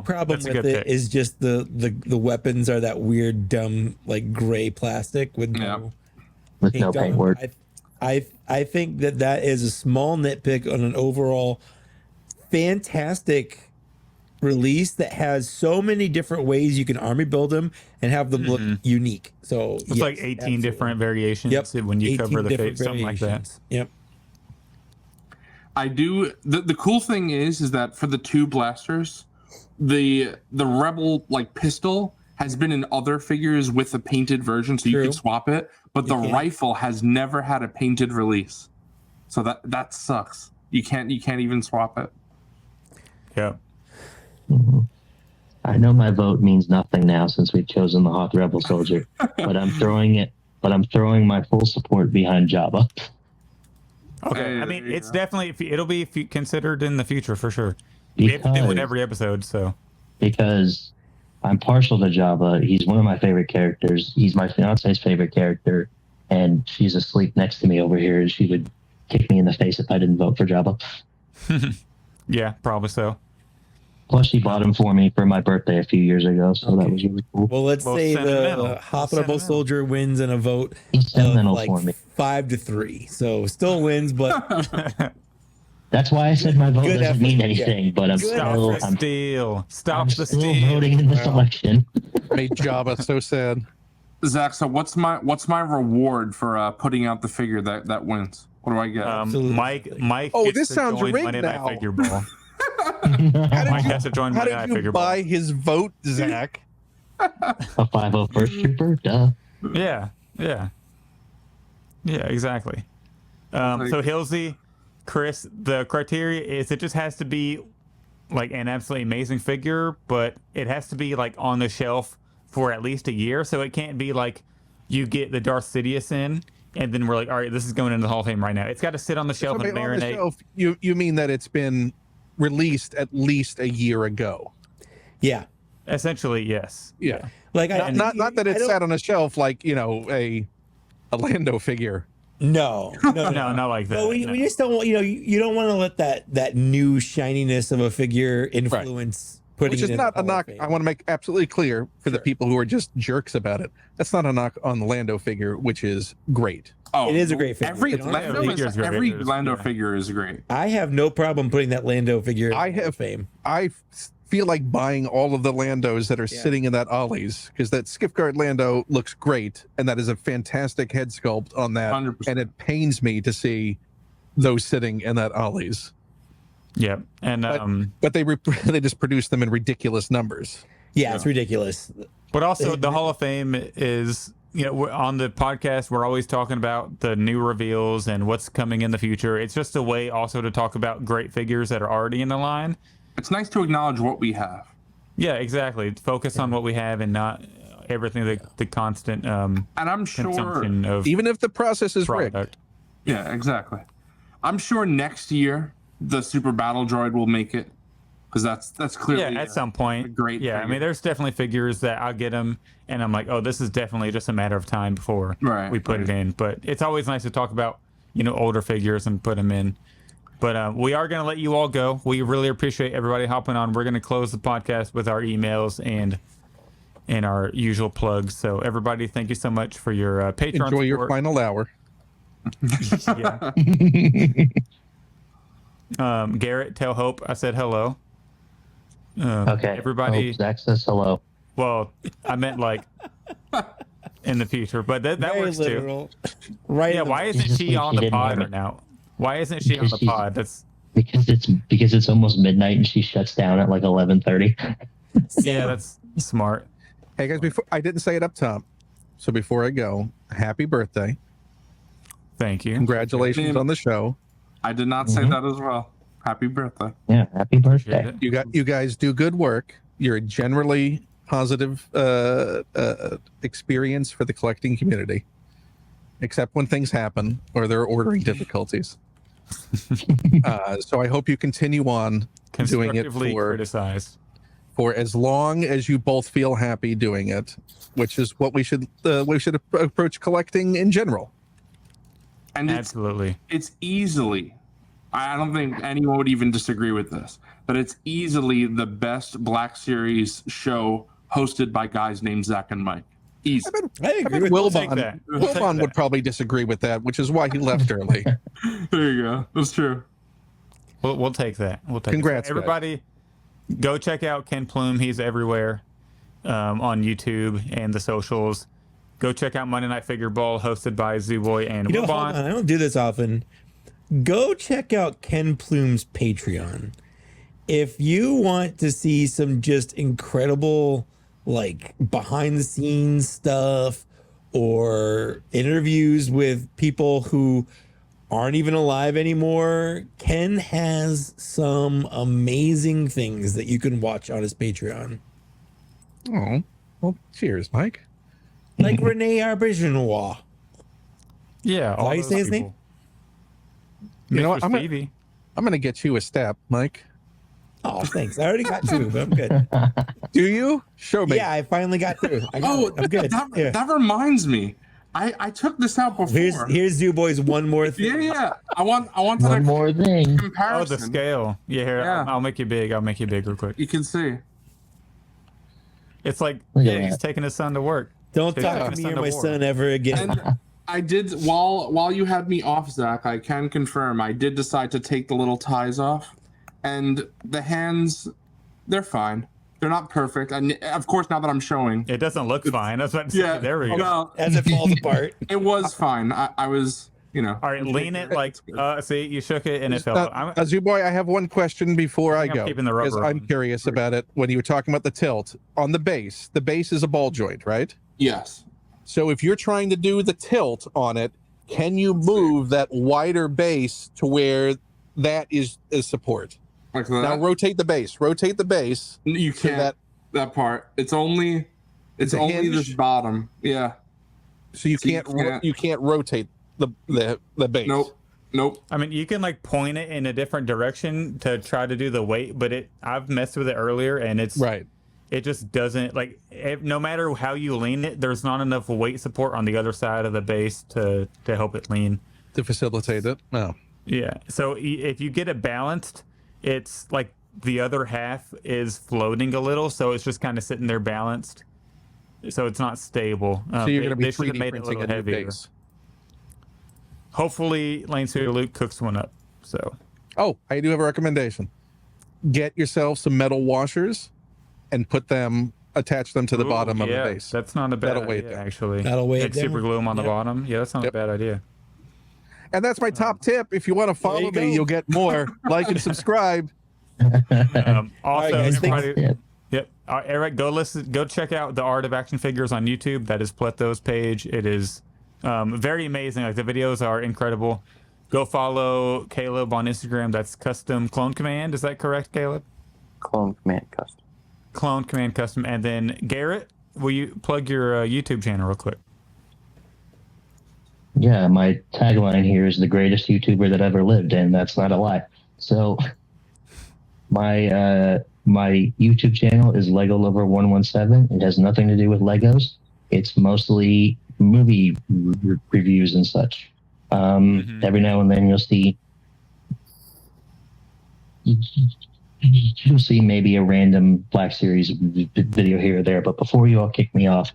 problem with it is just the weapons are that weird, dumb, like gray plastic with no paintwork. I think that is a small nitpick on an overall fantastic release that has so many different ways you can army build them and have them look unique. So it's like 18 different variations. Yep. When you cover the face, something like that. Yep. I do. The cool thing is that for the 2 blasters, the Rebel like pistol has been in other figures with a painted version, so you can swap it. But the rifle has never had a painted release, so that sucks. You can't even swap it. Yeah. Mm-hmm. I know my vote means nothing now since we've chosen the Hoth Rebel Soldier, but I'm throwing my full support behind Jabba. Okay, I mean it's definitely it'll be considered in the future for sure. We have to do it every episode, so because I'm partial to Jabba. He's one of my favorite characters. He's my fiance's favorite character, and she's asleep next to me over here, and she would kick me in the face if I didn't vote for Jabba. Yeah, probably so. Plus, she bought him for me for my birthday a few years ago, so that was really cool. Well, let's say the Hoth Rebel Soldier wins in a vote of like 5-3. So still wins, but that's why I said my vote doesn't mean anything. But I'm still voting in this election. Made Jabba so sad. Zach, so what's my reward for putting out the figure that wins? What do I get? Mike. Oh, this sounds rigged now. Figure ball. How did you buy his vote, Zach? A 501st Trooper? Duh. Yeah, exactly. So Hilsey, Chris, the criteria is it just has to be like an absolutely amazing figure, but it has to be like on the shelf for at least a year. So it can't be like you get the Darth Sidious in, and then we're like, all right, this is going into the Hall of Fame right now. It's got to sit on the shelf and marinate. You mean that it's been released at least a year ago? Yeah, essentially, yes. Yeah, like not that it sat on a shelf like a Lando figure. No, not like that. But we just don't want, you don't want to let that new shininess of a figure influence putting Which it is in not the a Hall knock. of Fame. I want to make absolutely clear for the people who are just jerks about it. That's not a knock on the Lando figure, which is great. Oh, it is a great figure. Every It's Lando, honestly- every Lando figure is great. I have no problem putting that Lando figure in I the Hall have of fame. I feel like buying all of the Landos that are sitting in that Ollie's, because that Skiffguard Lando looks great, and that is a fantastic head sculpt on that. 100%. And it pains me to see those sitting in that Ollie's. Yeah, and But they they just produce them in ridiculous numbers. Yeah, it's ridiculous. but also the Hall of Fame is, you know, on the podcast we're always talking about the new reveals and what's coming in the future. It's just a way also to talk about great figures that are already in the line. It's nice to acknowledge what we have. Yeah, exactly. Focus on what we have and not everything the constant And I'm sure, consumption of Even if the process is rigged. product. yeah, exactly. I'm sure next year the Super Battle Droid will make it, because that's clearly Yeah, at some point. a great. Yeah, I figure. mean, there's definitely figures that I'll get them, and I'm like, oh, this is definitely just a matter of time before we put it in. But it's always nice to talk about, you know, older figures and put them in. But we are going to let you all go. We really appreciate everybody hopping on. We're going to close the podcast with our emails and our usual plugs. So everybody, thank you so much for your Patreon Enjoy your support. final hour. Garrett, tell Hope I said hello. Okay. Everybody. Hope Zach says hello. Well, I meant like in the future, but that Very works literal. too. Right. Yeah, why isn't she on the pod right now? Why isn't she on the pod? That's because it's almost midnight and she shuts down at like 11:30. yeah, that's smart. Hey guys, before I didn't say it up top, so before I go, happy birthday! Thank you. Congratulations on the show. I did not say that as well. Happy birthday! Yeah, happy birthday! You guys do good work. You're a generally positive experience for the collecting community, except when things happen or there are ordering difficulties. So I hope you continue on doing it Constructively criticized. for as long as you both feel happy doing it, which is what we should approach collecting in general. And Absolutely. It's easily, I don't think anyone would even disagree with this, but it's easily the best Black Series show hosted by guys named Zach and Mike. Easy. I agree with Wilbon would probably disagree with that, which is why he left early. There you go. That's true. We'll take that. We'll take Congrats, it. Everybody, go check out Ken Plume. He's everywhere on YouTube and the socials. Go check out Monday Night Figure Ball, hosted by Zooboy and You know, hold Wilbon. on, I don't do this often. Go check out Ken Plume's Patreon. If you want to see some just incredible, like, behind the scenes stuff or interviews with people who aren't even alive anymore, Ken has some amazing things that you can watch on his Patreon. Oh, well, cheers, Mike. Like Rene Aubergenois. Yeah, all Why you those say his people. You know what? Mr. I'm Stevie. gonna get you a step, Mike. Oh, thanks. I already got two, but I'm good. Do you? Show me. Yeah, I finally got two. I'm good. That reminds me. I took this out before. Here's Zooboy's one more thing. Yeah. I want One more thing. comparison. Oh, the scale. Yeah, here, Yeah. I'll make you big. I'll make you big real quick. You can see. It's like, Look at yeah, he's that. taking his son to work. Don't He's talk taking to his me or to my war. son ever again. And I did, while you had me off, Zach, I can confirm I did decide to take the little ties off, and the hands, they're fine. They're not perfect, and of course, now that I'm showing, It doesn't look fine. That's what. yeah, There we go. well, As it falls apart. it was fine. I was, you know. All right, lean it like. See, you shook it and it fell. out. Zuboy, I have one question before I think I'm go. keeping the rubber Because I'm on. curious about it. When you were talking about the tilt on the base is a ball joint, right? Yes. So if you're trying to do the tilt on it, can you move that wider base to where that is support? Like that? Now rotate the base. Rotate the base. You so can't. That part. It's only a only hinge? this bottom. Yeah. So you can't rotate the base. Nope. I mean, you can like point it in a different direction to try to do the weight, but I've messed with it earlier and it's right. It just doesn't no matter how you lean it, there's not enough weight support on the other side of the base to help it lean. To facilitate it. No. Yeah. So if you get it balanced, it's like the other half is floating a little, so it's just kind of sitting there balanced. So it's not stable. So you're going to be they should have 3D made it a printing little a new heavier. base. hopefully Lane Studio Luke cooks one up. So. Oh, I do have a recommendation. Get yourself some metal washers and attach them to the bottom of the base. That's not a bad idea, actually. That'll weigh it super down. glue them on the bottom. Yeah, that's not a bad idea. And that's my top tip. If you want to follow me, you'll get more. Like and subscribe. Also, guys, everybody, Eric, go check out the Art of Action Figures on YouTube. That is Pletho's page. It is very amazing. Like, the videos are incredible. Go follow Caleb on Instagram. That's Custom Clone Command. Is that correct, Caleb? Clone Command Custom. Clone Command Custom. And then Garrett, will you plug your YouTube channel real quick? Yeah, my tagline here is the greatest YouTuber that ever lived, and that's not a lie. So my YouTube channel is Lego Lover 117. It has nothing to do with Legos. It's mostly movie reviews and such. Every now and then you'll see maybe a random Black Series video here or there. But before you all kick me off,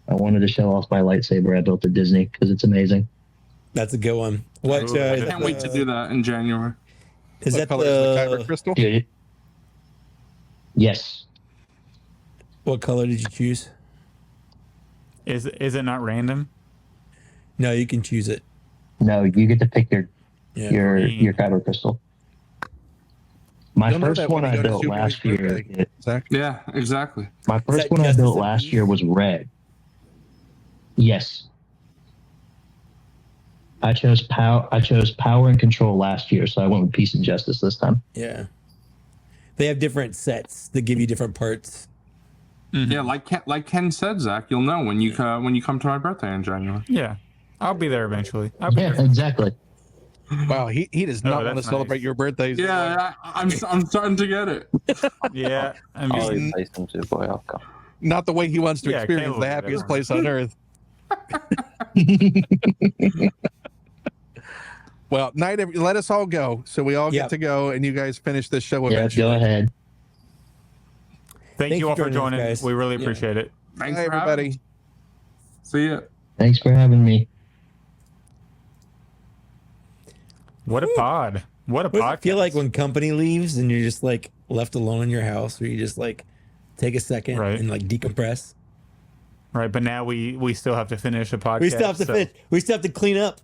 I wanted to show off my lightsaber I built at Disney because it's amazing. That's a good one. I can't wait to do that in January. Is that color is the Kyber crystal? Yes. What color did you choose? Is it not random? No, you can choose it. No, you get to pick your Kyber crystal. My first one I built last year. Yeah, exactly. My first one I built last year was red. Yes. I chose power and control last year, so I went with peace and justice this time. Yeah. They have different sets that give you different parts. Yeah, like Ken said, Zach, you'll know when you come to my birthday in January. Yeah, I'll be there eventually. Exactly. Wow, he does not want to celebrate your birthdays. Yeah, I'm starting to get it. Yeah, I I'll mean, replace him too, boy. I'll come. Not the way he wants to Yeah, experience Caleb the will be happiest there. place on earth. Well, let us all go, so we all get to go, and you guys finish this show Yeah, eventually. go ahead. thank you all for joining. us, guys. We really appreciate it. Thanks Bye, for having everybody. me. See ya. Thanks for having me. What a pod! What a What does podcast! it feel like when company leaves and you're just like left alone in your house, where you just like take a second and like decompress? Right, but now we still have to finish a podcast. We still have to finish. We still have to clean up.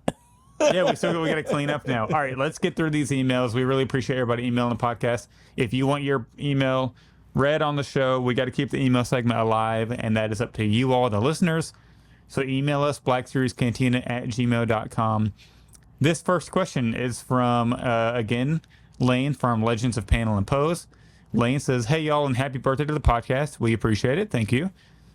Yeah, we got to clean up now. All right, let's get through these emails. We really appreciate everybody emailing the podcast. If you want your email read on the show, we got to keep the email segment alive, and that is up to you all, the listeners. So email us, blackseriescantina@gmail.com. This first question is from, again, Lane from Legends of Panel and Pose. Lane says, hey, y'all, and happy birthday to the podcast. We appreciate it. Thank you.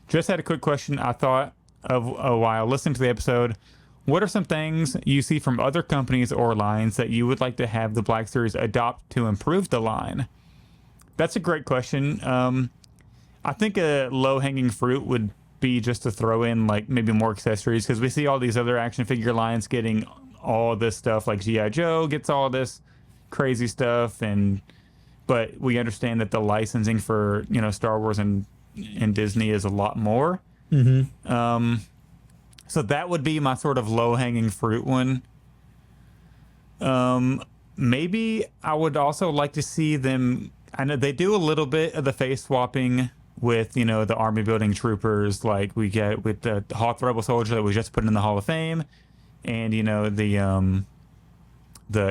Just had a quick question I thought of a while listening to the episode. What are some things you see from other companies or lines that you would like to have the Black Series adopt to improve the line? That's a great question. I think a low-hanging fruit would be just to throw in like maybe more accessories, because we see all these other action figure lines getting all this stuff, like G.I. Joe gets all this crazy stuff, but we understand that the licensing for Star Wars and Disney is a lot more. So that would be my sort of low-hanging fruit one. Maybe I would also like to see them. I know they do a little bit of the face swapping with the army building troopers, like we get with the Hoth Rebel Soldier that was just put in the Hall of Fame, and the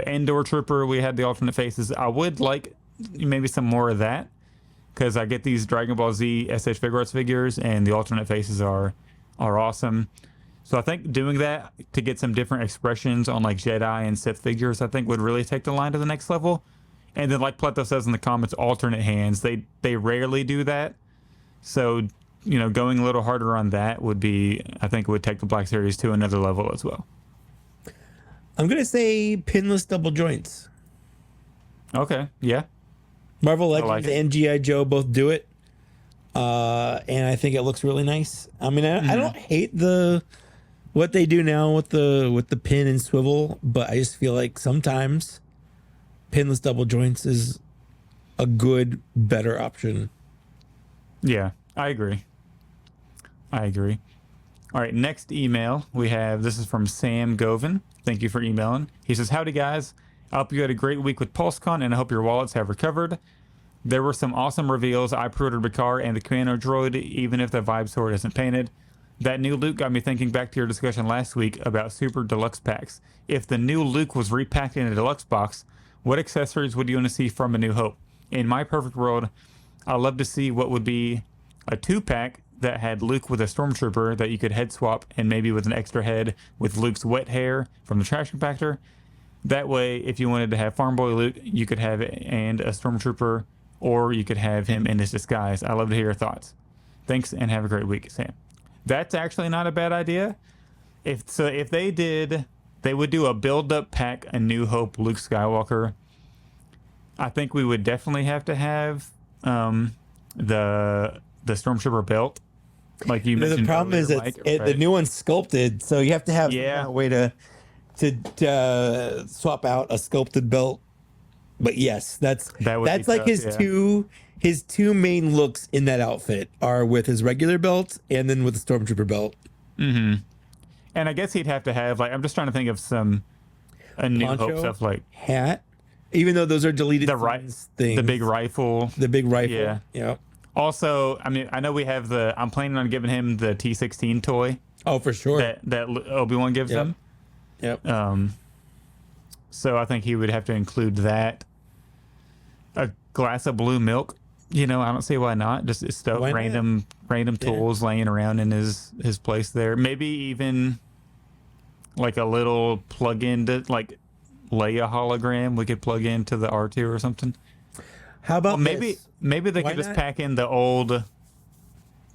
Endor Trooper, we had the alternate faces. I would like maybe some more of that, because I get these Dragon Ball Z SH Figuarts figures, and the alternate faces are awesome. So I think doing that to get some different expressions on like Jedi and Sith figures, I think would really take the line to the next level. And then, like Pleto says in the comments, alternate hands, they rarely do that. So, going a little harder on that would be, I think, would take the Black Series to another level as well. I'm gonna say pinless double joints. Okay, yeah. Marvel Legends and G.I. Joe both do it, and I think it looks really nice. I mean, I don't hate what they do now with the pin and swivel, but I just feel like sometimes pinless double joints is a better option. Yeah, I agree. All right, next email we have, this is from Sam Govan. Thank you for emailing. He says, howdy guys. I hope you had a great week with Pulsecon, and I hope your wallets have recovered. There were some awesome reveals. I pre-ordered Bakar and the Commando Droid, even if the Vibe Sword isn't painted. That new Luke got me thinking back to your discussion last week about Super Deluxe packs. If the new Luke was repacked in a deluxe box, what accessories would you want to see from A New Hope? In my perfect world, I'd love to see what would be a 2-pack that had Luke with a Stormtrooper that you could head swap, and maybe with an extra head with Luke's wet hair from the trash compactor. That way, if you wanted to have Farm Boy Luke, you could have it and a Stormtrooper, or you could have him in his disguise. I'd love to hear your thoughts. Thanks, and have a great week, Sam. That's actually not a bad idea. If they did, they would do a build-up pack, A New Hope Luke Skywalker. I think we would definitely have to have the Stormtrooper belt, like you mentioned. The problem is Mike, right? the new one's sculpted, so you have to have a way to swap out a sculpted belt. But yes, that's like tough, his two main looks in that outfit are with his regular belt and then with the Stormtrooper belt. Mm-hmm. And I guess he'd have to have, like, I'm just trying to think of some A New Hope stuff, like hat, even though those are deleted things. The big rifle. Yeah. Also, I mean, I know we have I'm planning on giving him the T-16 toy. Oh, for sure. That Obi-Wan gives him. Yep. So I think he would have to include that. A glass of blue milk. I don't see why not. Just stuff, random tools laying around in his place there. Maybe even like a little plug-in to like Leia hologram we could plug into the R2 or something. How about maybe they could just pack in the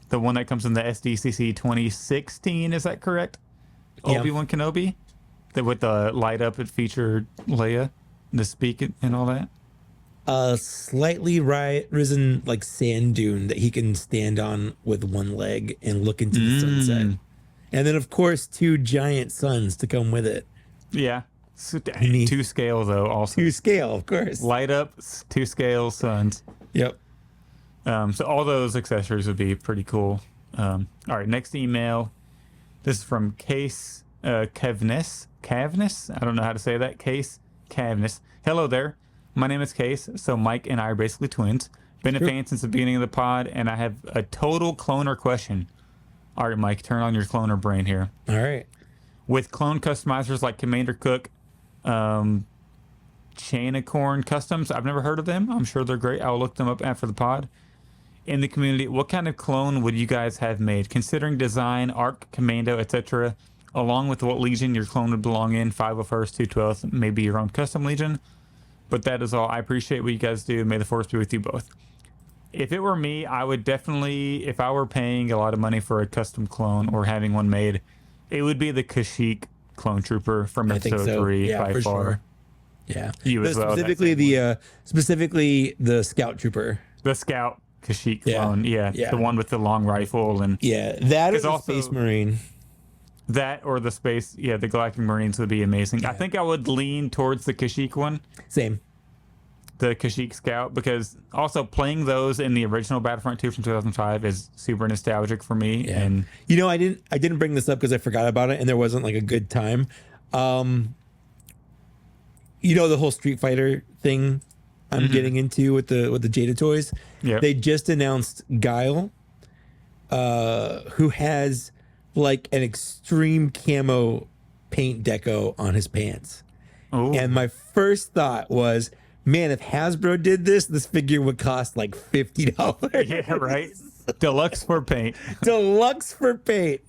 one that comes in the SDCC 2016. Is that correct? Yeah. Obi-Wan Kenobi, with the light up, it featured Leia, the speak and all that. Slightly risen like sand dune that he can stand on with one leg and look into the sunset, and then of course 2 giant suns to come with it. Yeah. 2 scale though, also 2 scale, of course. Light up 2 scale suns. Yep. So all those accessories would be pretty cool. All right, next email. This is from Case Kevness. I don't know how to say that. Case Kevness. Hello there. My name is Case. So Mike and I are basically twins. Been a fan since the beginning of the pod, and I have a total cloner question. All right, Mike, turn on your cloner brain here. All right. With clone customizers like Commander Cook, Chanacorn Customs, I've never heard of them. I'm sure they're great. I'll look them up after the pod. In the community, what kind of clone would you guys have made? Considering design, arc, commando, etc., along with what legion your clone would belong in, 501st, 212th, maybe your own custom legion. But that is all. I appreciate what you guys do. May the force be with you both. If it were me, I would definitely, if I were paying a lot of money for a custom clone or having one made, it would be the Kashyyyk clone trooper from episode 3 by far. Sure. Yeah. You as well. Specifically the scout trooper. The scout Kashyyyk clone. Yeah. The one with the long rifle and that is a Space Marine. That or the space, the Galactic Marines would be amazing. I think I would lean towards the Kashyyyk one. Same. The Kashyyyk Scout, because also playing those in the original Battlefront 2 from 2005 is super nostalgic for me. Yeah. And I didn't bring this up because I forgot about it and there wasn't like a good time. The whole Street Fighter thing I'm getting into with the Jada toys. Yeah. They just announced Guile, who has like an extreme camo paint deco on his pants. Ooh. And my first thought was, man, if Hasbro did this figure would cost like $50. Yeah, right. Deluxe for paint. Deluxe for paint.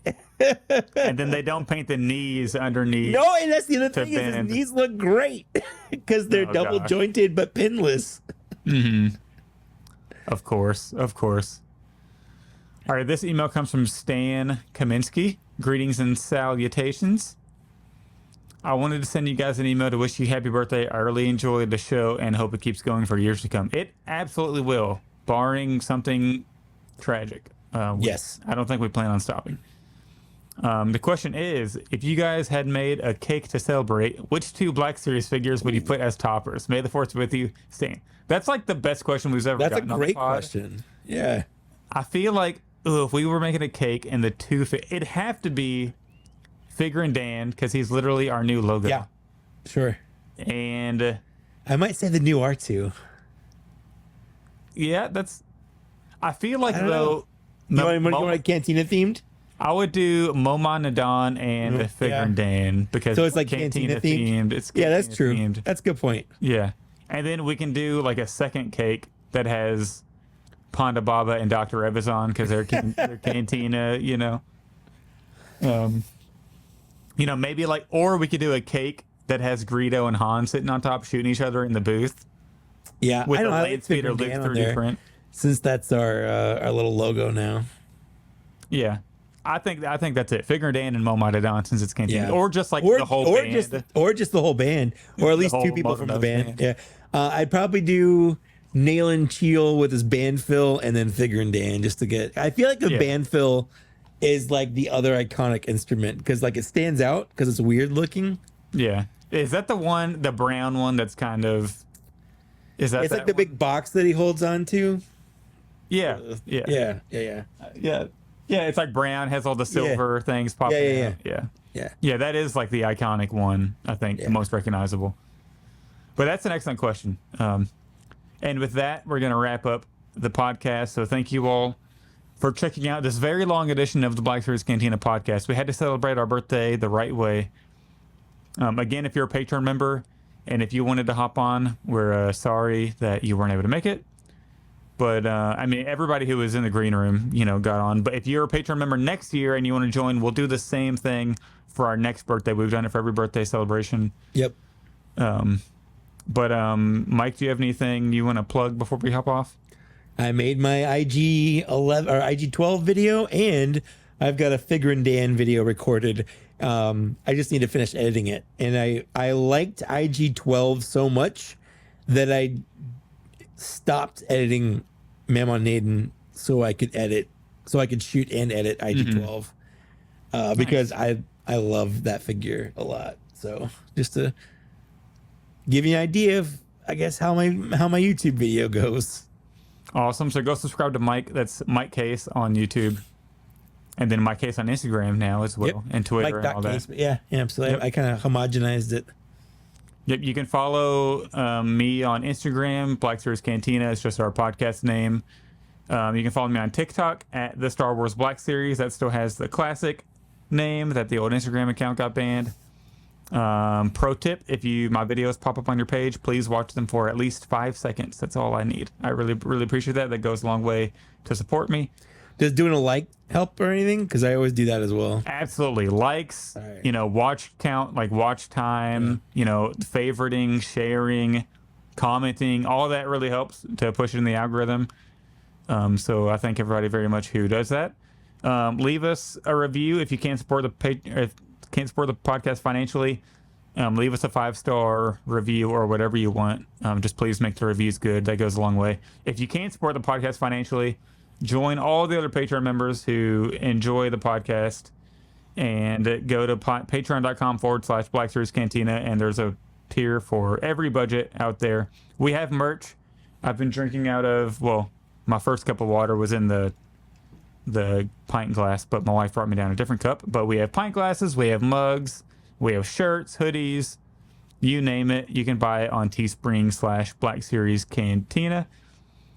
And then they don't paint the knees underneath. No, and that's the other thing is his knees look great because they're double jointed but pinless. Mm-hmm. Of course. All right, this email comes from Stan Kaminsky. Greetings and salutations. I wanted to send you guys an email to wish you happy birthday. I really enjoyed the show and hope it keeps going for years to come. It absolutely will, barring something tragic. Yes. I don't think we plan on stopping. The question is, if you guys had made a cake to celebrate, which 2 Black Series figures would you put as toppers? May the force be with you, Stan. That's like the best question we've ever gotten. That's a great question. Yeah. I feel like if we were making a cake and the 2, it'd have to be Figure and Dan, because he's literally our new logo. Yeah, sure. And I might say the new R2. Yeah, that's. I feel like, though. You want Cantina themed? I would do Momo Nadon and Figure and Dan, because so it's like Cantina themed. It's Cantina that's true. Themed. That's a good point. Yeah. And then we can do like a second cake that has Ponda Baba and Dr. Evazan, because they're Cantina, you know. Maybe like, or we could do a cake that has Greedo and Han sitting on top shooting each other in the booth. Yeah, with the land speeder Luke 3D print. Since that's our little logo now. Yeah. I think that's it. Figure Dan and Momo Nadon, since it's Cantina. Or just like the whole band. Just the whole band. Or at least two people from the band. Yeah. I'd probably do Nayland Cheel with his band fill, and then Figure and Dan, just to get. I feel like the band fill is like the other iconic instrument, because like it stands out because it's weird looking. Yeah. Is that the brown one that's kind of. Is that? It's like the big box that he holds on to. Yeah. Yeah. Yeah, it's like brown, has all the silver things popping out. Yeah, that is like the iconic one, I think, the most recognizable. But that's an excellent question. And with that, we're going to wrap up the podcast. So thank you all for checking out this very long edition of the Black Series Cantina podcast. We had to celebrate our birthday the right way. Again, if you're a Patreon member and if you wanted to hop on, we're sorry that you weren't able to make it. But, everybody who was in the green room, got on. But if you're a Patreon member next year and you want to join, we'll do the same thing for our next birthday. We've done it for every birthday celebration. Yep. But Mike, do you have anything you want to plug before we hop off? I made my IG-11 or IG-12 video, and I've got a Figure and Dan video recorded. I just need to finish editing it. And I liked IG-12 so much that I stopped editing Mammon Naden so I could shoot and edit IG-12 because I love that figure a lot. So just to give you an idea of, I guess, how my YouTube video goes. Awesome. So go subscribe to Mike. That's Mike Case on YouTube, and then Mike Case on Instagram now as well, and Twitter Mike. and all Case, that. Yeah, absolutely. Yep. I kind of homogenized it. Yep, you can follow me on Instagram. Black Series Cantina is just our podcast name. You can follow me on TikTok at the Star Wars Black Series. That still has the classic name that the old Instagram account got banned. Pro tip: if my videos pop up on your page, please watch them for at least 5 seconds. That's all I need. I really, really appreciate that. That goes a long way to support me. Does doing a like help or anything? Because I always do that as well. Absolutely. Likes, right. Watch count, like watch time, favoriting, sharing, commenting, all that really helps to push it in the algorithm. So I thank everybody very much who does that. Leave us a review if you can't support the podcast financially. Leave us a 5-star review or whatever you want. Just please make the reviews good. That goes a long way. If you can't support the podcast financially, join all the other Patreon members who enjoy the podcast and go to patreon.com/Black Series Cantina, and there's a tier for every budget out there. We have merch. I've been drinking out of, my first cup of water was in the pint glass, but my wife brought me down a different cup. But we have pint glasses, we have mugs, we have shirts, hoodies, you name it. You can buy it on Teespring/Black Series Cantina.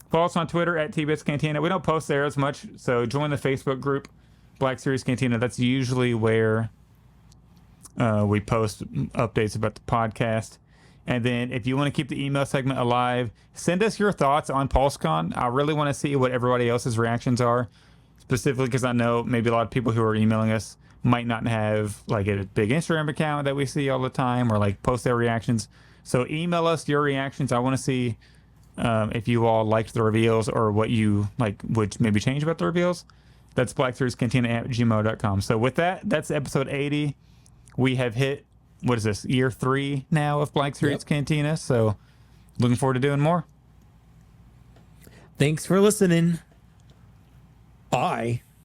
Follow us on Twitter at TBS Cantina. We don't post there as much, so join the Facebook group, Black Series Cantina. That's usually where we post updates about the podcast. And then if you want to keep the email segment alive, send us your thoughts on Pulsecon. I really want to see what everybody else's reactions are, specifically because I know maybe a lot of people who are emailing us might not have like a big Instagram account that we see all the time or like post their reactions. So email us your reactions. I want to see if you all liked the reveals or what you like would maybe change about the reveals. That's blackseriescantina@gmail.com. So with that, that's episode 80. We have hit, what is this, year 3 now of Black Series Cantina. So looking forward to doing more. Thanks for listening. Bye.